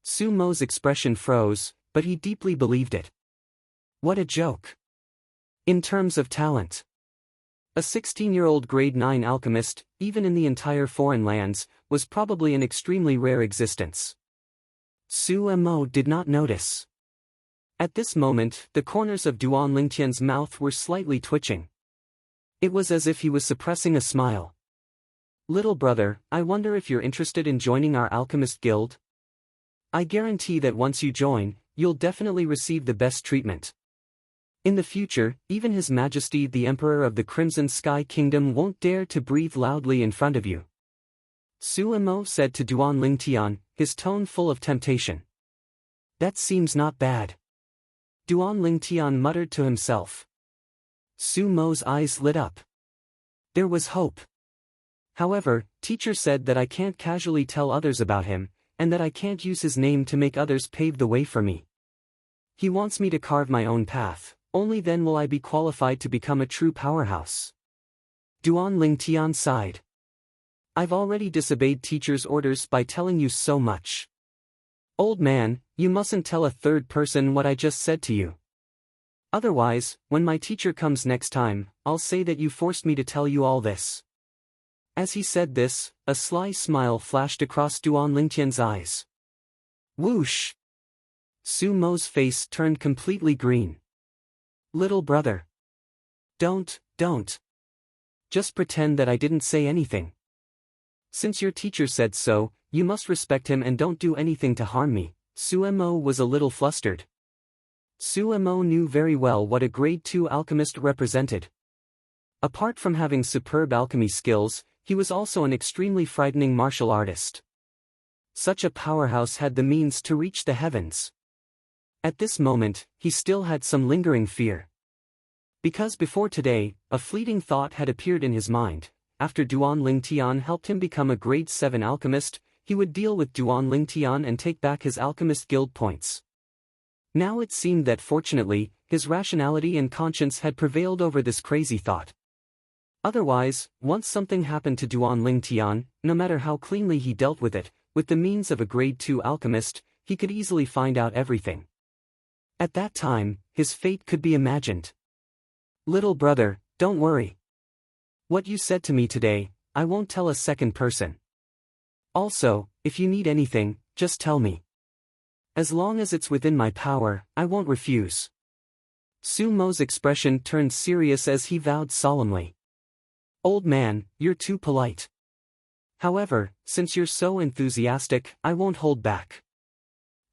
Su Mo's expression froze, but he deeply believed it. What a joke. In terms of talent. A 16-year-old grade 9 alchemist, even in the entire foreign lands, was probably an extremely rare existence. Su Mo did not notice. At this moment, the corners of Duan Lingtian's mouth were slightly twitching. It was as if he was suppressing a smile. Little brother, I wonder if you're interested in joining our alchemist guild? I guarantee that once you join, you'll definitely receive the best treatment. In the future, even His Majesty the Emperor of the Crimson Sky Kingdom won't dare to breathe loudly in front of you. Su Mo said to Duan Lingtian, his tone full of temptation. That seems not bad. Duan Lingtian muttered to himself. Su Mo's eyes lit up. There was hope. However, teacher said that I can't casually tell others about him, and that I can't use his name to make others pave the way for me. He wants me to carve my own path, only then will I be qualified to become a true powerhouse. Duan Lingtian sighed. I've already disobeyed teacher's orders by telling you so much. Old man, you mustn't tell a third person what I just said to you. Otherwise, when my teacher comes next time, I'll say that you forced me to tell you all this. As he said this, a sly smile flashed across Duan Lingtian's eyes. Whoosh! Su Mo's face turned completely green. Little brother. Don't. Just pretend that I didn't say anything. Since your teacher said so, you must respect him and don't do anything to harm me. Su Mo was a little flustered. Su Mo knew very well what a grade 2 alchemist represented. Apart from having superb alchemy skills, he was also an extremely frightening martial artist. Such a powerhouse had the means to reach the heavens. At this moment, he still had some lingering fear. Because before today, a fleeting thought had appeared in his mind. After Duan Lingtian helped him become a grade 7 alchemist, he would deal with Duan Lingtian and take back his alchemist guild points. Now it seemed that fortunately, his rationality and conscience had prevailed over this crazy thought. Otherwise, once something happened to Duan Lingtian, no matter how cleanly he dealt with it, with the means of a grade 2 alchemist, he could easily find out everything. At that time, his fate could be imagined. Little brother, don't worry. What you said to me today, I won't tell a second person. Also, if you need anything, just tell me. As long as it's within my power, I won't refuse. Su Mo's expression turned serious as he vowed solemnly. Old man, you're too polite. However, since you're so enthusiastic, I won't hold back.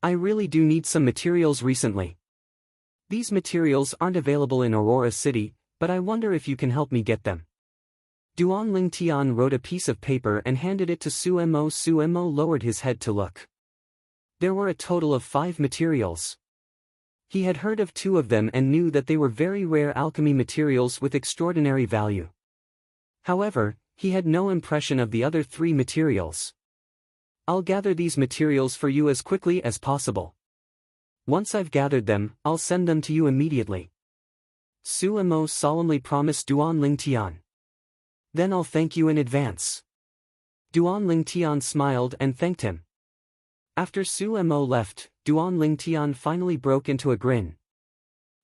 I really do need some materials recently. These materials aren't available in Aurora City, but I wonder if you can help me get them. Duan Lingtian wrote a piece of paper and handed it to Su Mo. Su Mo lowered his head to look. There were a total of 5 materials. He had heard of 2 of them and knew that they were very rare alchemy materials with extraordinary value. However, he had no impression of the other 3 materials. I'll gather these materials for you as quickly as possible. Once I've gathered them, I'll send them to you immediately. Su Mo solemnly promised Duan Lingtian. Then I'll thank you in advance. Duan Lingtian smiled and thanked him. After Su Mo left, Duan Lingtian finally broke into a grin.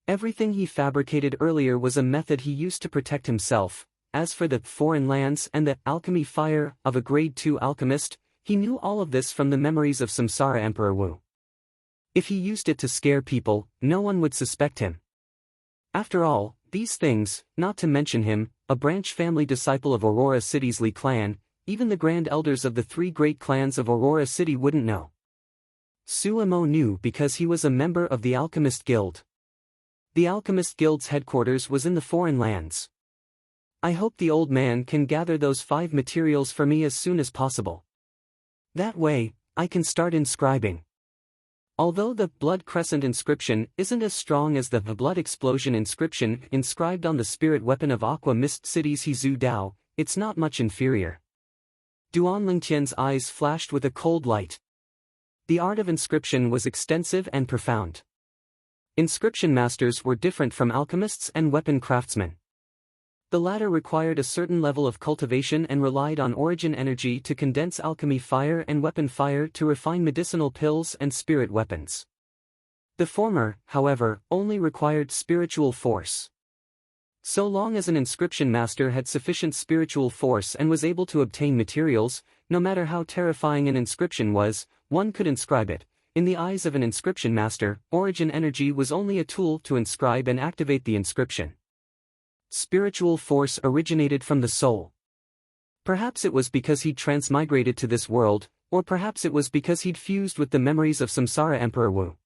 Everything he fabricated earlier was a method he used to protect himself. As for the foreign lands and the alchemy fire of a grade 2 alchemist, he knew all of this from the memories of Samsara Emperor Wu. If he used it to scare people, no one would suspect him. After all, these things, not to mention him, a branch family disciple of Aurora City's Li clan, even the grand elders of the three great clans of Aurora City wouldn't know. Suemo knew because he was a member of the Alchemist Guild. The Alchemist Guild's headquarters was in the foreign lands. I hope the old man can gather those 5 materials for me as soon as possible. That way, I can start inscribing. Although the Blood Crescent inscription isn't as strong as the Blood Explosion inscription inscribed on the spirit weapon of Aqua Mist City's Hizhu Dao, it's not much inferior. Duan Lingtian's eyes flashed with a cold light. The art of inscription was extensive and profound. Inscription masters were different from alchemists and weapon craftsmen. The latter required a certain level of cultivation and relied on origin energy to condense alchemy fire and weapon fire to refine medicinal pills and spirit weapons. The former, however, only required spiritual force. So long as an inscription master had sufficient spiritual force and was able to obtain materials, no matter how terrifying an inscription was, one could inscribe it. In the eyes of an inscription master, origin energy was only a tool to inscribe and activate the inscription. Spiritual force originated from the soul. Perhaps it was because he'd transmigrated to this world, or perhaps it was because he'd fused with the memories of Samsara Emperor Wu.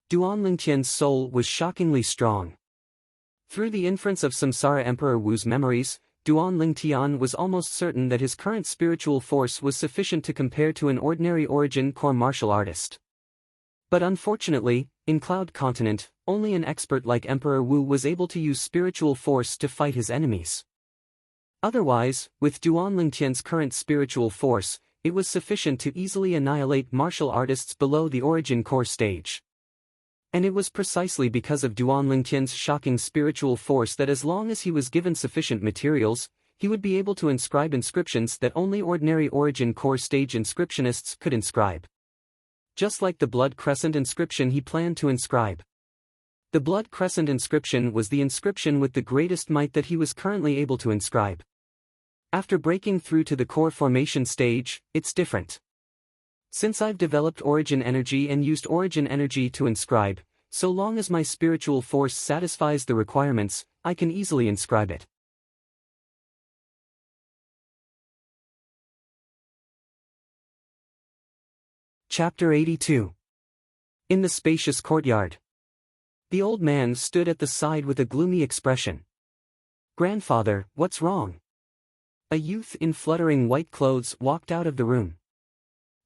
Duan Lingtian's soul was shockingly strong. Through the inference of Samsara Emperor Wu's memories, Duan Lingtian was almost certain that his current spiritual force was sufficient to compare to an ordinary origin core martial artist. But unfortunately, in Cloud Continent, only an expert like Emperor Wu was able to use spiritual force to fight his enemies. Otherwise, with Duan Lingtian's current spiritual force, it was sufficient to easily annihilate martial artists below the origin core stage. And it was precisely because of Duan Lingtian's shocking spiritual force that as long as he was given sufficient materials, he would be able to inscribe inscriptions that only ordinary origin core stage inscriptionists could inscribe. Just like the Blood Crescent inscription he planned to inscribe. The Blood Crescent inscription was the inscription with the greatest might that he was currently able to inscribe. After breaking through to the core formation stage, it's different. Since I've developed origin energy and used origin energy to inscribe, so long as my spiritual force satisfies the requirements, I can easily inscribe it. Chapter 82. In the spacious courtyard. The old man stood at the side with a gloomy expression. "Grandfather, what's wrong?" A youth in fluttering white clothes walked out of the room.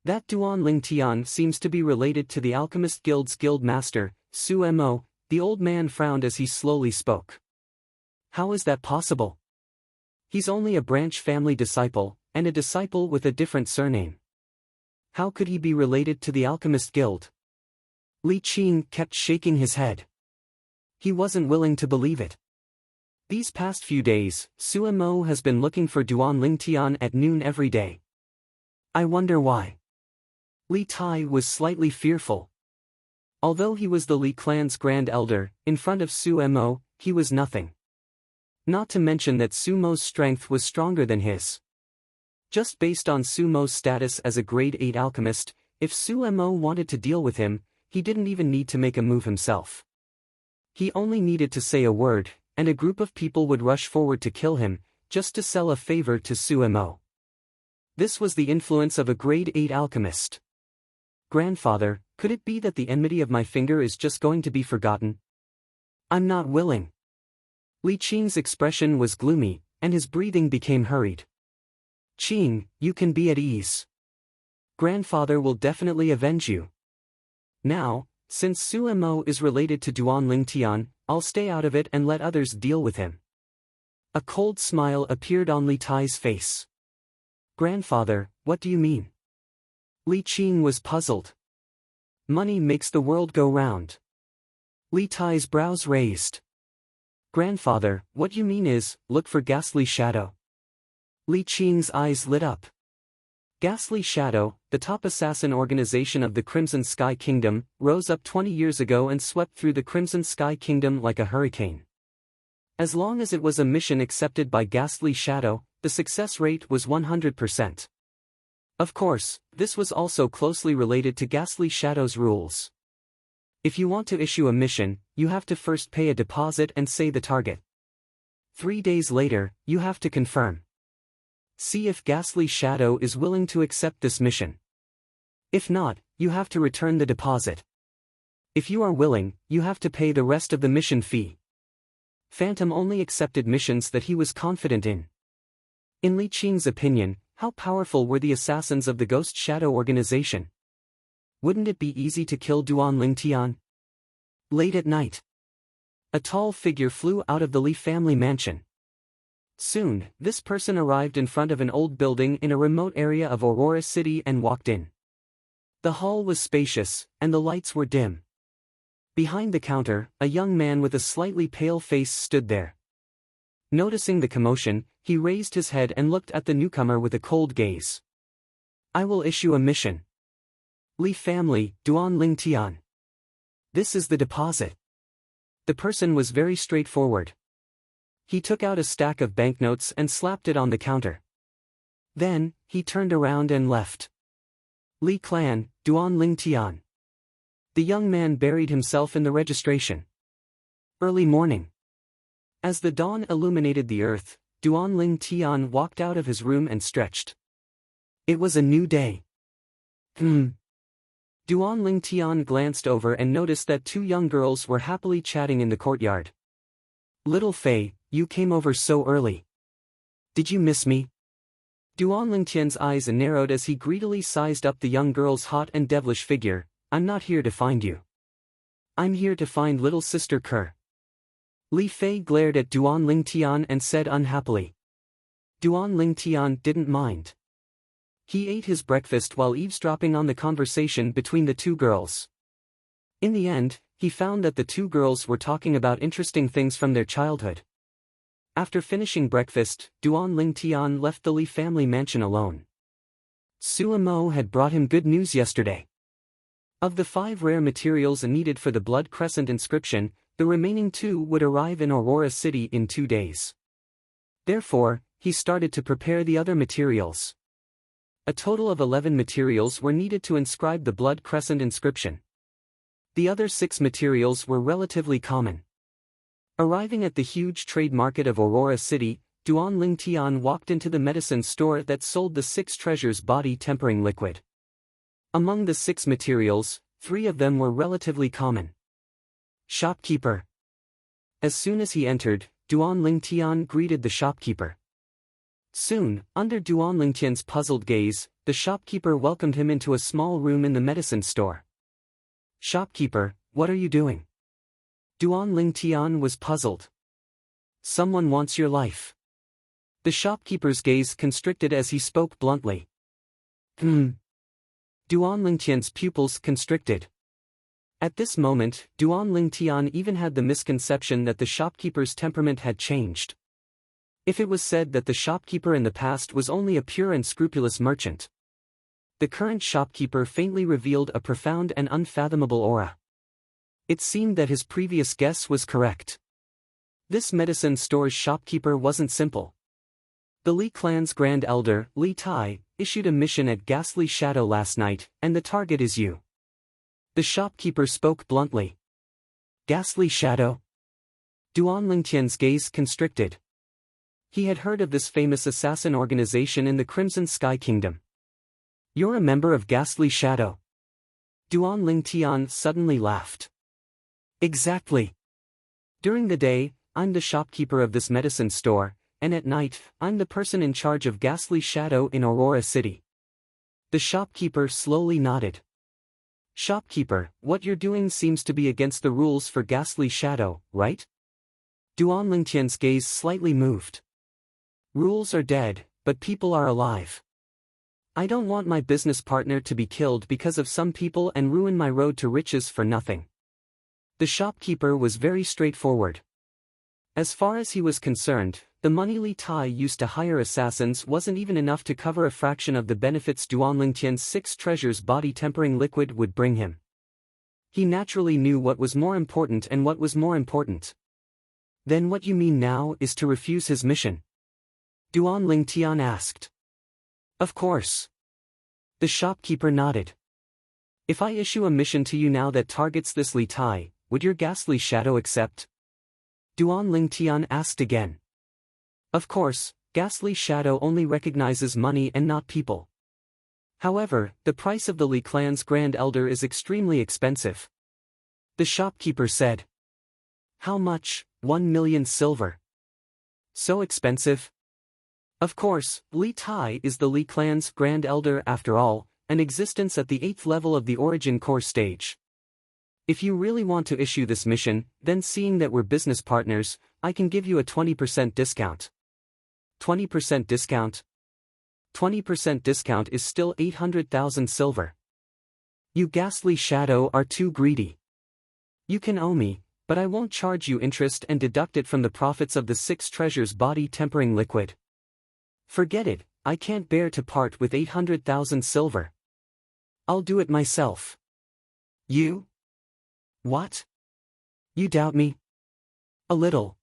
"That Duan Lingtian seems to be related to the Alchemist Guild's guild master, Suemo," the old man frowned as he slowly spoke. "How is that possible? He's only a branch family disciple, and a disciple with a different surname. How could he be related to the Alchemist Guild?" Li Qing kept shaking his head. He wasn't willing to believe it. These past few days, Suemo has been looking for Duan Lingtian at noon every day. I wonder why. Li Tai was slightly fearful. Although he was the Li clan's grand elder, in front of Suemo, he was nothing. Not to mention that Sumo's strength was stronger than his. Just based on Sumo's status as a grade 8 alchemist, if Suemo wanted to deal with him, he didn't even need to make a move himself. He only needed to say a word, and a group of people would rush forward to kill him, just to sell a favor to Suemo. This was the influence of a grade 8 alchemist. "Grandfather, could it be that the enmity of my finger is just going to be forgotten? I'm not willing." Li Qing's expression was gloomy, and his breathing became hurried. "Qing, you can be at ease. Grandfather will definitely avenge you. Now, since Suemo is related to Duan Lingtian, I'll stay out of it and let others deal with him." A cold smile appeared on Li Tai's face. "Grandfather, what do you mean?" Li Qing was puzzled. "Money makes the world go round." Li Tai's brows raised. "Grandfather, what you mean is, look for Ghastly Shadow." Li Qing's eyes lit up. Ghastly Shadow, the top assassin organization of the Crimson Sky Kingdom, rose up 20 years ago and swept through the Crimson Sky Kingdom like a hurricane. As long as it was a mission accepted by Ghastly Shadow, the success rate was 100%. Of course, this was also closely related to Ghastly Shadow's rules. If you want to issue a mission, you have to first pay a deposit and say the target. 3 days later, you have to confirm. See if Ghastly Shadow is willing to accept this mission. If not, you have to return the deposit. If you are willing, you have to pay the rest of the mission fee. Phantom only accepted missions that he was confident in. In Li Qing's opinion, how powerful were the assassins of the Ghost Shadow organization? Wouldn't it be easy to kill Duan Lingtian? Late at night, a tall figure flew out of the Li family mansion. Soon, this person arrived in front of an old building in a remote area of Aurora City and walked in. The hall was spacious, and the lights were dim. Behind the counter, a young man with a slightly pale face stood there. Noticing the commotion, he raised his head and looked at the newcomer with a cold gaze. I will issue a mission. Li family, Duan Lingtian. This is the deposit. The person was very straightforward. He took out a stack of banknotes and slapped it on the counter. Then, he turned around and left. Li clan, Duan Lingtian. The young man buried himself in the registration. Early morning. As the dawn illuminated the earth, Duan Lingtian walked out of his room and stretched. It was a new day. Duan Lingtian glanced over and noticed that 2 young girls were happily chatting in the courtyard. Little Fei, you came over so early. Did you miss me? Duan Lingtian's eyes narrowed as he greedily sized up the young girl's hot and devilish figure. I'm not here to find you. I'm here to find little sister Kerr. Li Fei glared at Duan Lingtian and said unhappily. Duan Lingtian didn't mind. He ate his breakfast while eavesdropping on the conversation between the 2 girls. In the end, he found that the 2 girls were talking about interesting things from their childhood. After finishing breakfast, Duan Lingtian left the Li family mansion alone. Suamo had brought him good news yesterday. Of the 5 rare materials needed for the Blood Crescent inscription, the remaining 2 would arrive in Aurora City in 2 days. Therefore, he started to prepare the other materials. A total of 11 materials were needed to inscribe the Blood Crescent inscription. The other 6 materials were relatively common. Arriving at the huge trade market of Aurora City, Duan Lingtian walked into the medicine store that sold the 6 treasures body tempering liquid. Among the 6 materials, 3 of them were relatively common. Shopkeeper. As soon as he entered, Duan Lingtian greeted the shopkeeper. Soon, under Duan Lingtian's puzzled gaze, the shopkeeper welcomed him into a small room in the medicine store. Shopkeeper, what are you doing? Duan Lingtian was puzzled. Someone wants your life. The shopkeeper's gaze constricted as he spoke bluntly. Duan Lingtian's pupils constricted. At this moment, Duan Lingtian even had the misconception that the shopkeeper's temperament had changed. If it was said that the shopkeeper in the past was only a pure and scrupulous merchant, the current shopkeeper faintly revealed a profound and unfathomable aura. It seemed that his previous guess was correct. This medicine store's shopkeeper wasn't simple. The Li clan's grand elder, Li Tai, issued a mission at Ghastly Shadow last night, and the target is you. The shopkeeper spoke bluntly. Ghastly Shadow? Duan Lingtian's gaze constricted. He had heard of this famous assassin organization in the Crimson Sky Kingdom. You're a member of Ghastly Shadow? Duan Lingtian suddenly laughed. Exactly. During the day, I'm the shopkeeper of this medicine store, and at night, I'm the person in charge of Ghastly Shadow in Aurora City. The shopkeeper slowly nodded. Shopkeeper, what you're doing seems to be against the rules for Ghastly Shadow, right? Duan Lingtian's gaze slightly moved. Rules are dead, but people are alive. I don't want my business partner to be killed because of some people and ruin my road to riches for nothing. The shopkeeper was very straightforward. As far as he was concerned, the money Li Tai used to hire assassins wasn't even enough to cover a fraction of the benefits Duan Lingtian's 6 treasures body tempering liquid would bring him. He naturally knew what was more important and what was more important. Then what you mean now is to refuse his mission? Duan Lingtian asked. Of course. The shopkeeper nodded. If I issue a mission to you now that targets this Li Tai, would your ghastly shadow accept? Duan Ling Tian asked again. Of course, ghastly shadow only recognizes money and not people. However, the price of the Li clan's Grand Elder is extremely expensive. The shopkeeper said. How much? 1 million silver. So expensive? Of course, Li Tai is the Li clan's Grand Elder after all, an existence at the 8th level of the Origin Core stage. If you really want to issue this mission, then seeing that we're business partners, I can give you a 20% discount. 20% discount? 20% discount is still 800,000 silver. You ghastly shadow are too greedy. You can owe me, but I won't charge you interest and deduct it from the profits of the 6 treasures body tempering liquid. Forget it, I can't bear to part with 800,000 silver. I'll do it myself. You? What? You doubt me? A little.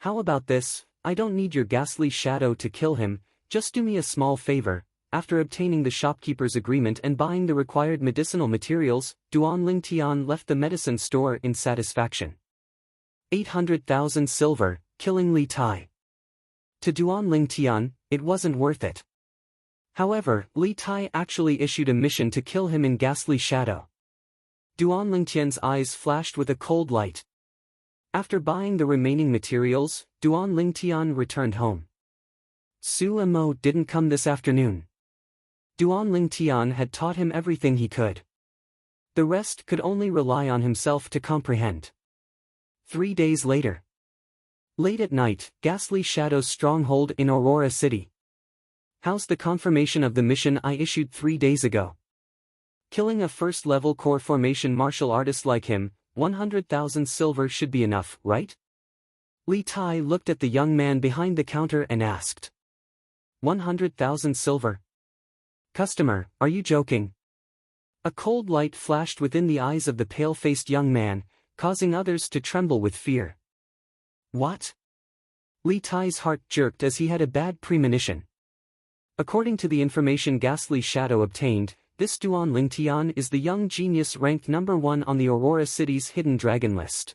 How about this? I don't need your ghastly shadow to kill him, just do me a small favor. After obtaining the shopkeeper's agreement and buying the required medicinal materials, Duan Ling Tian left the medicine store in satisfaction. 800,000 silver, killing Li Tai. To Duan Ling Tian, it wasn't worth it. However, Li Tai actually issued a mission to kill him in ghastly shadow. Duan Ling Tian's eyes flashed with a cold light. After buying the remaining materials, Duan Ling Tian returned home. Su Mo didn't come this afternoon. Duan Ling Tian had taught him everything he could. The rest could only rely on himself to comprehend. 3 days later. Late at night, ghastly shadow's stronghold in Aurora City. How's the confirmation of the mission I issued 3 days ago? Killing a first-level core formation martial artist like him, 100,000 silver should be enough, right? Li Tai looked at the young man behind the counter and asked. 100,000 silver? Customer, are you joking? A cold light flashed within the eyes of the pale-faced young man, causing others to tremble with fear. What? Li Tai's heart jerked as he had a bad premonition. According to the information Ghastly Shadow obtained, this Duan Ling Tian is the young genius ranked number 1 on the Aurora City's hidden dragon list.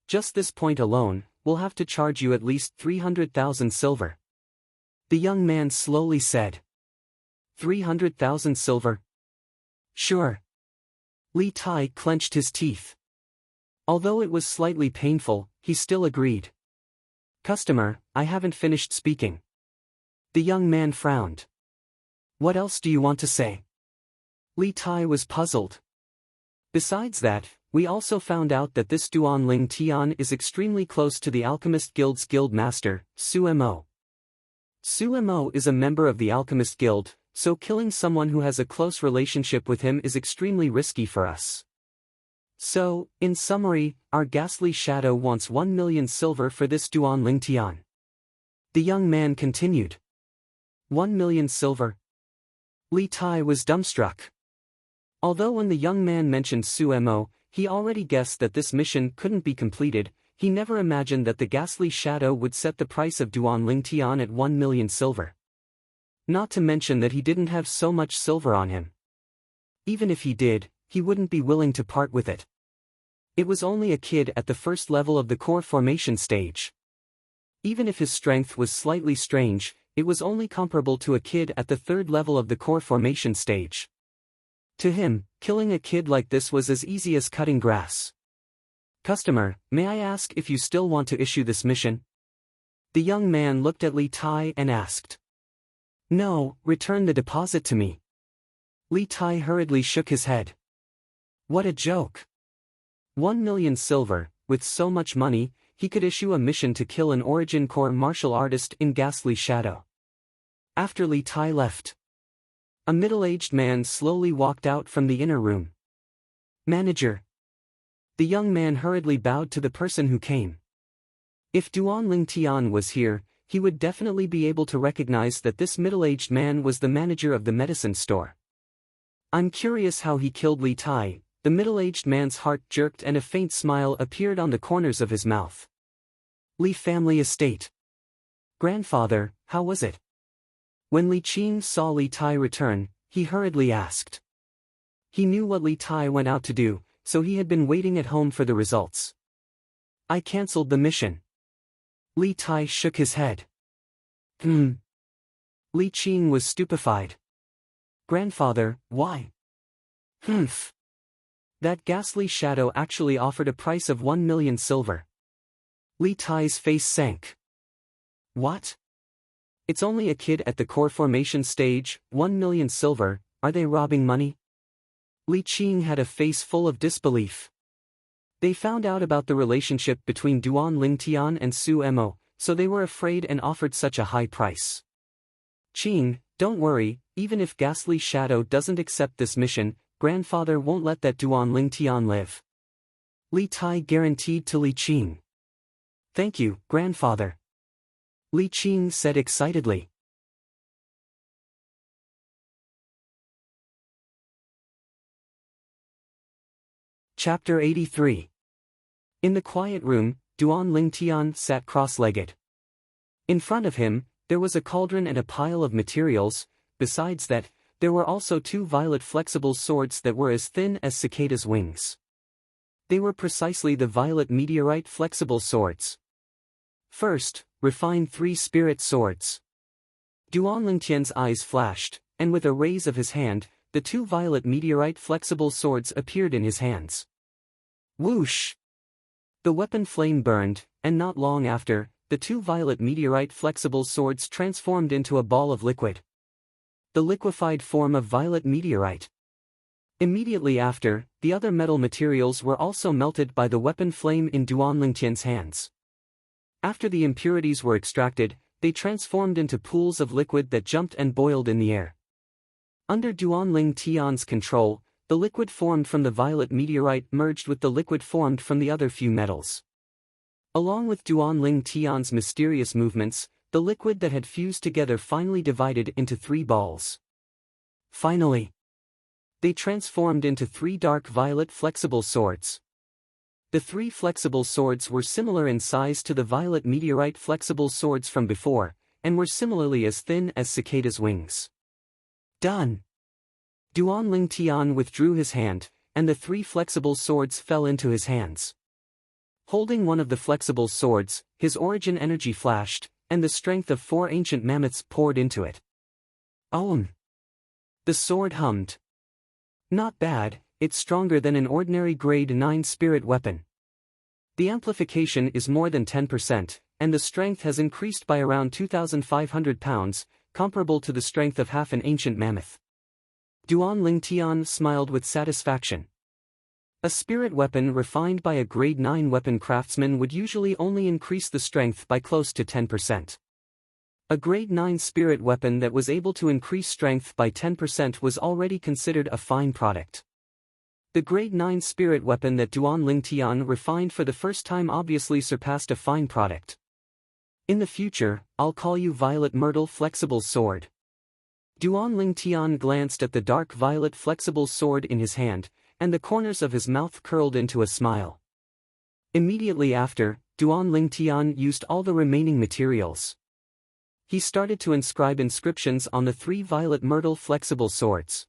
Just this point alone, we'll have to charge you at least 300,000 silver. The young man slowly said. 300,000 silver? Sure. Li Tai clenched his teeth. Although it was slightly painful, he still agreed. Customer, I haven't finished speaking. The young man frowned. What else do you want to say? Li Tai was puzzled. Besides that, we also found out that this Duan Ling Tian is extremely close to the Alchemist Guild's guild master, Su Mo. Su Mo is a member of the Alchemist Guild, so killing someone who has a close relationship with him is extremely risky for us. So, in summary, our ghastly shadow wants 1 million silver for this Duan Ling Tian. The young man continued. 1 million silver? Li Tai was dumbstruck. Although when the young man mentioned Su Mo, he already guessed that this mission couldn't be completed, he never imagined that the ghastly shadow would set the price of Duan Ling Tian at 1 million silver. Not to mention that he didn't have so much silver on him. Even if he did, he wouldn't be willing to part with it. It was only a kid at the first level of the core formation stage. Even if his strength was slightly strange, it was only comparable to a kid at the 3rd level of the core formation stage. To him, killing a kid like this was as easy as cutting grass. Customer, may I ask if you still want to issue this mission? The young man looked at Li Tai and asked. No, return the deposit to me. Li Tai hurriedly shook his head. What a joke. 1 million silver, with so much money, he could issue a mission to kill an Origin Core martial artist in Ghastly Shadow. After Li Tai left, a middle-aged man slowly walked out from the inner room. Manager. The young man hurriedly bowed to the person who came. If Duan Ling Tian was here, he would definitely be able to recognize that this middle-aged man was the manager of the medicine store. I'm curious how he killed Li Tai. The middle-aged man's heart jerked and a faint smile appeared on the corners of his mouth. Li family estate. Grandfather, how was it? When Li Qing saw Li Tai return, he hurriedly asked. He knew what Li Tai went out to do, so he had been waiting at home for the results. I cancelled the mission. Li Tai shook his head. Li Qing was stupefied. Grandfather, why? Humph. That ghastly shadow actually offered a price of 1 million silver. Li Tai's face sank. What? It's only a kid at the core formation stage, 1 million silver, are they robbing money? Li Qing had a face full of disbelief. They found out about the relationship between Duan Lingtian and Su Mo, so they were afraid and offered such a high price. Qing, don't worry, even if Ghastly Shadow doesn't accept this mission, grandfather won't let that Duan Lingtian live. Li Tai guaranteed to Li Qing. Thank you, grandfather. Li Qing said excitedly. Chapter 83. In the quiet room, Duan Lingtian sat cross-legged. In front of him, there was a cauldron and a pile of materials. Besides that, there were also 2 violet flexible swords that were as thin as cicada's wings. They were precisely the violet meteorite flexible swords. First, refine 3 spirit swords. Duan Lingtian's eyes flashed, and with a raise of his hand, the 2 violet meteorite flexible swords appeared in his hands. Whoosh! The weapon flame burned, and not long after, the 2 violet meteorite flexible swords transformed into a ball of liquid. The liquefied form of violet meteorite. Immediately after, the other metal materials were also melted by the weapon flame in Duan Lingtian's hands. After the impurities were extracted, they transformed into pools of liquid that jumped and boiled in the air. Under Duan Lingtian's control, the liquid formed from the violet meteorite merged with the liquid formed from the other few metals. Along with Duan Lingtian's mysterious movements, the liquid that had fused together finally divided into 3 balls. Finally, they transformed into 3 dark violet flexible swords. The 3 flexible swords were similar in size to the violet meteorite flexible swords from before, and were similarly as thin as cicada's wings. Done! Duan Lingtian withdrew his hand, and the 3 flexible swords fell into his hands. Holding one of the flexible swords, his origin energy flashed, and the strength of 4 ancient mammoths poured into it. Own! The sword hummed. Not bad, it's stronger than an ordinary grade 9 spirit weapon. The amplification is more than 10%, and the strength has increased by around 2,500 pounds, comparable to the strength of half an ancient mammoth. Duan Lingtian smiled with satisfaction. A spirit weapon refined by a grade 9 weapon craftsman would usually only increase the strength by close to 10%. A grade 9 spirit weapon that was able to increase strength by 10% was already considered a fine product. The grade 9 spirit weapon that Duan Lingtian refined for the first time obviously surpassed a fine product. In the future, I'll call you Violet Myrtle Flexible Sword. Duan Lingtian glanced at the dark violet flexible sword in his hand, and the corners of his mouth curled into a smile. Immediately after, Duan Lingtian used all the remaining materials. He started to inscribe inscriptions on the 3 violet myrtle flexible swords.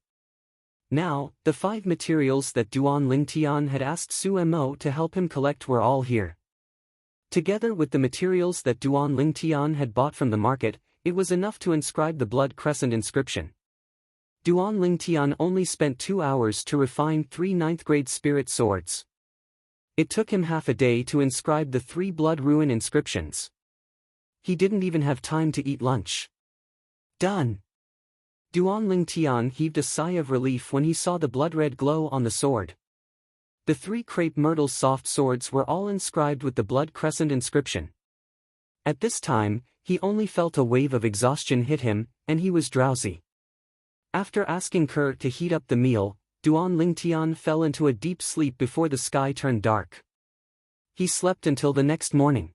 Now, the 5 materials that Duan Lingtian had asked Su Mo to help him collect were all here. Together with the materials that Duan Lingtian had bought from the market, it was enough to inscribe the blood crescent inscription. Duan Lingtian only spent 2 hours to refine 3 9th-grade spirit swords. It took him half a day to inscribe the 3 blood ruin inscriptions. He didn't even have time to eat lunch. Done! Duan Lingtian heaved a sigh of relief when he saw the blood-red glow on the sword. The 3 crepe myrtle soft swords were all inscribed with the blood crescent inscription. At this time, he only felt a wave of exhaustion hit him, and he was drowsy. After asking Kerr to heat up the meal, Duan Lingtian fell into a deep sleep before the sky turned dark. He slept until the next morning.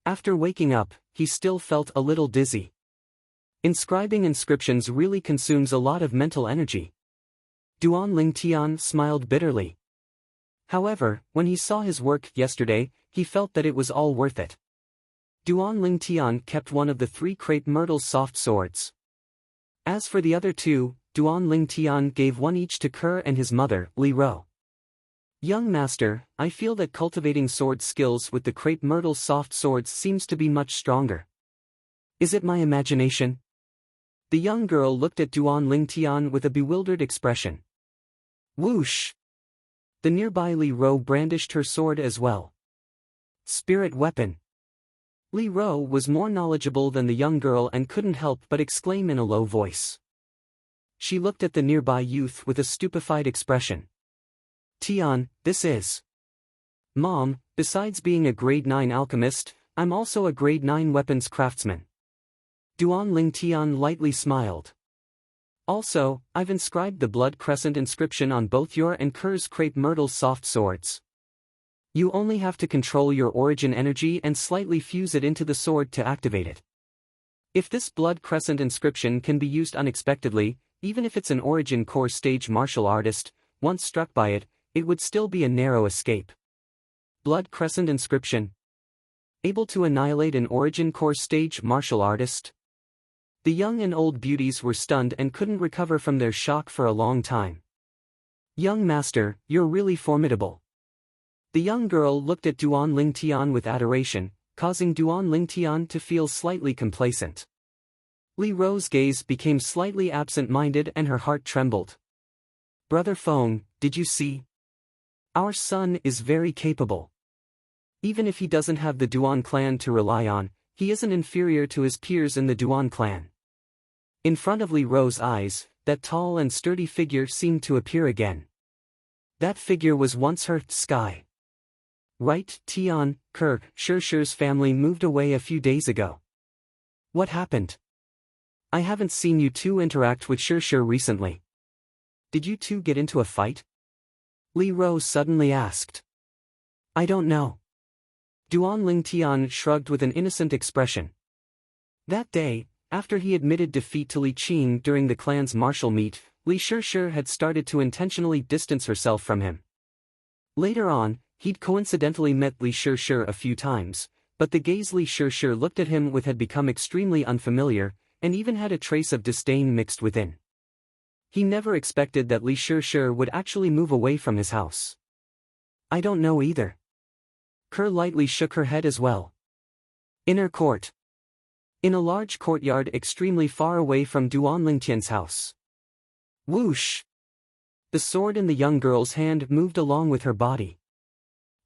After waking up, he still felt a little dizzy. Inscribing inscriptions really consumes a lot of mental energy. Duan Lingtian smiled bitterly. However, when he saw his work yesterday, he felt that it was all worth it. Duan Lingtian kept one of the 3 crepe myrtle soft swords. As for the other 2, Duan Ling Tian gave one each to Kerr and his mother, Li Ro. Young master, I feel that cultivating sword skills with the crepe myrtle soft swords seems to be much stronger. Is it my imagination? The young girl looked at Duan Ling Tian with a bewildered expression. Whoosh! The nearby Li Ro brandished her sword as well. Spirit weapon. Li Ro was more knowledgeable than the young girl and couldn't help but exclaim in a low voice. She looked at the nearby youth with a stupefied expression. Tian, this is... Mom, besides being a grade 9 alchemist, I'm also a grade 9 weapons craftsman. Duan Ling Tian lightly smiled. Also, I've inscribed the blood crescent inscription on both your and Kerr's crepe myrtle soft swords. You only have to control your origin energy and slightly fuse it into the sword to activate it. If this blood crescent inscription can be used unexpectedly, even if it's an origin core stage martial artist, once struck by it, it would still be a narrow escape. Blood crescent inscription. Able to annihilate an origin core stage martial artist? The young and old beauties were stunned and couldn't recover from their shock for a long time. Young master, you're really formidable. The young girl looked at Duan Ling Tian with adoration, causing Duan Ling Tian to feel slightly complacent. Li Ro's gaze became slightly absent-minded and her heart trembled. Brother Feng, did you see? Our son is very capable. Even if he doesn't have the Duan clan to rely on, he isn't inferior to his peers in the Duan clan. In front of Li Ro's eyes, that tall and sturdy figure seemed to appear again. That figure was once her sky. Right, Tian, Kerr, Shishi's family moved away a few days ago. What happened? I haven't seen you two interact with Shishi recently. Did you two get into a fight? Li Ro suddenly asked. I don't know. Duan Ling Tian shrugged with an innocent expression. That day, after he admitted defeat to Li Qing during the clan's martial meet, Li Shishi had started to intentionally distance herself from him. Later on, he'd coincidentally met Li Shishi a few times, but the gaze Li Shishi looked at him with had become extremely unfamiliar, and even had a trace of disdain mixed within. He never expected that Li Shishi would actually move away from his house. I don't know either. Kerr lightly shook her head as well. Inner court. In a large courtyard extremely far away from Duan Lingtian's house. Whoosh! The sword in the young girl's hand moved along with her body.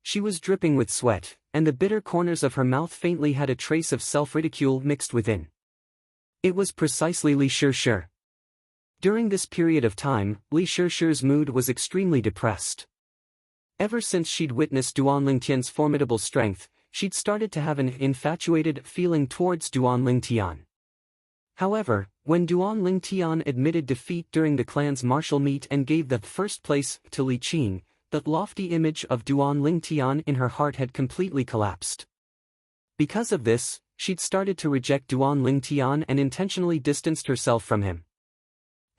She was dripping with sweat, and the bitter corners of her mouth faintly had a trace of self-ridicule mixed within. It was precisely Li Shishi. During this period of time, Li Shishi's mood was extremely depressed. Ever since she'd witnessed Duan Lingtian's formidable strength, she'd started to have an infatuated feeling towards Duan Lingtian. However, when Duan Lingtian admitted defeat during the clan's martial meet and gave the first place to Li Qing, that lofty image of Duan Lingtian in her heart had completely collapsed. Because of this, she'd started to reject Duan Lingtian and intentionally distanced herself from him.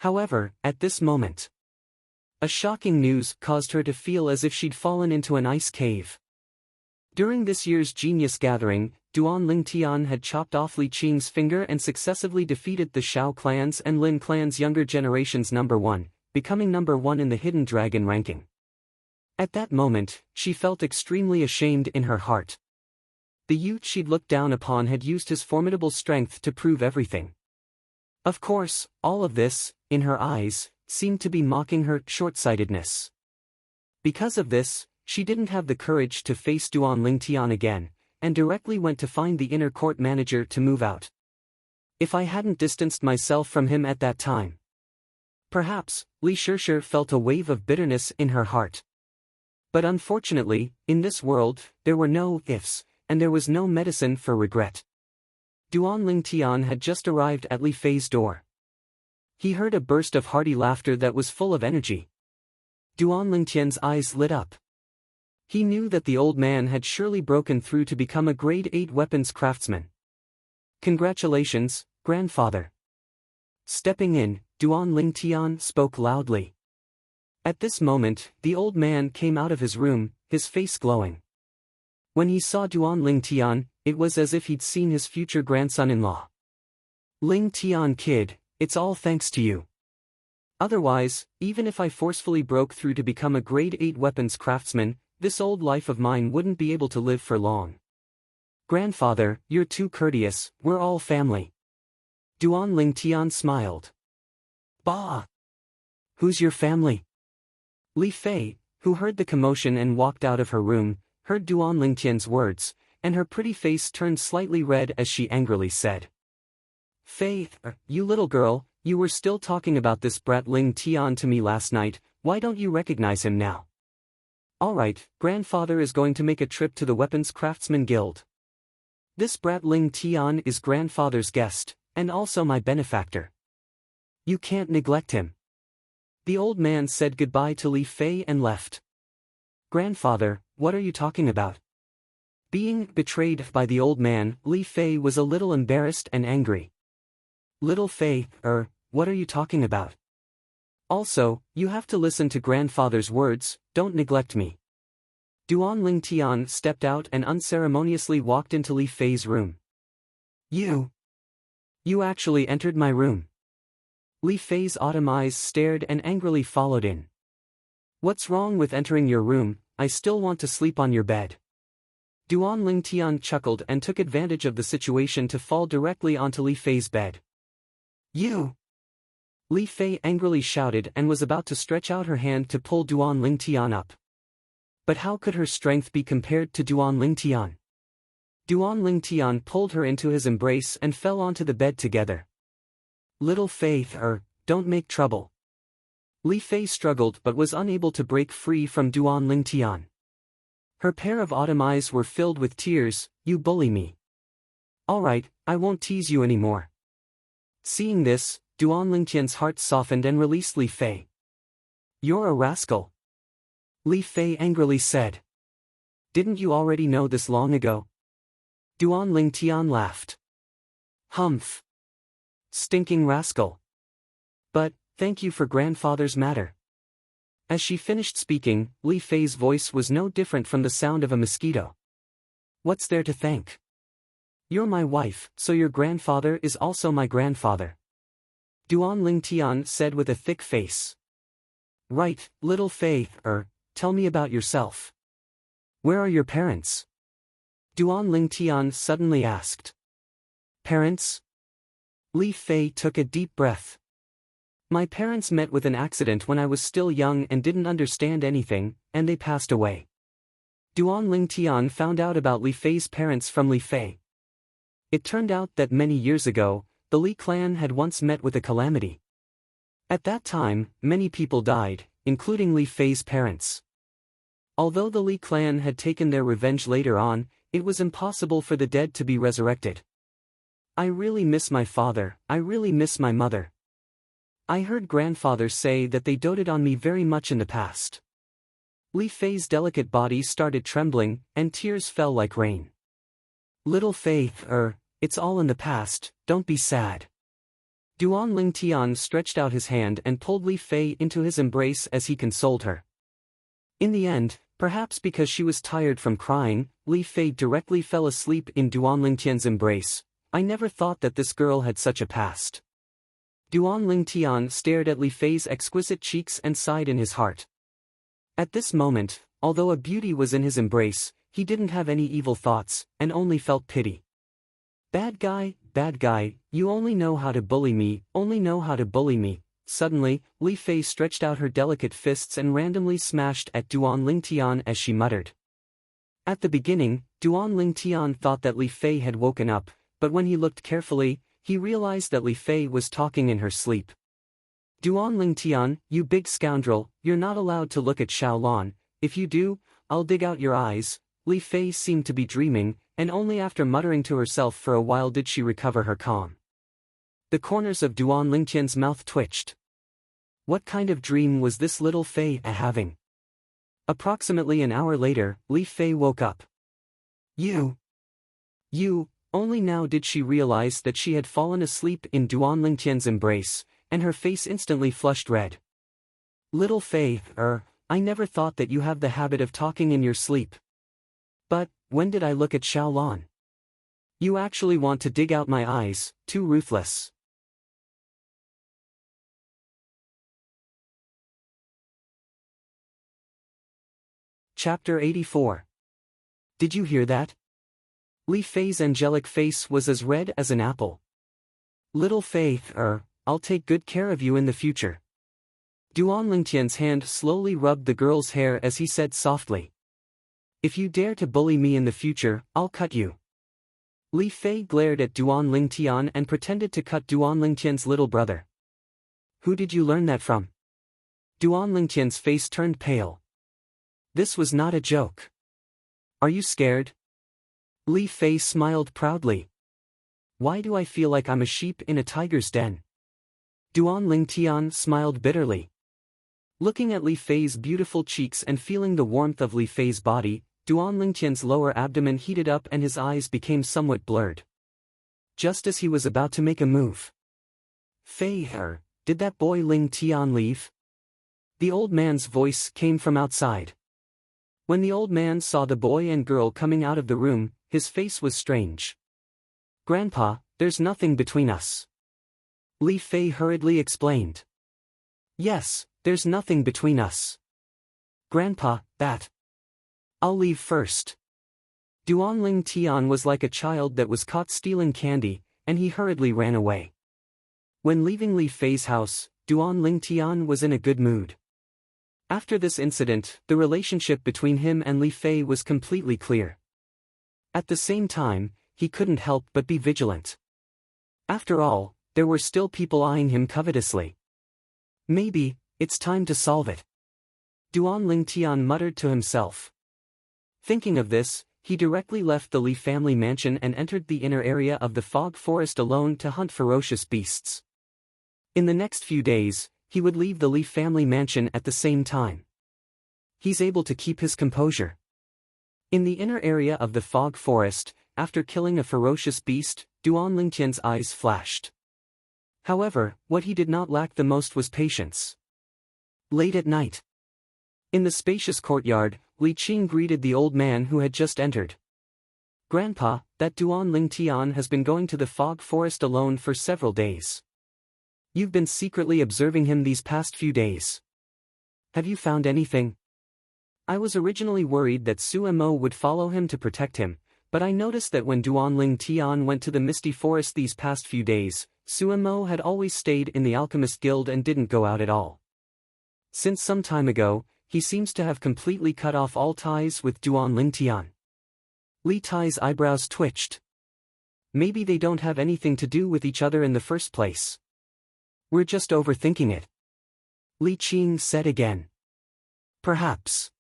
However, at this moment, a shocking news caused her to feel as if she'd fallen into an ice cave. During this year's Genius Gathering, Duan Lingtian had chopped off Li Qing's finger and successively defeated the Shao clan's and Lin clan's younger generation's number 1, becoming number 1 in the Hidden Dragon ranking. At that moment, she felt extremely ashamed in her heart. The youth she'd looked down upon had used his formidable strength to prove everything. Of course, all of this, in her eyes, seemed to be mocking her short-sightedness. Because of this, she didn't have the courage to face Duan Lingtian again, and directly went to find the inner court manager to move out. If I hadn't distanced myself from him at that time. Perhaps, Li Shishi felt a wave of bitterness in her heart. But unfortunately, in this world, there were no ifs, and there was no medicine for regret. Duan Lingtian had just arrived at Li Fei's door. He heard a burst of hearty laughter that was full of energy. Duan Lingtian's eyes lit up. He knew that the old man had surely broken through to become a grade 8 weapons craftsman. Congratulations, grandfather. Stepping in, Duan Lingtian spoke loudly. At this moment, the old man came out of his room, his face glowing. When he saw Duan Lingtian, it was as if he'd seen his future grandson-in-law. Lingtian kid, it's all thanks to you. Otherwise, even if I forcefully broke through to become a grade 8 weapons craftsman, this old life of mine wouldn't be able to live for long. Grandfather, you're too courteous, we're all family. Duan Lingtian smiled. Bah! Who's your family? Li Fei, who heard the commotion and walked out of her room, heard Duan Lingtian's words, and her pretty face turned slightly red as she angrily said. Fei, you little girl, you were still talking about this brat Ling Tian to me last night, why don't you recognize him now? Alright, grandfather is going to make a trip to the Weapons Craftsman Guild. This brat Ling Tian is grandfather's guest, and also my benefactor. You can't neglect him. The old man said goodbye to Li Fei and left. Grandfather, what are you talking about? Being betrayed by the old man, Li Fei was a little embarrassed and angry. Little Fei, what are you talking about? Also, you have to listen to grandfather's words, don't neglect me. Duan Lingtian stepped out and unceremoniously walked into Li Fei's room. You actually entered my room. Li Fei's autumn eyes stared and angrily followed in. What's wrong with entering your room? I still want to sleep on your bed. Duan Lingtian chuckled and took advantage of the situation to fall directly onto Li Fei's bed. You! Li Fei angrily shouted and was about to stretch out her hand to pull Duan Lingtian up. But how could her strength be compared to Duan Lingtian? Duan Lingtian pulled her into his embrace and fell onto the bed together. Little Fei, don't make trouble. Li Fei struggled but was unable to break free from Duan Lingtian. Her pair of autumn eyes were filled with tears. You bully me. Alright, I won't tease you anymore. Seeing this, Duan Lingtian's heart softened and released Li Fei. You're a rascal. Li Fei angrily said. Didn't you already know this long ago? Duan Lingtian laughed. Humph. Stinking rascal. But, thank you for grandfather's matter. As she finished speaking, Li Fei's voice was no different from the sound of a mosquito. What's there to thank? You're my wife, so your grandfather is also my grandfather. Duan Lingtian said with a thick face. Right, little Fei, tell me about yourself. Where are your parents? Duan Lingtian suddenly asked. Parents? Li Fei took a deep breath. My parents met with an accident when I was still young and didn't understand anything, and they passed away. Duan Lingtian found out about Li Fei's parents from Li Fei. It turned out that many years ago, the Li clan had once met with a calamity. At that time, many people died, including Li Fei's parents. Although the Li clan had taken their revenge later on, it was impossible for the dead to be resurrected. I really miss my father, I really miss my mother. I heard grandfather say that they doted on me very much in the past. Li Fei's delicate body started trembling, and tears fell like rain. Little Fei, it's all in the past, don't be sad. Duan Lingtian stretched out his hand and pulled Li Fei into his embrace as he consoled her. In the end, perhaps because she was tired from crying, Li Fei directly fell asleep in Duan Lingtian's embrace. I never thought that this girl had such a past. Duan Lingtian stared at Li Fei's exquisite cheeks and sighed in his heart. At this moment, although a beauty was in his embrace, he didn't have any evil thoughts, and only felt pity. Bad guy, you only know how to bully me, only know how to bully me. Suddenly, Li Fei stretched out her delicate fists and randomly smashed at Duan Lingtian as she muttered. At the beginning, Duan Lingtian thought that Li Fei had woken up, but when he looked carefully, he realized that Li Fei was talking in her sleep. Duan Lingtian, you big scoundrel, you're not allowed to look at Xiaolan. If you do, I'll dig out your eyes. Li Fei seemed to be dreaming, and only after muttering to herself for a while did she recover her calm. The corners of Duan Lingtian's mouth twitched. What kind of dream was this little Fei having? Approximately an hour later, Li Fei woke up. You. Only now did she realize that she had fallen asleep in Duan Lingtian's embrace, and her face instantly flushed red. Little Fei, I never thought that you have the habit of talking in your sleep. But, when did I look at Xiaolan? You actually want to dig out my eyes, too ruthless. Chapter 84. Did you hear that? Li Fei's angelic face was as red as an apple. Little Fei, I'll take good care of you in the future. Duan Lingtian's hand slowly rubbed the girl's hair as he said softly. If you dare to bully me in the future, I'll cut you. Li Fei glared at Duan Lingtian and pretended to cut Duan Lingtian's little brother. Who did you learn that from? Duan Lingtian's face turned pale. This was not a joke. Are you scared? Li Fei smiled proudly. Why do I feel like I'm a sheep in a tiger's den? Duan Lingtian smiled bitterly. Looking at Li Fei's beautiful cheeks and feeling the warmth of Li Fei's body, Duan Lingtian's lower abdomen heated up and his eyes became somewhat blurred. Just as he was about to make a move. Fei, did that boy Ling Tian leave? The old man's voice came from outside. When the old man saw the boy and girl coming out of the room, his face was strange. Grandpa, there's nothing between us. Li Fei hurriedly explained. Yes, there's nothing between us. Grandpa, I'll leave first. Duan Ling Tian was like a child that was caught stealing candy, and he hurriedly ran away. When leaving Li Fei's house, Duan Ling Tian was in a good mood. After this incident, the relationship between him and Li Fei was completely clear. At the same time, he couldn't help but be vigilant. After all, there were still people eyeing him covetously. Maybe, it's time to solve it. Duan Lingtian muttered to himself. Thinking of this, he directly left the Li family mansion and entered the inner area of the fog forest alone to hunt ferocious beasts. In the next few days, he would leave the Li family mansion at the same time. He's able to keep his composure. In the inner area of the fog forest, after killing a ferocious beast, Duan Lingtian's eyes flashed. However, what he did not lack the most was patience. Late at night. In the spacious courtyard, Li Qing greeted the old man who had just entered. Grandpa, that Duan Lingtian has been going to the fog forest alone for several days. You've been secretly observing him these past few days. Have you found anything? I was originally worried that Su Mo would follow him to protect him, but I noticed that when Duan Lingtian went to the misty forest these past few days, Su Mo had always stayed in the Alchemist Guild and didn't go out at all. Since some time ago, he seems to have completely cut off all ties with Duan Lingtian. Li Tai's eyebrows twitched. Maybe they don't have anything to do with each other in the first place. We're just overthinking it. Li Qing said again. Perhaps.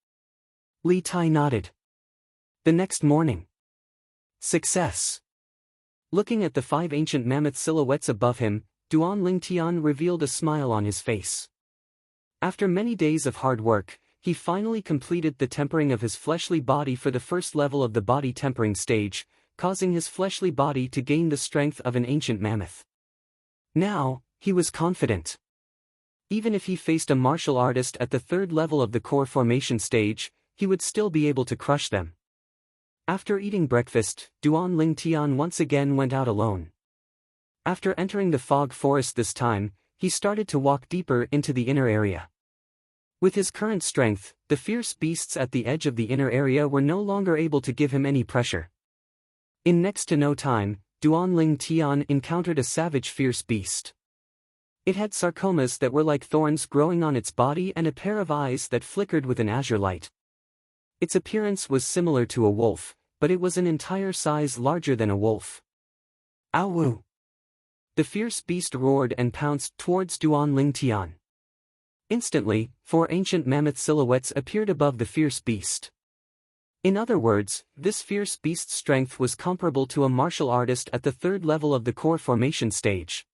Li Tai nodded. The next morning. Success. Looking at the 5 ancient mammoth silhouettes above him, Duan Lingtian revealed a smile on his face. After many days of hard work, he finally completed the tempering of his fleshly body for the first level of the body tempering stage, causing his fleshly body to gain the strength of an ancient mammoth. Now, he was confident. Even if he faced a martial artist at the 3rd level of the core formation stage, he would still be able to crush them. After eating breakfast, Duan Lingtian once again went out alone. After entering the fog forest this time, he started to walk deeper into the inner area. With his current strength, the fierce beasts at the edge of the inner area were no longer able to give him any pressure. In next to no time, Duan Lingtian encountered a savage fierce beast. It had sarcomas that were like thorns growing on its body and a pair of eyes that flickered with an azure light. Its appearance was similar to a wolf, but it was an entire size larger than a wolf. Ow! The fierce beast roared and pounced towards Duan Lingtian. Instantly, 4 ancient mammoth silhouettes appeared above the fierce beast. In other words, this fierce beast's strength was comparable to a martial artist at the 3rd level of the core formation stage.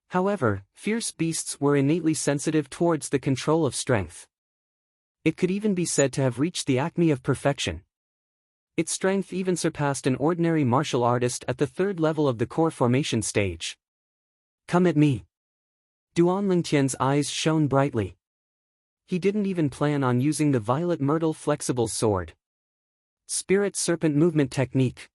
However, fierce beasts were innately sensitive towards the control of strength. It could even be said to have reached the acme of perfection. Its strength even surpassed an ordinary martial artist at the 3rd level of the core formation stage. Come at me. Duan Lingtian's eyes shone brightly. He didn't even plan on using the violet myrtle flexible sword. Spirit serpent movement technique.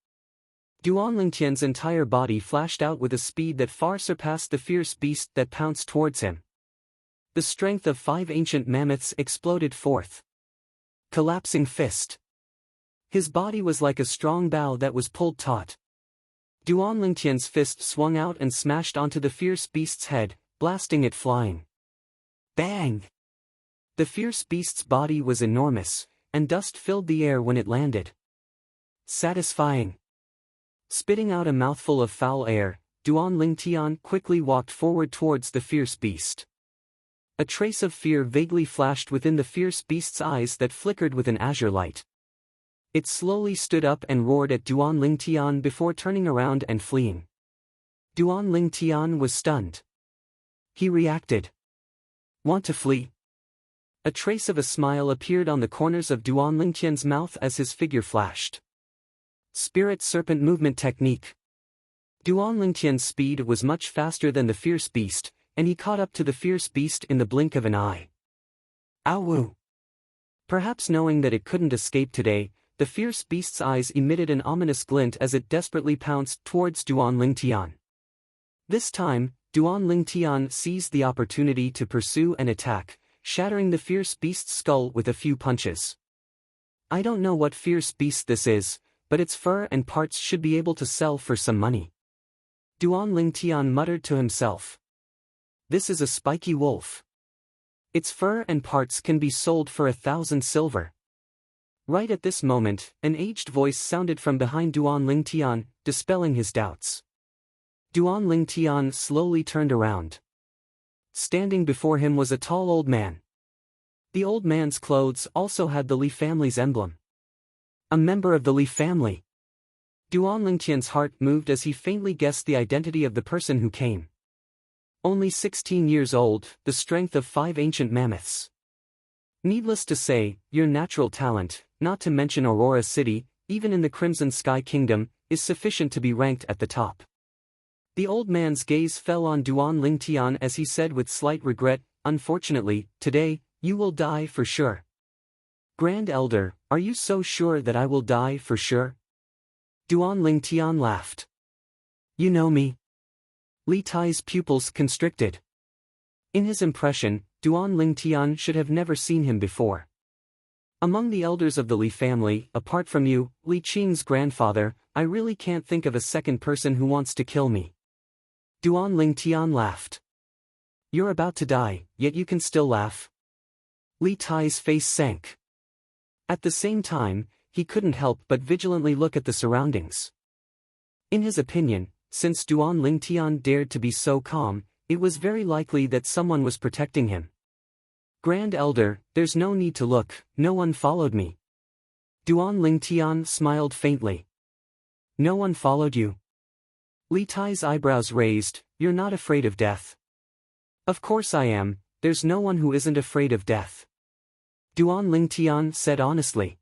Duan Lingtian's entire body flashed out with a speed that far surpassed the fierce beast that pounced towards him. The strength of 5 ancient mammoths exploded forth. Collapsing fist. His body was like a strong bow that was pulled taut. Duan Lingtian's fist swung out and smashed onto the fierce beast's head, blasting it flying. Bang! The fierce beast's body was enormous, and dust filled the air when it landed. Satisfying. Spitting out a mouthful of foul air, Duan Lingtian quickly walked forward towards the fierce beast. A trace of fear vaguely flashed within the fierce beast's eyes that flickered with an azure light. It slowly stood up and roared at Duan Lingtian before turning around and fleeing. Duan Lingtian was stunned. He reacted. Want to flee? A trace of a smile appeared on the corners of Duan Lingtian's mouth as his figure flashed. Spirit Serpent Movement Technique. Duan Lingtian's speed was much faster than the fierce beast, and he caught up to the fierce beast in the blink of an eye. Ow! Perhaps knowing that it couldn't escape today, the fierce beast's eyes emitted an ominous glint as it desperately pounced towards Duan Lingtian. This time, Duan Lingtian seized the opportunity to pursue and attack, shattering the fierce beast's skull with a few punches. I don't know what fierce beast this is, but its fur and parts should be able to sell for some money. Duan Lingtian muttered to himself. This is a spiky wolf. Its fur and parts can be sold for 1,000 silver. Right at this moment, an aged voice sounded from behind Duan Lingtian, dispelling his doubts. Duan Lingtian slowly turned around. Standing before him was a tall old man. The old man's clothes also had the Li family's emblem. A member of the Li family. Duan Lingtian's heart moved as he faintly guessed the identity of the person who came. Only 16 years old, the strength of 5 ancient mammoths. Needless to say, your natural talent, not to mention Aurora City, even in the Crimson Sky Kingdom, is sufficient to be ranked at the top. The old man's gaze fell on Duan Lingtian as he said with slight regret, "Unfortunately, today, you will die for sure." "Grand Elder, are you so sure that I will die for sure?" Duan Lingtian laughed. "You know me." Li Tai's pupils constricted. In his impression, Duan Lingtian should have never seen him before. "Among the elders of the Li family, apart from you, Li Qing's grandfather, I really can't think of a second person who wants to kill me." Duan Lingtian laughed. "You're about to die, yet you can still laugh." Li Tai's face sank. At the same time, he couldn't help but vigilantly look at the surroundings. In his opinion, since Duan Lingtian dared to be so calm, it was very likely that someone was protecting him. "Grand Elder, there's no need to look, no one followed me." Duan Lingtian smiled faintly. "No one followed you?" Li Tai's eyebrows raised. "You're not afraid of death?" "Of course I am, there's no one who isn't afraid of death." Duan Lingtian said honestly.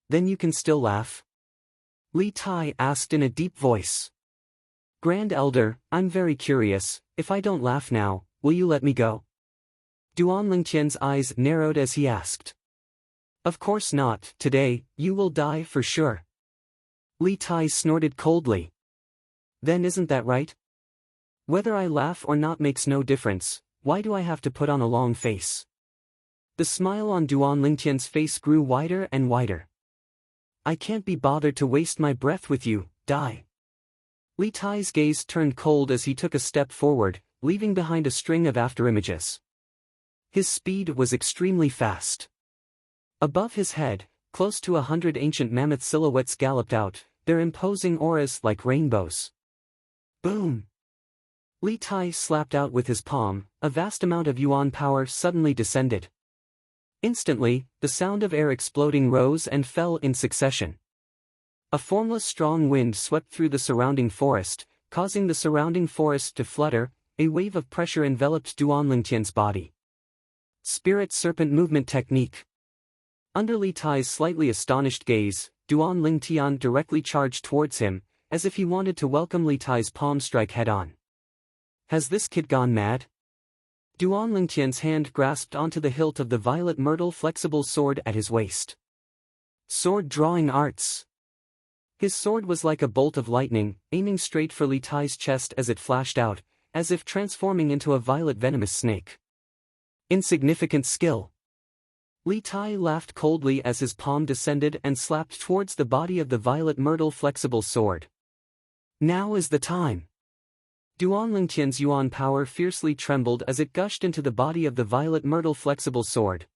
"Then you can still laugh?" Li Tai asked in a deep voice. "Grand Elder, I'm very curious, if I don't laugh now, will you let me go?" Duan Lingtian's eyes narrowed as he asked. "Of course not, today, you will die for sure." Li Tai snorted coldly. "Then isn't that right? Whether I laugh or not makes no difference, why do I have to put on a long face?" The smile on Duan Lingtian's face grew wider and wider. "I can't be bothered to waste my breath with you, die." Li Tai's gaze turned cold as he took a step forward, leaving behind a string of afterimages. His speed was extremely fast. Above his head, close to 100 ancient mammoth silhouettes galloped out, their imposing auras like rainbows. Boom! Li Tai slapped out with his palm, a vast amount of yuan power suddenly descended. Instantly, the sound of air exploding rose and fell in succession. A formless strong wind swept through the surrounding forest, causing the surrounding forest to flutter. A wave of pressure enveloped Duan Lingtian's body. Spirit Serpent Movement Technique. Under Li Tai's slightly astonished gaze, Duan Lingtian directly charged towards him, as if he wanted to welcome Li Tai's palm strike head-on. Has this kid gone mad? Duan Lingtian's hand grasped onto the hilt of the violet myrtle flexible sword at his waist. Sword Drawing Arts. His sword was like a bolt of lightning, aiming straight for Li Tai's chest as it flashed out, as if transforming into a violet venomous snake. Insignificant skill. Li Tai laughed coldly as his palm descended and slapped towards the body of the violet myrtle flexible sword. Now is the time. Duan Lingtian's yuan power fiercely trembled as it gushed into the body of the violet myrtle flexible sword.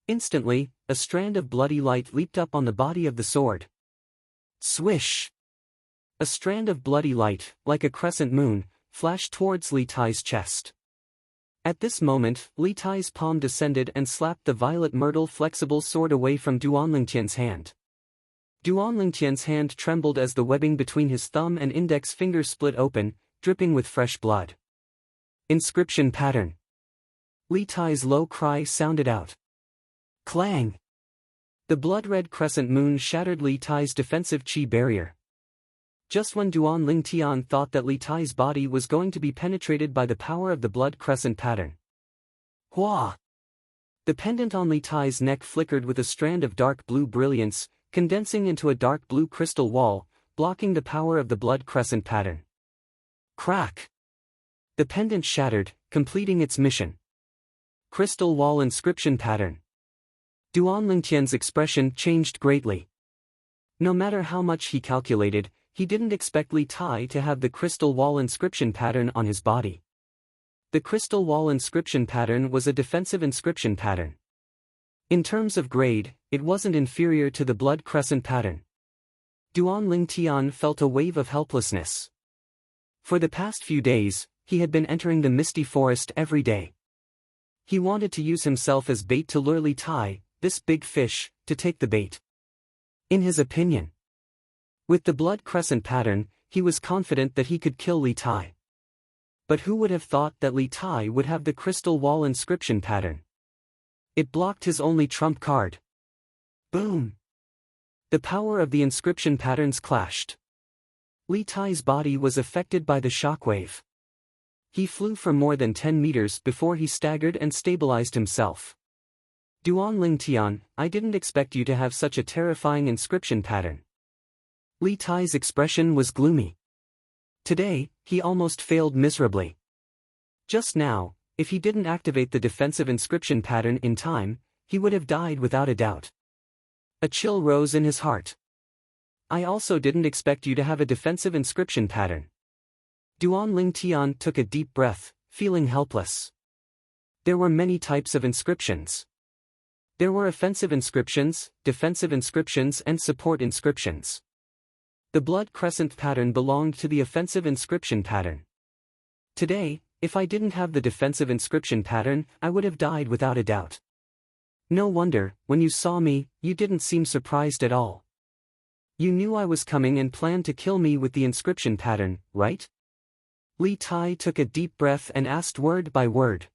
Instantly, a strand of bloody light leaped up on the body of the sword. Swish! A strand of bloody light, like a crescent moon, flashed towards Li Tai's chest. At this moment, Li Tai's palm descended and slapped the violet myrtle flexible sword away from Duan Lingtian's hand. Duan Lingtian's hand trembled as the webbing between his thumb and index finger split open, dripping with fresh blood. Inscription pattern. Li Tai's low cry sounded out. Clang! The blood-red crescent moon shattered Li Tai's defensive chi barrier. Just when Duan Lingtian thought that Li Tai's body was going to be penetrated by the power of the blood crescent pattern. Hua! The pendant on Li Tai's neck flickered with a strand of dark blue brilliance, condensing into a dark blue crystal wall, blocking the power of the blood crescent pattern. Crack! The pendant shattered, completing its mission. Crystal wall inscription pattern. Duan Lingtian's expression changed greatly. No matter how much he calculated, he didn't expect Li Tai to have the crystal wall inscription pattern on his body. The crystal wall inscription pattern was a defensive inscription pattern. In terms of grade, it wasn't inferior to the blood crescent pattern. Duan Lingtian felt a wave of helplessness. For the past few days, he had been entering the misty forest every day. He wanted to use himself as bait to lure Li Tai, this big fish, to take the bait. In his opinion, with the blood crescent pattern, he was confident that he could kill Li Tai. But who would have thought that Li Tai would have the crystal wall inscription pattern? It blocked his only trump card. Boom! The power of the inscription patterns clashed. Li Tai's body was affected by the shockwave. He flew for more than 10 meters before he staggered and stabilized himself. Duan Lingtian, I didn't expect you to have such a terrifying inscription pattern. Li Tai's expression was gloomy. Today, he almost failed miserably. Just now, if he didn't activate the defensive inscription pattern in time, he would have died without a doubt. A chill rose in his heart. I also didn't expect you to have a defensive inscription pattern. Duan Lingtian took a deep breath, feeling helpless. There were many types of inscriptions. There were offensive inscriptions, defensive inscriptions and support inscriptions. The blood crescent pattern belonged to the offensive inscription pattern. Today, if I didn't have the defensive inscription pattern, I would have died without a doubt. No wonder, when you saw me, you didn't seem surprised at all. You knew I was coming and planned to kill me with the inscription pattern, right? Li Tai took a deep breath and asked word by word.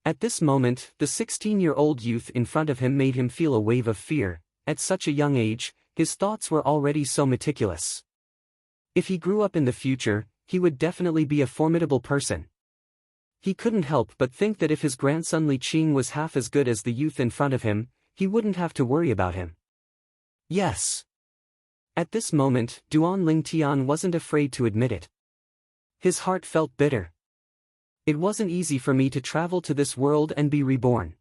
At this moment, the 16-year-old youth in front of him made him feel a wave of fear. At such a young age, his thoughts were already so meticulous. If he grew up in the future, he would definitely be a formidable person. He couldn't help but think that if his grandson Li Qing was half as good as the youth in front of him, he wouldn't have to worry about him. Yes. At this moment, Duan Lingtian wasn't afraid to admit it. His heart felt bitter. It wasn't easy for me to travel to this world and be reborn.